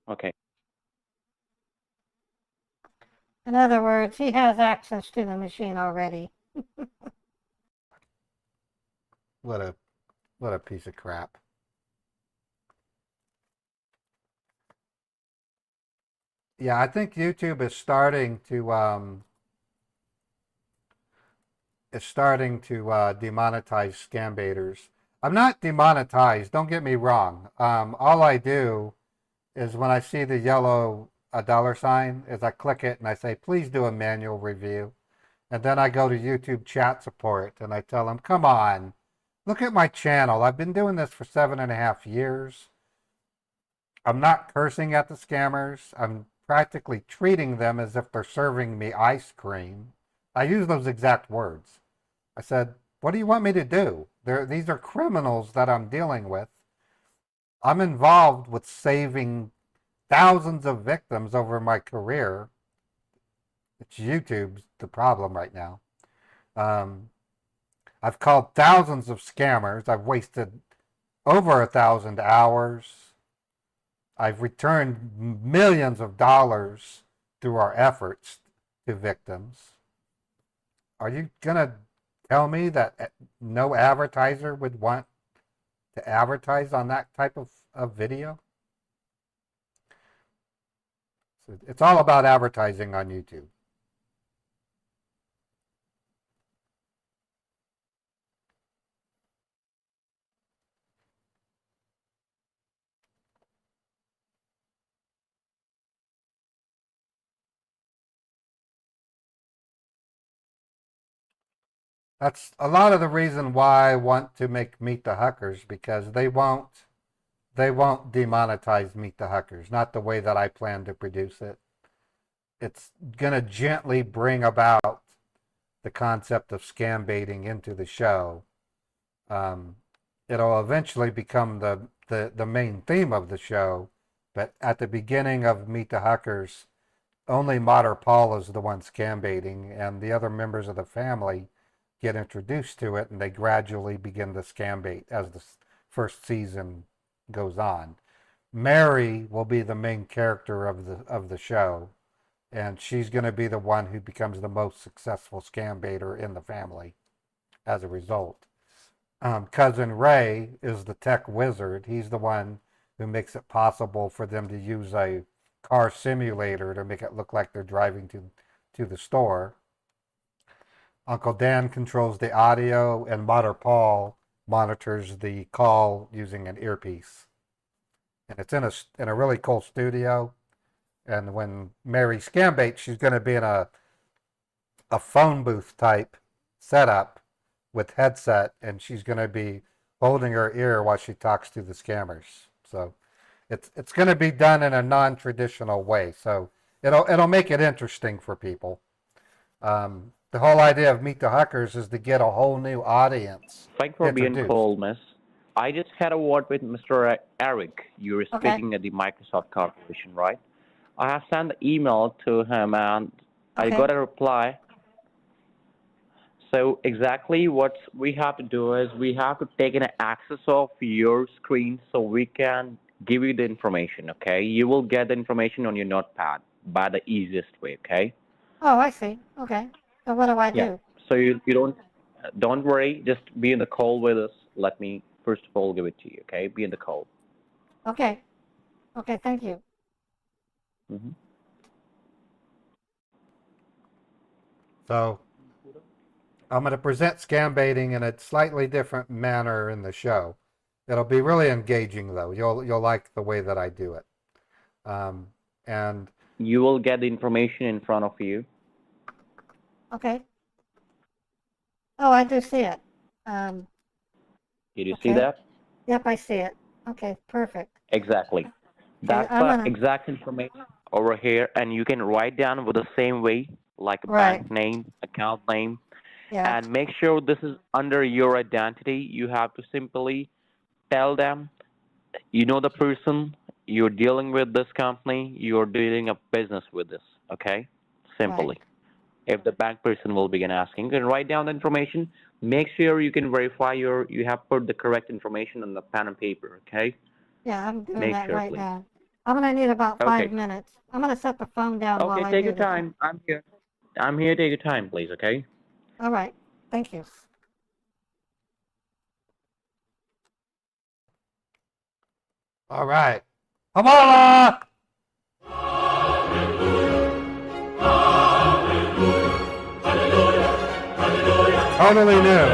[SPEAKER 11] Okay.
[SPEAKER 7] In other words, he has access to the machine already.
[SPEAKER 1] what a piece of crap. Yeah, I think YouTube is starting to demonetize scam baiters. I'm not demonetized, don't get me wrong. All I do is when I see the yellow $sign is I click it and I say, please do a manual review. And then I go to YouTube chat support and I tell them, come on, look at my channel. I've been doing this for 7.5 years. I'm not cursing at the scammers. I'm practically treating them as if they're serving me ice cream. I use those exact words. I said, what do you want me to do? These are criminals that I'm dealing with. I'm involved with saving thousands of victims over my career. It's YouTube's the problem right now. I've called thousands of scammers. I've wasted over 1,000 hours. I've returned millions of dollars through our efforts to victims. Are you going to tell me that no advertiser would want to advertise on that type of video? So it's all about advertising on YouTube. That's a lot of the reason why I want to make Meet the Huckers, because they won't demonetize Meet the Huckers, not the way that I plan to produce it. It's going to gently bring about the concept of scam baiting into the show. It'll eventually become the main theme of the show, but at the beginning of Meet the Huckers, only Mater Paul is the one scam baiting, and the other members of the family get introduced to it, and they gradually begin to scam bait as the first season goes on. Mary will be the main character of the show, and she's going to be the one who becomes the most successful scam baiter in the family as a result. Cousin Ray is the tech wizard. He's the one who makes it possible for them to use a car simulator to make it look like they're driving to the store. Uncle Dan controls the audio, and Mater Paul monitors the call using an earpiece. And it's in a really cool studio. And when Mary Scambaits, she's going to be in a phone booth type setup with headset, and she's going to be holding her ear while she talks to the scammers. So it's going to be done in a non-traditional way. So it'll make it interesting for people. The whole idea of Meet the Huckers is to get a whole new audience.
[SPEAKER 11] Thanks for being
[SPEAKER 1] introduced.
[SPEAKER 11] called, miss. I just had a word with Mr. Eric. You were
[SPEAKER 7] Okay.
[SPEAKER 11] speaking at the Microsoft Corporation, right? I have sent the email to him, and I
[SPEAKER 7] Okay.
[SPEAKER 11] got a reply. So exactly what we have to do is we have to take an access of your screen so we can give you the information, okay? You will get the information on your notepad by the easiest way, okay?
[SPEAKER 7] Oh, I see. Okay. So what do I
[SPEAKER 11] Yeah.
[SPEAKER 7] do?
[SPEAKER 11] So you don't worry. Just be in the call with us. Let me first of all give it to you, okay? Be in the call.
[SPEAKER 7] Okay. Okay, thank you.
[SPEAKER 11] Mm-hmm.
[SPEAKER 1] So I'm going to present scam baiting in a slightly different manner in the show. It'll be really engaging, though. You'll like the way that I do it. And
[SPEAKER 11] You will get the information in front of you.
[SPEAKER 7] Okay. Oh, I do see it.
[SPEAKER 11] Did you
[SPEAKER 7] Okay.
[SPEAKER 11] see that?
[SPEAKER 7] Yep, I see it. Okay, perfect.
[SPEAKER 11] Exactly. That's
[SPEAKER 7] I'm
[SPEAKER 11] the
[SPEAKER 7] gonna-
[SPEAKER 11] exact information over here, and you can write down with the same way, like a
[SPEAKER 7] Right.
[SPEAKER 11] bank name, account name,
[SPEAKER 7] Yeah.
[SPEAKER 11] and make sure this is under your identity. You have to simply tell them, you know the person, you're dealing with this company, you're doing a business with this, okay? Simply. If the bank person will begin asking, you can write down the information. Make sure you can verify you have put the correct information on the pen and paper, okay?
[SPEAKER 7] Yeah, I'm doing
[SPEAKER 11] Make
[SPEAKER 7] that
[SPEAKER 11] sure,
[SPEAKER 7] right
[SPEAKER 11] please.
[SPEAKER 7] now. I'm gonna need about
[SPEAKER 11] Okay.
[SPEAKER 7] 5 minutes. I'm gonna set the phone down while
[SPEAKER 11] Okay,
[SPEAKER 7] I
[SPEAKER 11] take
[SPEAKER 7] do
[SPEAKER 11] your
[SPEAKER 7] this.
[SPEAKER 11] time. I'm here. I'm here. Take your time, please, okay?
[SPEAKER 7] All right. Thank you.
[SPEAKER 1] all right. Hamala! Totally new.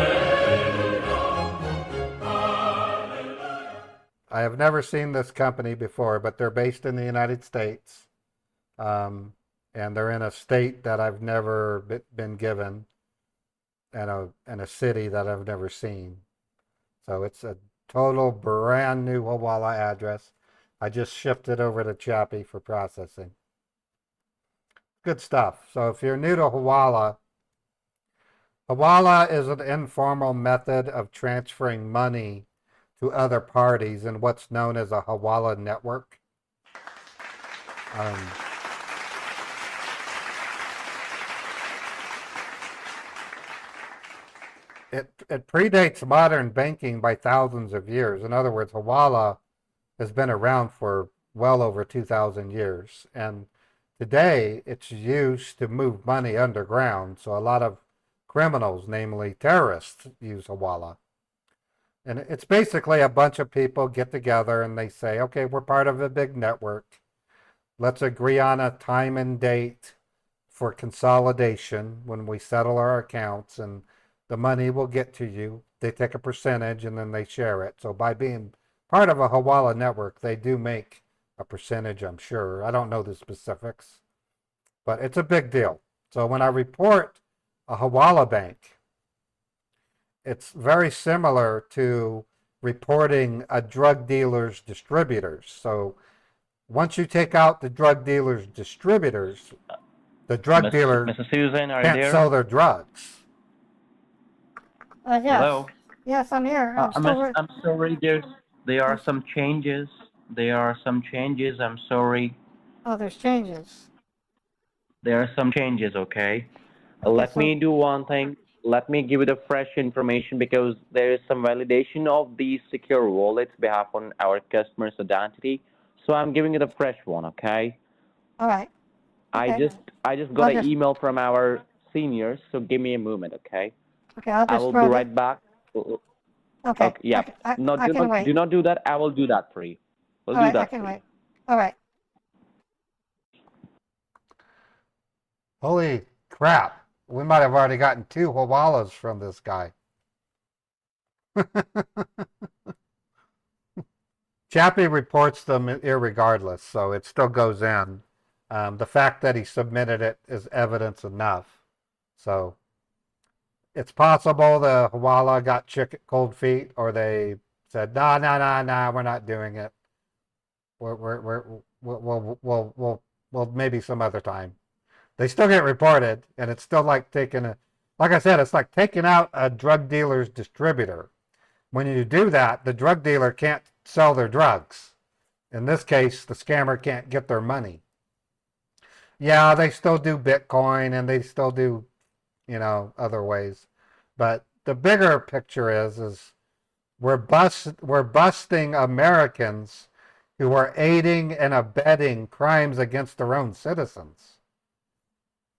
[SPEAKER 1] I have never seen this company before, but they're based in the United States. And they're in a state that I've never been given, and a city that I've never seen. So it's a total brand new Hawala address. I just shifted over to Chappie for processing. Good stuff. So if you're new to Hawala, Hawala is an informal method of transferring money to other parties in what's known as a Hawala network. It predates modern banking by thousands of years. In other words, Hawala has been around for well over 2,000 years. And today it's used to move money underground. So a lot of criminals, namely terrorists, use Hawala. And it's basically a bunch of people get together and they say, okay, we're part of a big network. Let's agree on a time and date for consolidation when we settle our accounts, and the money will get to you. They take a percentage and then they share it. So by being part of a Hawala network, they do make a percentage, I'm sure. I don't know the specifics, but it's a big deal. So when I report a Hawala bank, it's very similar to reporting a drug dealer's distributors. So once you take out the drug dealer's distributors, the drug dealer
[SPEAKER 11] Mrs. Susan, are you
[SPEAKER 1] can't
[SPEAKER 11] there?
[SPEAKER 1] sell their drugs.
[SPEAKER 7] Yes.
[SPEAKER 11] Hello.
[SPEAKER 7] Yes, I'm here. I'm still.
[SPEAKER 11] I'm sorry. There are
[SPEAKER 7] I'm-
[SPEAKER 11] some changes. I'm sorry.
[SPEAKER 7] Oh, there's changes.
[SPEAKER 11] There are some changes. Okay.
[SPEAKER 7] Okay,
[SPEAKER 11] Let
[SPEAKER 7] so
[SPEAKER 11] me do one thing. Let me give you the fresh information because there is some validation of these secure wallets behalf on our customer's identity. So I'm giving you the fresh one. Okay.
[SPEAKER 7] all right.
[SPEAKER 11] I
[SPEAKER 7] Okay.
[SPEAKER 11] just got
[SPEAKER 7] I'll
[SPEAKER 11] an
[SPEAKER 7] just
[SPEAKER 11] email from our seniors. So give me a moment. Okay.
[SPEAKER 7] okay. I'll
[SPEAKER 11] I
[SPEAKER 7] just
[SPEAKER 11] will be
[SPEAKER 7] throw the
[SPEAKER 11] right back.
[SPEAKER 7] okay.
[SPEAKER 11] Okay. Yeah. No,
[SPEAKER 7] I can wait.
[SPEAKER 11] do not do that. I will do that for you. We'll
[SPEAKER 7] All
[SPEAKER 11] do
[SPEAKER 7] right, I
[SPEAKER 11] that
[SPEAKER 7] can
[SPEAKER 11] for you.
[SPEAKER 7] wait. All right.
[SPEAKER 1] Holy crap. We might have already gotten 2 Hawalas from this guy. Chappie reports them irregardless, so it still goes in. The fact that he submitted it is evidence enough. So it's possible the Hawala got cold feet, or they said, no, we're not doing it. We'll maybe some other time. They still get reported, and it's still like like I said, it's like taking out a drug dealer's distributor. When you do that, the drug dealer can't sell their drugs. In this case, the scammer can't get their money. Yeah, they still do Bitcoin and they still do, other ways. But the bigger picture is we're busting Americans who are aiding and abetting crimes against their own citizens.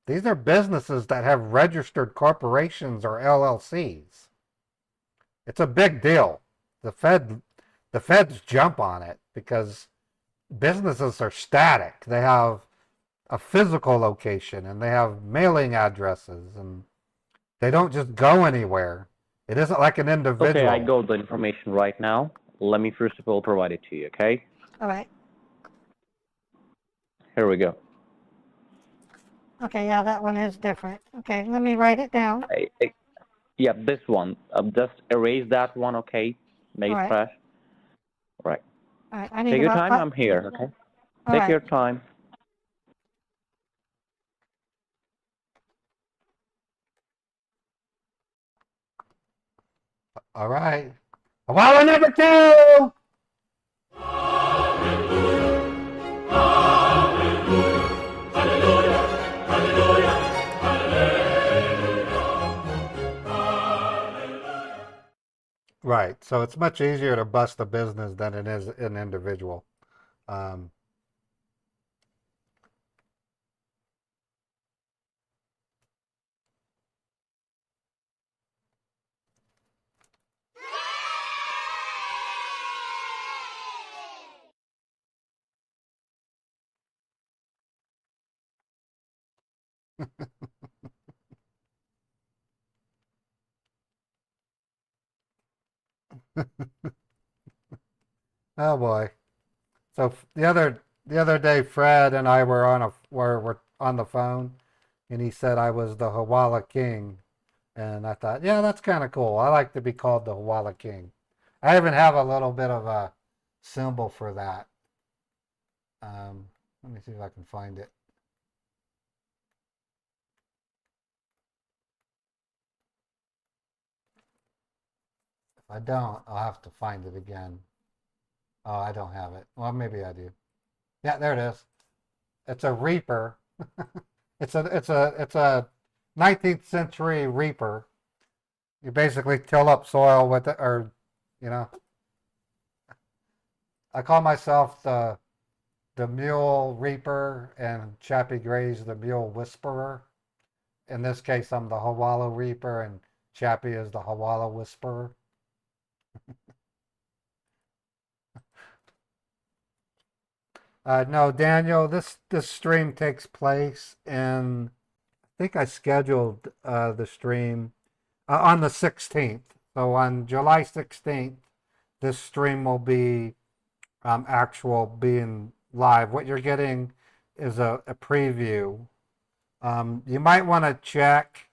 [SPEAKER 1] These are businesses that have registered corporations or LLCs. It's a big deal. The feds jump on it because businesses are static. They have a physical location and they have mailing addresses and they don't just go anywhere. It isn't like an individual.
[SPEAKER 11] Okay, I got the information right now. Let me first of all provide it to you, okay?
[SPEAKER 7] All right.
[SPEAKER 11] Here we go.
[SPEAKER 7] Okay, yeah, that one is different. Okay, let me write it down.
[SPEAKER 11] Yeah, this one. Just erase that one, okay? Make
[SPEAKER 7] All
[SPEAKER 11] it
[SPEAKER 7] right.
[SPEAKER 11] fresh. Right.
[SPEAKER 7] All right, I need
[SPEAKER 11] Take your
[SPEAKER 7] about
[SPEAKER 11] time. I'm here, okay?
[SPEAKER 7] All
[SPEAKER 11] Take
[SPEAKER 7] right.
[SPEAKER 11] your time.
[SPEAKER 1] All right. Hawala number 2! Right. So it's much easier to bust a business than it is an individual. Um, oh boy. So the other day, Fred and I were on the phone, and he said I was the Hawala King, and I thought, yeah, that's kind of cool. I like to be called the Hawala King. I even have a little bit of a symbol for that. Let me see if I can find it. If I don't, I'll have to find it again. Oh, I don't have it. Well, maybe I do. Yeah, there it is. It's a reaper. It's a 19th century reaper. You basically till up soil with it, or you know. I call myself the mule reaper, and Chappie Gray's the mule whisperer. In this case, I'm the Hawala reaper, and Chappie is the Hawala whisperer. No, Daniel, this stream takes place in, I think I scheduled the stream on the 16th. So on July 16th, this stream will be actual being live. What you're getting is a preview. You might want to check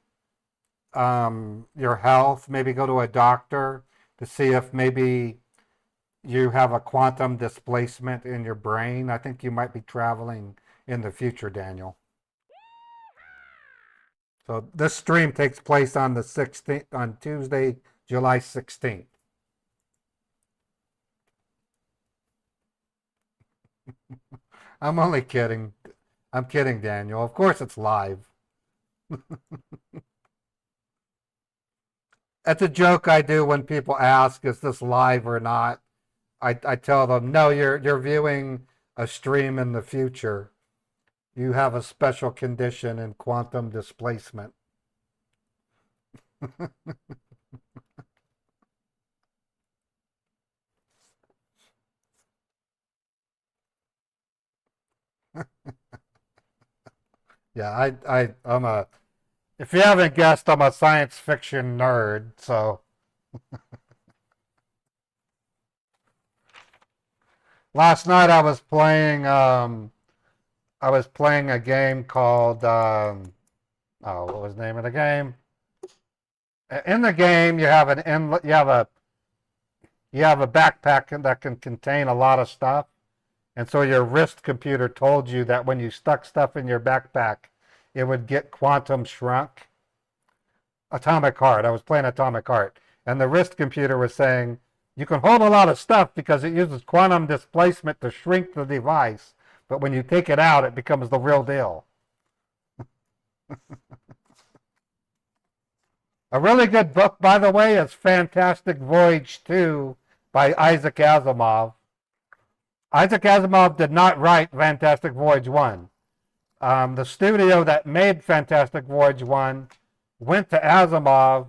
[SPEAKER 1] your health, maybe go to a doctor to see if maybe you have a quantum displacement in your brain. I think you might be traveling in the future, Daniel. So this stream takes place on the 16th, on Tuesday, July 16th. I'm only kidding. I'm kidding, Daniel. Of course it's live. That's a joke I do when people ask, is this live or not? I tell them, no, you're viewing a stream in the future. You have a special condition in quantum displacement. Yeah, I'm a, if you haven't guessed, I'm a science fiction nerd, so. Last night I was playing a game called, oh, what was the name of the game? In the game, you have you have a backpack that can contain a lot of stuff. And so your wrist computer told you that when you stuck stuff in your backpack, it would get quantum shrunk. Atomic Heart. I was playing Atomic Heart. And the wrist computer was saying, you can hold a lot of stuff because it uses quantum displacement to shrink the device. But when you take it out, it becomes the real deal. A really good book, by the way, is Fantastic Voyage 2 by Isaac Asimov. Isaac Asimov did not write Fantastic Voyage 1. The studio that made Fantastic Voyage 1 went to Asimov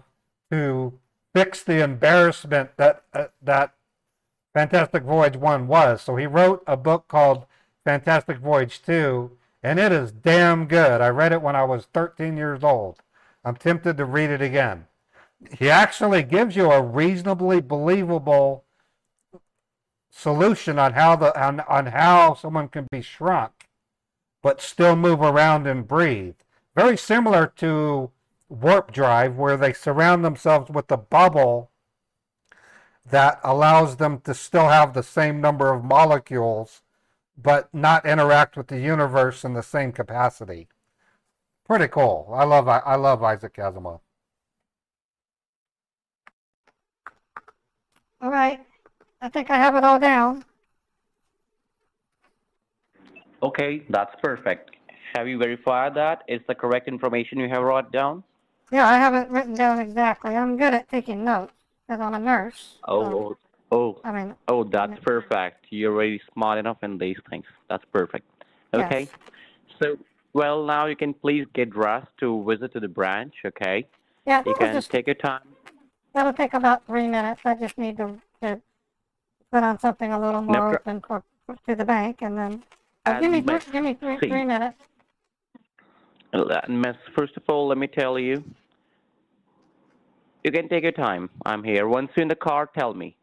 [SPEAKER 1] to fix the embarrassment that Fantastic Voyage 1 was. So he wrote a book called Fantastic Voyage 2, and it is damn good. I read it when I was 13 years old. I'm tempted to read it again. He actually gives you a reasonably believable solution on how someone can be shrunk but still move around and breathe. Very similar to warp drive, where they surround themselves with a bubble that allows them to still have the same number of molecules but not interact with the universe in the same capacity. Pretty cool. I love Isaac Asimov.
[SPEAKER 7] All right. I think I have it all down.
[SPEAKER 11] Okay, that's perfect. Have you verified that? Is the correct information you have wrote down?
[SPEAKER 7] Yeah, I have it written down exactly. I'm good at taking notes because I'm a nurse. I mean,
[SPEAKER 11] That's perfect. You're really smart enough in these things. That's perfect. Okay.
[SPEAKER 7] yes.
[SPEAKER 11] So, well, now you can please get dressed to visit to the branch, okay?
[SPEAKER 7] Yeah,
[SPEAKER 11] You can take your time.
[SPEAKER 7] that'll take about 3 minutes. I just need to put on something a little more open to the bank, and then give me three minutes.
[SPEAKER 11] Miss, first of all, let me tell you, you can take your time. I'm here. Once you're in the car, tell me.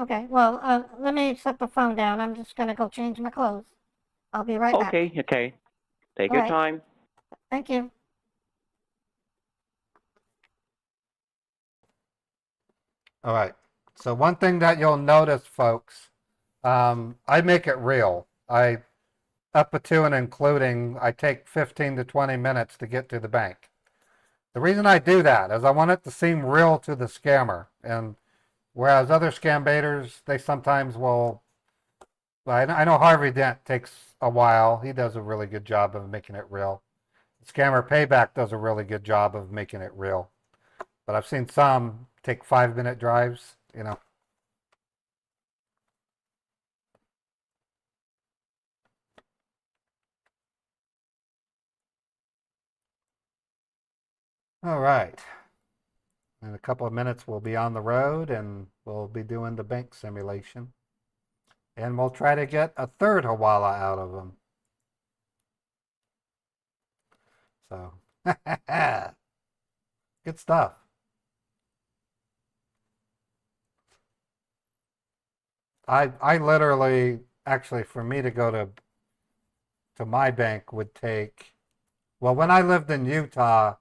[SPEAKER 7] Okay, well, let me set the phone down. I'm just gonna go change my clothes. I'll be right back.
[SPEAKER 11] Okay. Take
[SPEAKER 7] All
[SPEAKER 11] your
[SPEAKER 7] right.
[SPEAKER 11] time.
[SPEAKER 7] Thank you.
[SPEAKER 1] All right. So one thing that you'll notice, folks, I make it real. Up to and including, I take 15 to 20 minutes to get to the bank. The reason I do that is I want it to seem real to the scammer. And whereas other scam baiters, they sometimes will, I know Harvey Dent takes a while. He does a really good job of making it real. Scammer Payback does a really good job of making it real. But I've seen some take 5-minute drives, you know. All right. In a couple of minutes, we'll be on the road and we'll be doing the bank simulation. And we'll try to get a third Hawala out of them. So, good stuff. I literally, actually, for me to go to my bank would take, well, when I lived in Utah,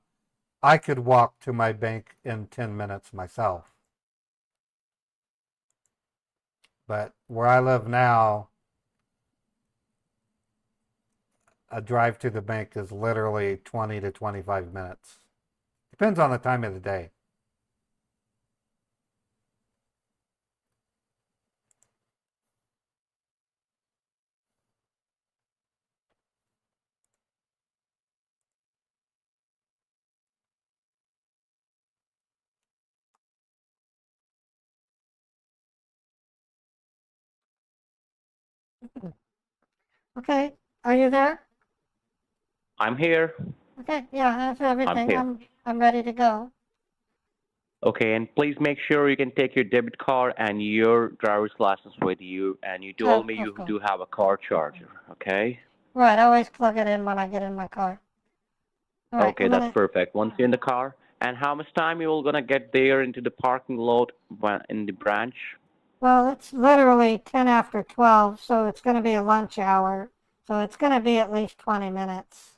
[SPEAKER 1] I could walk to my bank in 10 minutes myself. But where I live now, a drive to the bank is literally 20 to 25 minutes. Depends on the time of the day.
[SPEAKER 7] Okay, are you there?
[SPEAKER 11] I'm here.
[SPEAKER 7] Okay, yeah, I have everything.
[SPEAKER 11] here.
[SPEAKER 7] I'm ready to go.
[SPEAKER 11] Okay, and please make sure you can take your debit card and your driver's license with you. And you told me
[SPEAKER 7] Of
[SPEAKER 11] you
[SPEAKER 7] course.
[SPEAKER 11] do have a car charger, okay?
[SPEAKER 7] Right, I always plug it in when I get in my car. All right,
[SPEAKER 11] Okay, that's perfect. Once you're in the car, and how much time you will gonna get there into the parking lot in the branch?
[SPEAKER 7] Well, it's literally 10 after 12, so it's going to be a lunch hour. So it's going to be at least 20 minutes.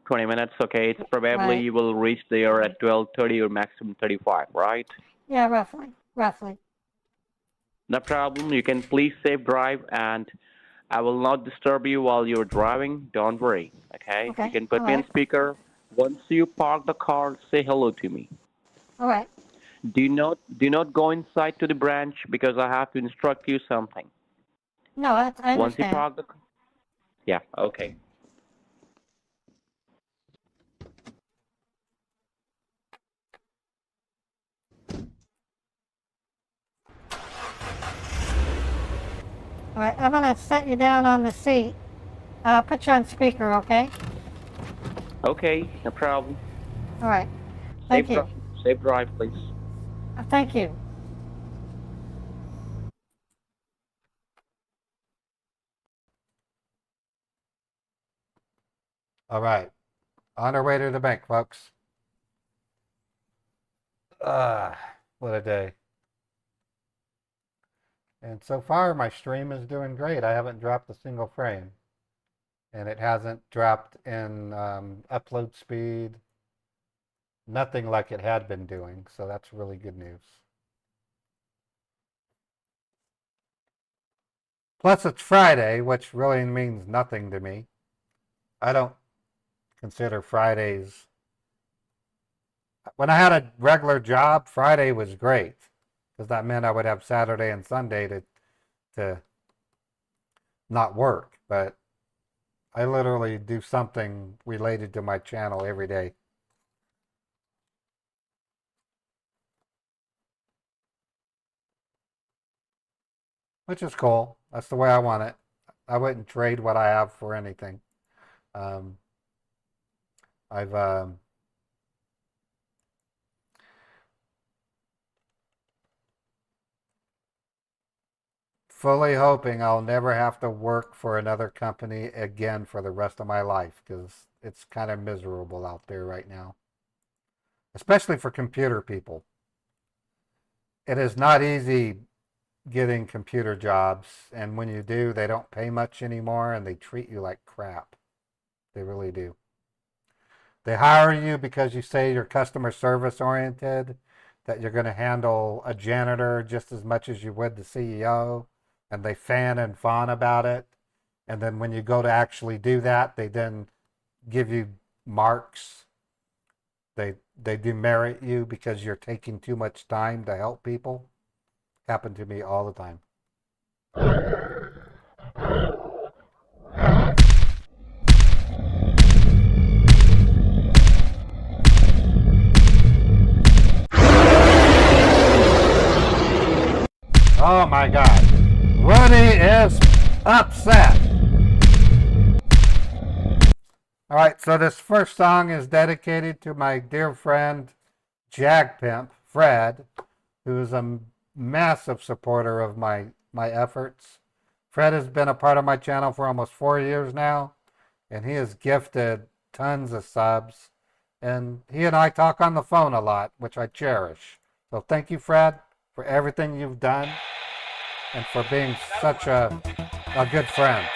[SPEAKER 11] 20 minutes, okay. It's probably
[SPEAKER 7] Right.
[SPEAKER 11] you will reach there at 12:30 or maximum 35, right?
[SPEAKER 7] Yeah, roughly.
[SPEAKER 11] No problem. You can please safe drive, and I will not disturb you while you're driving. Don't worry, okay?
[SPEAKER 7] Okay,
[SPEAKER 11] You can put
[SPEAKER 7] all
[SPEAKER 11] me on
[SPEAKER 7] right.
[SPEAKER 11] speaker. Once you park the car, say hello to me.
[SPEAKER 7] All right.
[SPEAKER 11] Do not go inside to the branch because I have to instruct you something.
[SPEAKER 7] No, I
[SPEAKER 11] Once you
[SPEAKER 7] understand.
[SPEAKER 11] park the yeah, okay.
[SPEAKER 7] All right, I'm going to set you down on the seat. I'll put you on speaker, okay?
[SPEAKER 11] Okay, no problem.
[SPEAKER 7] All right. Thank you.
[SPEAKER 11] Safe drive, please.
[SPEAKER 7] Thank you.
[SPEAKER 1] All right. On our way to the bank, folks. What a day. And so far, my stream is doing great. I haven't dropped a single frame. And it hasn't dropped in upload speed. Nothing like it had been doing. So that's really good news. Plus, it's Friday, which really means nothing to me. I don't consider Fridays. When I had a regular job, Friday was great because that meant I would have Saturday and Sunday to not work. But I literally do something related to my channel every day. Which is cool. That's the way I want it. I wouldn't trade what I have for anything. I've fully hoping I'll never have to work for another company again for the rest of my life because it's kind of miserable out there right now, especially for computer people. It is not easy getting computer jobs, and when you do, they don't pay much anymore and they treat you like crap. They really do. They hire you because you say you're customer service oriented, that you're going to handle a janitor just as much as you would the CEO, and they fan and fawn about it. And then when you go to actually do that, they then give you marks. They demerit you because you're taking too much time to help people. Happened to me all the time. Oh my God. Rudy is upset. All right, so this first song is dedicated to my dear friend Jag Pimp, Fred, who is a massive supporter of my efforts. Fred has been a part of my channel for almost 4 years now, and he has gifted tons of subs. And he and I talk on the phone a lot, which I cherish. So thank you, Fred, for everything you've done and for being such a good friend.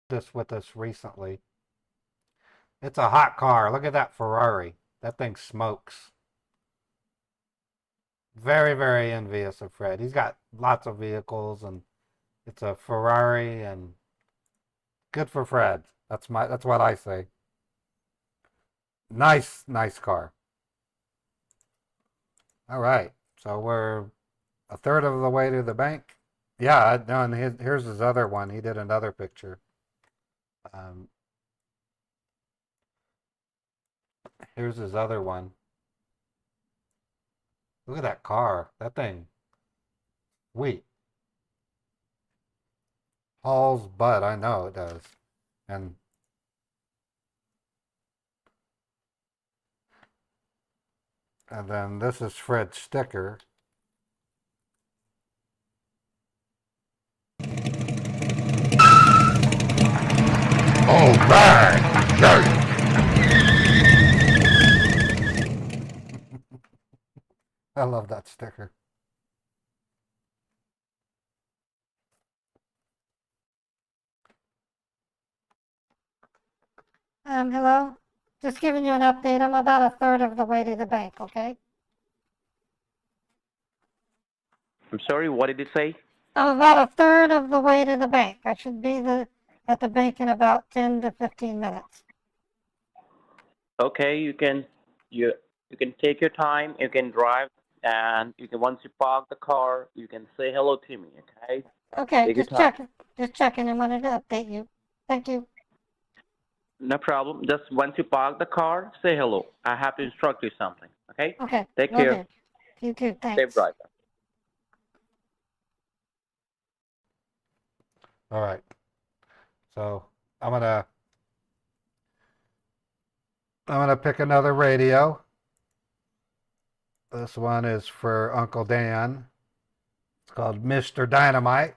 [SPEAKER 1] this with us recently. It's a hot car. Look at that Ferrari. That thing smokes. Very, very envious of Fred. He's got lots of vehicles, and it's a Ferrari, and good for Fred. That's what I say. Nice, nice car. All right. So we're a third of the way to the bank. Yeah, no, and here's his other one. He did another picture. Um, here's his other one. Look at that car. That thing. Wheat. Hauls butt. I know it does. And then this is Fred's sticker. All right. I love that sticker.
[SPEAKER 7] Hello? Just giving you an update. I'm about a third of the way to the bank, okay?
[SPEAKER 11] I'm sorry, what did you say?
[SPEAKER 7] I'm about a third of the way to the bank. I should be at the bank in about 10 to 15 minutes.
[SPEAKER 11] Okay, you you can take your time, you can drive, and you can once you park the car, you can say hello to me, okay?
[SPEAKER 7] Okay,
[SPEAKER 11] Take your
[SPEAKER 7] just
[SPEAKER 11] time.
[SPEAKER 7] checking. Just checking. I wanted to update you. Thank you.
[SPEAKER 11] No problem. Just once you park the car, say hello. I have to instruct you something, okay?
[SPEAKER 7] Okay,
[SPEAKER 11] Take
[SPEAKER 7] will
[SPEAKER 11] care.
[SPEAKER 7] do. You too,
[SPEAKER 11] Safe
[SPEAKER 7] thanks.
[SPEAKER 11] drive.
[SPEAKER 1] All right. So I'm gonna pick another radio. This one is for Uncle Dan. It's called Mr. Dynamite.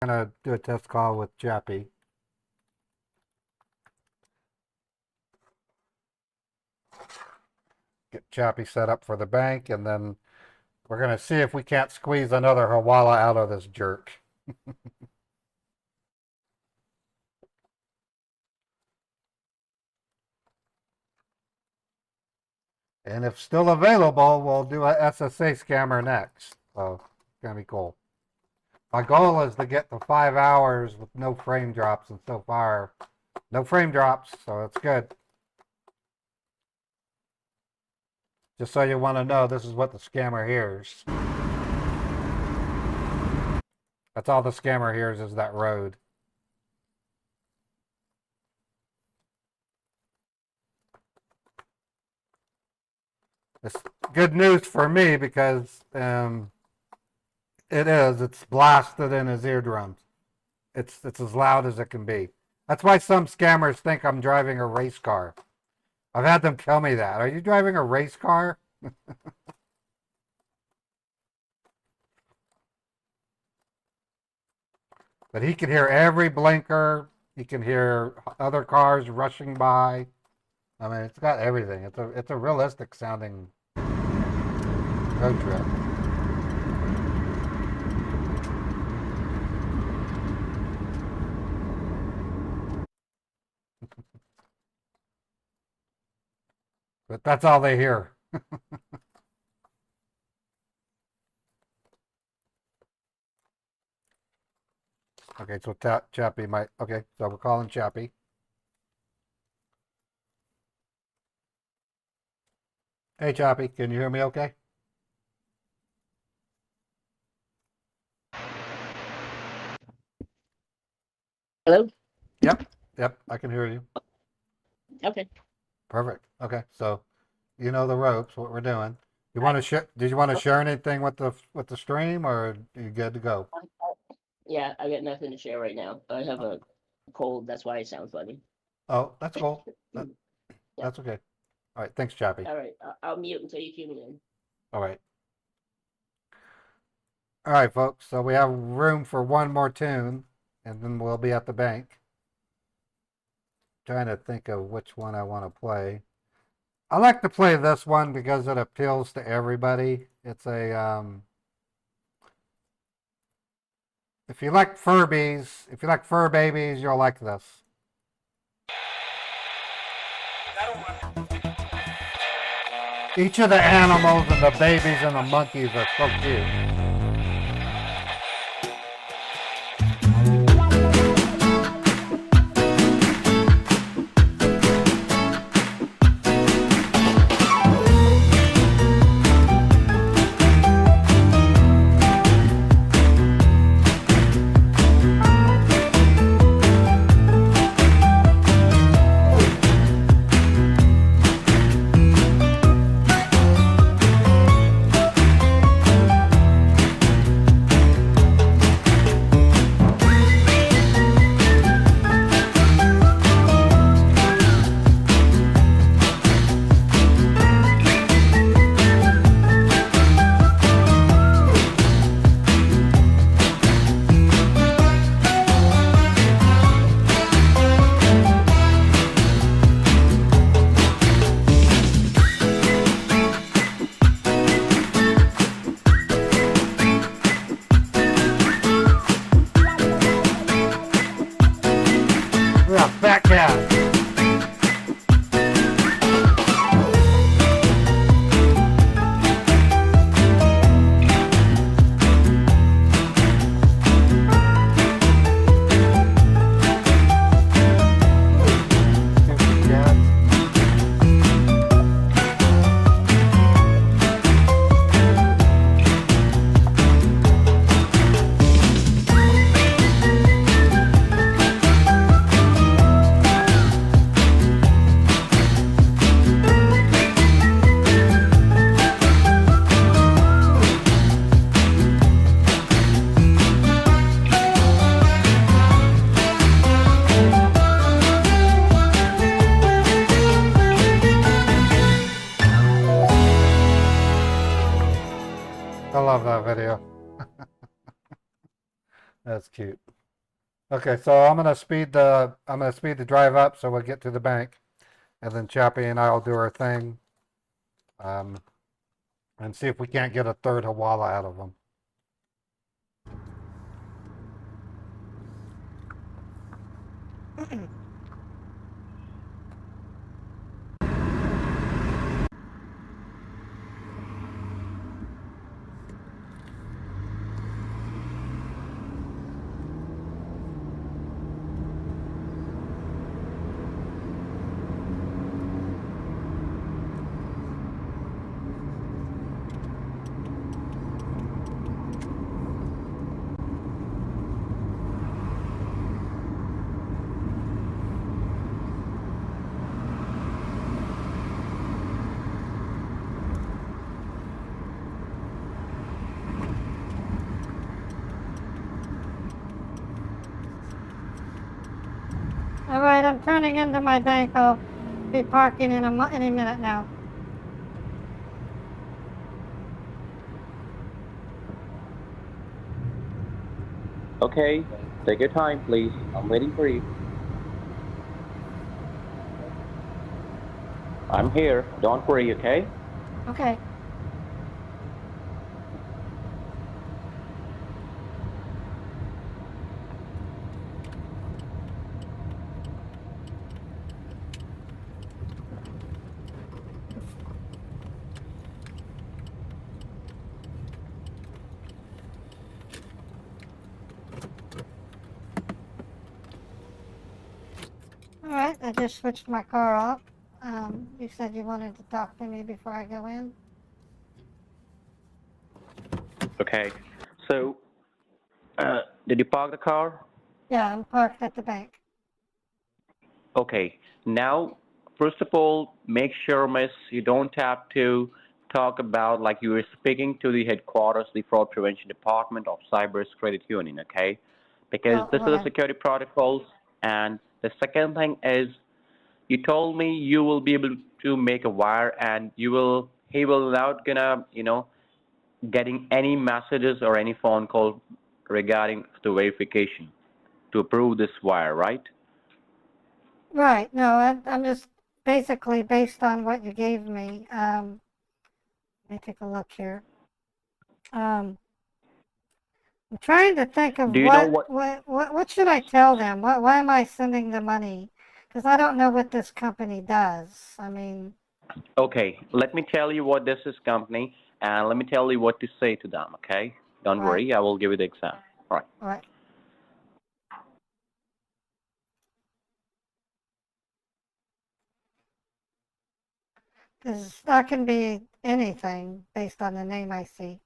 [SPEAKER 1] I'm gonna do a test call with Jappy. get Chappie set up for the bank, and then we're going to see if we can't squeeze another Hawala out of this jerk. And if still available, we'll do a SSA scammer next. So it's going to be cool. My goal is to get to 5 hours with no frame drops, and so far, no frame drops, so it's good. Just so you want to know, this is what the scammer hears. That's all the scammer hears is that road. It's good news for me because it's blasted in his eardrums. It's as loud as it can be. That's why some scammers think I'm driving a race car. I've had them tell me that. Are you driving a race car? But he can hear every blinker. He can hear other cars rushing by. I mean, it's got everything. It's a realistic sounding road trip. But that's all they hear. Okay, so Chappie might. Okay, so we're calling Chappie. Hey, Chappie, can you hear me okay?
[SPEAKER 13] Hello?
[SPEAKER 1] Yep, I can hear you.
[SPEAKER 13] Okay.
[SPEAKER 1] Perfect. Okay, so you know the ropes, what we're doing. You want to share? Did you want to share anything with the stream, or are you good to go?
[SPEAKER 13] Yeah, I got nothing to share right now. I have a cold, that's why it sounds funny.
[SPEAKER 1] Oh, that's cool.
[SPEAKER 13] Yeah.
[SPEAKER 1] That's okay. All right, thanks, Chappie.
[SPEAKER 13] All right, I'll mute until you tune me in.
[SPEAKER 1] All right. All right, folks. So we have room for one more tune, and then we'll be at the bank. Trying to think of which one I want to play. I like to play this one because it appeals to everybody. It's a if you like Furbies, if you like fur babies, you'll like this. Each of the animals and the babies and the monkeys are so cute. Yeah, fat cat. I love that video. That's cute. Okay, so I'm gonna speed the drive up so we'll get to the bank, and then Chappie and I'll do our thing. and see if we can't get a third Hawala out of them.
[SPEAKER 7] All right, I'm turning into my bank. I'll be parking in any minute now.
[SPEAKER 11] Okay, take your time, please. I'm waiting for you. I'm here. Don't worry, okay?
[SPEAKER 7] Okay. All right, I just switched my car off. You said you wanted to talk to me before I go in?
[SPEAKER 11] Okay. So, did you park the car?
[SPEAKER 7] Yeah, I'm parked at the bank.
[SPEAKER 11] Okay. Now, first of all, make sure, miss, you don't have to talk about like you were speaking to the headquarters, the fraud prevention department of Cyprus Credit Union, okay? Because this is a
[SPEAKER 7] Okay.
[SPEAKER 11] security protocols. And the second thing is, you told me you will be able to make a wire and he will not gonna, getting any messages or any phone call regarding the verification to approve this wire, right?
[SPEAKER 7] Right. No, I'm just basically based on what you gave me. Let me take a look here. I'm trying to think of
[SPEAKER 11] Do you know what?
[SPEAKER 7] what should I tell them? Why am I sending the money? Because I don't know what this company does. I mean,
[SPEAKER 11] Okay, let me tell you what this is, company, and let me tell you what to say to them, okay? Don't
[SPEAKER 7] right,
[SPEAKER 11] worry, I will give you the example. All right.
[SPEAKER 7] right. Because that can be anything based on the name I see.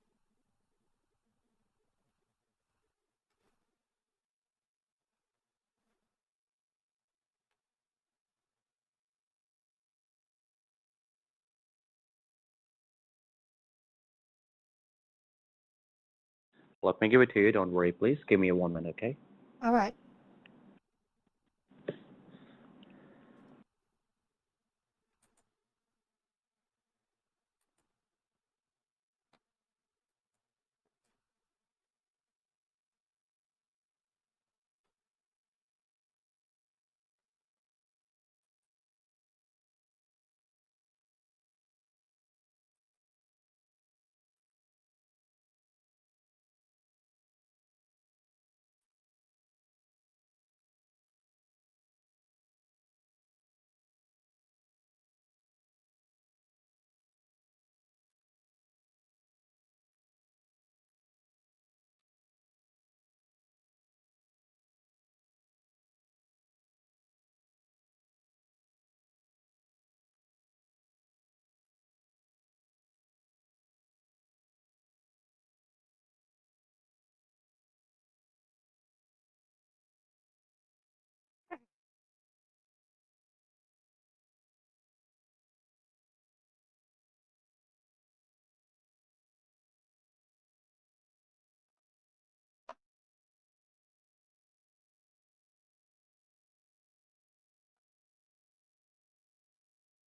[SPEAKER 11] Let me give it to you. Don't worry, please. Give me 1 minute, okay?
[SPEAKER 7] All right.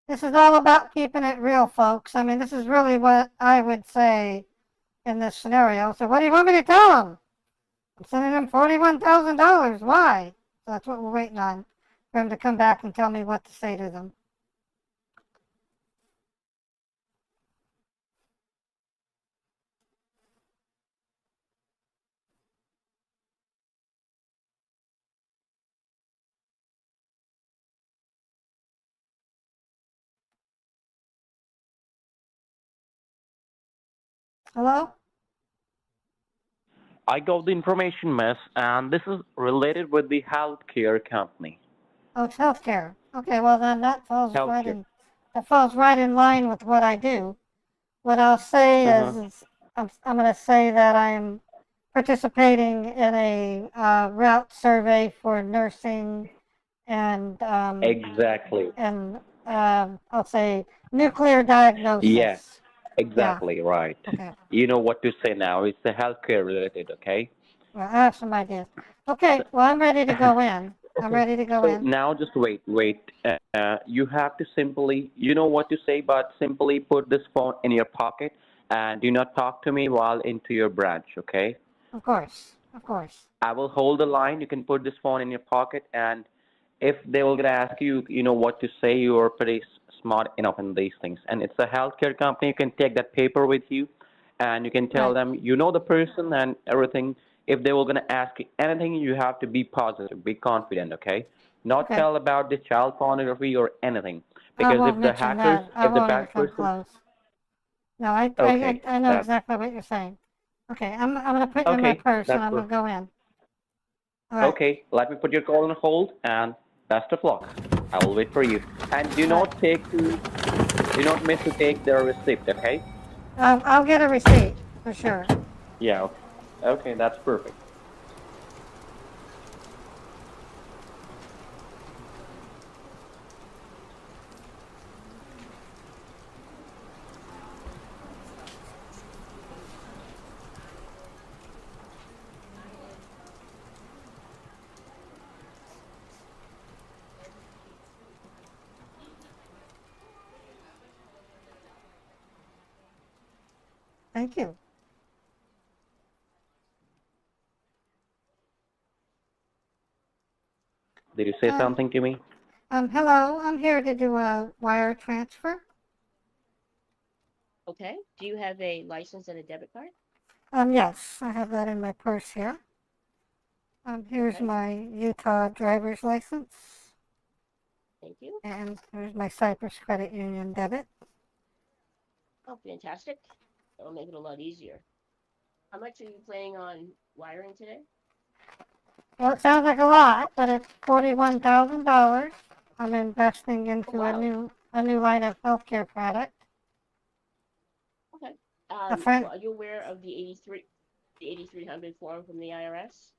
[SPEAKER 7] This is all about keeping it real, folks. I mean, this is really what I would say in this scenario. So what do you want me to tell them? I'm sending them $41,000. Why? So that's what we're waiting on, for him to come back and tell me what to say to them. Hello?
[SPEAKER 11] I got the information, miss, and this is related with the healthcare company.
[SPEAKER 7] Oh, it's healthcare. Okay, well then
[SPEAKER 11] Healthcare.
[SPEAKER 7] that falls right in line with what I do. What I'll say
[SPEAKER 11] Uh-huh.
[SPEAKER 7] is I'm going to say that I'm participating in a route survey for nursing and
[SPEAKER 11] Exactly.
[SPEAKER 7] I'll say nuclear
[SPEAKER 11] Yeah,
[SPEAKER 7] diagnosis. Yeah.
[SPEAKER 11] exactly right.
[SPEAKER 7] Okay.
[SPEAKER 11] You know what to say now. It's the healthcare related, okay?
[SPEAKER 7] Well, I have some ideas. Okay.
[SPEAKER 11] So,
[SPEAKER 7] Well, I'm ready to go in. I'm
[SPEAKER 11] okay.
[SPEAKER 7] ready to go
[SPEAKER 11] So
[SPEAKER 7] in.
[SPEAKER 11] now just wait. You have to simply, you know what to say, but simply put this phone in your pocket and do not talk to me while into your branch, okay?
[SPEAKER 7] Of course. Of course.
[SPEAKER 11] I will hold the line. You can put this phone in your pocket, and if they will gonna ask you, you know what to say, you are pretty smart enough in these things. And it's a healthcare company. You can take that paper with you, and you can tell
[SPEAKER 7] Right.
[SPEAKER 11] them you know the person and everything. If they were gonna ask you anything, you have to be positive, be confident, okay? Not
[SPEAKER 7] Okay.
[SPEAKER 11] tell about the child pornography or anything,
[SPEAKER 7] I
[SPEAKER 11] because
[SPEAKER 7] won't
[SPEAKER 11] if the
[SPEAKER 7] mention
[SPEAKER 11] hackers,
[SPEAKER 7] that. I
[SPEAKER 11] if the
[SPEAKER 7] won't even
[SPEAKER 11] bad
[SPEAKER 7] come
[SPEAKER 11] person,
[SPEAKER 7] close. No,
[SPEAKER 11] okay,
[SPEAKER 7] I know
[SPEAKER 11] that's
[SPEAKER 7] exactly what you're saying. Okay, I'm gonna put it in my
[SPEAKER 11] okay,
[SPEAKER 7] purse and
[SPEAKER 11] that's
[SPEAKER 7] I'm gonna
[SPEAKER 11] perfect.
[SPEAKER 7] go in. All right.
[SPEAKER 11] Okay, let me put your call on hold and best of luck. I will wait for you. And
[SPEAKER 7] All right.
[SPEAKER 11] do not miss to take the receipt, okay?
[SPEAKER 7] I'll get a receipt for sure.
[SPEAKER 11] Yeah, okay. Okay, that's perfect.
[SPEAKER 7] Thank you.
[SPEAKER 11] Did you say
[SPEAKER 7] Um,
[SPEAKER 11] something to me?
[SPEAKER 7] hello. I'm here to do a wire transfer.
[SPEAKER 13] Okay. Do you have a license and a debit card?
[SPEAKER 7] Yes, I have that in my purse here. Here's
[SPEAKER 13] Okay.
[SPEAKER 7] my Utah driver's license,
[SPEAKER 13] Thank you.
[SPEAKER 7] and here's my Cypress Credit Union debit.
[SPEAKER 13] Oh, fantastic. That'll make it a lot easier. How much are you planning on wiring today?
[SPEAKER 7] Well, it sounds like a lot, but it's $41,000. I'm investing
[SPEAKER 13] Oh,
[SPEAKER 7] into
[SPEAKER 13] wow.
[SPEAKER 7] a new line of healthcare product.
[SPEAKER 13] Okay.
[SPEAKER 7] A friend.
[SPEAKER 13] Well, are you aware of the 8300 form from the IRS?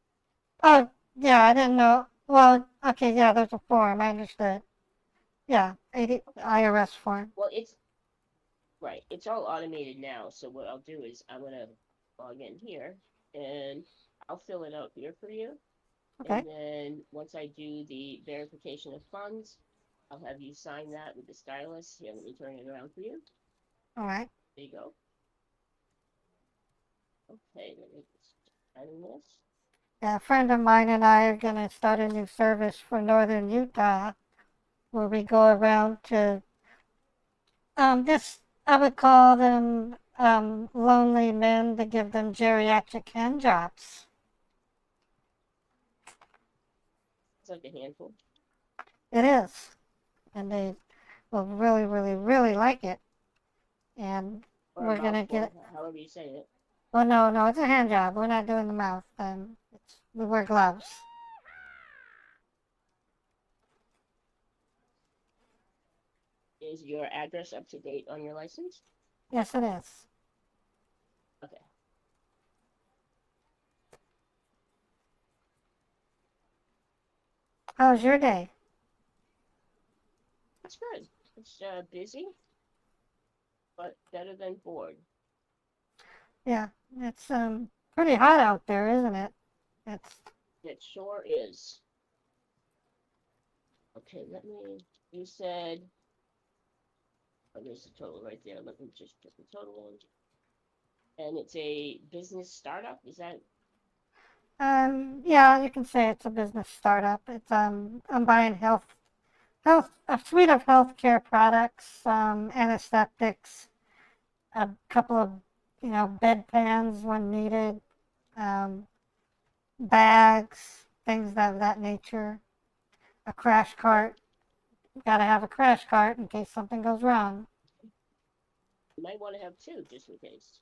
[SPEAKER 7] Oh, yeah, I didn't know. Well, okay, yeah, there's a form. I understood. Yeah, 80
[SPEAKER 13] Okay.
[SPEAKER 7] IRS form.
[SPEAKER 13] Well, it's right. It's all automated now. So what I'll do is I'm gonna log in here and I'll fill it out here for you.
[SPEAKER 7] Okay.
[SPEAKER 13] And then once I do the verification of funds, I'll have you sign that with the stylus. Here, let me turn it around for you.
[SPEAKER 7] All right.
[SPEAKER 13] There you go. Okay, let me just sign this.
[SPEAKER 7] Yeah, a friend of mine and I are gonna start a new service for Northern Utah, where we go around to this. I would call them lonely men to give them geriatric hand jobs.
[SPEAKER 13] It's like a handful.
[SPEAKER 7] It is, and they will really, really, really like it. And
[SPEAKER 13] Or a
[SPEAKER 7] we're gonna get it.
[SPEAKER 13] mouthful, however you say it.
[SPEAKER 7] Well, no, no, it's a hand job. We're not doing the mouth. We wear gloves.
[SPEAKER 13] Is your address up to date on your license?
[SPEAKER 7] Yes, it is.
[SPEAKER 13] Okay.
[SPEAKER 7] How's your day?
[SPEAKER 13] That's good. It's busy, but better than bored.
[SPEAKER 7] Yeah, it's pretty hot out there, isn't it? It's
[SPEAKER 13] It sure is. Okay, let me. You said. Oh, there's the total right there. Let me just put the total in. And it's a business startup. Is that
[SPEAKER 7] yeah, you can say it's a business startup. It's I'm buying a suite of healthcare products, anesthetics, a couple of bedpans when needed, um, bags, things of that nature, a crash cart. Got to have a crash cart in case something goes wrong.
[SPEAKER 13] you might want to have two just in case?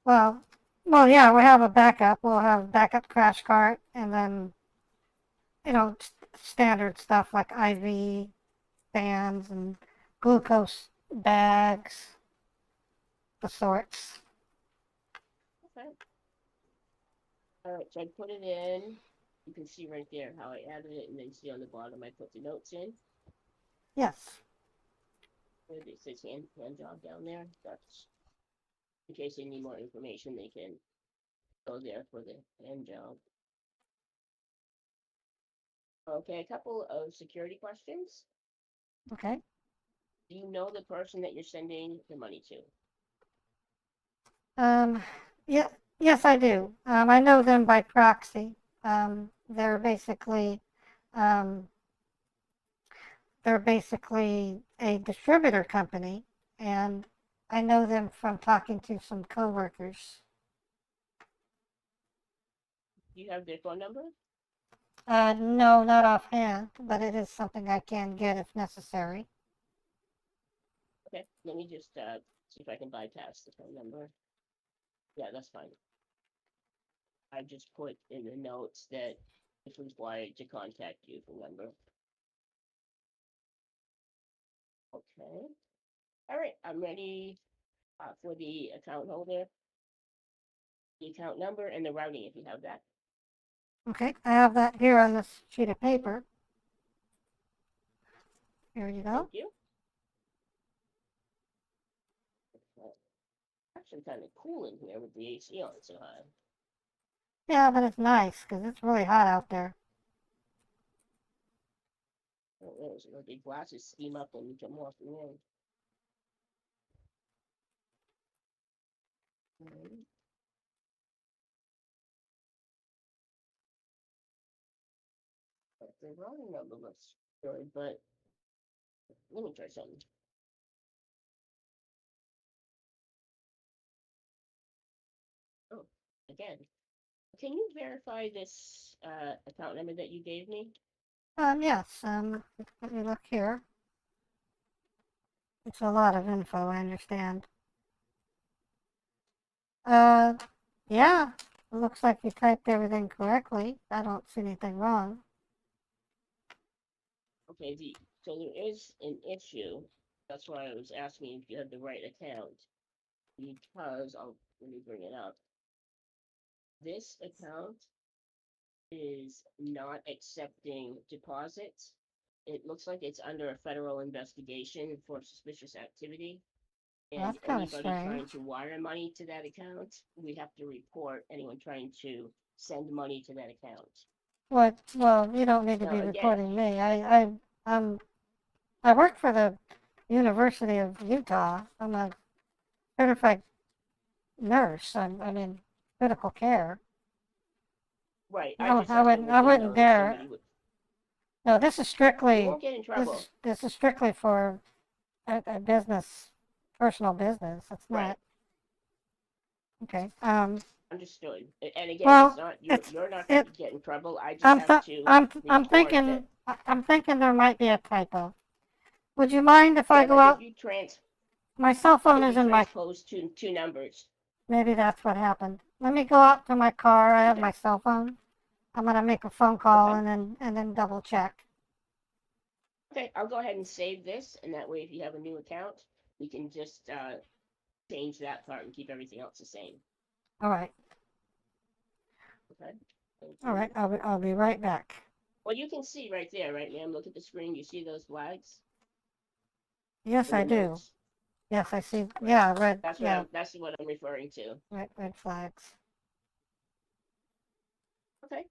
[SPEAKER 7] Well, well, yeah, we have a backup. We'll have a backup crash cart, and then, standard stuff like IV fans and glucose bags, the sorts.
[SPEAKER 13] Okay. All right, so I put it in. You can see right there how I added it, and then see on the bottom I put the notes in.
[SPEAKER 7] Yes.
[SPEAKER 13] It says hand job down there. That's in case they need more information, they can go there for the hand job. Okay, a couple of security questions.
[SPEAKER 7] Okay.
[SPEAKER 13] Do you know the person that you're sending the money to?
[SPEAKER 7] Yeah, yes, I do. I know them by proxy. They're basically, um, they're basically a distributor company, and I know them from talking to some coworkers.
[SPEAKER 13] Do you have their phone number?
[SPEAKER 7] No, not offhand, but it is something I can get if necessary.
[SPEAKER 13] Okay, let me just see if I can bypass the phone number. Yeah, that's fine. I just put in the notes that if required to contact you, remember. Okay. All right, I'm ready for the account holder, the account number, and the routing if you have that.
[SPEAKER 7] Okay, I have that here on this sheet of paper. Here you go.
[SPEAKER 13] Thank you. Actually, kind of cool in here with the AC on so high.
[SPEAKER 7] Yeah, but it's nice because it's really hot out there.
[SPEAKER 13] Oh, there's the glasses steam up when you come off the room. The routing number looks good, but let me try something. Oh, again. Can you verify this account number that you gave me?
[SPEAKER 7] Yes, let me look here. It's a lot of info, I understand. Yeah, it looks like you typed everything correctly. I don't see anything wrong.
[SPEAKER 13] Okay, so there is an issue. That's why I was asking if you had the right account. Because let me bring it up. This account is not accepting deposits. It looks like it's under a federal investigation for suspicious activity.
[SPEAKER 7] Well,
[SPEAKER 13] And
[SPEAKER 7] that's kind of
[SPEAKER 13] anybody trying
[SPEAKER 7] strange.
[SPEAKER 13] to wire money to that account, we have to report anyone trying to send money to that account.
[SPEAKER 7] What? Well, you don't need to
[SPEAKER 13] Now,
[SPEAKER 7] be
[SPEAKER 13] again,
[SPEAKER 7] reporting me. I work for the University of Utah. I'm a certified nurse. I mean, critical care.
[SPEAKER 13] right, I
[SPEAKER 7] No,
[SPEAKER 13] just have to
[SPEAKER 7] I
[SPEAKER 13] let them
[SPEAKER 7] wouldn't
[SPEAKER 13] know that
[SPEAKER 7] dare.
[SPEAKER 13] somebody would.
[SPEAKER 7] No, this is
[SPEAKER 13] You
[SPEAKER 7] strictly,
[SPEAKER 13] won't get in trouble.
[SPEAKER 7] this is strictly for a business, personal business. It's
[SPEAKER 13] Right.
[SPEAKER 7] not, okay.
[SPEAKER 13] Understood. And again,
[SPEAKER 7] Well,
[SPEAKER 13] it's not
[SPEAKER 7] it's,
[SPEAKER 13] you're not
[SPEAKER 7] it,
[SPEAKER 13] going to get in trouble. I just
[SPEAKER 7] I'm,
[SPEAKER 13] have to
[SPEAKER 7] I'm
[SPEAKER 13] report
[SPEAKER 7] thinking,
[SPEAKER 13] that.
[SPEAKER 7] I'm thinking there might be a typo. Would you mind if
[SPEAKER 13] Yeah,
[SPEAKER 7] I go
[SPEAKER 13] like
[SPEAKER 7] out? My cell phone
[SPEAKER 13] if
[SPEAKER 7] is
[SPEAKER 13] you
[SPEAKER 7] in my,
[SPEAKER 13] transpose two numbers.
[SPEAKER 7] maybe that's what happened. Let me go out to my car. I have
[SPEAKER 13] Okay.
[SPEAKER 7] my cell phone. I'm gonna make a phone call
[SPEAKER 13] Okay.
[SPEAKER 7] and then double check.
[SPEAKER 13] Okay, I'll go ahead and save this, and that way, if you have a new account, we can just change that part and keep everything else the same.
[SPEAKER 7] All right.
[SPEAKER 13] Okay.
[SPEAKER 7] All right. I'll be right back.
[SPEAKER 13] Well, you can see right there, right, ma'am? Look at the screen. You see those flags?
[SPEAKER 7] Yes, I do.
[SPEAKER 13] Notes?
[SPEAKER 7] Yes, I see.
[SPEAKER 13] Right.
[SPEAKER 7] Yeah, red.
[SPEAKER 13] That's
[SPEAKER 7] yeah,
[SPEAKER 13] that's what I'm referring to.
[SPEAKER 7] red flags.
[SPEAKER 13] Okay.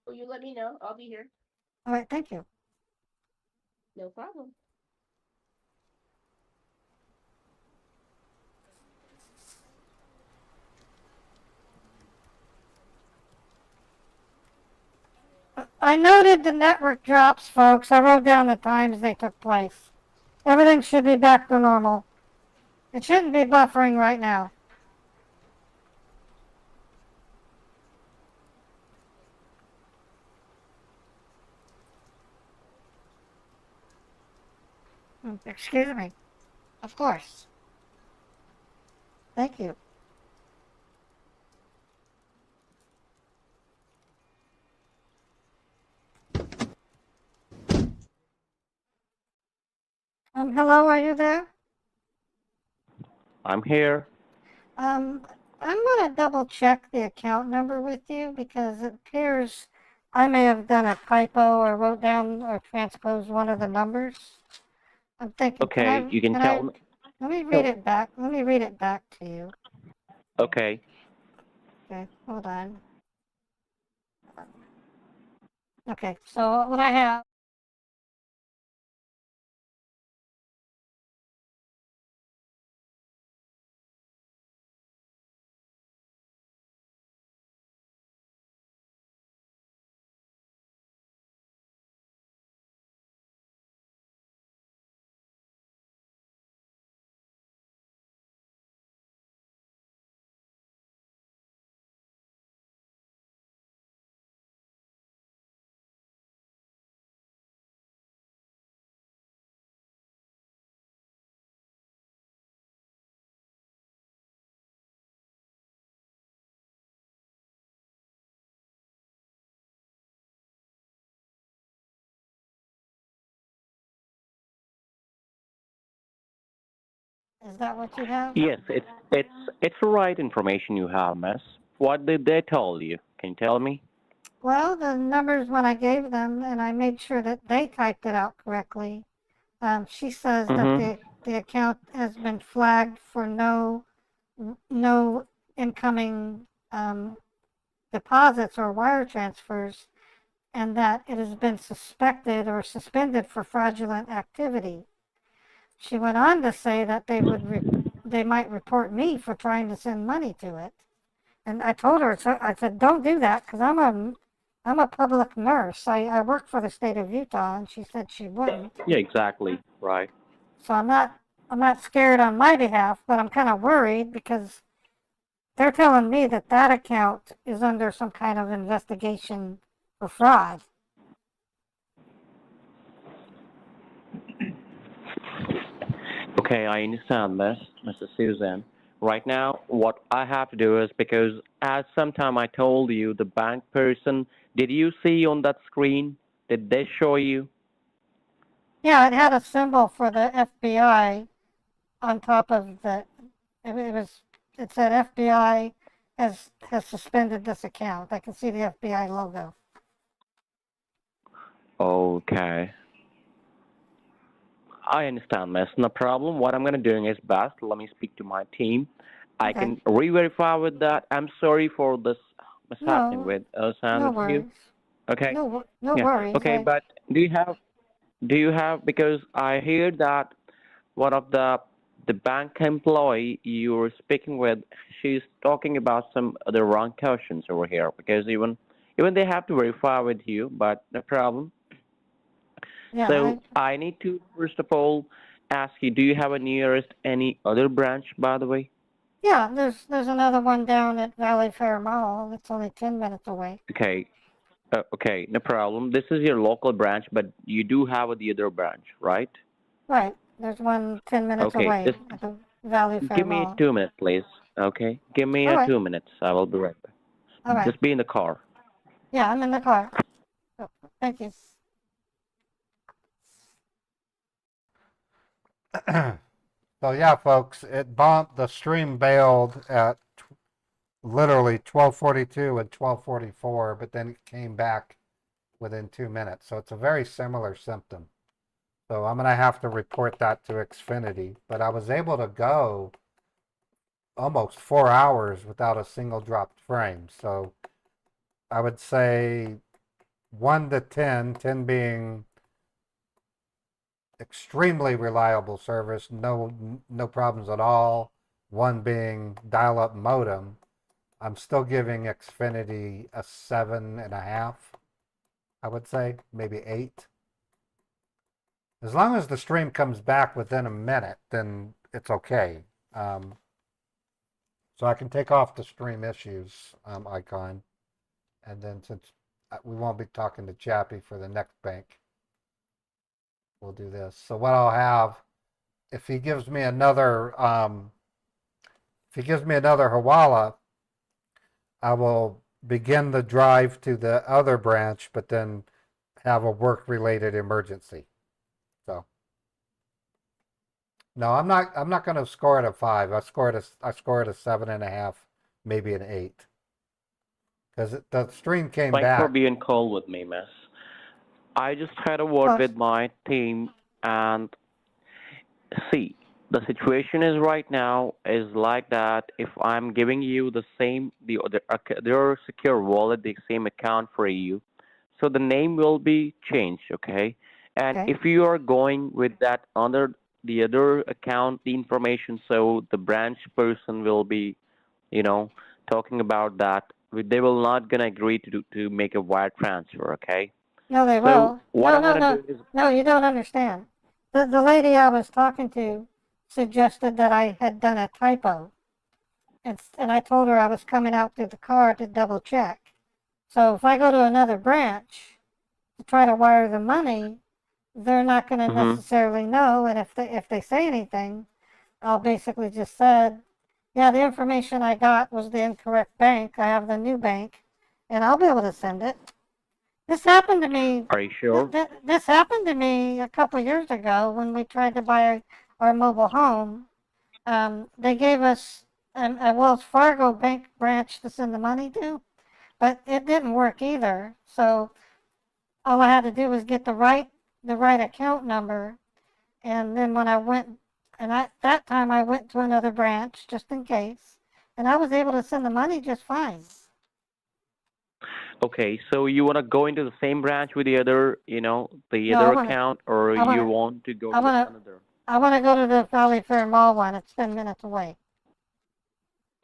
[SPEAKER 13] Well, you let me know. I'll be here.
[SPEAKER 7] All right. Thank you.
[SPEAKER 13] No problem.
[SPEAKER 7] I noted the network drops, folks. I wrote down the times they took place. Everything should be back to normal. It shouldn't be buffering right now. Excuse me. Of course. Thank you. Hello, are you there?
[SPEAKER 11] I'm here.
[SPEAKER 7] I'm gonna double check the account number with you because it appears I may have done a typo or wrote down or transposed one of the numbers. I'm thinking,
[SPEAKER 11] Okay, you can
[SPEAKER 7] can
[SPEAKER 11] tell
[SPEAKER 7] I,
[SPEAKER 11] me.
[SPEAKER 7] let me read it back. Let me read it back to you.
[SPEAKER 11] Okay.
[SPEAKER 7] Okay, hold on. Okay, so what I have is that what you have?
[SPEAKER 11] Yes, it's the right information you have, miss. What did they tell you? Can you tell me?
[SPEAKER 7] Well, the numbers when I gave them, and I made sure that they typed it out correctly. She says that
[SPEAKER 11] Mm-hmm.
[SPEAKER 7] the account has been flagged for no incoming deposits or wire transfers, and that it has been suspected or suspended for fraudulent activity. She went on to say that they might report me for trying to send money to it. And I told her, so I said, don't do that because I'm a public nurse. I work for the state of Utah, and she said she wouldn't.
[SPEAKER 11] Yeah, exactly. Right.
[SPEAKER 7] So I'm not scared on my behalf, but I'm kind of worried because they're telling me that that account is under some kind of investigation for fraud.
[SPEAKER 11] Okay, I understand, Mrs. Susan. Right now, what I have to do is because as sometime I told you, the bank person, did you see on that screen? Did they show you?
[SPEAKER 7] Yeah, it had a symbol for the FBI on top of the. It said FBI has suspended this account. I can see the FBI logo.
[SPEAKER 11] Okay. I understand, miss. No problem. What I'm going to do is best. Let me speak to my team. I
[SPEAKER 7] Okay.
[SPEAKER 11] can re-verify with that. I'm sorry for this mishappening
[SPEAKER 7] No,
[SPEAKER 11] with us and
[SPEAKER 7] no
[SPEAKER 11] with you.
[SPEAKER 7] worries.
[SPEAKER 11] Okay.
[SPEAKER 7] No
[SPEAKER 11] Yeah.
[SPEAKER 7] worries.
[SPEAKER 11] Okay. But do you have because I hear that one of the bank employee you were speaking with, she's talking about some other wrong questions over here because even they have to verify with you, but no problem.
[SPEAKER 7] Yeah,
[SPEAKER 11] So I need to first of all ask you, do you have a nearest any other branch, by the way?
[SPEAKER 7] yeah. There's another one down at Valley Fair Mall. It's only 10 minutes away.
[SPEAKER 11] Okay, okay, no problem. This is your local branch, but you do have the other branch, right?
[SPEAKER 7] Right. There's one 10 minutes
[SPEAKER 11] Okay,
[SPEAKER 7] away
[SPEAKER 11] just
[SPEAKER 7] at the Valley Fair
[SPEAKER 11] give me
[SPEAKER 7] Mall.
[SPEAKER 11] 2 minutes, please. Okay, give me
[SPEAKER 7] All right.
[SPEAKER 11] 2 minutes. I will be right back.
[SPEAKER 7] All right.
[SPEAKER 11] Just be in the car.
[SPEAKER 7] Yeah, I'm in the car. Oh, thank you.
[SPEAKER 1] So yeah, folks, it bumped. The stream bailed at literally 12:42 and 12:44, but then it came back within 2 minutes. So it's a very similar symptom. So I'm gonna have to report that to Xfinity. But I was able to go almost 4 hours without a single dropped frame. So I would say 1 to 10, 10 being extremely reliable service, no problems at all. One being dial-up modem. I'm still giving Xfinity a 7.5. I would say maybe 8. As long as the stream comes back within a minute, then it's okay. So I can take off the stream issues icon, and then since we won't be talking to Chappie for the next bank, we'll do this. So what I'll have, if he gives me another, Hawala, I will begin the drive to the other branch, but then have a work-related emergency. So No, I'm not going to score it a 5. I score it a 7.5, maybe an 8, because the stream came
[SPEAKER 11] Thanks for
[SPEAKER 1] back.
[SPEAKER 11] being cool with me, miss. I just had a word
[SPEAKER 7] Well,
[SPEAKER 11] with my team, and see, the situation is right now is like that. If I'm giving you the same, their secure wallet, the same account for you, so the name will be changed, okay? And
[SPEAKER 7] okay.
[SPEAKER 11] if you are going with that under the other account, the information, so the branch person will be, you know, talking about that. They will not gonna agree to make a wire transfer, okay?
[SPEAKER 7] No, they
[SPEAKER 11] So
[SPEAKER 7] will.
[SPEAKER 11] what
[SPEAKER 7] No,
[SPEAKER 11] I'm
[SPEAKER 7] no,
[SPEAKER 11] gonna
[SPEAKER 7] no.
[SPEAKER 11] do is,
[SPEAKER 7] No, you don't understand. The lady I was talking to suggested that I had done a typo. And I told her I was coming out to the car to double check. So if I go to another branch to try to wire the money, they're not going to
[SPEAKER 11] hmm
[SPEAKER 7] necessarily know. And if they say anything, I'll basically just said, yeah, the information I got was the incorrect bank. I have the new bank, and I'll be able to send it. This happened to me.
[SPEAKER 11] are you sure?
[SPEAKER 7] This happened to me a couple years ago when we tried to buy our mobile home. They gave us a Wells Fargo bank branch to send the money to, but it didn't work either. So all I had to do was get the right account number, and then when I went, and that time I went to another branch just in case, and I was able to send the money just fine.
[SPEAKER 11] Okay, so you want to go into the same branch with the other, the
[SPEAKER 7] No,
[SPEAKER 11] other account, or
[SPEAKER 7] I
[SPEAKER 11] you
[SPEAKER 7] wanna,
[SPEAKER 11] want to go
[SPEAKER 7] I
[SPEAKER 11] to
[SPEAKER 7] wanna,
[SPEAKER 11] another?
[SPEAKER 7] I wanna go to the Valley Fair Mall one. It's 10 minutes away.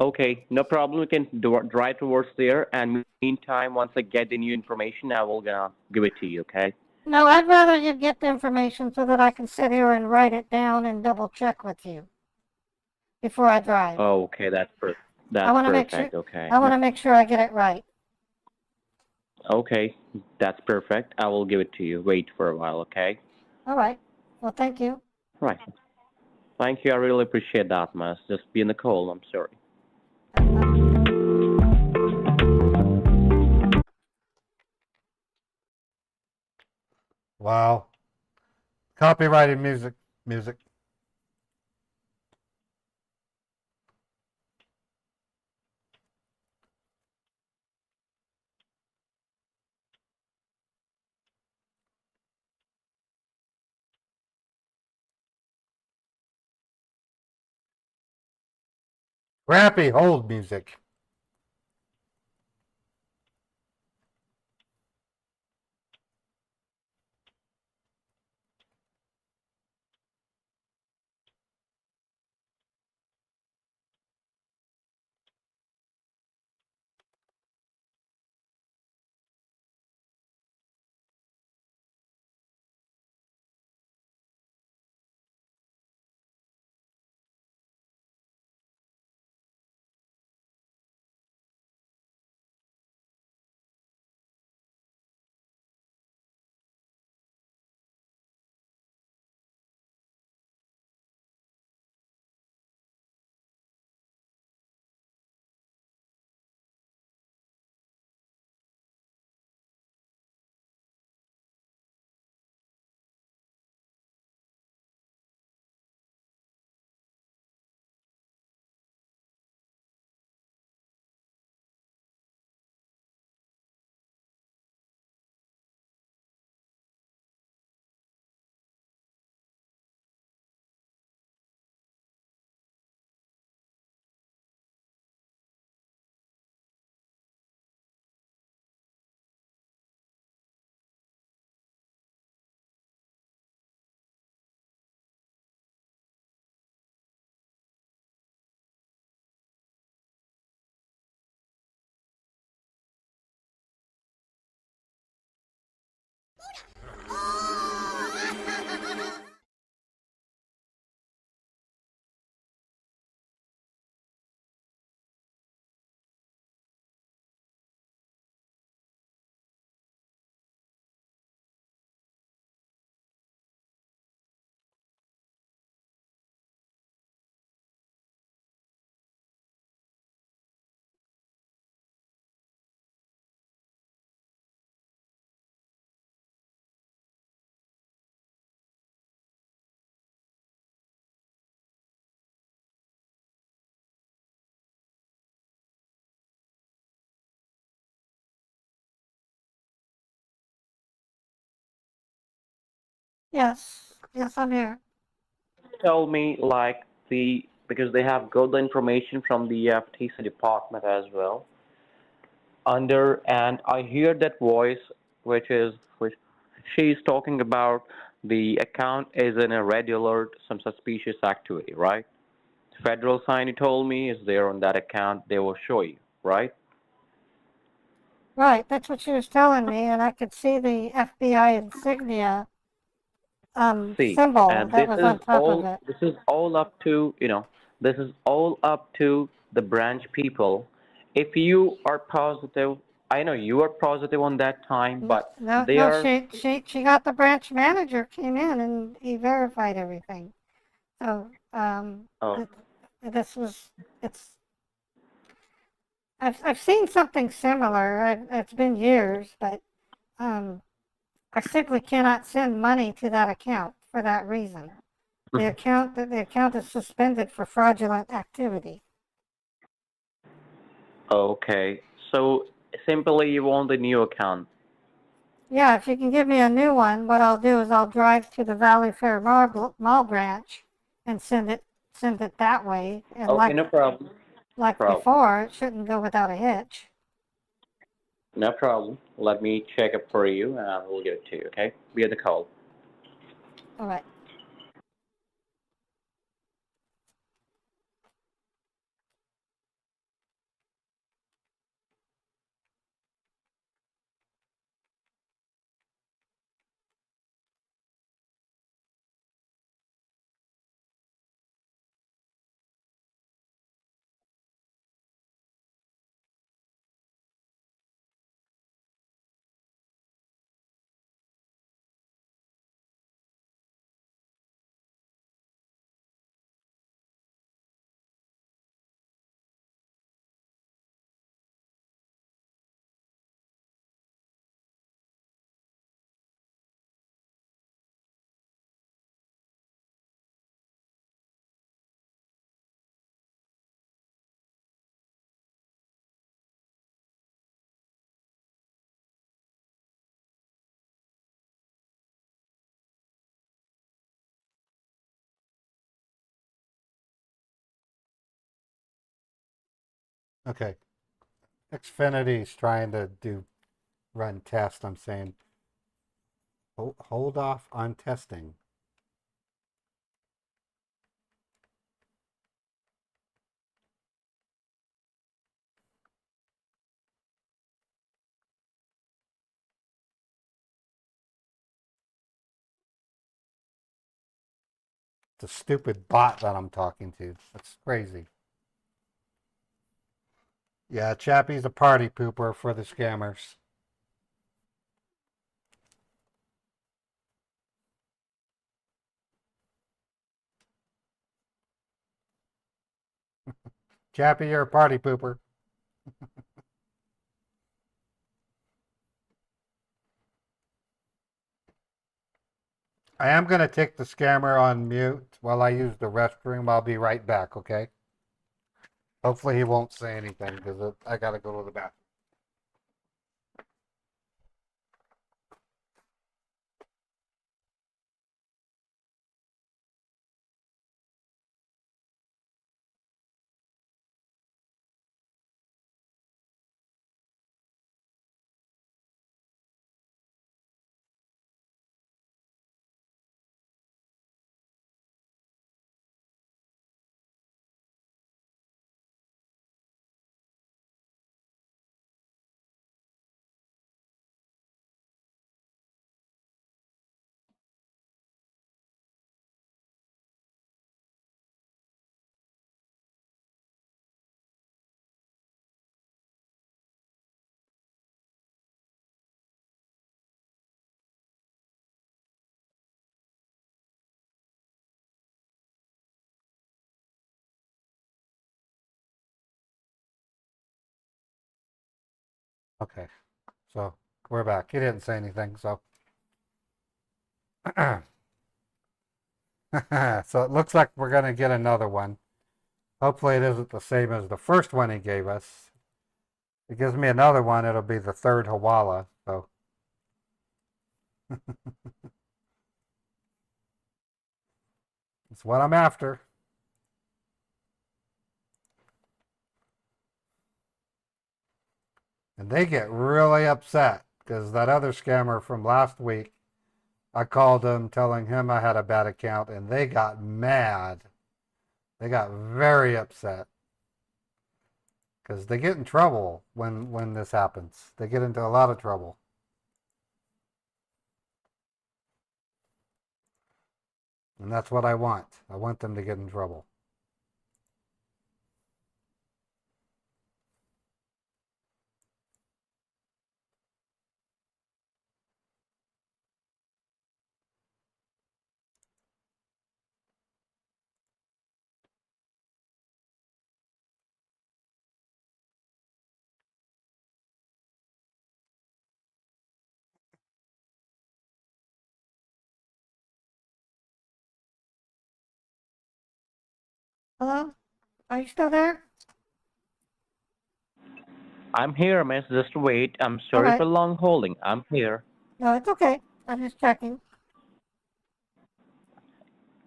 [SPEAKER 11] Okay, no problem. We can drive towards there, and meantime, once I get the new information, I will gonna give it to you. Okay?
[SPEAKER 7] No, I'd rather you get the information so that I can sit here and write it down and double check with you before I drive.
[SPEAKER 11] Oh, okay,
[SPEAKER 7] I
[SPEAKER 11] that's
[SPEAKER 7] want to make sure
[SPEAKER 11] perfect. Okay,
[SPEAKER 7] I
[SPEAKER 11] no,
[SPEAKER 7] want to make sure I get it right.
[SPEAKER 11] okay, that's perfect. I will give it to you. Wait for a while, okay?
[SPEAKER 7] All right. Well, thank you.
[SPEAKER 11] Right. Thank you. I really appreciate that, Miss. Just be in the call. I'm sorry.
[SPEAKER 1] Wow. Copyrighted music. Crappy hold music.
[SPEAKER 7] Yes. Yes, I'm here.
[SPEAKER 11] Tell me, like, because they have got the information from the FTC department as well. And I hear that voice, which she's talking about the account is in a red alert, some suspicious activity, right? Federal sign, you told me, is there on that account. They will show you, right?
[SPEAKER 7] Right, that's what she was telling me, and I could see the FBI insignia
[SPEAKER 11] See,
[SPEAKER 7] symbol
[SPEAKER 11] and
[SPEAKER 7] that was on top of it.
[SPEAKER 11] this is all up to, this is all up to the branch people. If you are positive, I know you are positive on that time,
[SPEAKER 7] No,
[SPEAKER 11] but
[SPEAKER 7] no,
[SPEAKER 11] they
[SPEAKER 7] no.
[SPEAKER 11] are.
[SPEAKER 7] She got the branch manager came in and he verified everything. So
[SPEAKER 11] Oh,
[SPEAKER 7] this was it's. I've seen something similar. It's been years, but um, I simply cannot send money to that account for that reason. The account is suspended for fraudulent activity.
[SPEAKER 11] okay. So simply you want a new account.
[SPEAKER 7] Yeah, if you can give me a new one, what I'll do is I'll drive to the Valley Fair Mall branch and send it that way. And
[SPEAKER 11] Okay, no problem.
[SPEAKER 7] like
[SPEAKER 11] Problem.
[SPEAKER 7] before, it shouldn't go without a hitch.
[SPEAKER 11] No problem. Let me check it for you, and we'll give it to you. Okay, be at the call.
[SPEAKER 7] All right.
[SPEAKER 1] Okay. Xfinity's trying to run tests. I'm saying hold off on testing. It's a stupid bot that I'm talking to. That's crazy. Yeah, Chappie's a party pooper for the scammers. Chappie, you're a party pooper. I am going to take the scammer on mute while I use the restroom. I'll be right back, okay? Hopefully he won't say anything because I got to go to the bathroom. Okay, so we're back. He didn't say anything, so. So it looks like we're going to get another one. Hopefully it isn't the same as the first one he gave us. If it gives me another one, it'll be the third Hawala. So It's what I'm after. And they get really upset because that other scammer from last week, I called him telling him I had a bad account and they got mad. They got very upset because they get in trouble when this happens. They get into a lot of trouble. And that's what I want. I want them to get in trouble.
[SPEAKER 7] Hello? Are you still there?
[SPEAKER 11] I'm here, miss. Just wait. I'm
[SPEAKER 7] All
[SPEAKER 11] sorry for
[SPEAKER 7] right.
[SPEAKER 11] long holding. I'm here.
[SPEAKER 7] No, it's okay. I'm just checking.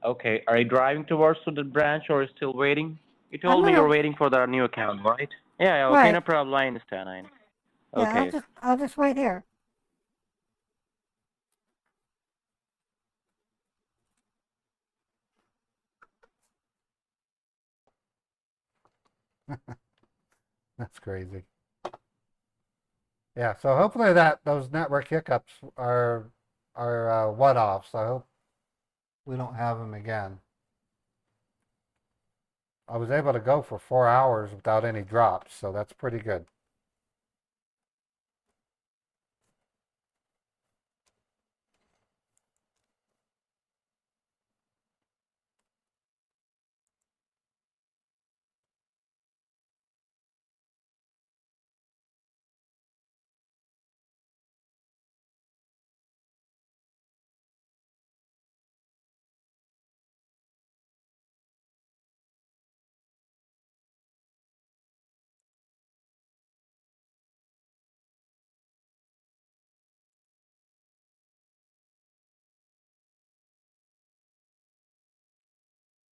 [SPEAKER 11] Okay. Are you driving towards to the branch or still waiting? You
[SPEAKER 7] I'm
[SPEAKER 11] told me you're
[SPEAKER 7] gonna.
[SPEAKER 11] waiting for the new account, right? Yeah, yeah, okay,
[SPEAKER 7] Right.
[SPEAKER 11] no problem. I understand.
[SPEAKER 7] Yeah,
[SPEAKER 11] Okay.
[SPEAKER 7] I'll just wait here.
[SPEAKER 1] That's crazy. Yeah, so hopefully that those network hiccups are one-offs. I hope we don't have them again. I was able to go for 4 hours without any drops, so that's pretty good.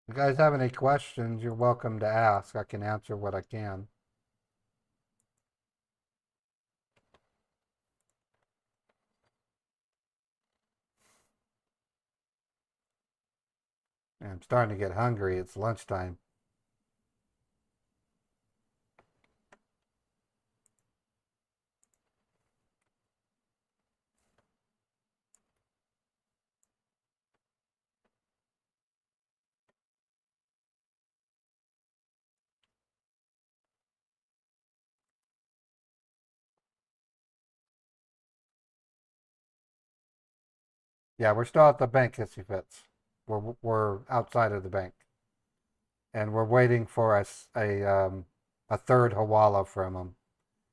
[SPEAKER 1] If you guys have any questions, you're welcome to ask. I can answer what I can. And I'm starting to get hungry. It's lunchtime. Yeah, we're still at the bank, Hissy Fits. We're outside of the bank, and we're waiting for a third hawala from him.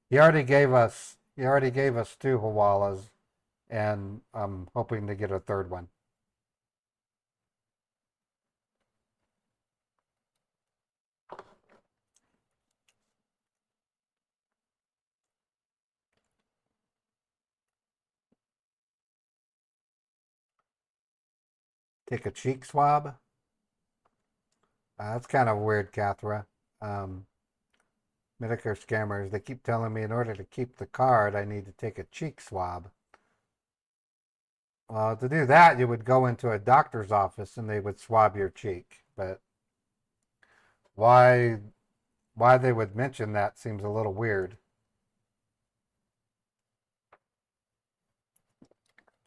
[SPEAKER 1] He already gave us two hawalas, and I'm hoping to get a third one. Take a cheek swab. That's kind of weird, Cathra. Um, Medicare scammers, they keep telling me in order to keep the card, I need to take a cheek swab. Well, to do that, you would go into a doctor's office and they would swab your cheek. But why why they would mention that seems a little weird.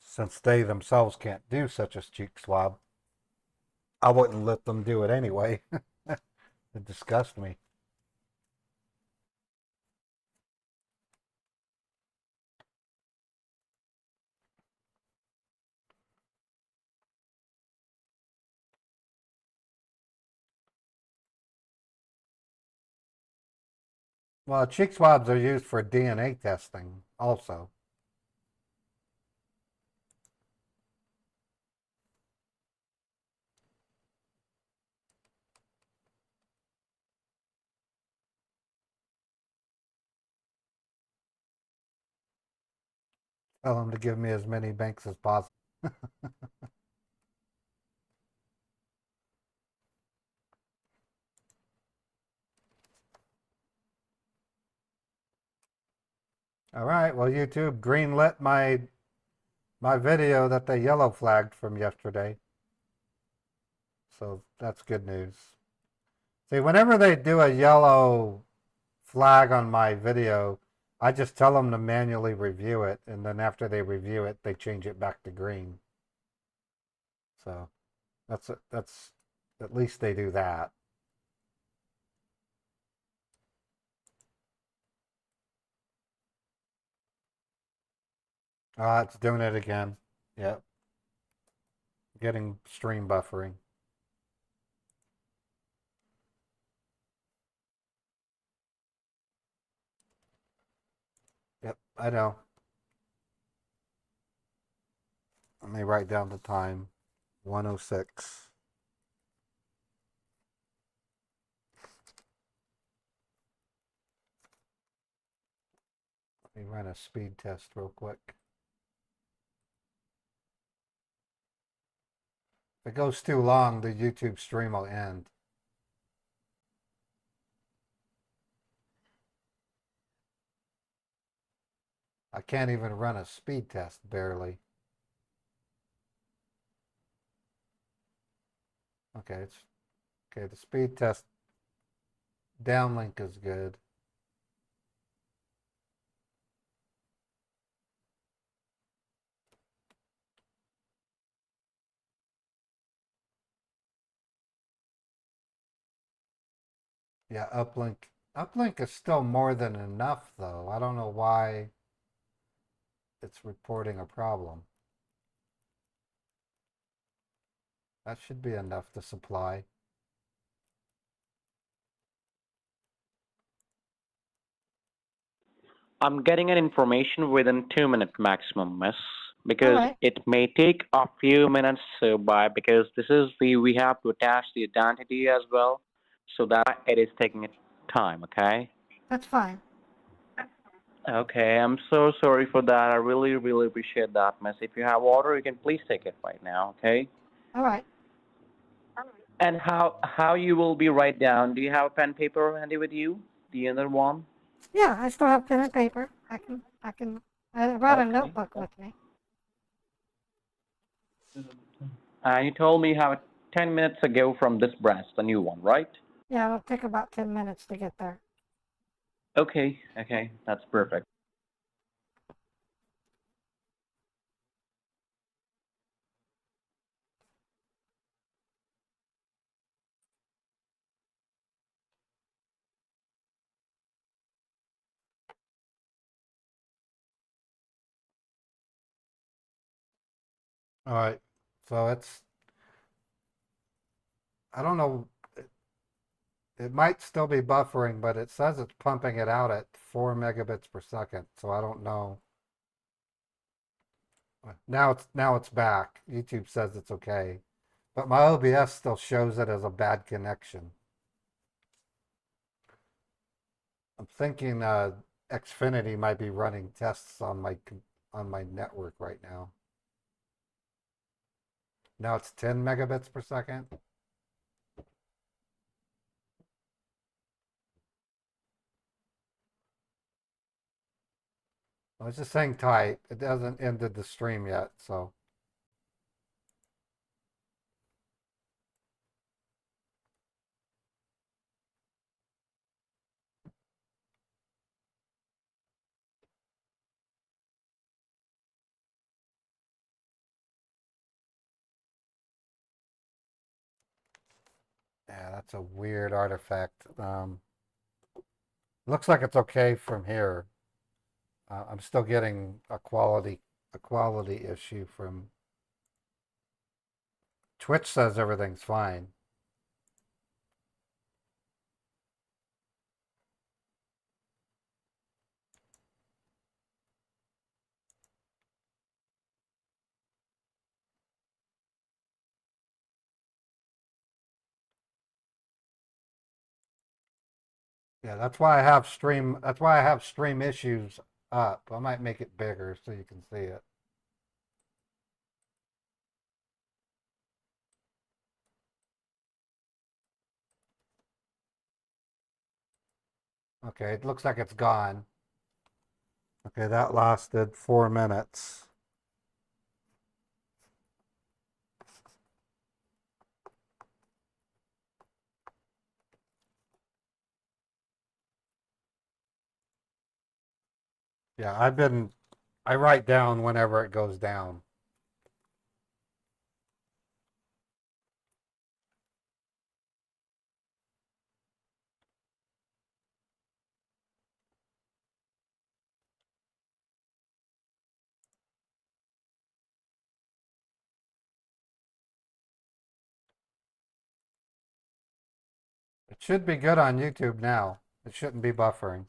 [SPEAKER 1] Since they themselves can't do such a cheek swab, I wouldn't let them do it anyway. It disgusts me. Well, cheek swabs are used for DNA testing also. Tell them to give me as many banks as possible. All right, well, YouTube greenlit my video that they yellow flagged from yesterday. So that's good news. See, whenever they do a yellow flag on my video, I just tell them to manually review it, and then after they review it, they change it back to green. So that's at least they do that. Ah, it's doing it again. Yep. Getting stream buffering. Yep, I know. Let me write down the time. 1:06. Let me run a speed test real quick. If it goes too long, the YouTube stream will end. I can't even run a speed test, barely. Okay, the speed test downlink is good. Yeah, uplink is still more than enough though. I don't know why it's reporting a problem. That should be enough to supply.
[SPEAKER 11] I'm getting an information within 2 minutes maximum, miss, because
[SPEAKER 7] Alright.
[SPEAKER 11] it may take a few minutes because this is we have to attach the identity as well, so that it is taking time. Okay.
[SPEAKER 7] That's fine.
[SPEAKER 11] Okay, I'm so sorry for that. I really, really appreciate that, miss. If you have water, you can please take it right now. Okay.
[SPEAKER 7] Alright.
[SPEAKER 11] And how you will be write down? Do you have a pen paper handy with you? The other one?
[SPEAKER 7] Yeah, I still have pen and paper. I brought a
[SPEAKER 11] Okay.
[SPEAKER 7] notebook with me.
[SPEAKER 11] And you told me you have 10 minutes ago from this branch, the new one, right?
[SPEAKER 7] Yeah, it'll take about 10 minutes to get there.
[SPEAKER 11] Okay, that's perfect.
[SPEAKER 1] All right. So I don't know, it might still be buffering, but it says it's pumping it out at 4 megabits per second. So I don't know. Now it's back. YouTube says it's okay. But my OBS still shows it as a bad connection. I'm thinking Xfinity might be running tests on my network right now. Now it's 10 megabits per second. I was just saying type. It hasn't ended the stream yet, so. Yeah, that's a weird artifact. Looks like it's okay from here. I'm still getting a quality issue from Twitch. Says everything's fine. Yeah, that's why I have stream issues up. I might make it bigger so you can see it. Okay, it looks like it's gone. Okay, that lasted 4 minutes. Yeah, I write down whenever it goes down. It should be good on YouTube now. It shouldn't be buffering.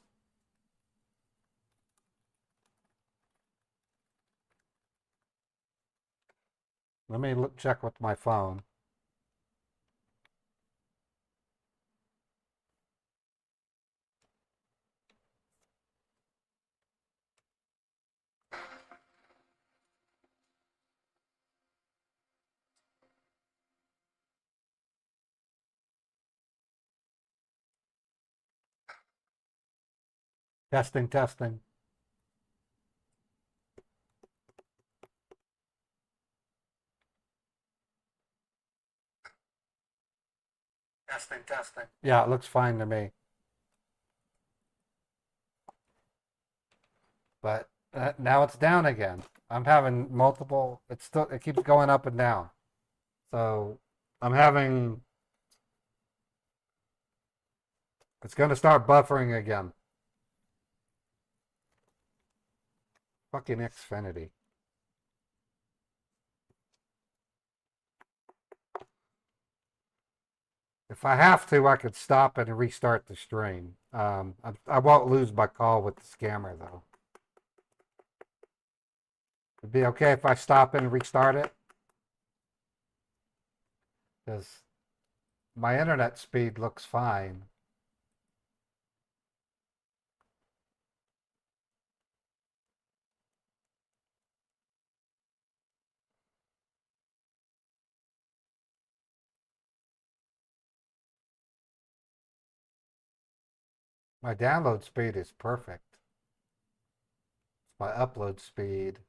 [SPEAKER 1] Let me check with my phone. Testing, testing. Testing, testing. Yeah, it looks fine to me. But now it's down again. I'm having multiple, it keeps going up and down. So I'm having, it's going to start buffering again. Fucking Xfinity. If I have to, I could stop it and restart the stream. I won't lose my call with the scammer though. It'd be okay if I stop it and restart it? Because my internet speed looks fine. My download speed is perfect. My upload speed